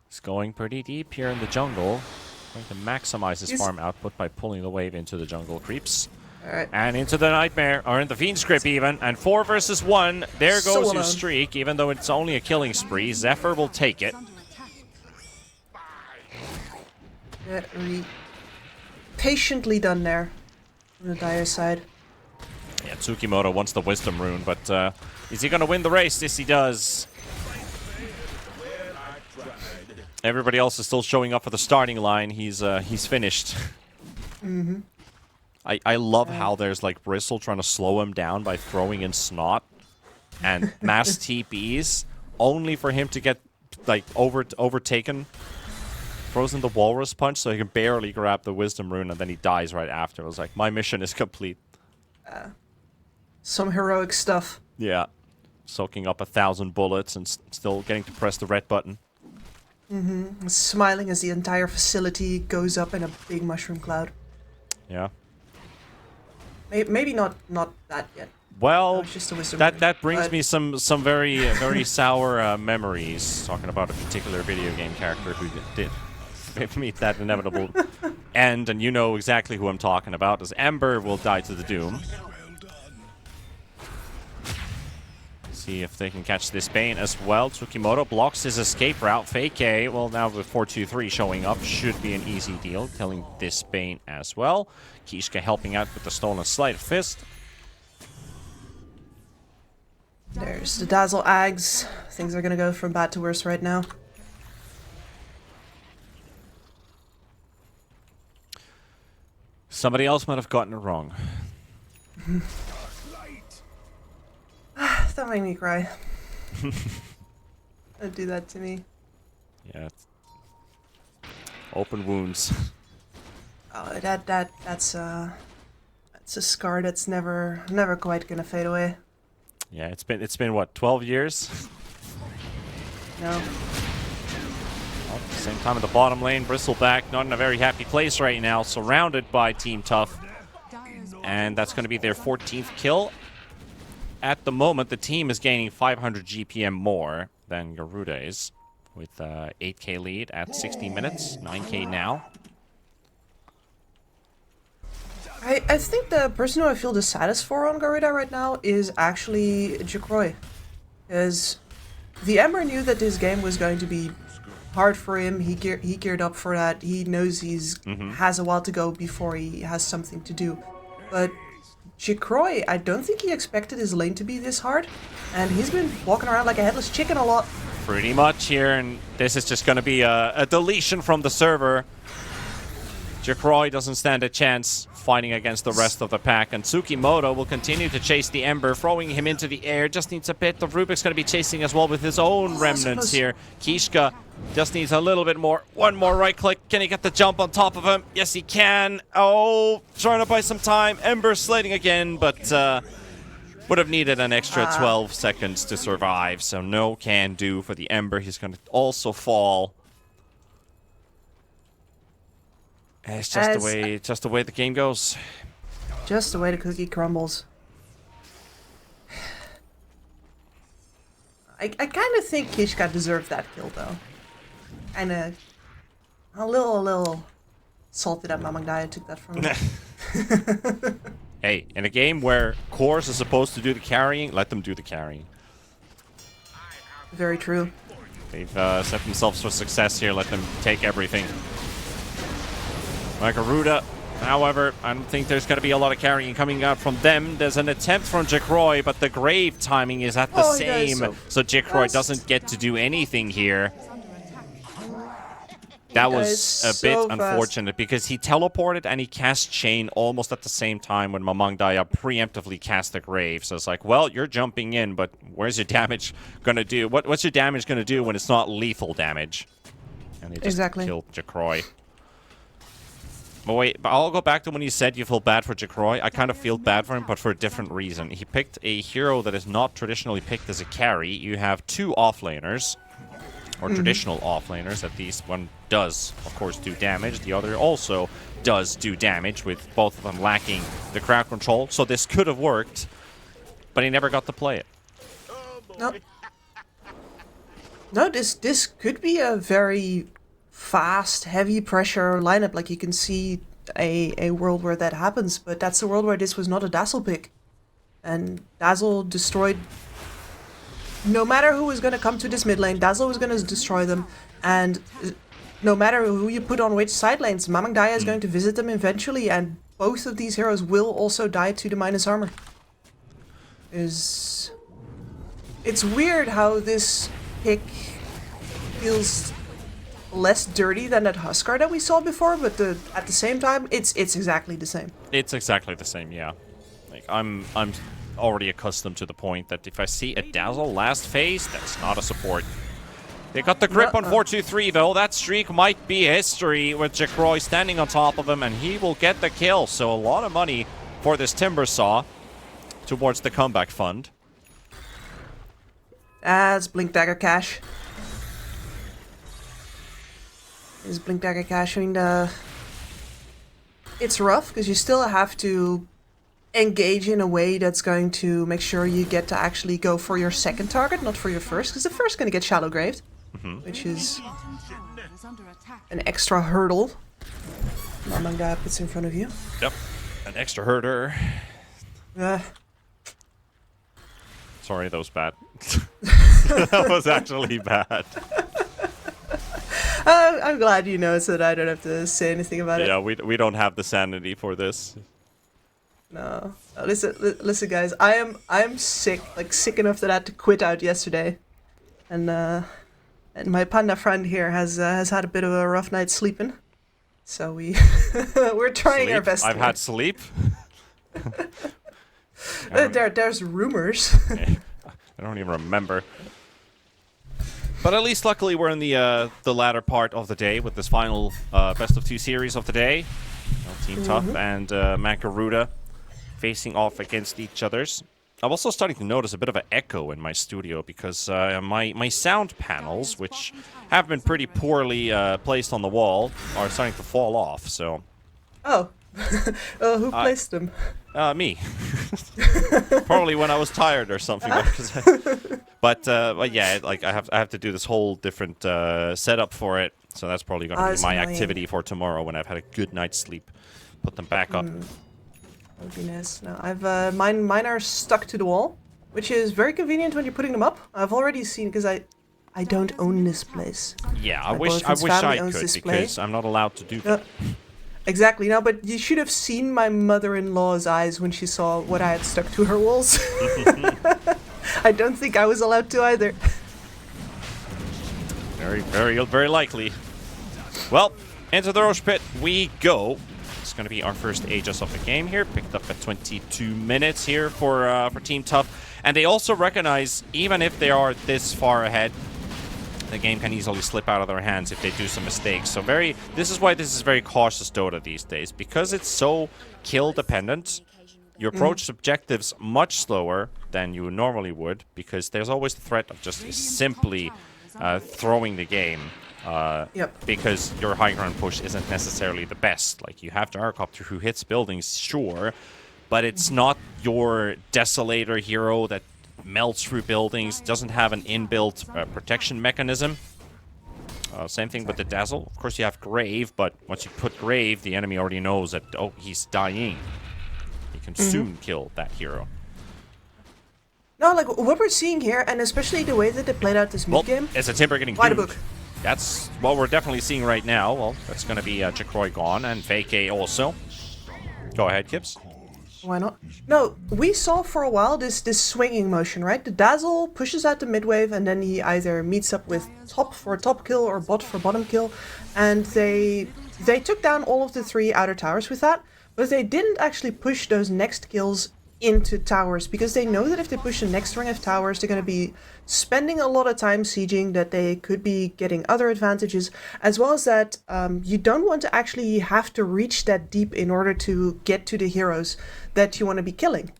is going pretty deep here in the jungle. Going to maximize his farm output by pulling the wave into the jungle creeps. Alright. And into the Nightmare, or in the Fiend Script even. And 4 versus 1. There goes your streak, even though it's only a killing spree. Zephyr will take it. Very patiently done there on the Dire side. Yeah, Tsukimoto wants the Wisdom Rune, but is he going to win the race? Yes, he does. Everybody else is still showing up for the starting line. He's finished. I love how there's like Bristle trying to slow him down by throwing in Snot and mass TPs, only for him to get like overtaken. Throws in the Walrus Punch so he can barely grab the Wisdom Rune, and then he dies right after. I was like, my mission is complete. Some heroic stuff. Yeah. Soaking up 1,000 bullets and still getting to press the red button. Smiling as the entire facility goes up in a big mushroom cloud. Yeah. Maybe not that yet. Well, just a Wisdom Rune, that brings me some very sour memories. Talking about a particular video game character who did meet that inevitable end, and you know exactly who I'm talking about, as Ember will die to the Doom. See if they can catch this Bane as well. Tsukimoto blocks his escape route. Fake A, well, now with 4-2-3 showing up, should be an easy deal, killing this Bane as well. Kishka helping out with the stolen Sleight of Fist. There's the Dazzle Ags. Things are gonna go from bad to worse right now. Somebody else might have gotten it wrong. That made me cry. Don't do that to me. Yeah. Open wounds. Oh, that's a scar that's never quite gonna fade away. Yeah, it's been what, 12 years? No. Well, at the same time in the bottom lane, Bristleback not in a very happy place right now, surrounded by Team Tough. And that's going to be their 14th kill. At the moment, the team is gaining 500 GPM more than Garuda's, with 8k lead at 60 minutes, 9k now. I think the person who I feel the saddest for on Garuda right now is actually Jacroy. Because the Ember knew that this game was going to be hard for him. He geared up for that. He knows he's has a while to go before he has something to do. But Jacroy, I don't think he expected his lane to be this hard. And he's been walking around like a headless chicken a lot. Pretty much here, and this is just going to be a deletion from the server. Jackroy doesn't stand a chance fighting against the rest of the pack, and Tsukimoto will continue to chase the Ember, throwing him into the air. Just needs a bit. The Rubik's going to be chasing as well with his own remnants here. Kishka just needs a little bit more. One more right click. Can he get the jump on top of him? Yes, he can. Oh, trying to buy some time. Ember slating again, but would have needed an extra 12 seconds to survive, so no can do for the Ember. He's going to also fall. It's just the way the game goes. Just the way the cookie crumbles. I kind of think Kishka deserved that kill, though. Kind of a little salty that Mamangdaya took that from him. Hey, in a game where cores are supposed to do the carrying, let them do the carrying. Very true. They've set themselves for success here. Let them take everything. Garuda, however, I don't think there's going to be a lot of carrying coming out from them. There's an attempt from Jackroy, but the grave timing is at the same, so Jackroy doesn't get to do anything here. That was a bit unfortunate because he teleported and he cast Chain almost at the same time when Mamangdaya preemptively cast the grave. So it's like, well, you're jumping in, but where's your damage going to do? What's your damage going to do when it's not lethal damage? And they just killed Jackroy. But wait, but I'll go back to when you said you feel bad for Jackroy. I kind of feel bad for him, but for a different reason. He picked a hero that is not traditionally picked as a carry. You have two offlaners, or traditional offlaners at least. One does, of course, do damage. The other also does do damage, with both of them lacking the crowd control. So this could have worked, but he never got to play it. No, this could be a very fast, heavy pressure lineup. Like, you can see a world where that happens, but that's a world where this was not a Dazzle pick. And Dazzle destroyed... No matter who was going to come to this mid lane, Dazzle was going to destroy them. And no matter who you put on which side lanes, Mamangdaya is going to visit them eventually, and both of these heroes will also die to the minus armor. It's weird how this pick feels less dirty than that Huskar that we saw before, but at the same time, it's exactly the same. It's exactly the same, yeah. Like, I'm already accustomed to the point that if I see a Dazzle last phase, that's not a support. They got the grip on 4-2-3 though. That streak might be history with Jackroy standing on top of him, and he will get the kill. So a lot of money for this Timbersaw towards the comeback fund. As Blink Dagger Cash. Is Blink Dagger Cash. I mean, it's rough because you still have to engage in a way that's going to make sure you get to actually go for your second target, not for your first, because the first is going to get shallow graved, which is an extra hurdle Mamangdaya puts in front of you. Yep, an extra herder. Sorry, that was bad. That was actually bad. I'm glad you know, so that I don't have to say anything about it. Yeah, we don't have the sanity for this. No. Listen, guys. I'm sick, like sick enough that I had to quit out yesterday, and my panda friend here has had a bit of a rough night sleeping, so we're trying our best. I've had sleep. There's rumors. I don't even remember. But at least, luckily, we're in the latter part of the day with this final best of two series of the day. Team Tough and Garuda facing off against each other's. I'm also starting to notice a bit of an echo in my studio because my sound panels, which have been pretty poorly placed on the wall, are starting to fall off. So. Oh. Who placed them? Me. Probably when I was tired or something. But yeah, like I have to do this whole different setup for it. So that's probably going to be my activity for tomorrow when I've had a good night's sleep. Put them back up. That would be nice. No, I've mine are stuck to the wall, which is very convenient when you're putting them up. I've already seen, because I don't own this place. Yeah, I wish I could, because I'm not allowed to do that. Exactly. No, but you should have seen my mother-in-law's eyes when she saw what I had stuck to her walls. I don't think I was allowed to either. Very, very, very likely. Well, Into the Roche Pit we go. It's going to be our first Aegis of the game here. Picked up at 22 minutes here for Team Tough. And they also recognize, even if they are this far ahead, the game can easily slip out of their hands if they do some mistakes. So this is why this is very cautious Dota these days. Because it's so kill dependent, you approach objectives much slower than you normally would, because there's always the threat of just simply throwing the game. Because your high ground push isn't necessarily the best. Like, you have the Gyrocopter who hits buildings, sure, but it's not your Desolator hero that melts through buildings, doesn't have an inbuilt protection mechanism. Same thing with the Dazzle. Of course, you have Grave, but once you put Grave, the enemy already knows that, oh, he's dying. He can soon kill that hero. No, like, what we're seeing here, and especially the way that they played out this mid-game... It's a Timber getting Why the huge. book? That's what we're definitely seeing right now. Well, that's going to be Chikroy gone, and Vacay also. Go ahead, Kips. Why not? No, we saw for a while this swinging motion, right? The Dazzle pushes out the mid-wave, and then he either meets up with top for a top kill or bot for bottom kill. And they took down all of the 3 outer towers with that, but they didn't actually push those next kills into towers, because they know that if they push the next ring of towers, they're going to be spending a lot of time sieging, that they could be getting other advantages, as well as that you don't want to actually have to reach that deep in order to get to the heroes that you want to be killing.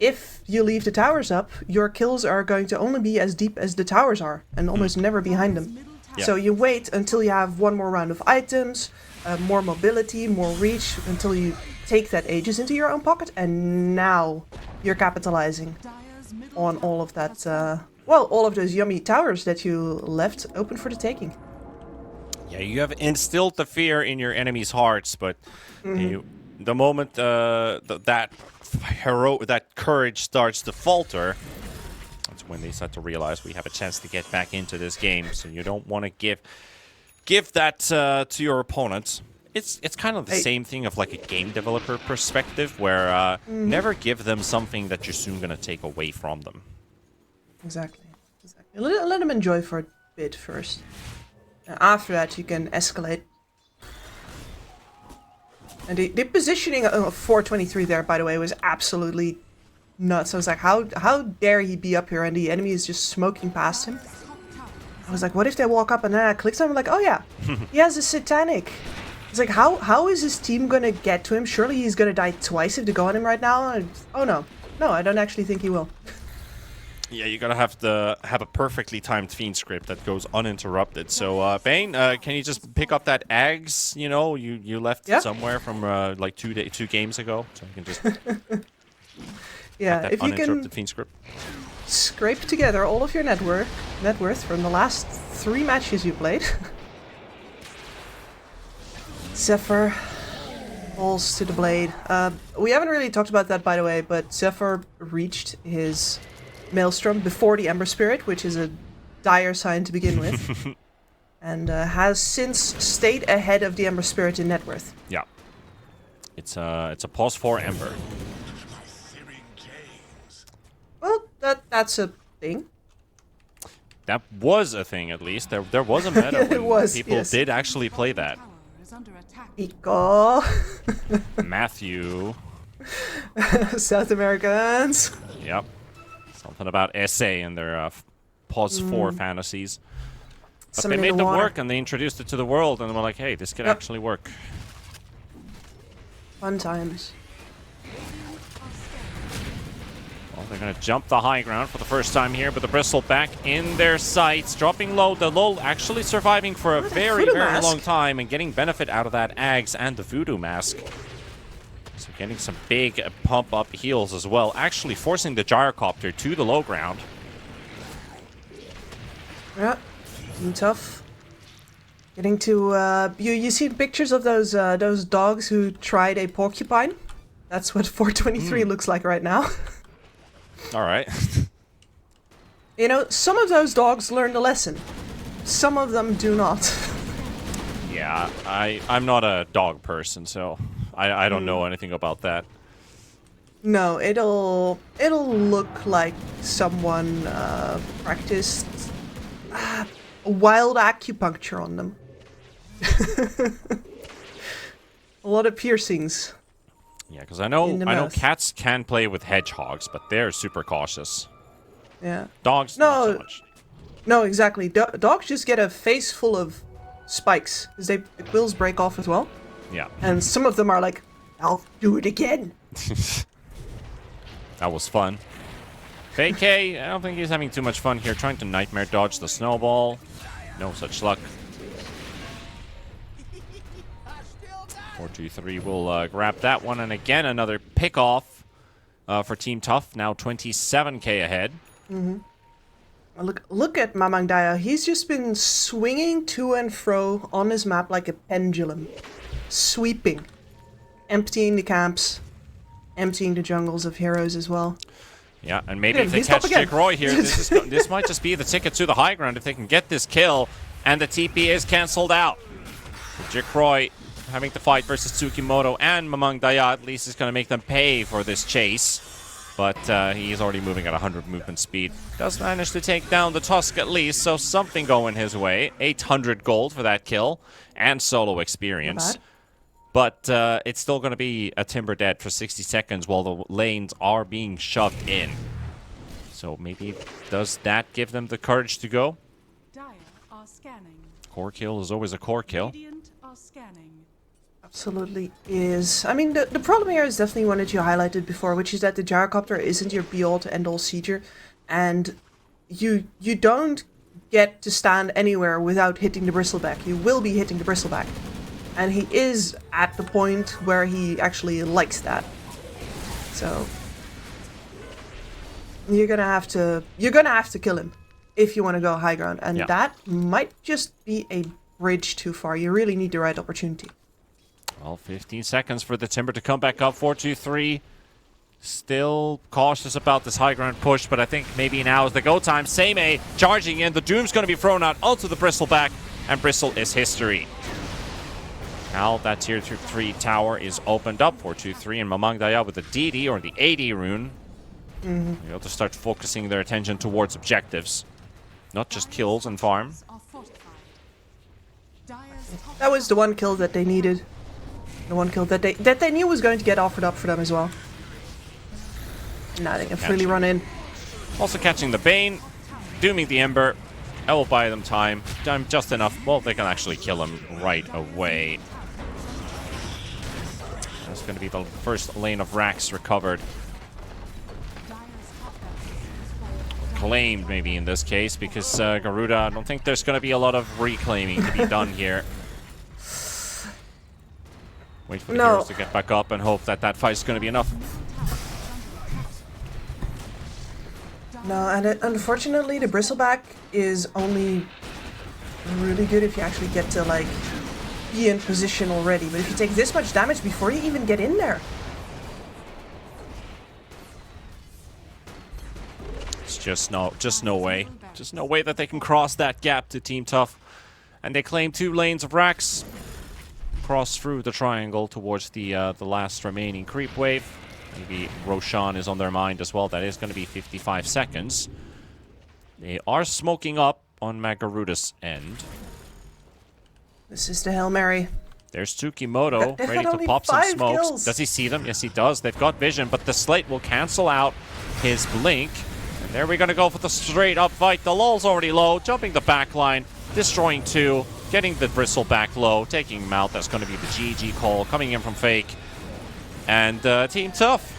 If you leave the towers up, your kills are going to only be as deep as the towers are, and almost never behind them. Yeah. So you wait until you have one more round of items, more mobility, more reach, until you take that Aegis into your own pocket, and now you're capitalizing on all of that, well, all of those yummy towers that you left open for the taking. Yeah, you have instilled the fear in your enemies' hearts, but the moment that courage starts to falter, that's when they start to realize we have a chance to get back into this game. So you don't want to give that to your opponents. It's kind of the same thing of like a game developer perspective, where never give them something that you're soon going to take away from them. Exactly. Let them enjoy for a bit first. And after that, you can escalate. And the positioning of 423 there, by the way, was absolutely nuts. I was like, how dare he be up here and the enemy is just smoking past him? I was like, what if they walk up, and then I clicked on him, I'm like, oh yeah, he has a satanic. It's like, how is his team gonna get to him? Surely he's gonna die twice if they go on him right now. Oh no, I don't actually think he will. Yeah, you gotta have a perfectly timed Fiend script that goes uninterrupted. So, Bane, can you just pick up that Ags, you left somewhere from like 2 games ago? So you can just yeah, that if you can Fiend script. Scrape together all of your net worth from the last 3 matches you played. Zephyr falls to the blade. We haven't really talked about that, by the way, but Zephyr reached his Maelstrom before the Ember Spirit, which is a dire sign to begin with, and has since stayed ahead of the Ember Spirit in net worth. Yeah, it's a pause for Ember. Well, that's a thing. That was a thing, at least. There was a meta It was, people yes. did actually play that. Pico. Matthew. South Americans. Yep. Something about SA and their pause 4 fantasies. But they made them work, and they introduced it to the world, and we're like, hey, this could actually work. Fun times. Well, they're going to jump the high ground for the first time here, but the Bristle back in their sights, dropping low. The low actually surviving for a very long time and getting benefit out of that Ags and the Voodoo Mask. So getting some big pump-up heals as well, actually forcing the Gyrocopter to the low ground. Yeah, tough. Getting to you see pictures of those dogs who tried a porcupine. That's what 423 looks like right now. All right. Some of those dogs learned a lesson. Some of them do not. Yeah, I'm not a dog person, so I don't know anything about that. No, it'll look like someone practiced wild acupuncture on them. A lot of piercings. Yeah, because I know mouth. cats can play with hedgehogs, but they're super cautious. Yeah. Dogs, not so much. No, exactly. Dogs just get a face full of spikes because the quills break off as well. Yeah. And some of them are like, I'll do it again. That was fun. Vacay, I don't think he's having too much fun here, trying to nightmare dodge the snowball. No such luck. 4-2-3 will grab that one, and again another pick off for Team Tough. Now 27k ahead. Mm-hmm. Look at Mamang Daya. He's just been swinging to and fro on his map like a pendulum, sweeping, emptying the camps, emptying the jungles of heroes as well. Yeah, and maybe if they catch Dick Roy here, this might just be the ticket to the high ground if they can get this kill, and the TP is cancelled out. Dick Roy having to fight versus Tsukimoto and Mamang Daya at least is going to make them pay for this chase. But he's already moving at 100 movement speed. Does manage to take down the Tusk at least, so something going his way. 800 gold for that kill, and solo experience. But it's still going to be a Timber dead for 60 seconds while the lanes are being shoved in. So maybe does that give them the courage to go? Dire are scanning. Core kill is always a core kill. Radiant are scanning. Absolutely is. I mean, the problem here is definitely one that you highlighted before, which is that the gyrocopter isn't your be-all to end-all sieger, and you don't get to stand anywhere without hitting the bristleback. You will be hitting the bristleback, and he is at the point where he actually likes that. So you're gonna have to kill him if you want to go high ground, and that might just be a bridge too far. You really need the right opportunity. Well, 15 seconds for the Timber to come back up. 4-2-3. Still cautious about this high ground push, but I think maybe now is the go time. Seimei charging in. The Doom's going to be thrown out onto the Bristleback, and Bristle is history. Now that tier 3 tower is opened up. 4-2-3 and Mamang Daya with the DD or the AD rune. They have to start focusing their attention towards objectives, not just kills and farm. That was the one kill that they needed. The one kill that they knew was going to get offered up for them as well. Now they can freely run in. Also catching the Bane, dooming the Ember. That will buy them time. Just enough. Well, they can actually kill him right away. That's going to be the first lane of racks recovered. Claimed, maybe, in this case, because Garuda, I don't think there's going to be a lot of reclaiming to be done here. Wait for the heroes to get back up and hope that that fight's going to be enough. No, and unfortunately, the Bristleback is only really good if you actually get to, like, be in position already. But if you take this much damage before you even get in there... It's just no way. Just no way that they can cross that gap to Team Tough. And they claim 2 lanes of racks. Cross through the triangle towards the last remaining creep wave. Maybe Roshan is on their mind as well. That is going to be 55 seconds. They are smoking up on Magaruda's end. This is the Hail Mary. There's Tsukimoto ready to pop some smokes. Kills. Does he see them? Yes, he does. They've got vision, but the Slate will cancel out his blink. And there we're going to go for the straight up fight. The lull's already low, jumping the back line, destroying 2, getting the Bristle back low, taking him out. That's going to be the GG call coming in from Fake. And Team Tough,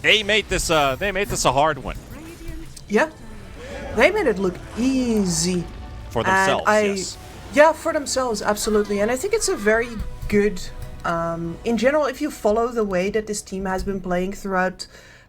they made this a hard one. Yeah, they made it look easy for themselves. Yes. Yeah, for themselves, absolutely. And I think it's a very good. In general, if you follow the way that this team has been playing throughout,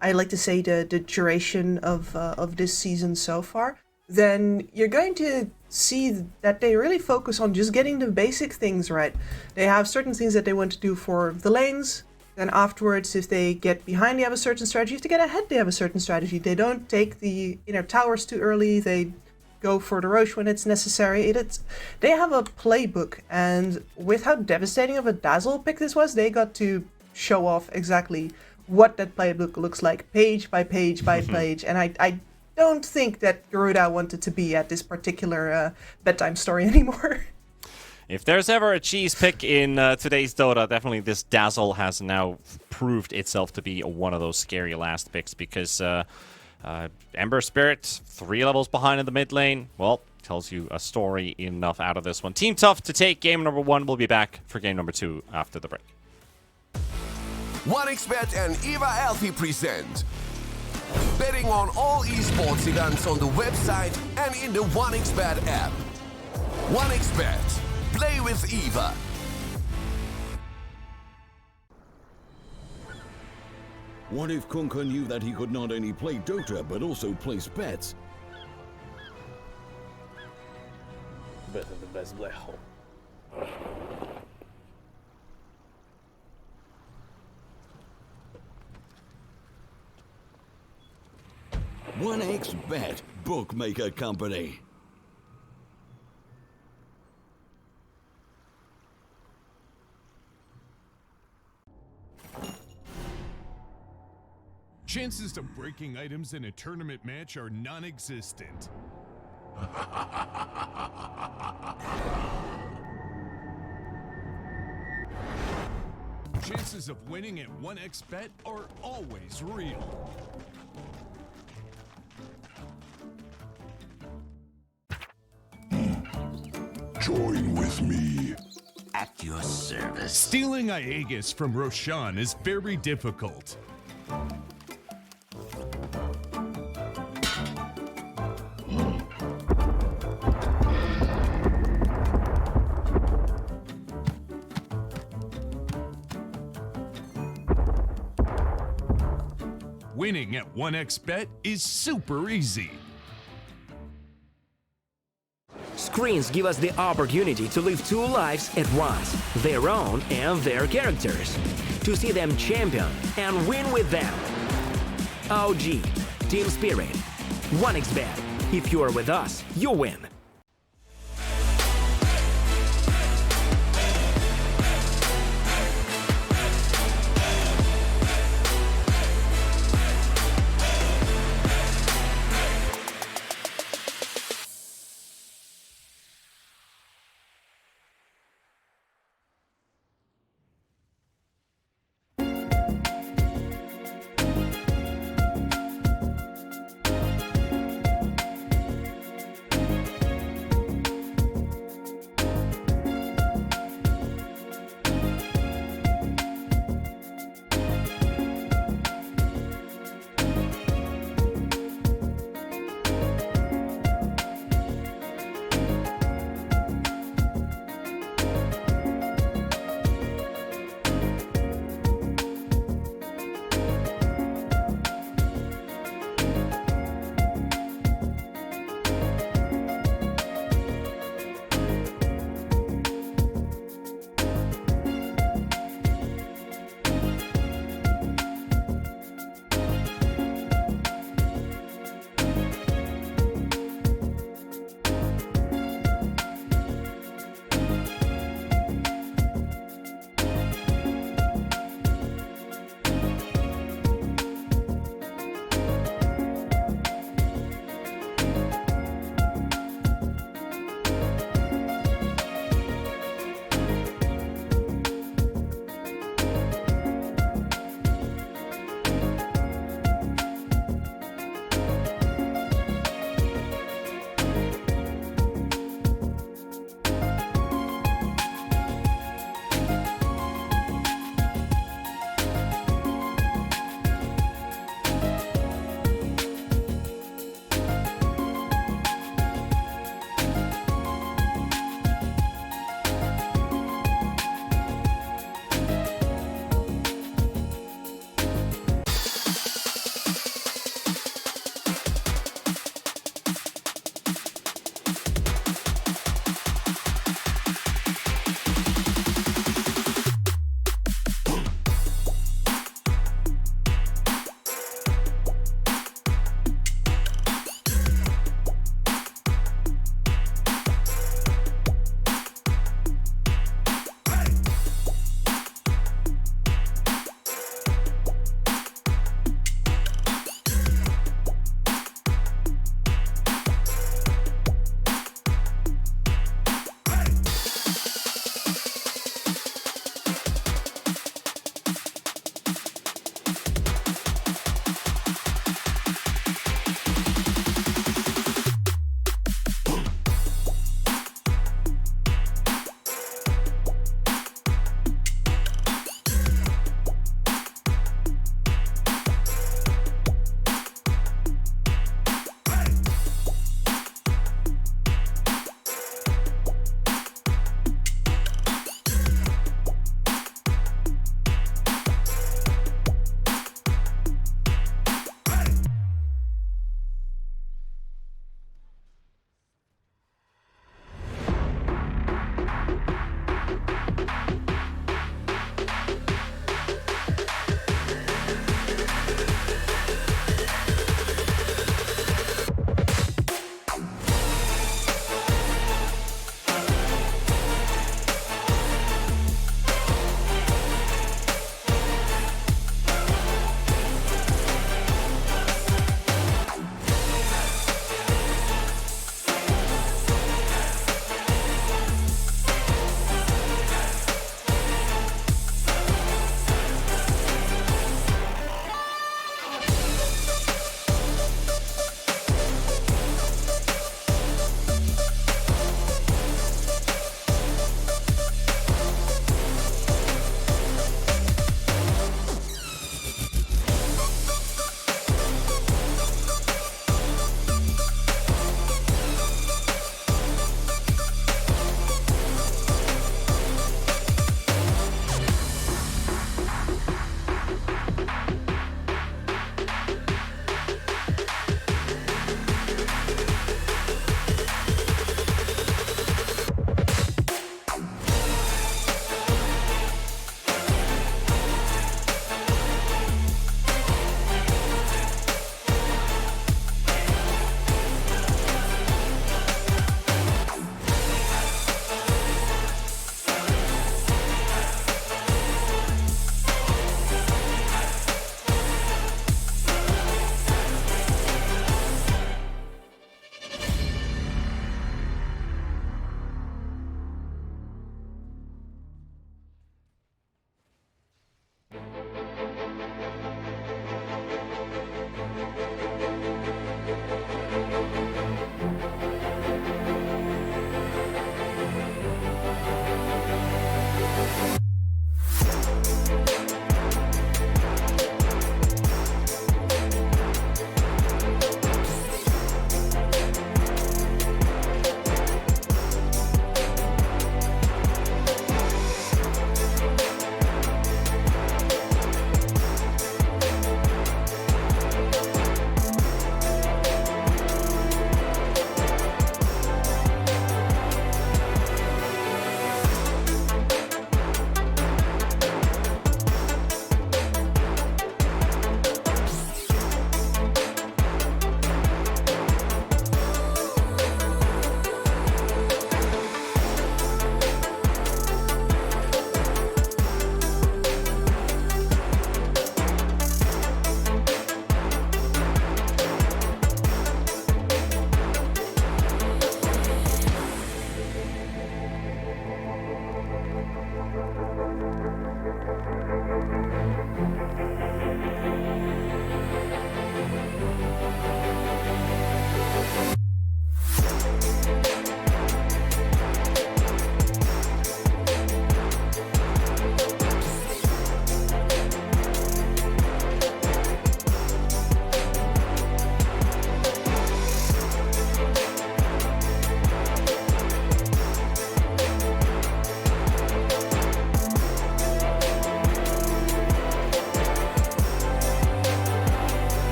I like to say the duration of this season so far, then you're going to see that they really focus on just getting the basic things right. They have certain things that they want to do for the lanes. Then afterwards, if they get behind, they have a certain strategy. If they get ahead, they have a certain strategy. They don't take the inner towers too early. They go for the Roche when it's necessary. They have a playbook, and with how devastating of a Dazzle pick this was, they got to show off exactly what that playbook looks like, page by page by page. And I don't think that Garuda wanted to be at this particular bedtime story anymore. If there's ever a cheese pick in today's Dota, definitely this Dazzle has now proved itself to be one of those scary last picks because Ember Spirit, 3 levels behind in the mid lane, well, tells you a story enough out of this one. Team Tough to take game number 1. We'll be back for game number 2 after the break. 1xBet and Eva Alfie present betting on all esports events on the website and in the 1xBet app. 1xBet. Play with Eva. What if Kunka knew that he could not only play Dota but also place bets? Better the best black hole. 1xBet, bookmaker company. Chances of breaking items in a tournament match are non-existent. Chances of winning at 1xBet are always real. Join with me. At your service. Stealing Aegis from Roshan is very difficult. Winning at 1xBet is super easy. Screens give us the opportunity to live 2 lives at once, their own and their characters, to see them champion and win with them. OG, Team Spirit, 1xBet. If you're with us, you win.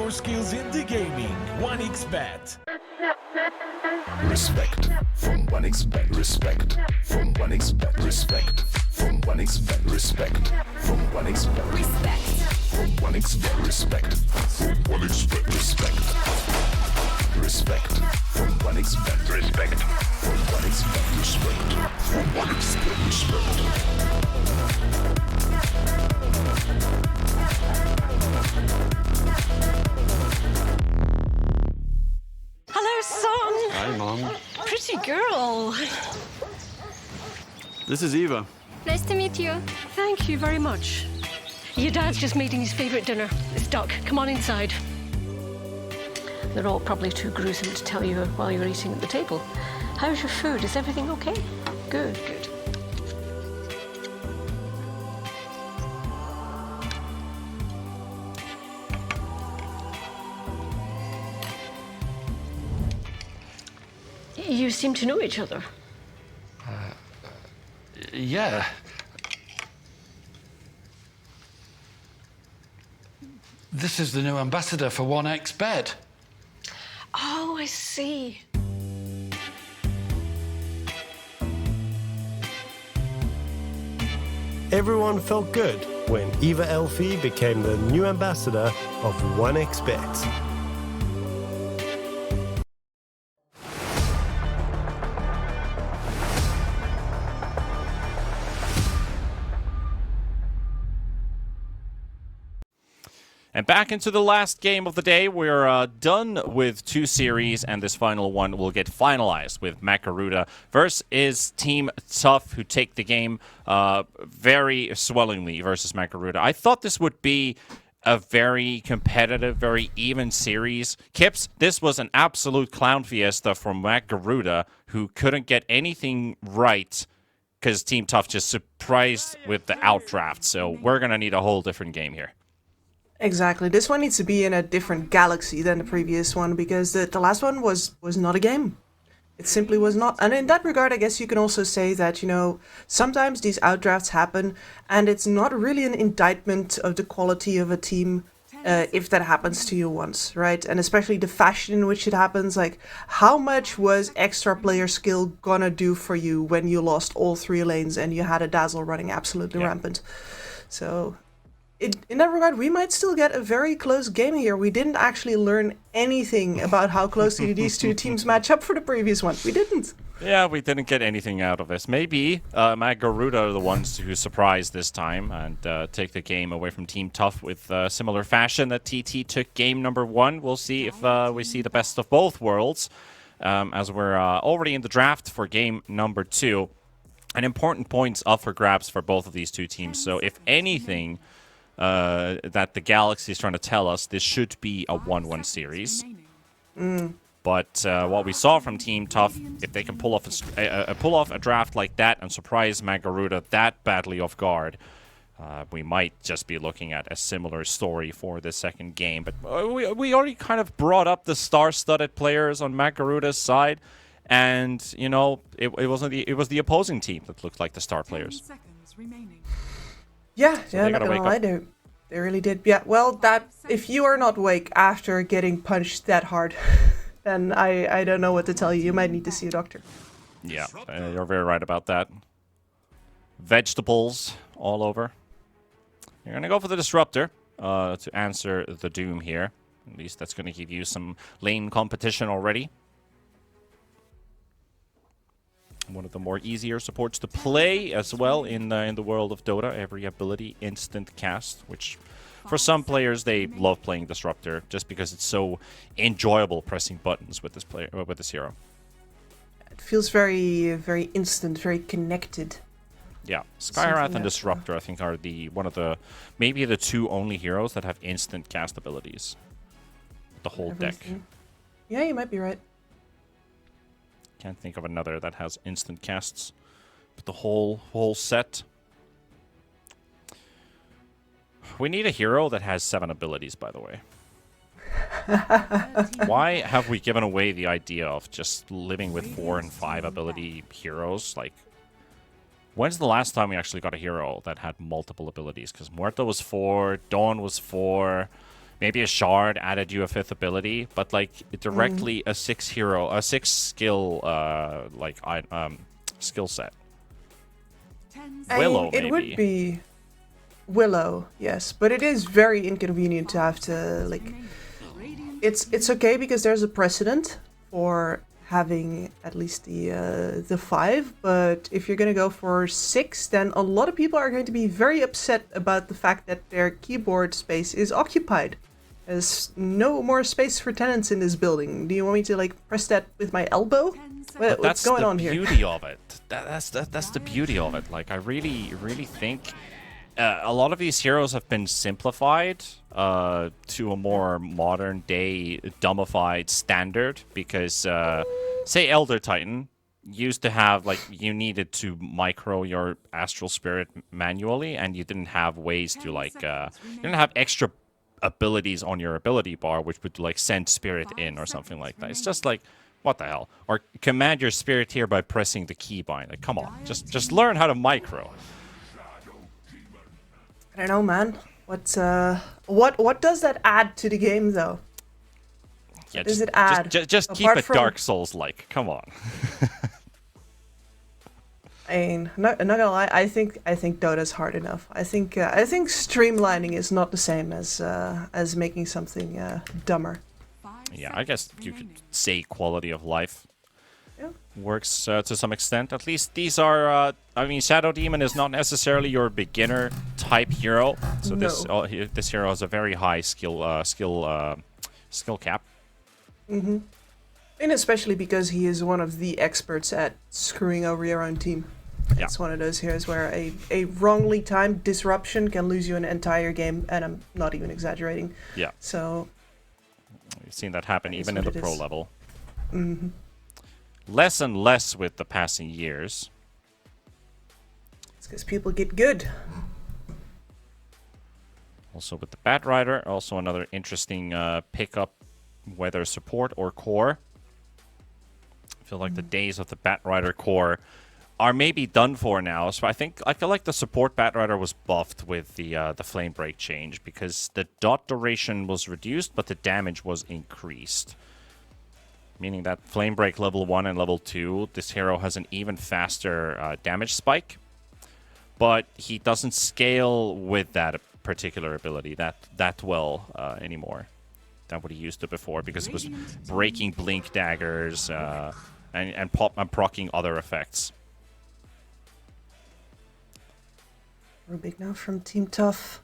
your skills in the gaming. 1xBet. Respect from 1xBet. Respect from 1xBet. Respect from 1xBet. Respect from 1xBet. Respect from 1xBet. Respect from 1xBet. Respect. Respect from 1xBet. Respect from 1xBet. Respect from 1xBet. Respect. Hello, son. Hi, Mom. Pretty girl. This is Eva. Nice to meet you. Thank you very much. Your dad's just making his favorite dinner. It's duck. Come on inside. They're all probably too gruesome to tell you while you're eating at the table. How's your food? Is everything okay? Good, good. You seem to know each other. Yeah. This is the new ambassador for 1xBet. Oh, I see. Everyone felt good when Eva Elfie became the new ambassador of 1xBet. And back into the last game of the day. We're done with 2 series, and this final one will get finalized with Makaruda versus Team Tough, who take the game very swellingly versus Makaruda. I thought this would be a very competitive, very even series. Kips, this was an absolute clown fiesta from Makaruda, who couldn't get anything right because Team Tough just surprised with the outdraft. So we're going to need a whole different game here. Exactly. This one needs to be in a different galaxy than the previous one, because the last one was not a game. It simply was not. And in that regard, I guess you can also say that, you know, sometimes these outdrafts happen, and it's not really an indictment of the quality of a team if that happens to you once, right? And especially the fashion in which it happens, like how much was extra player skill gonna do for you when you lost all 3 lanes and you had a Dazzle running absolutely rampant? So in that regard, we might still get a very close game here. We didn't actually learn anything about how closely these 2 teams match up for the previous one. We didn't. Yeah, we didn't get anything out of this. Maybe Makaruda are the ones who surprised this time and take the game away from Team Tough with similar fashion that TT took game number 1. We'll see if we see the best of both worlds as we're already in the draft for game number 2. And important points up for grabs for both of these 2 teams. So if anything that the Galaxy is trying to tell us, this should be a 1-1 series. But what we saw from Team Tough, if they can pull off a draft like that and surprise Makaruda that badly off guard, we might just be looking at a similar story for the second game. But we already kind of brought up the star-studded players on Makaruda's side, and you know it was the opposing team that looked like the star players. Yeah, So yeah, they not gotta gonna wake lie, up. they really did. Yeah, well, that if you are not awake after getting punched that hard, then I don't know what to tell you. You might need to see a doctor. Yeah, you're very right about that. Vegetables all over. You're going to go for the Disruptor to answer the Doom here. At least that's going to give you some lane competition already. One of the more easier supports to play as well in the world of Dota. Every ability instant cast, which for some players they love playing Disruptor just because it's so enjoyable pressing buttons with this hero. It feels very, very instant, very connected. Yeah, Skywrath and Disruptor I think are maybe the 2 only heroes that have instant cast abilities. The whole deck. Yeah, you might be right. Can't think of another that has instant casts. But the whole set. We need a hero that has 7 abilities, by the way. Why have we given away the idea of just living with 4 and 5 ability heroes? Like, when's the last time we actually got a hero that had multiple abilities? Because Muerto was 4, Dawn was 4, Maybe a shard added you a 5th ability, but like directly a 6 skill skill set. Willow, it would be Willow, yes, but it is very inconvenient to have to like. It's okay because there's a precedent for having at least the 5, but if you're gonna go for 6, then a lot of people are going to be very upset about the fact that their keyboard space is occupied. There's no more space for tenants in this building. Do you want me to like press that with my elbow? What's going on here? That's the beauty of it. That's the beauty of it. Like I really think a lot of these heroes have been simplified to a more modern day dumbified standard because say Elder Titan used to have like you needed to micro your astral spirit manually and you didn't have ways to like you didn't have extra abilities on your ability bar which would like send spirit in or something like that. It's just like what the hell? Or command your spirit here by pressing the keybind. Like come on, just learn how to micro. I don't know, man. What does that add to the game though? Yeah, does it add? Just keep it Dark Souls like. Come on. I mean, not gonna lie. I think Dota's hard enough. I think streamlining is not the same as making something dumber. Yeah, I guess you could say quality of life works to some extent. At least these are. I mean, Shadow Demon is not necessarily your beginner type hero. So this hero has a very high skill cap. Mm-hmm. And especially because he is one of the experts at screwing over your own team. It's one of those heroes where a wrongly timed disruption can lose you an entire game, and I'm not even exaggerating. Yeah. So we've seen that happen even in the pro level. Mm-hmm. Less and less with the passing years. It's because people get good. Also with the Bat Rider, also another interesting pickup, whether support or core. I feel like the days of the Bat Rider core are maybe done for now. So I feel like the support Bat Rider was buffed with the Flame Break change because the dot duration was reduced, but the damage was increased. Meaning that Flame Break level 1 and level 2, this hero has an even faster damage spike, but he doesn't scale with that particular ability that well anymore than what he used to before because it was breaking blink daggers and proccing other effects. Rubik now from Team Tough.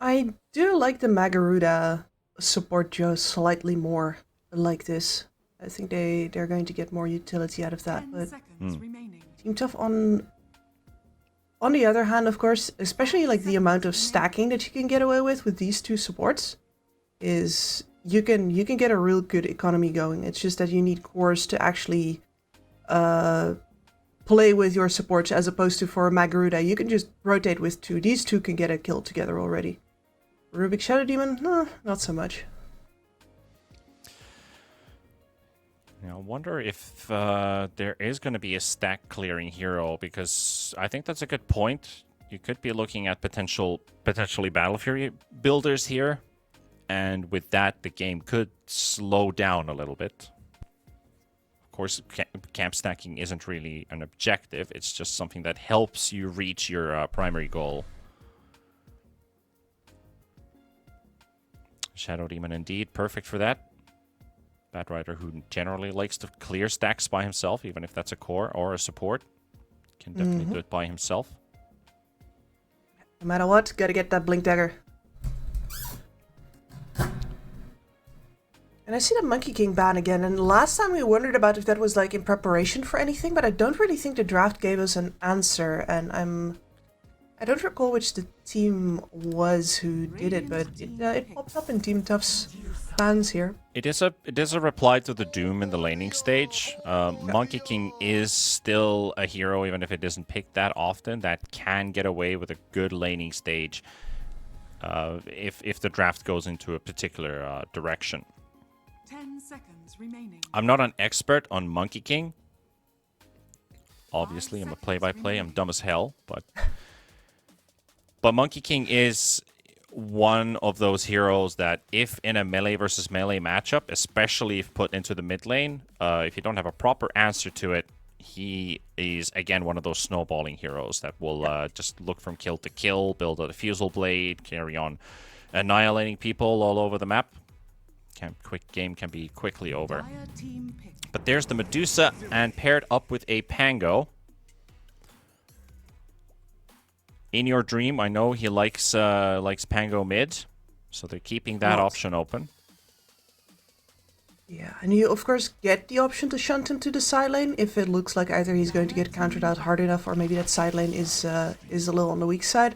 I do like the Magaruda support Joe slightly more like this. I think they're going to get more utility out of that. But Team Tough on the other hand, of course, especially like the amount of stacking that you can get away with these two supports is you can get a real good economy going. It's just that you need cores to actually play with your supports as opposed to for Magaruda. You can just rotate with two. These two can get a kill together already. Rubik Shadow Demon, no, not so much. I wonder if there is going to be a stack clearing hero because I think that's a good point. You could be looking at potentially Battle Fury builders here, and with that the game could slow down a little bit. Of course, camp stacking isn't really an objective, it's just something that helps you reach your primary goal. Shadow Demon indeed, perfect for that. Bat Rider, who generally likes to clear stacks by himself, even if that's a core or a support, can definitely do it by himself. No matter what, gotta get that Blink Dagger. And I see the Monkey King ban again, and last time we wondered about if that was like in preparation for anything, but I don't really think the draft gave us an answer, and I don't recall which the team was who did it, but it popped up in Team Tough's bans here. It is a reply to the Doom in the laning stage. Monkey King is still a hero, even if it isn't picked that often, that can get away with a good laning stage if the draft goes into a particular direction. 10 seconds remaining. I'm not an expert on Monkey King. Obviously, I'm a play-by-play. I'm dumb as hell, but Monkey King is one of those heroes that if in a melee versus melee matchup, especially if put into the mid lane, if you don't have a proper answer to it, he is, again, one of those snowballing heroes that will just look from kill to kill, build a diffusal blade, carry on annihilating people all over the map. Game can be quickly over. But there's the Medusa, and paired up with a Pango. In your dream, I know he likes Pango mid, so they're keeping that option open. Yeah, and you of course get the option to shunt him to the side lane if it looks like either he's going to get countered out hard enough, or maybe that side lane is a little on the weak side.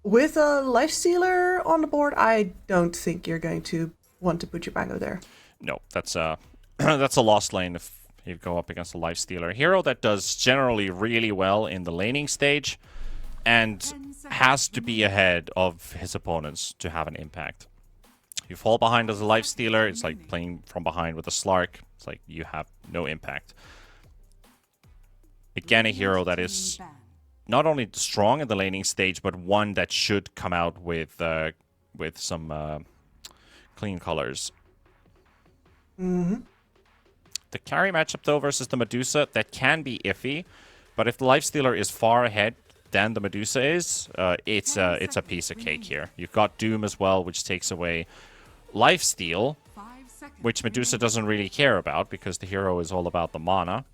With a lifestealer on the board, I don't think you're going to want to put your Pango there. No, that's a that's a lost lane if you go up against a lifestealer. A hero that does generally really well in the laning stage and has to be ahead of his opponents to have an impact. You fall behind as a lifestealer, it's like playing from behind with a Slark. It's like you have no impact. Again, a hero that is not only strong in the laning stage, but one that should come out with some clean colors. Mm-hmm. The carry matchup, though, versus the Medusa, that can be iffy. But if the lifestealer is far ahead than the Medusa is, it's a piece of cake here. You've got Doom as well, which takes away lifesteal, which Medusa doesn't really care about because the hero is all about the mana.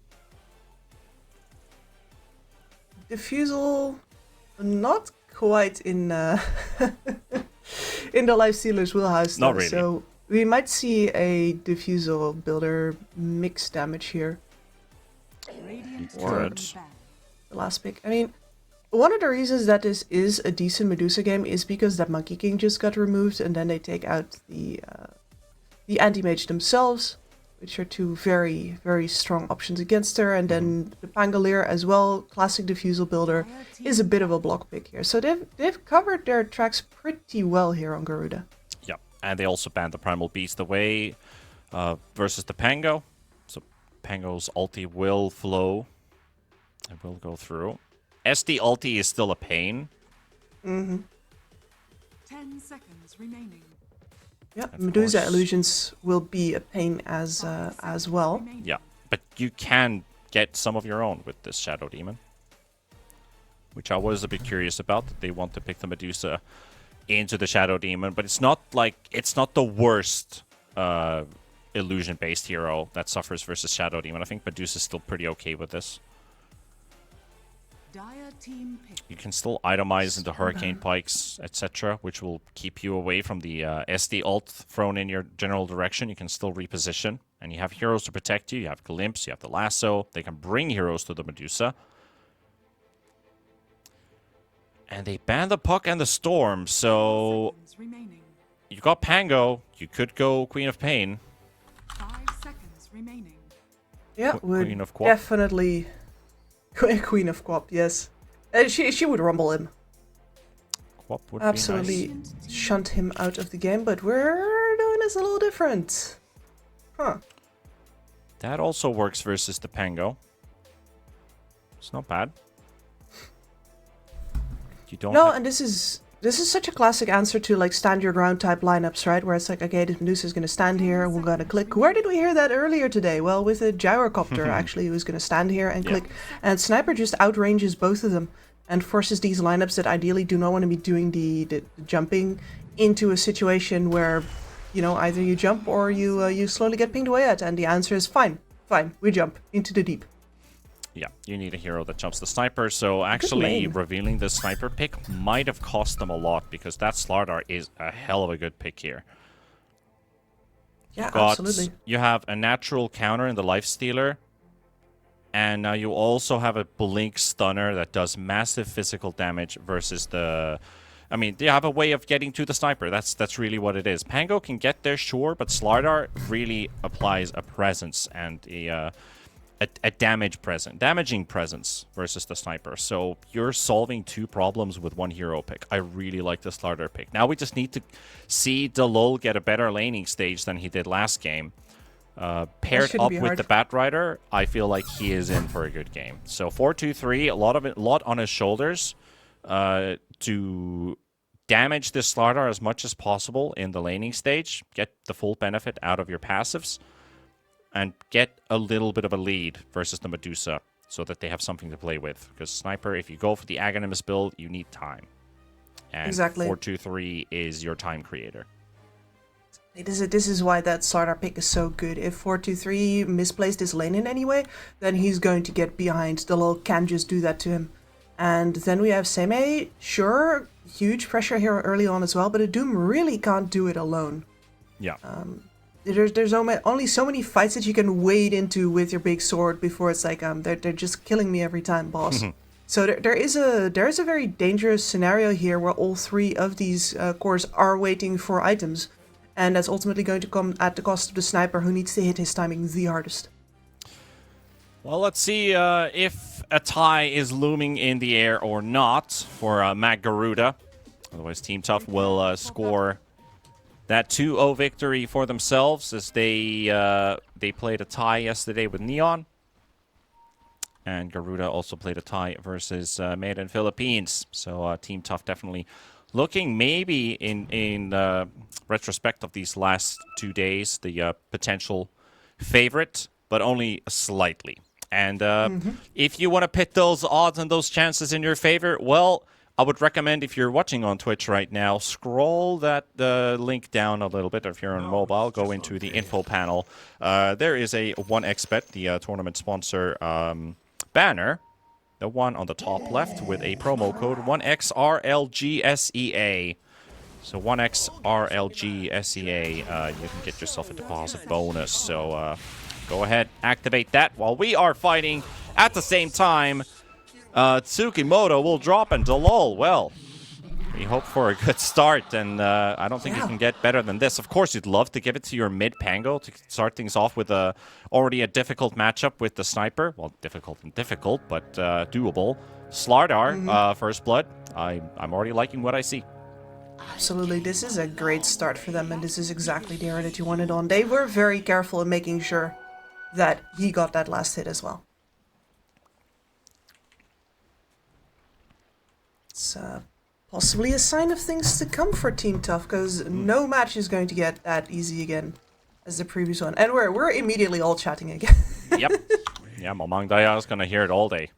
Diffusal, not quite in in the lifestealer's wheelhouse. Not really. So we might see a diffusal builder mix damage here. Or the last pick. I mean, one of the reasons that this is a decent Medusa game is because that Monkey King just got removed, and then they take out the anti-mage themselves, which are two very, very strong options against her. And then the Pangolier as well, classic diffusal builder, is a bit of a block pick here. So they've covered their tracks pretty well here on Garuda. Yeah, and they also banned the Primal Beast away versus the Pango. So Pango's ulti will flow and will go through. SD ulti is still a pain. 10 seconds remaining. Yeah, Medusa illusions will be a pain as well. Yeah, but you can get some of your own with this Shadow Demon, which I was a bit curious about. That they want to pick the Medusa into the Shadow Demon, but it's not the worst illusion-based hero that suffers versus Shadow Demon. I think Medusa's still pretty okay with this. You can still itemize into Hurricane Pikes, etc., which will keep you away from the SD ult thrown in your general direction. You can still reposition, and you have heroes to protect you. You have Glimpse, you have the Lasso. They can bring heroes to the Medusa. And they ban the Puck and the Storm, so you got Pango. You could go Queen of Pain. 5 seconds remaining. Yeah, Queen of Quap. definitely Queen of Quap. Yes, she would rumble him. Quap would absolutely be nice. Shunt him out of the game. But we're doing this a little different, huh? That also works versus the Pango. It's not bad. You don't. No, and this is such a classic answer to like stand your ground type lineups, right? Where it's like, okay, this Medusa is going to stand here, we're going to click. Where did we hear that earlier today? Well, with a gyrocopter, actually, who's going to stand here and click. And Sniper just outranges both of them and forces these lineups that ideally do not want to be doing the jumping into a situation where, you know, either you jump or you slowly get pinged away at. And the answer is fine, we jump into the deep. Yeah, you need a hero that jumps the Sniper, so actually revealing the Sniper pick might have cost them a lot, because that Slardar is a hell of a good pick here. Yeah, absolutely. You have a natural counter in the Lifestealer, and now you also have a Blink Stunner that does massive physical damage versus the... I mean, they have a way of getting to the Sniper. That's really what it is. Pango can get there, sure, but Slardar really applies a presence and a damaging presence versus the Sniper. So you're solving two problems with one hero pick. I really like the Slardar pick. Now we just need to see Delul get a better laning stage than he did last game. Paired up with the Batrider, I feel like he is in for a good game. So 4-2-3, a lot on his shoulders to damage this Slardar as much as possible in the laning stage, get the full benefit out of your passives, and get a little bit of a lead versus the Medusa so that they have something to play with. Because Sniper, if you go for the Aghanimus build, you need time. And Exactly. 4-2-3 is your time creator. This is why that Slardar pick is so good. If 4-2-3 misplaced his lane in any way, then he's going to get behind. The lol can just do that to him. And then we have Seme. Sure, huge pressure here early on as well, but a Doom really can't do it alone. Yeah. There's only so many fights that you can wade into with your big sword before it's like they're just killing me every time, boss. So there is a very dangerous scenario here where all three of these cores are waiting for items, and that's ultimately going to come at the cost of the Sniper, who needs to hit his timing the hardest. Well, let's see if a tie is looming in the air or not for Mag Garuda. Otherwise, Team Tough will score that 2-0 victory for themselves, as they played a tie yesterday with Neon. And Garuda also played a tie versus Made in Philippines. So Team Tough definitely looking maybe in retrospect of these last 2 days, the potential favorite, but only slightly. And if you want to pit those odds and those chances in your favor, well, I would recommend, if you're watching on Twitch right now, scroll that link down a little bit. If you're on mobile, go into the info panel. There is a 1xBet, the tournament sponsor banner, the one on the top left with a promo code 1XRLGSEA. So 1XRLGSEA, you can get yourself a deposit bonus. So go ahead, activate that while we are fighting at the same time. Tsukimoto will drop into LOL. Well, we hope for a good start, and I don't think you can get better than this. Of course, you'd love to give it to your mid Pango to start things off with already a difficult matchup with the Sniper. Well, difficult, but doable. Slardar, First Blood. I'm already liking what I see. Absolutely, this is a great start for them, and this is exactly the area that you wanted on. They were very careful in making sure that he got that last hit as well. It's possibly a sign of things to come for Team Tough, because no match is going to get that easy again as the previous one. And we're immediately all chatting again. Yep. Yeah, Momang Daya is going to hear it all day.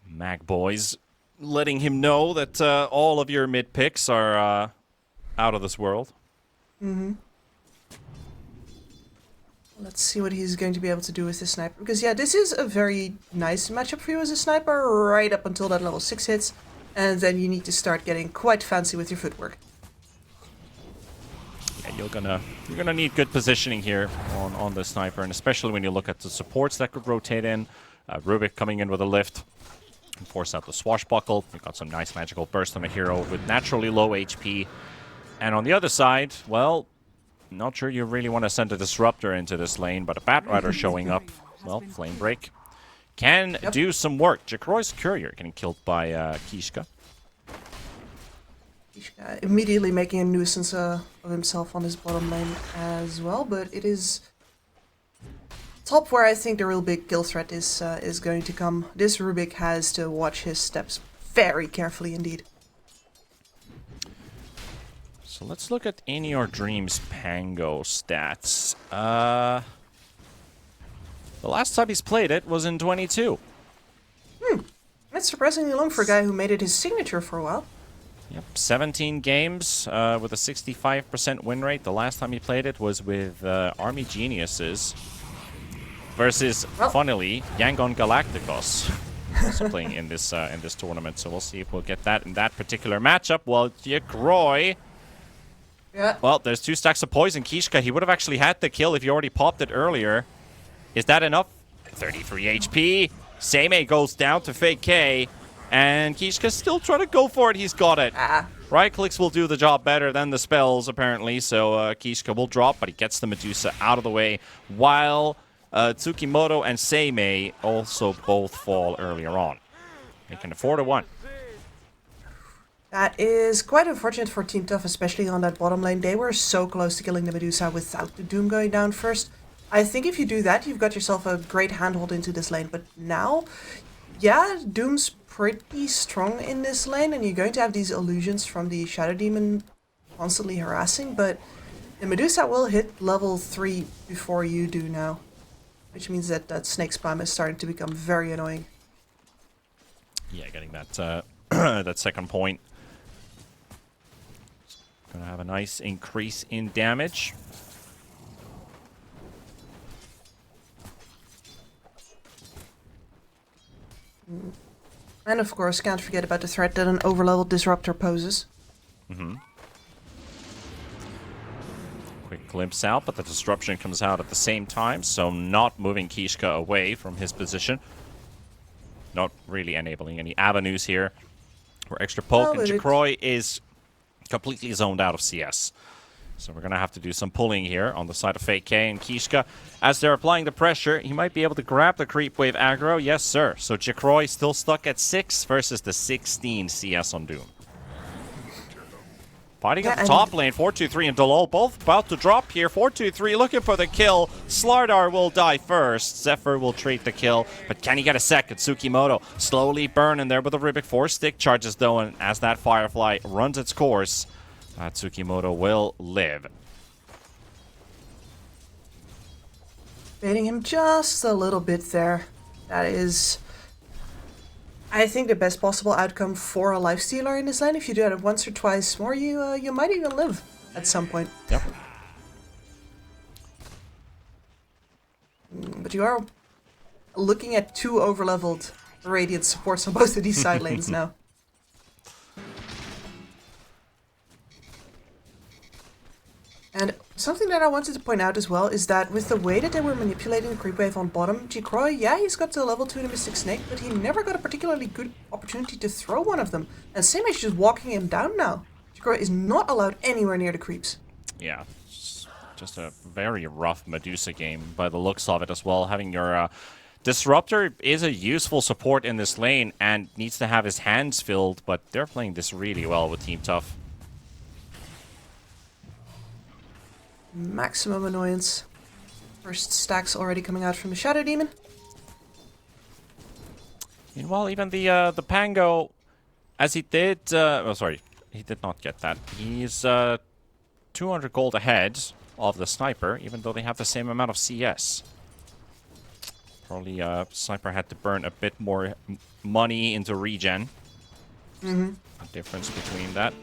Mag Boys letting him know that all of your mid picks are out of this world. Let's see what he's going to be able to do with the Sniper. Because, yeah, this is a very nice matchup for you as a Sniper, right up until that level 6 hits. And then you need to start getting quite fancy with your footwork. Yeah, you're gonna need good positioning here on the Sniper, and especially when you look at the supports that could rotate in. Rubik coming in with a lift. Force out the Swashbuckle. We've got some nice magical burst on a hero with naturally low HP. And on the other side, well, not sure you really want to send a Disruptor into this lane, but a Batrider showing up. Well, Flame Break can do some work. Jakroy's Courier getting killed by Kishka. Kishka immediately making a nuisance of himself on his bottom lane as well, but it is top where I think the real big kill threat is going to come. This Rubik has to watch his steps very carefully indeed. So let's look at In Your Dreams Pango stats. The last time he's played it was in 22. That's surprisingly long for a guy who made it his signature for a while. Yep, 17 games with a 65% win rate. The last time he played it was with Army Geniuses versus, funnily, Yangon Galacticos. Also playing in this tournament. So we'll see if we'll get that in that particular matchup. Well, Yakroy. Yeah. Well, there's 2 stacks of poison. Kishka, he would have actually had the kill if you already popped it earlier. Is that enough? 33 HP. Seimei goes down to fake K. And Kishka's still trying to go for it. He's got it. Right clicks will do the job better than the spells, apparently. So Kishka will drop, but he gets the Medusa out of the way. While Tsukimoto and Seimei also both fall earlier on. They can afford a 1. That is quite unfortunate for Team Tough, especially on that bottom lane. They were so close to killing the Medusa without the Doom going down first. I think if you do that, you've got yourself a great handhold into this lane. But now, yeah, Doom's pretty strong in this lane, and you're going to have these illusions from the Shadow Demon constantly harassing, but the Medusa will hit level 3 before you do now, which means that that snake spam is starting to become very annoying. Yeah, getting that that second point. Gonna have a nice increase in damage. And of course, can't forget about the threat that an overleveled disruptor poses. Quick glimpse out, but the disruption comes out at the same time, so not moving Kishka away from his position. Not really enabling any avenues here. For extra poke, and Jacroy is completely zoned out of CS. So we're going to have to do some pulling here on the side of Fake K and Kishka. As they're applying the pressure, he might be able to grab the creep wave aggro. Yes, sir. So Jacroy still stuck at 6 versus the 16 CS on Doom. Fighting at the top lane, 4-2-3 and Dalol both about to drop here. 4-2-3 looking for the kill. Slardar will die first. Zephyr will treat the kill, but can he get a second? Tsukimoto slowly burning there with a Rubik 4 stick charges though, and as that Firefly runs its course, Tsukimoto will live. Baiting him just a little bit there. That is, I think, the best possible outcome for a lifestealer in this lane. If you do it once or twice more, you might even live at some point. Yep. But you are looking at 2 overleveled Radiant supports on both of these side lanes now. And something that I wanted to point out as well is that with the way that they were manipulating the creep wave on bottom, Jacroy, yeah, he's got the level 2 in the Mystic Snake, but he never got a particularly good opportunity to throw one of them. And same as just walking him down now. Jacroy is not allowed anywhere near the creeps. Yeah, just a very rough Medusa game by the looks of it as well. Having your Disruptor is a useful support in this lane and needs to have his hands filled, but they're playing this really well with Team Tough. Maximum annoyance. First stacks already coming out from the Shadow Demon. Meanwhile, even the Pango, as he did... oh, sorry. He did not get that. He's 200 gold ahead of the Sniper, even though they have the same amount of CS. Probably Sniper had to burn a bit more money into regen. The difference between that.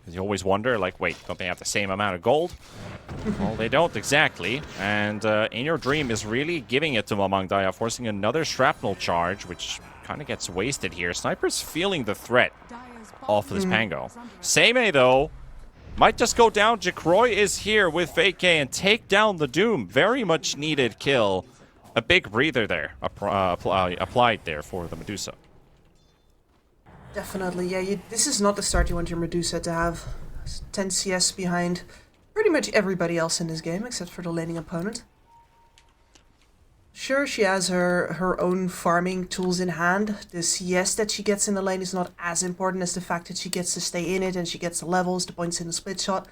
Because you always wonder, like, wait, don't they have the same amount of gold? Well, they don't exactly. And In Your Dream is really giving it to Mamang Daya, forcing another shrapnel charge, which kind of gets wasted here. Sniper's feeling the threat off this Pango. Seimei, though, might just go down. Jacroy is here with Fake K and take down the Doom. Very much needed kill. A big breather there applied there for the Medusa. Definitely, yeah. This is not the start you want your Medusa to have. 10 CS behind pretty much everybody else in this game, except for the laning opponent. Sure, she has her own farming tools in hand. The CS that she gets in the lane is not as important as the fact that she gets to stay in it and she gets the levels, the points in the split shot.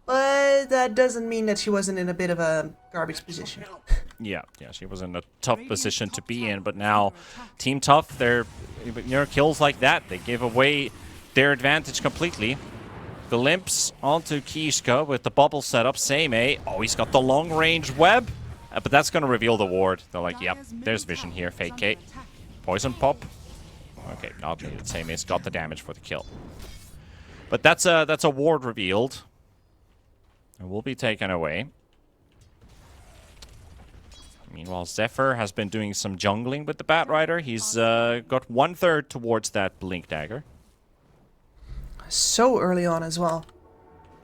But that doesn't mean that she wasn't in a bit of a garbage position. Yeah, she was in a tough position to be in, but now Team Tough, they're, kills like that, they give away their advantage completely. Glimpse onto Kishka with the bubble setup. Seimei, oh, he's got the long-range web, but that's going to reveal the ward. They're like, yep, there's vision here, Fake K. Poison pop. Okay, not needed. Seimei's got the damage for the kill. But that's a ward revealed. It will be taken away. Meanwhile, Zephyr has been doing some jungling with the Batrider. He's got 1/3 towards that Blink Dagger. So early on as well.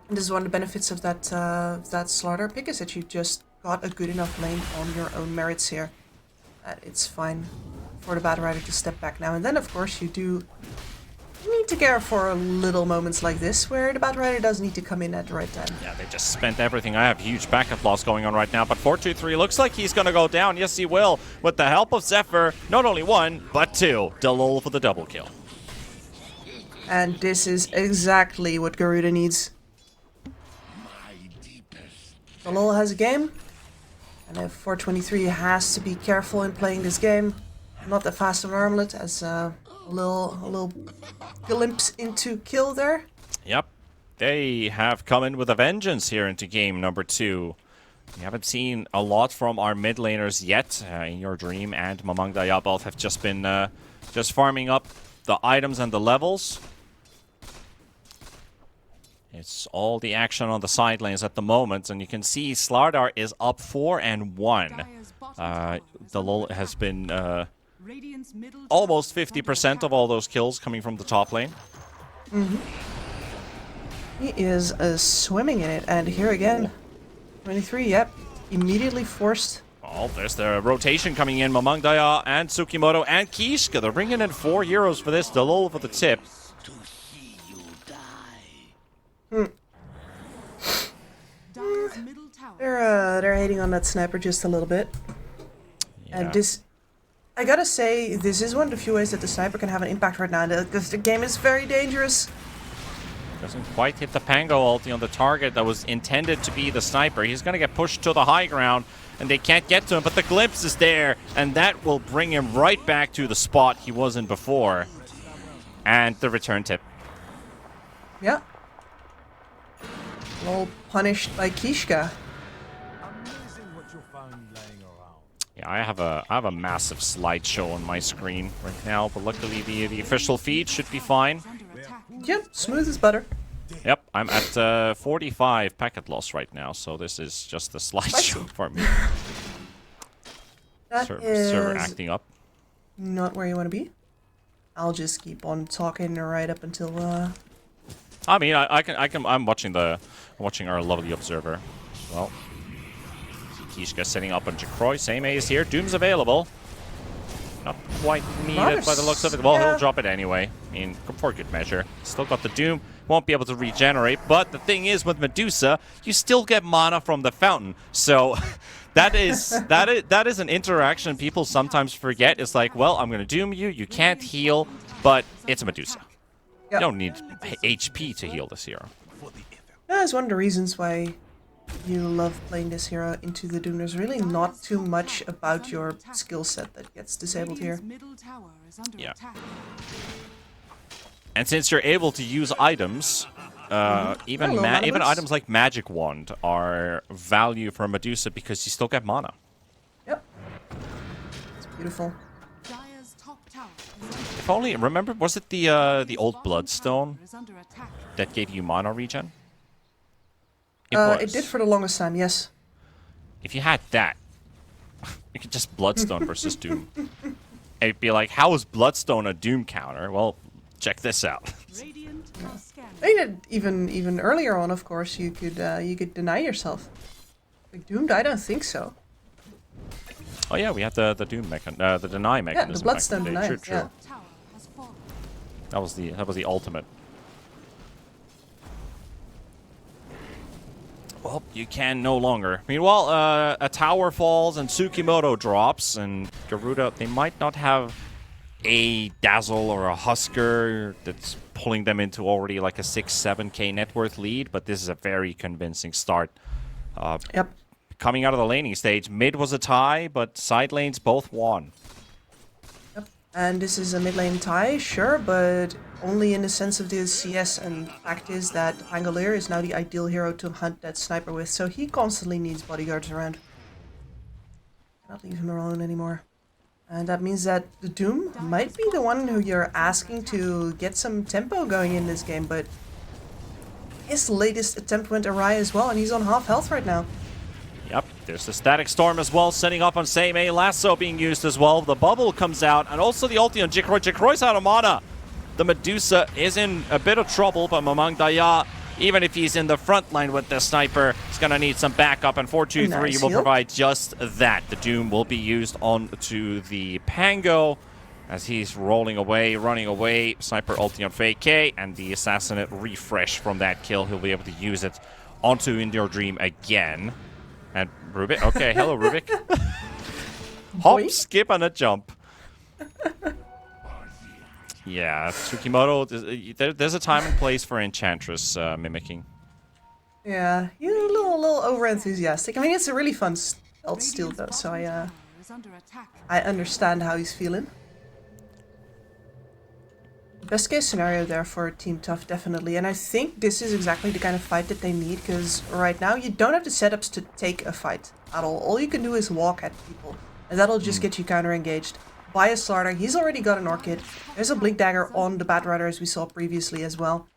And this is one of the benefits of that Slaughter pick, is that you just got a good enough lane on your own merits here. It's fine for the Batrider to step back now. And then, of course, you do need to care for little moments like this, where the Batrider does need to come in at the right time. Yeah, they just spent everything. I have a huge backup loss going on right now, but 4-2-3 looks like he's going to go down. Yes, he will, with the help of Zephyr. Not only 1, but 2. Dalol for the double kill. And this is exactly what Garuda needs. Dalol has a game, and if 423 has to be careful in playing this game, not that fast of an armlet, as a little glimpse into kill there. Yep. They have come in with a vengeance here into game number 2. We haven't seen a lot from our mid laners yet. In Your Dream and Mamang Daya both have just been just farming up the items and the levels. It's all the action on the side lanes at the moment, and you can see Slardar is up 4-1. The lull has been almost 50% of all those kills coming from the top lane. He is swimming in it, and here again, 23, yep, immediately forced. Oh, there's the rotation coming in. Mamang Daya and Tsukimoto and Kishka. They're bringing in 4 heroes for this. The lull for the tip. They're hating on that sniper just a little bit. Yeah. And this, I gotta say, this is one of the few ways that the sniper can have an impact right now, because the game is very dangerous. Doesn't quite hit the Pango ulti on the target that was intended to be the sniper. He's going to get pushed to the high ground, and they can't get to him, but the glimpse is there, and that will bring him right back to the spot he was in before. And the return tip. Yeah. Well punished by Kishka. Yeah, I have a massive slideshow on my screen right now, but luckily the official feed should be fine. Yep, smooth as butter. Yep, I'm at 45 packet loss right now, so this is just a slideshow for me. That Server is acting up. not where you want to be. I'll just keep on talking right up until I mean, I'm watching our lovely observer. Well, Kishka setting up on Jacroy. Same A is here. Doom's available. Not quite needed by the looks of it. Well, he'll drop it anyway. I mean, for good measure. Still got the Doom. Won't be able to regenerate. But the thing is, with Medusa, you still get mana from the fountain. So that is an interaction people sometimes forget. It's like, well, I'm going to Doom you. You can't heal, but it's a Medusa. You don't need HP to heal this hero. That's one of the reasons why you love playing this hero into the Doom. There's really not too much about your skill set that gets disabled here. Yeah. And since you're able to use items, even items like Magic Wand are value for Medusa because you still get mana. Yep. It's beautiful. If only, remember, was it the old Bloodstone that gave you mana regen? It did for the longest time, yes. If you had that, you could just Bloodstone versus Doom. And it'd be like, how is Bloodstone a Doom counter? Well, check this out. Even earlier on, of course, you could deny yourself. Like Doomed, I don't think so. Oh yeah, we had the Doom the deny mechanism. Yeah, the Bloodstone deny. True. Yeah. That was the ultimate. Well, you can no longer. Meanwhile, a tower falls and Tsukimoto drops, and Garuda, they might not have a Dazzle or a Husker that's pulling them into already like a 6-7k net worth lead, but this is a very convincing start. Yep. Coming out of the laning stage, mid was a tie, but side lanes both won. Yep. And this is a mid lane tie, sure, but only in the sense of the CS, and the fact is that Pangolier is now the ideal hero to hunt that sniper with, so he constantly needs bodyguards around. Cannot leave him alone anymore. And that means that the Doom might be the one who you're asking to get some tempo going in this game, but his latest attempt went awry as well, and he's on half health right now. Yep, there's the Static Storm as well, setting up on same A. Lasso being used as well. The bubble comes out, and also the ulti on Jikroy. Jikroy's out of mana. The Medusa is in a bit of trouble, but Mamang Daya, even if he's in the front line with the sniper, he's going to need some backup, and 423 will provide just that. The Doom will be used onto the Pango as he's rolling away, running away. Sniper ulti on Fake K, and the Assassinate refresh from that kill. He'll be able to use it onto In Your Dream again. And Rubik, okay, hello Rubik. Hop, skip, and a jump. Yeah, Tsukimoto, there's a time and place for Enchantress mimicking. Yeah, you're a little over enthusiastic. I mean, it's a really fun stealth steal though, so I is under attack. I understand how he's feeling. Best case scenario there for Team Tough, definitely. And I think this is exactly the kind of fight that they need, because right now you don't have the setups to take a fight at all. All you can do is walk at people, and that'll just get you counter-engaged. Buy a starter. He's already got an Orchid. There's a Blink Dagger on the Bat Rider, as we saw previously as well.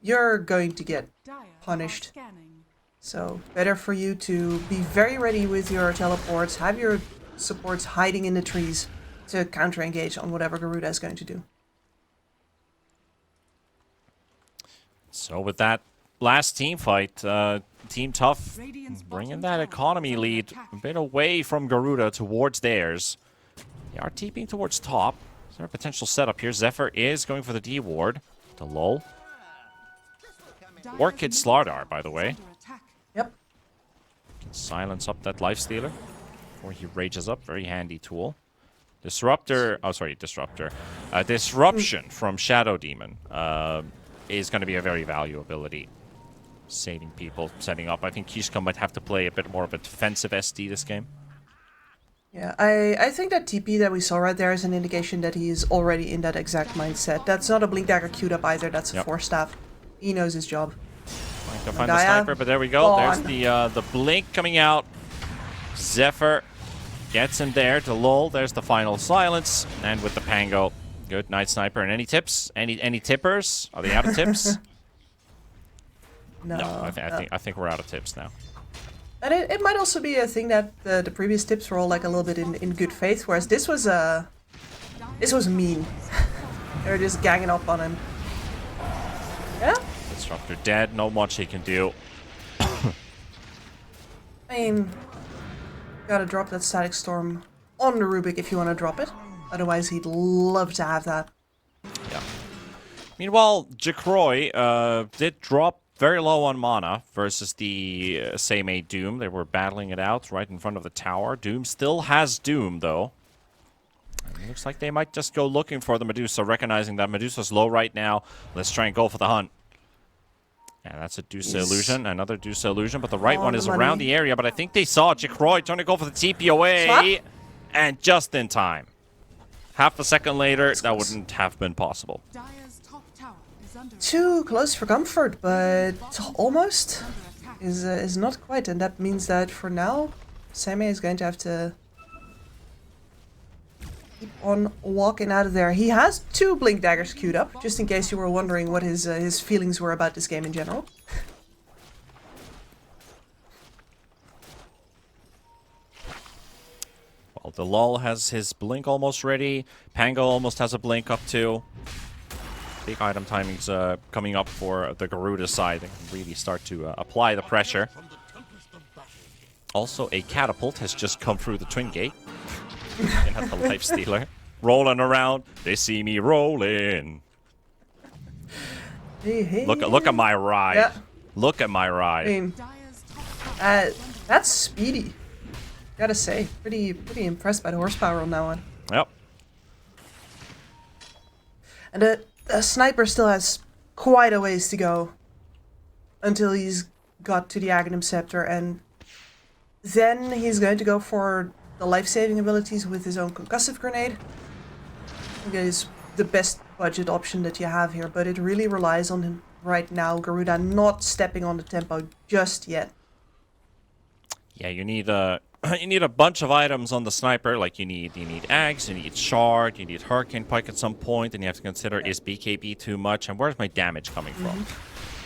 You're going to get punished. So, better for you to be very ready with your teleports, have your supports hiding in the trees to counter-engage on whatever Garuda is going to do. So with that last team fight, Team Tough bringing that economy lead a bit away from Garuda towards theirs. They are TPing towards top. Is there a potential setup here? Zephyr is going for the D ward. The lull. Orchid Slardar, by the way. Yep. Can silence up that Lifestealer before he rages up. Very handy tool. Disruptor. Oh, sorry, Disruptor. Disruption from Shadow Demon. Is going to be a very valuable ability. Saving people, setting up. I think Kishka might have to play a bit more of a defensive SD this game. Yeah, I think that TP that we saw right there is an indication that he is already in that exact mindset. That's not a Blink Dagger queued up either, that's a Force Staff. He knows his job. Trying to find the sniper, but there we go. There's the Blink coming out. Zephyr gets in there to lull. There's the final silence. And with the Pango. Good night, sniper. And any tips? Any tippers? Are they out of tips? No, I think we're out of tips now. And it might also be a thing that the previous tips were all like a little bit in good faith, whereas this was mean. They were just ganging up on him. Yeah. Disruptor dead. Not much he can do. I mean, gotta drop that Static Storm on the Rubik if you want to drop it. Otherwise, he'd love to have that. Yeah. Meanwhile, Jacroy did drop very low on mana versus the Seimei Doom. They were battling it out right in front of the tower. Doom still has Doom, though. And it looks like they might just go looking for the Medusa, recognizing that Medusa's low right now. Let's try and go for the hunt. Yeah, that's a Deuce Illusion, another Deuce Illusion, but the right one is around the area. But I think they saw Jacroy trying to go for the TP away, and just in time. Half a second later, that wouldn't have been possible. Too close for comfort, but almost is not quite, and that means that for now, Seimei is going to have to keep on walking out of there. He has 2 Blink Daggers queued up, just in case you were wondering what his feelings were about this game in general. Well, the lull has his blink almost ready. Pango almost has a blink up too. Big item timing's coming up for the Garuda side. They can really start to apply the pressure. Also, a catapult has just come through the Twin Gate. And has the Lifestealer rolling around. They see me rolling. Hey. Look at my ride. Yeah. Look at my ride. I mean, that's speedy. Gotta say, pretty impressed by the horsepower on that one. Yep. And the sniper still has quite a ways to go until he's got to the Aghanim Scepter, and then he's going to go for the life-saving abilities with his own concussive grenade. I think it is the best budget option that you have here, but it really relies on him right now, Garuda not stepping on the tempo just yet. Yeah, you need a bunch of items on the sniper. Like you need Axe, you need Shard, you need Hurricane Pike at some point, and you have to consider, is BKB too much, and where's my damage coming from?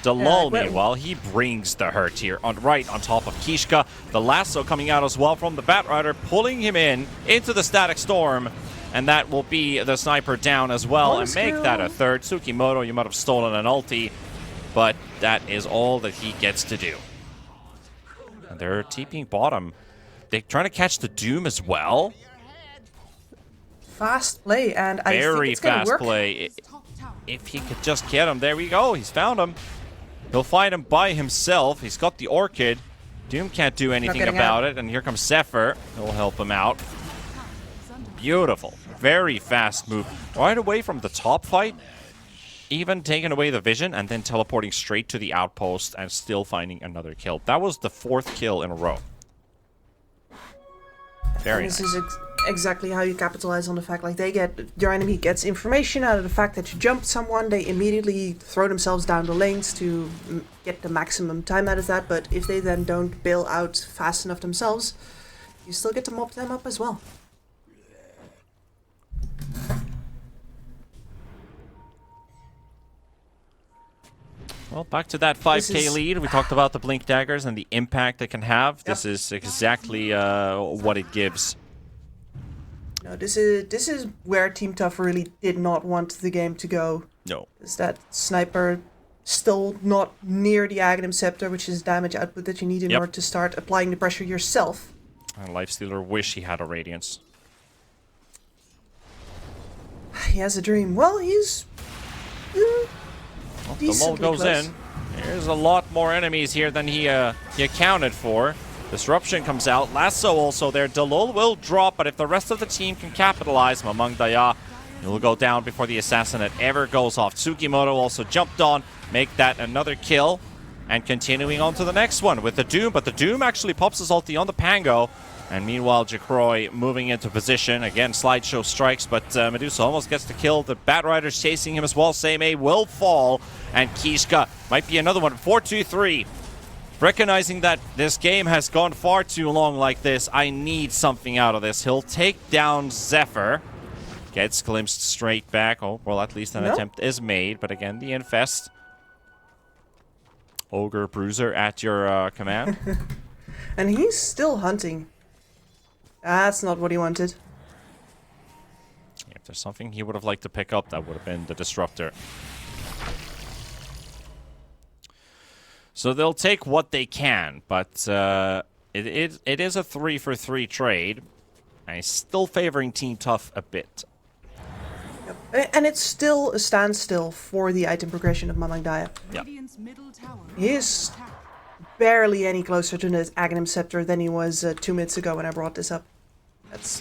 Delul, meanwhile, he brings the hurt here right on top of Kishka. The lasso coming out as well from the Bat Rider, pulling him into the Static Storm, and that will be the sniper down as well, and make that a third. Tsukimoto, you might have stolen an ulti, but that is all that he gets to do. And they're TPing bottom. They're trying to catch the Doom as well. Fast play, and I think it's gonna work. Very fast play. If he could just get him. There we go. He's found him. He'll find him by himself. He's got the Orchid. Doom can't do anything about it. And here comes Zephyr. He'll help him out. Beautiful. Very fast move. Right away from the top fight. Even taking away the vision and then teleporting straight to the outpost and still finding another kill. That was the 4th kill in a row. Very and this nice. is exactly how you capitalize on the fact, like, your enemy gets information out of the fact that you jumped someone, they immediately throw themselves down the lanes to get the maximum time out of that, but if they then don't bail out fast enough themselves, you still get to mop them up as well. Well, back to that 5k lead. We talked about the blink daggers and the impact it can have. This is exactly what it gives. No, this is where Team Tough really did not want the game to go. No. Is that sniper still not near the Aghanim Scepter, which is damage output that you need in order to start applying the pressure yourself. And Lifestealer wish he had a Radiance. He has a dream. Well, he's Well, the lull goes in. There's a lot more enemies here than he accounted for. Disruption comes out. Lasso also there. Dalol will drop, but if the rest of the team can capitalize, Mamang Daya will go down before the Assassinate ever goes off. Tsukimoto also jumped on, make that another kill, and continuing on to the next one with the Doom, but the Doom actually pops his ulti on the Pango. And meanwhile, Jacroy moving into position. Again, slideshow strikes, but Medusa almost gets the kill. The Batrider's chasing him as well. Seimei will fall, and Kishka might be another one. 4-2-3. Recognizing that this game has gone far too long like this, I need something out of this. He'll take down Zephyr. Gets glimpsed straight back. Oh, well, at least an attempt is made. But again, the Infest. Ogre Bruiser at your command. And he's still hunting. That's not what he wanted. If there's something he would have liked to pick up, that would have been the Disruptor. So they'll take what they can, but it is a 3-for-3 trade. I'm still favoring Team Tough a bit. Yep. And it's still a standstill for the item progression of Mamang Daya. Yep. He is barely any closer to the Aghanim Scepter than he was 2 minutes ago when I brought this up. That's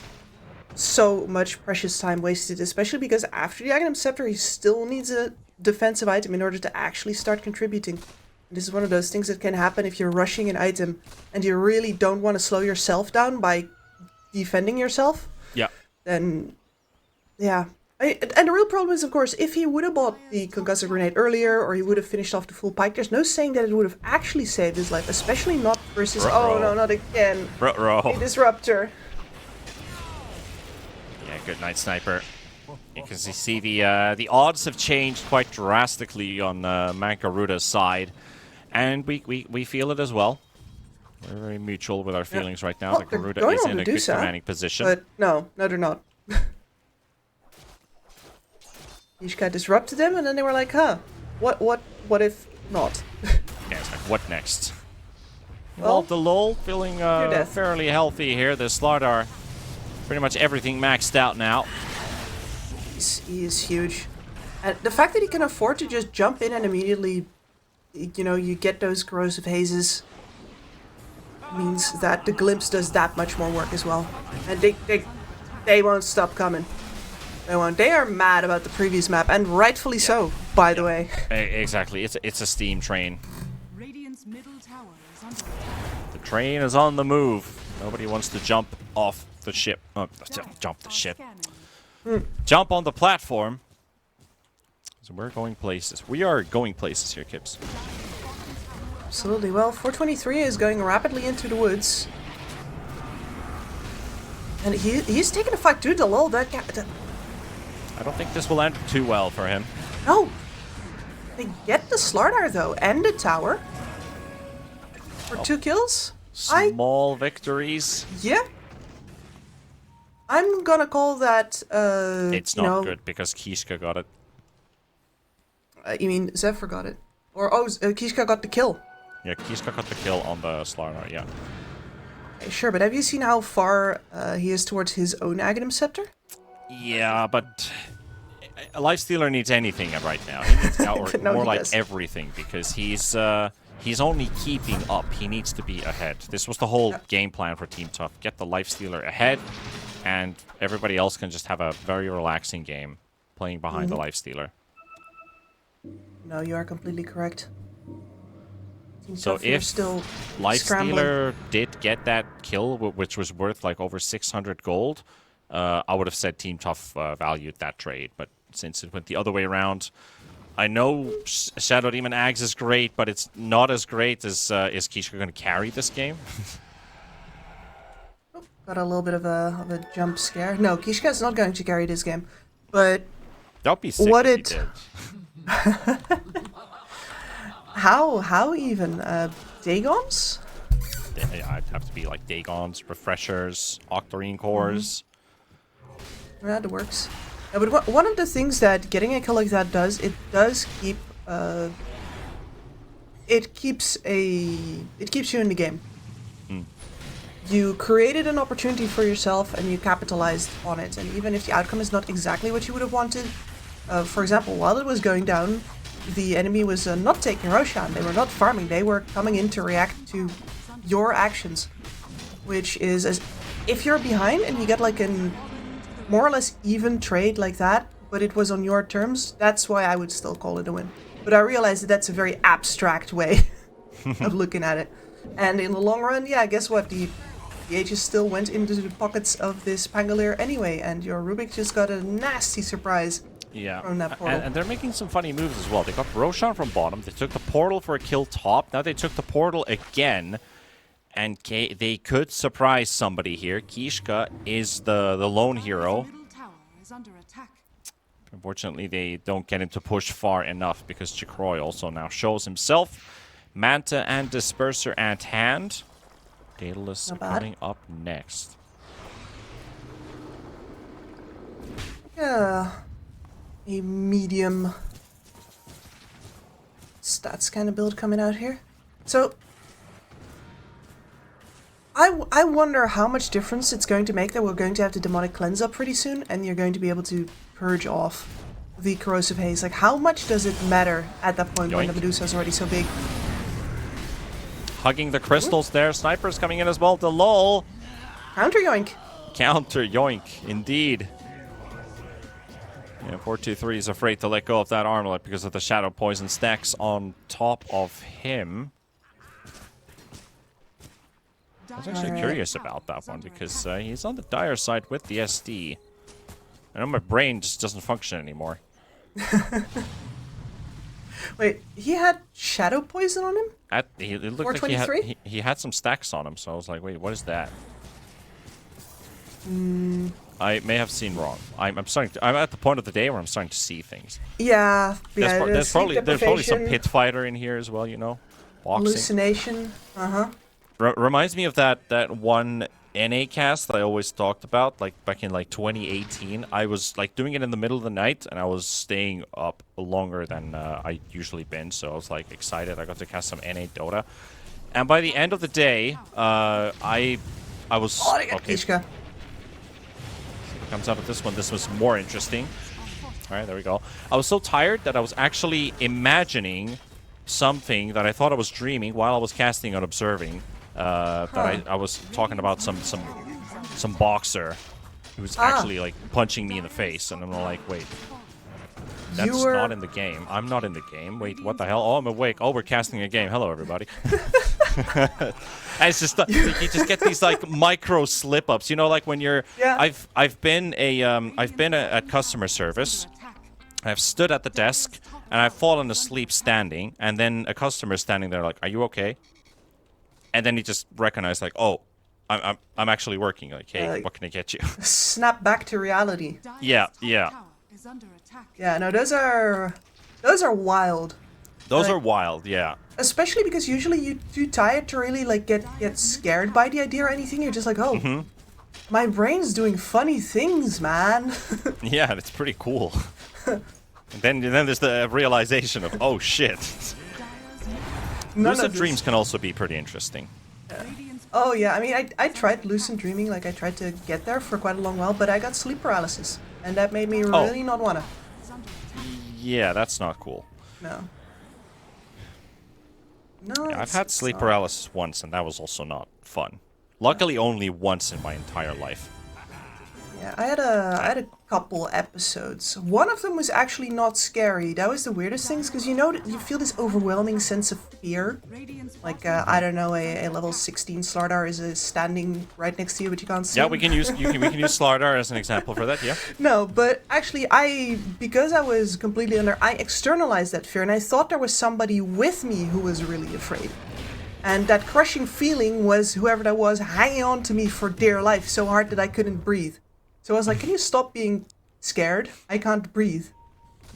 so much precious time wasted, especially because after the Aghanim Scepter, he still needs a defensive item in order to actually start contributing. This is one of those things that can happen if you're rushing an item and you really don't want to slow yourself down by defending yourself. Yeah. Then, yeah. And the real problem is, of course, if he would have bought the Concussive Grenade earlier or he would have finished off the full pike, there's no saying that it would have actually saved his life, especially not versus... Oh, no, not again. A Disruptor. Yeah, good night, Sniper. You can see the odds have changed quite drastically on Mankaruta's side. And we feel it as well. We're very mutual with our feelings right now. Well, Garuda is in a good commanding position. But no, they're not. Ishka disrupted them, and then they were like, huh, what if not? Yeah, it's like, what next? Well, the Lol feeling fairly healthy here. The Slardar, pretty much everything maxed out now. He is huge. And the fact that he can afford to just jump in and immediately, you know, you get those corrosive hazes means that the Glimpse does that much more work as well. And they won't stop coming. They won't. They are mad about the previous map, and rightfully so, by the way. Exactly. It's a steam train. Radiant's middle tower is under The train is on the move. Nobody wants to jump off the ship. Oh, jump the ship. Jump on the platform. So we're going places. We are going places here, Kips. Absolutely. Well, 423 is going rapidly into the woods. And he's taking a fight to the lull. That guy... I don't think this will end too well for him. No. They get the Slardar, though, and the tower. For 2 kills. Small victories. Yeah. I'm gonna call that, it's not good, because Kishka got it. You mean Zephyr got it? Or, Kishka got the kill. Yeah, Kishka got the kill on the Slardar, yeah. Sure, but have you seen how far he is towards his own Aghanim Scepter? Yeah, but a Lifestealer needs anything right now. He needs or No, more like does. everything, because he's only keeping up. He needs to be ahead. This was the whole game plan for Team Tough. Get the Lifestealer ahead, and everybody else can just have a very relaxing game playing behind the Lifestealer. No, you are completely correct. Team So Tough here if still Lifestealer scrambling. did get that kill, which was worth like over 600 gold, I would have said Team Tough valued that trade. But since it went the other way around, I know Shadow Demon Axe is great, but it's not as great as is Kishka going to carry this game? Got a little bit of a jump scare. No, Kishka's not going to carry this game. But that'd be sick what if it he did. how even Dagons? Yeah, I'd have to be like Dagons, Refreshers, Octarine Cores. Yeah, that works. Yeah, but one of the things that getting a kill like that does, it does keep it keeps you in the game. You created an opportunity for yourself and you capitalized on it. And even if the outcome is not exactly what you would have wanted, for example, while it was going down, the enemy was not taking Roshan. They were not farming. They were coming in to react to your actions, which is as if you're behind and you get like an more or less even trade like that, but it was on your terms. That's why I would still call it a win. But I realize that that's a very abstract way of looking at it. And in the long run, yeah, guess what? The Aegis still went into the pockets of this Pangolier anyway, and your Rubik just got a nasty surprise from that portal. And they're making some funny moves as well. They got Roshan from bottom, they took the portal for a kill top, now they took the portal again, and they could surprise somebody here. Kishka is the lone hero. Unfortunately, they don't get him to push far enough because Chikroy also now shows himself. Manta and Disperser at hand. Daedalus coming up next. Yeah, a medium stats kind of build coming out here. So I wonder how much difference it's going to make that we're going to have the demonic cleanse up pretty soon, and you're going to be able to purge off the corrosive haze. Like, how much does it matter at that point when the Medusa is already so big? Hugging the crystals there. Snipers coming in as well. The lull. Counter yoink. Counter yoink, indeed. Yeah, 423 is afraid to let go of that armlet because of the shadow poison stacks on top of him. I was actually curious about that one because he's on the dire side with the SD. I know my brain just doesn't function anymore. Wait, he had shadow poison on him? It looked like he had some stacks on him, so I was like, wait, what is that? I may have seen wrong. I'm at the point of the day where I'm starting to see things. Yeah, there's probably some pit fighter in here as well, you know, boxing. Hallucination. Reminds me of that one NA cast that I always talked about, like back in like 2018. I was like doing it in the middle of the night, and I was staying up longer than I usually been. So I was like excited. I got to cast some NA Dota, and by the end of the day, I was okay. Comes out of this one. This was more interesting. All right, there we go. I was so tired that I was actually imagining something that I thought I was dreaming while I was casting and observing. That I was talking about some boxer who's actually like punching me in the face, and I'm like, wait, that's not in the game. I'm not in the game. Wait, what the hell? Oh, I'm awake. Oh, we're casting a game. Hello, everybody. And it's just you just get these like micro slip ups. You know, like when you're. Yeah. I've been at customer service. I've stood at the desk and I've fallen asleep standing, and then a customer standing there like, "Are you okay?" And then he just recognized like, "Oh, I'm actually working. Like, hey, what can I get you?" Snap back to reality. Yeah. Yeah, no, those are wild. Those are wild, yeah. Especially because usually you're too tired to really like get scared by the idea or anything. You're just like, oh, my brain's doing funny things, man. Yeah, it's pretty cool. And then there's the realization of, oh shit. Lucid dreams can also be pretty interesting. Oh yeah, I mean, I tried lucid dreaming, like I tried to get there for quite a long while, but I got sleep paralysis, and that made me really not wanna. Yeah, that's not cool. No. Yeah, I've had sleep paralysis once, and that was also not fun. Luckily, only once in my entire life. Yeah, I had a couple episodes. One of them was actually not scary. That was the weirdest things, because you feel this overwhelming sense of fear. Like, I don't know, a level 16 Slardar is standing right next to you, but you can't see Yeah, him. we can use Slardar as an example for that, yeah. No, but actually, because I was completely under, I externalized that fear, and I thought there was somebody with me who was really afraid. And that crushing feeling was whoever that was hanging on to me for dear life so hard that I couldn't breathe. So I was like, can you stop being scared? I can't breathe.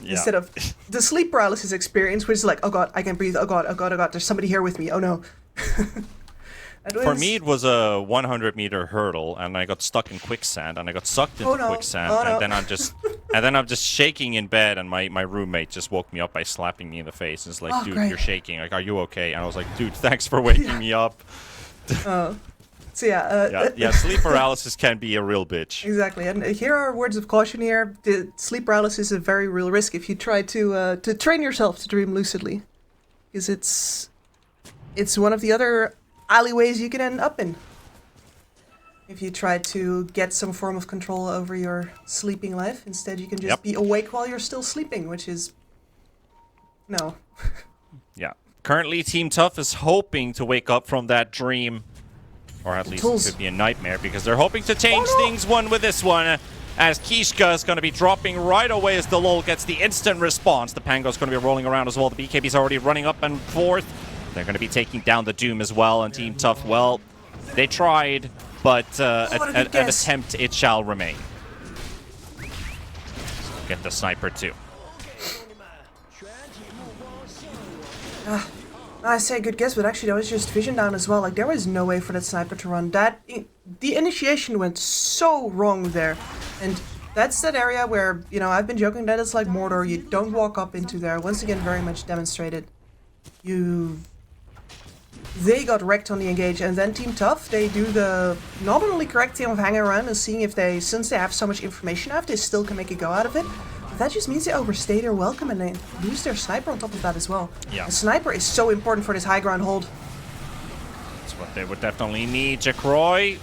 Yeah. Instead of the sleep paralysis experience, which is like, oh god, I can't breathe. Oh god, oh god, oh god, there's somebody here with me. Oh no. For me, it was a 100-meter hurdle, and I got stuck in quicksand, and I got sucked into quicksand, and then I'm just shaking in bed, and my roommate just woke me up by slapping me in the face. And it's like, dude, you're shaking. Like, are you okay? And I was like, dude, thanks for waking me up. So yeah, sleep paralysis can be a real bitch. Exactly, and here are words of caution here. The sleep paralysis is a very real risk if you try to train yourself to dream lucidly, because it's one of the other alleyways you can end up in if you try to get some form of control over your sleeping life. Instead, you can just be awake while you're still sleeping, which is no. Yeah. Currently, Team Tough is hoping to wake up from that dream, or at least it could be a nightmare, because they're hoping to change things with this one. As Kishka is going to be dropping right away as the LOL gets the instant response. The Pango's going to be rolling around as well. The BKB's already running up and forth. They're going to be taking down the Doom as well, and Team Tough, well, they tried, but an attempt it shall remain. Get the sniper too. I say good guess, but actually that was just vision down as well. Like, there was no way for that sniper to run. The initiation went so wrong there, and that's that area where, I've been joking that it's like Mordor. You don't walk up into there. Once again, very much demonstrated. They got wrecked on the engage, and then Team Tough, they do the nominally correct thing of hanging around and seeing if since they have so much information out, they still can make a go out of it. But that just means they overstay their welcome and they lose their sniper on top of that as well. Yeah. The sniper is so important for this high ground hold. That's what they would definitely need. Jackroy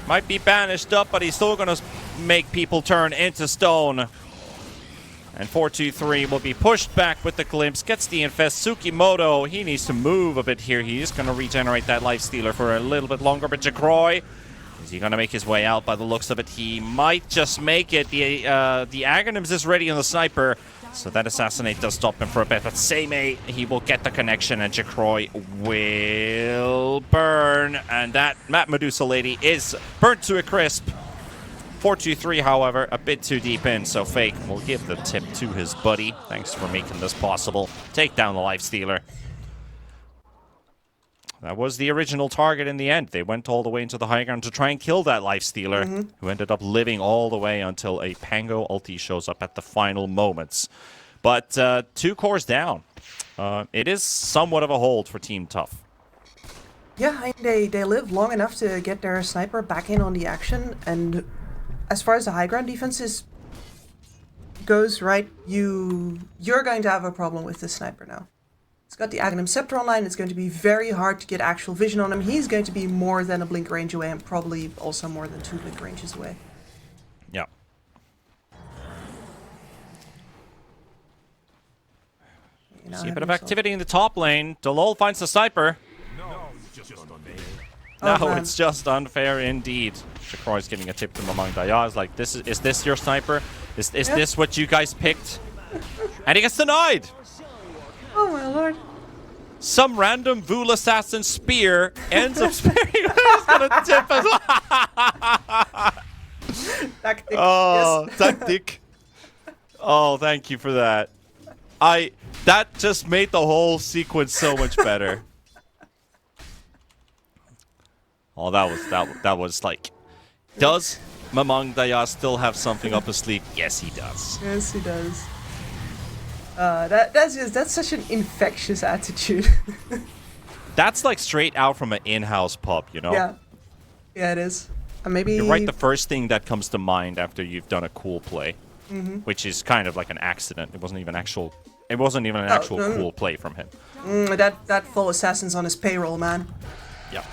might be banished up, but he's still going to make people turn into stone. And 4-2-3 will be pushed back with the glimpse. Gets the infest. Tsukimoto, he needs to move a bit here. He is going to regenerate that life stealer for a little bit longer. But Jackroy, is he going to make his way out? By the looks of it, he might just make it. The Aghanims is ready on the sniper, so that assassinate does stop him for a bit. But Seimei, he will get the connection, and Jackroy will burn. And that Map Medusa lady is burnt to a crisp. 4-2-3, however, a bit too deep in, so Fake will give the tip to his buddy. Thanks for making this possible. Take down the Lifestealer. That was the original target in the end. They went all the way into the high ground to try and kill that Lifestealer, who ended up living all the way until a Pango ulti shows up at the final moments. But 2 cores down. It is somewhat of a hold for Team Tough. Yeah, I mean, they live long enough to get their sniper back in on the action, and as far as the high ground defense goes, right, you're going to have a problem with this sniper now. He's got the Aghanim Scepter online. It's going to be very hard to get actual vision on him. He's going to be more than a blink range away, and probably also more than 2 blink ranges away. Yeah. See a bit of activity in the top lane. Delol finds the sniper. No, it's just unfair indeed. Jackroy's giving a tip to Mamang Daya. Like, is this your sniper? Is this what you guys picked? And he gets denied! Oh my lord. Some random Vul assassin spear ends up sparing. He's gonna tip as well. Tactic. Oh, yes. tactic. Oh, thank you for that. That just made the whole sequence so much better. Oh, that was like, does Mamang Daya still have something up his sleeve? Yes, he does. Yes, he does. That's such an infectious attitude. That's like straight out from an in-house pub, you know? Yeah, it is. Maybe you're right. The first thing that comes to mind after you've done a cool play, which is kind of like an accident. It wasn't even actual. It wasn't even an actual cool play from him. That full assassin's on his payroll, man. Yeah.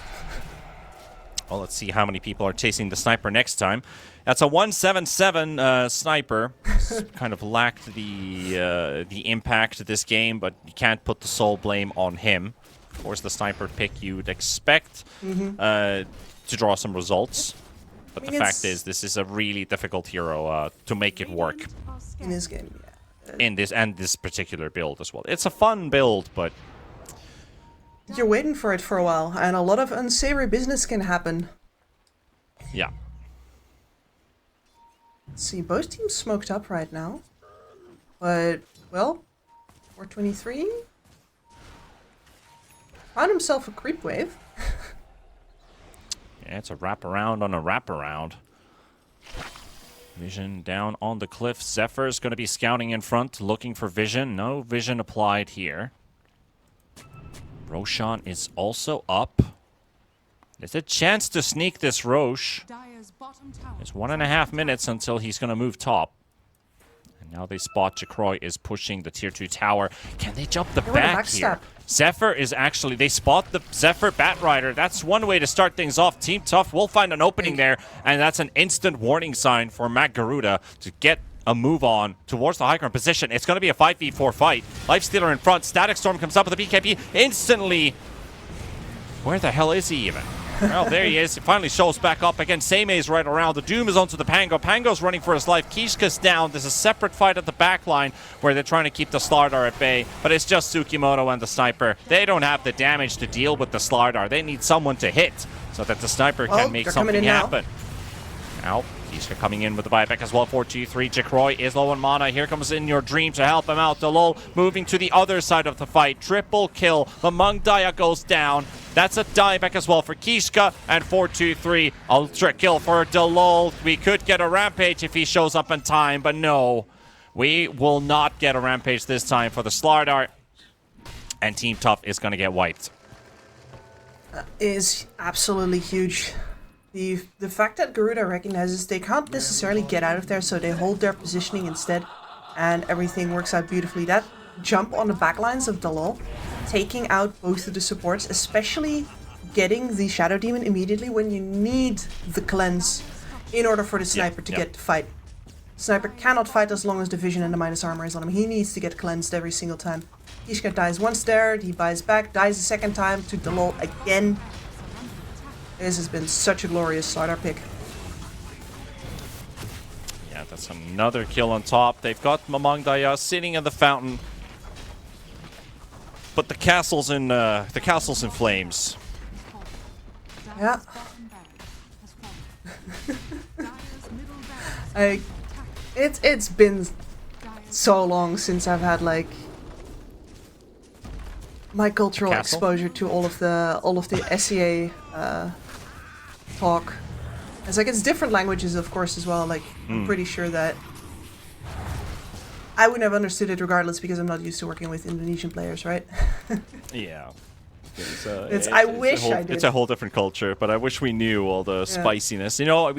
Well, let's see how many people are chasing the sniper next time. That's a 177 sniper. Kind of lacked the impact of this game, but you can't put the sole blame on him. Of course, the sniper pick you'd expect to draw some results. But the fact is, this is a really difficult hero to make it work. In this game, yeah. In this particular build as well. It's a fun build, but you're waiting for it for a while, and a lot of unsavory business can happen. Yeah. Let's see, both teams smoked up right now. But, well, 423 found himself a creep wave. Yeah, it's a wraparound on a wraparound. Vision down on the cliff. Zephyr's going to be scouting in front, looking for vision. No vision applied here. Roshan is also up. There's a chance to sneak this Roche. It's 1.5 minutes until he's going to move top. And now they spot Jacroy is pushing the tier 2 tower. Can they jump the back here? Zephyr is actually... They spot the Zephyr Batrider. That's one way to start things off. Team Tough will find an opening there. And that's an instant warning sign for Matt Garuda to get a move on towards the high ground position. It's going to be a 5v4 fight. Lifestealer in front. Static Storm comes up with a BKB instantly. Where the hell is he even? Well, there he is. He finally shows back up again. Seime's right around. The Doom is onto the Pango. Pango's running for his life. Kishka's down. There's a separate fight at the back line where they're trying to keep the Slardar at bay. But it's just Tsukimoto and the Sniper. They don't have the damage to deal with the Slardar. They need someone to hit so that the Sniper can make something happen. Now, Kishka coming in with the buyback as well. 4-2-3. Jacroy is low on mana. Here comes In Your Dream to help him out. Delol moving to the other side of the fight. Triple kill. Among Daya goes down. That's a dieback as well for Kishka. And 4-2-3. Ultra kill for Delol. We could get a Rampage if he shows up in time, but no. We will not get a Rampage this time for the Slardar. And Team Tough is going to get wiped. Is absolutely huge. The fact that Garuda recognizes they can't necessarily get out of there, so they hold their positioning instead, and everything works out beautifully. That jump on the backlines of Dalol, taking out both of the supports, especially getting the Shadow Demon immediately when you need the cleanse in order for the Sniper to get the fight. Sniper cannot fight as long as the Vision and the minus armor is on him. He needs to get cleansed every single time. Kishka dies once there, he buys back, dies a second time to Dalol again. This has been such a glorious Slardar pick. Yeah, that's another kill on top. They've got Mamang Daya sitting in the fountain. But the castle's in flames. Yeah. It's been so long since I've had like my cultural exposure to all of the SEA talk. It's like it's different languages, of course, as well. Like I'm pretty sure that I wouldn't have understood it regardless because I'm not used to working with Indonesian players, right? Yeah. I wish I did. It's a whole different culture, but I wish we knew all the spiciness. You know,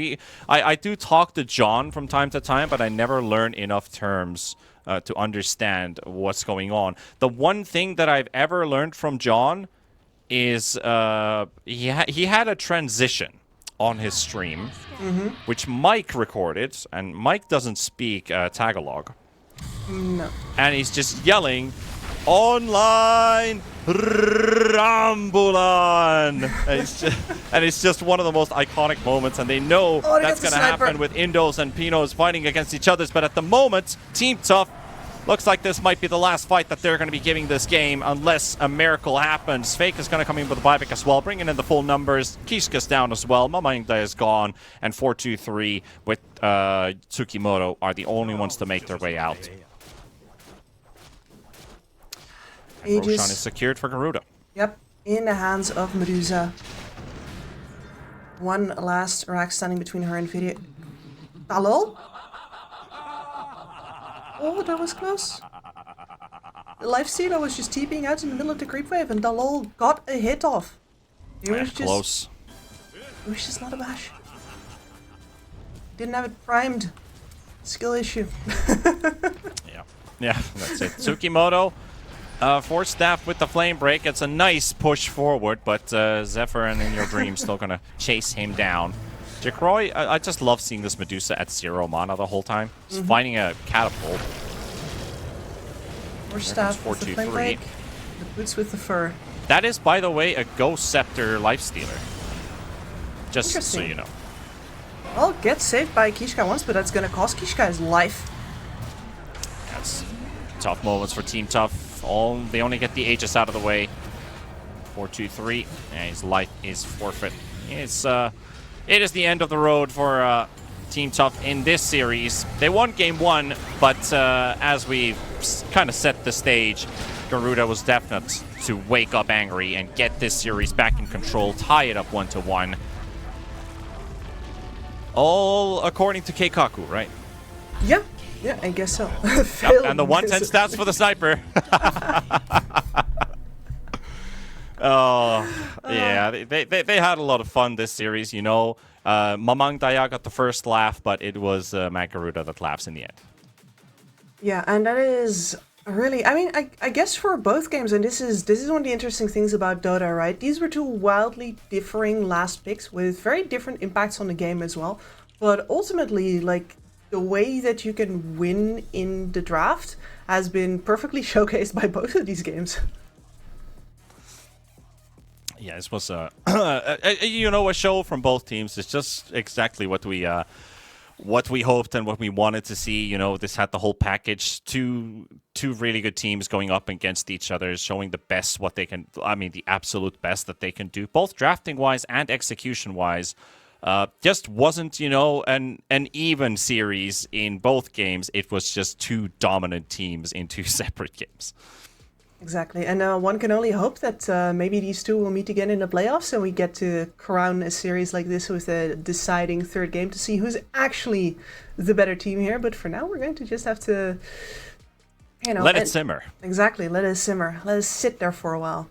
I do talk to John from time to time, but I never learn enough terms to understand what's going on. The one thing that I've ever learned from John is he had a transition on his stream, which Mike recorded, and Mike doesn't speak Tagalog. No. And he's just yelling, "Online Rambulan!" and it's just one of the most iconic moments, and they know that's going to happen with Indos and Pinos fighting against each other. But at the moment, Team Tough looks like this might be the last fight that they're going to be giving this game unless a miracle happens. Fake is going to come in with a buyback as well, bringing in the full numbers. Kishka's down as well. Mamangda is gone. And 4-2-3 with Tsukimoto are the only ones to make their way out. And Roshan is secured for Garuda. Yep, in the hands of Medusa. One last rack standing between her and Vidya. Dalol? Oh, that was close. The Lifestealer was just TPing out in the middle of the creep wave, and Dalol got a hit off. It was just close. It was just not a bash. Didn't have it primed. Skill issue. Yeah, that's it. Tsukimoto Force Staff with the Flame Break. It's a nice push forward, but Zephyr and In Your Dream still gonna chase him down. Jacroy, I just love seeing this Medusa at 0 mana the whole time. Just finding a catapult. Force Staff with the 4-2-3. Flame Break. The boots with the fur. That is, by the way, a Ghost Scepter Lifestealer. Just so you know. Well, get saved by Kishka once, but that's gonna cost Kishka his life. That's tough moments for Team Tough. They only get the Aegis out of the way. 4-2-3, and his life is forfeit. It is the end of the road for Team Tough in this series. They won game 1, but as we kind of set the stage, Garuda was definite to wake up angry and get this series back in control, tie it up 1-1. All according to Keikaku, right? Yeah, I guess so. Yep, and the 110 stats for the sniper. Oh, yeah, they had a lot of fun this series, you know. Mamang Daya got the first laugh, but it was Matt Garuda that laughs in the end. Yeah, and that is really, I mean, I guess for both games, and this is one of the interesting things about Dota, right? These were two wildly differing last picks with very different impacts on the game as well. But ultimately, like, the way that you can win in the draft has been perfectly showcased by both of these games. Yeah, this was a show from both teams. It's just exactly what we hoped and what we wanted to see. You know, this had the whole package. Two really good teams going up against each other, showing the best what they can. I mean, the absolute best that they can do, both drafting wise and execution wise. Just wasn't, an even series in both games. It was just two dominant teams in two separate games. Exactly, and one can only hope that maybe these two will meet again in the playoffs and we get to crown a series like this with a deciding third game to see who's actually the better team here. But for now, we're going to just have to, let it simmer. Exactly, let it simmer. Let it sit there for a while.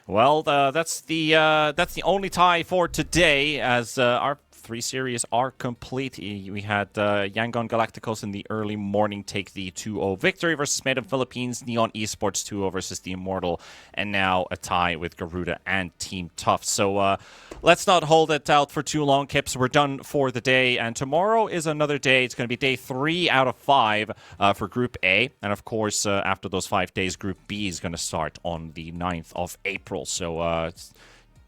Well, that's the only tie for today, as our 3 series are complete. We had Yangon Galacticos in the early morning take the 2-0 victory versus Made in Philippines, Neon Esports 2-0 versus the Immortal, and now a tie with Garuda and Team Tough. So let's not hold it out for too long, Kips. We're done for the day, and tomorrow is another day. It's going to be day 3 out of 5 for Group A, and of course, after those 5 days, Group B is going to start on the 9th of April. So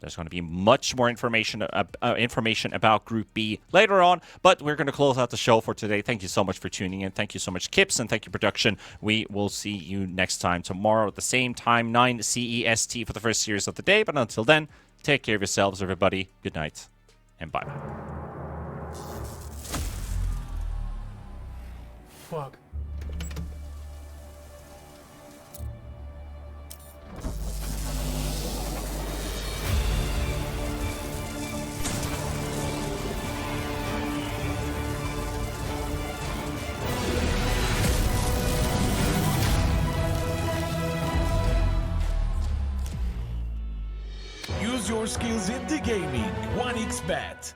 there's going to be much more information about Group B later on, but we're going to close out the show for today. Thank you so much for tuning in. Thank you so much, Kips, and thank you, production. We will see you next time tomorrow at the same time, 9 CEST for the first series of the day. But until then, take care of yourselves, everybody. Good night, and bye. Fuck. Use your skills in the gaming. 1xBet.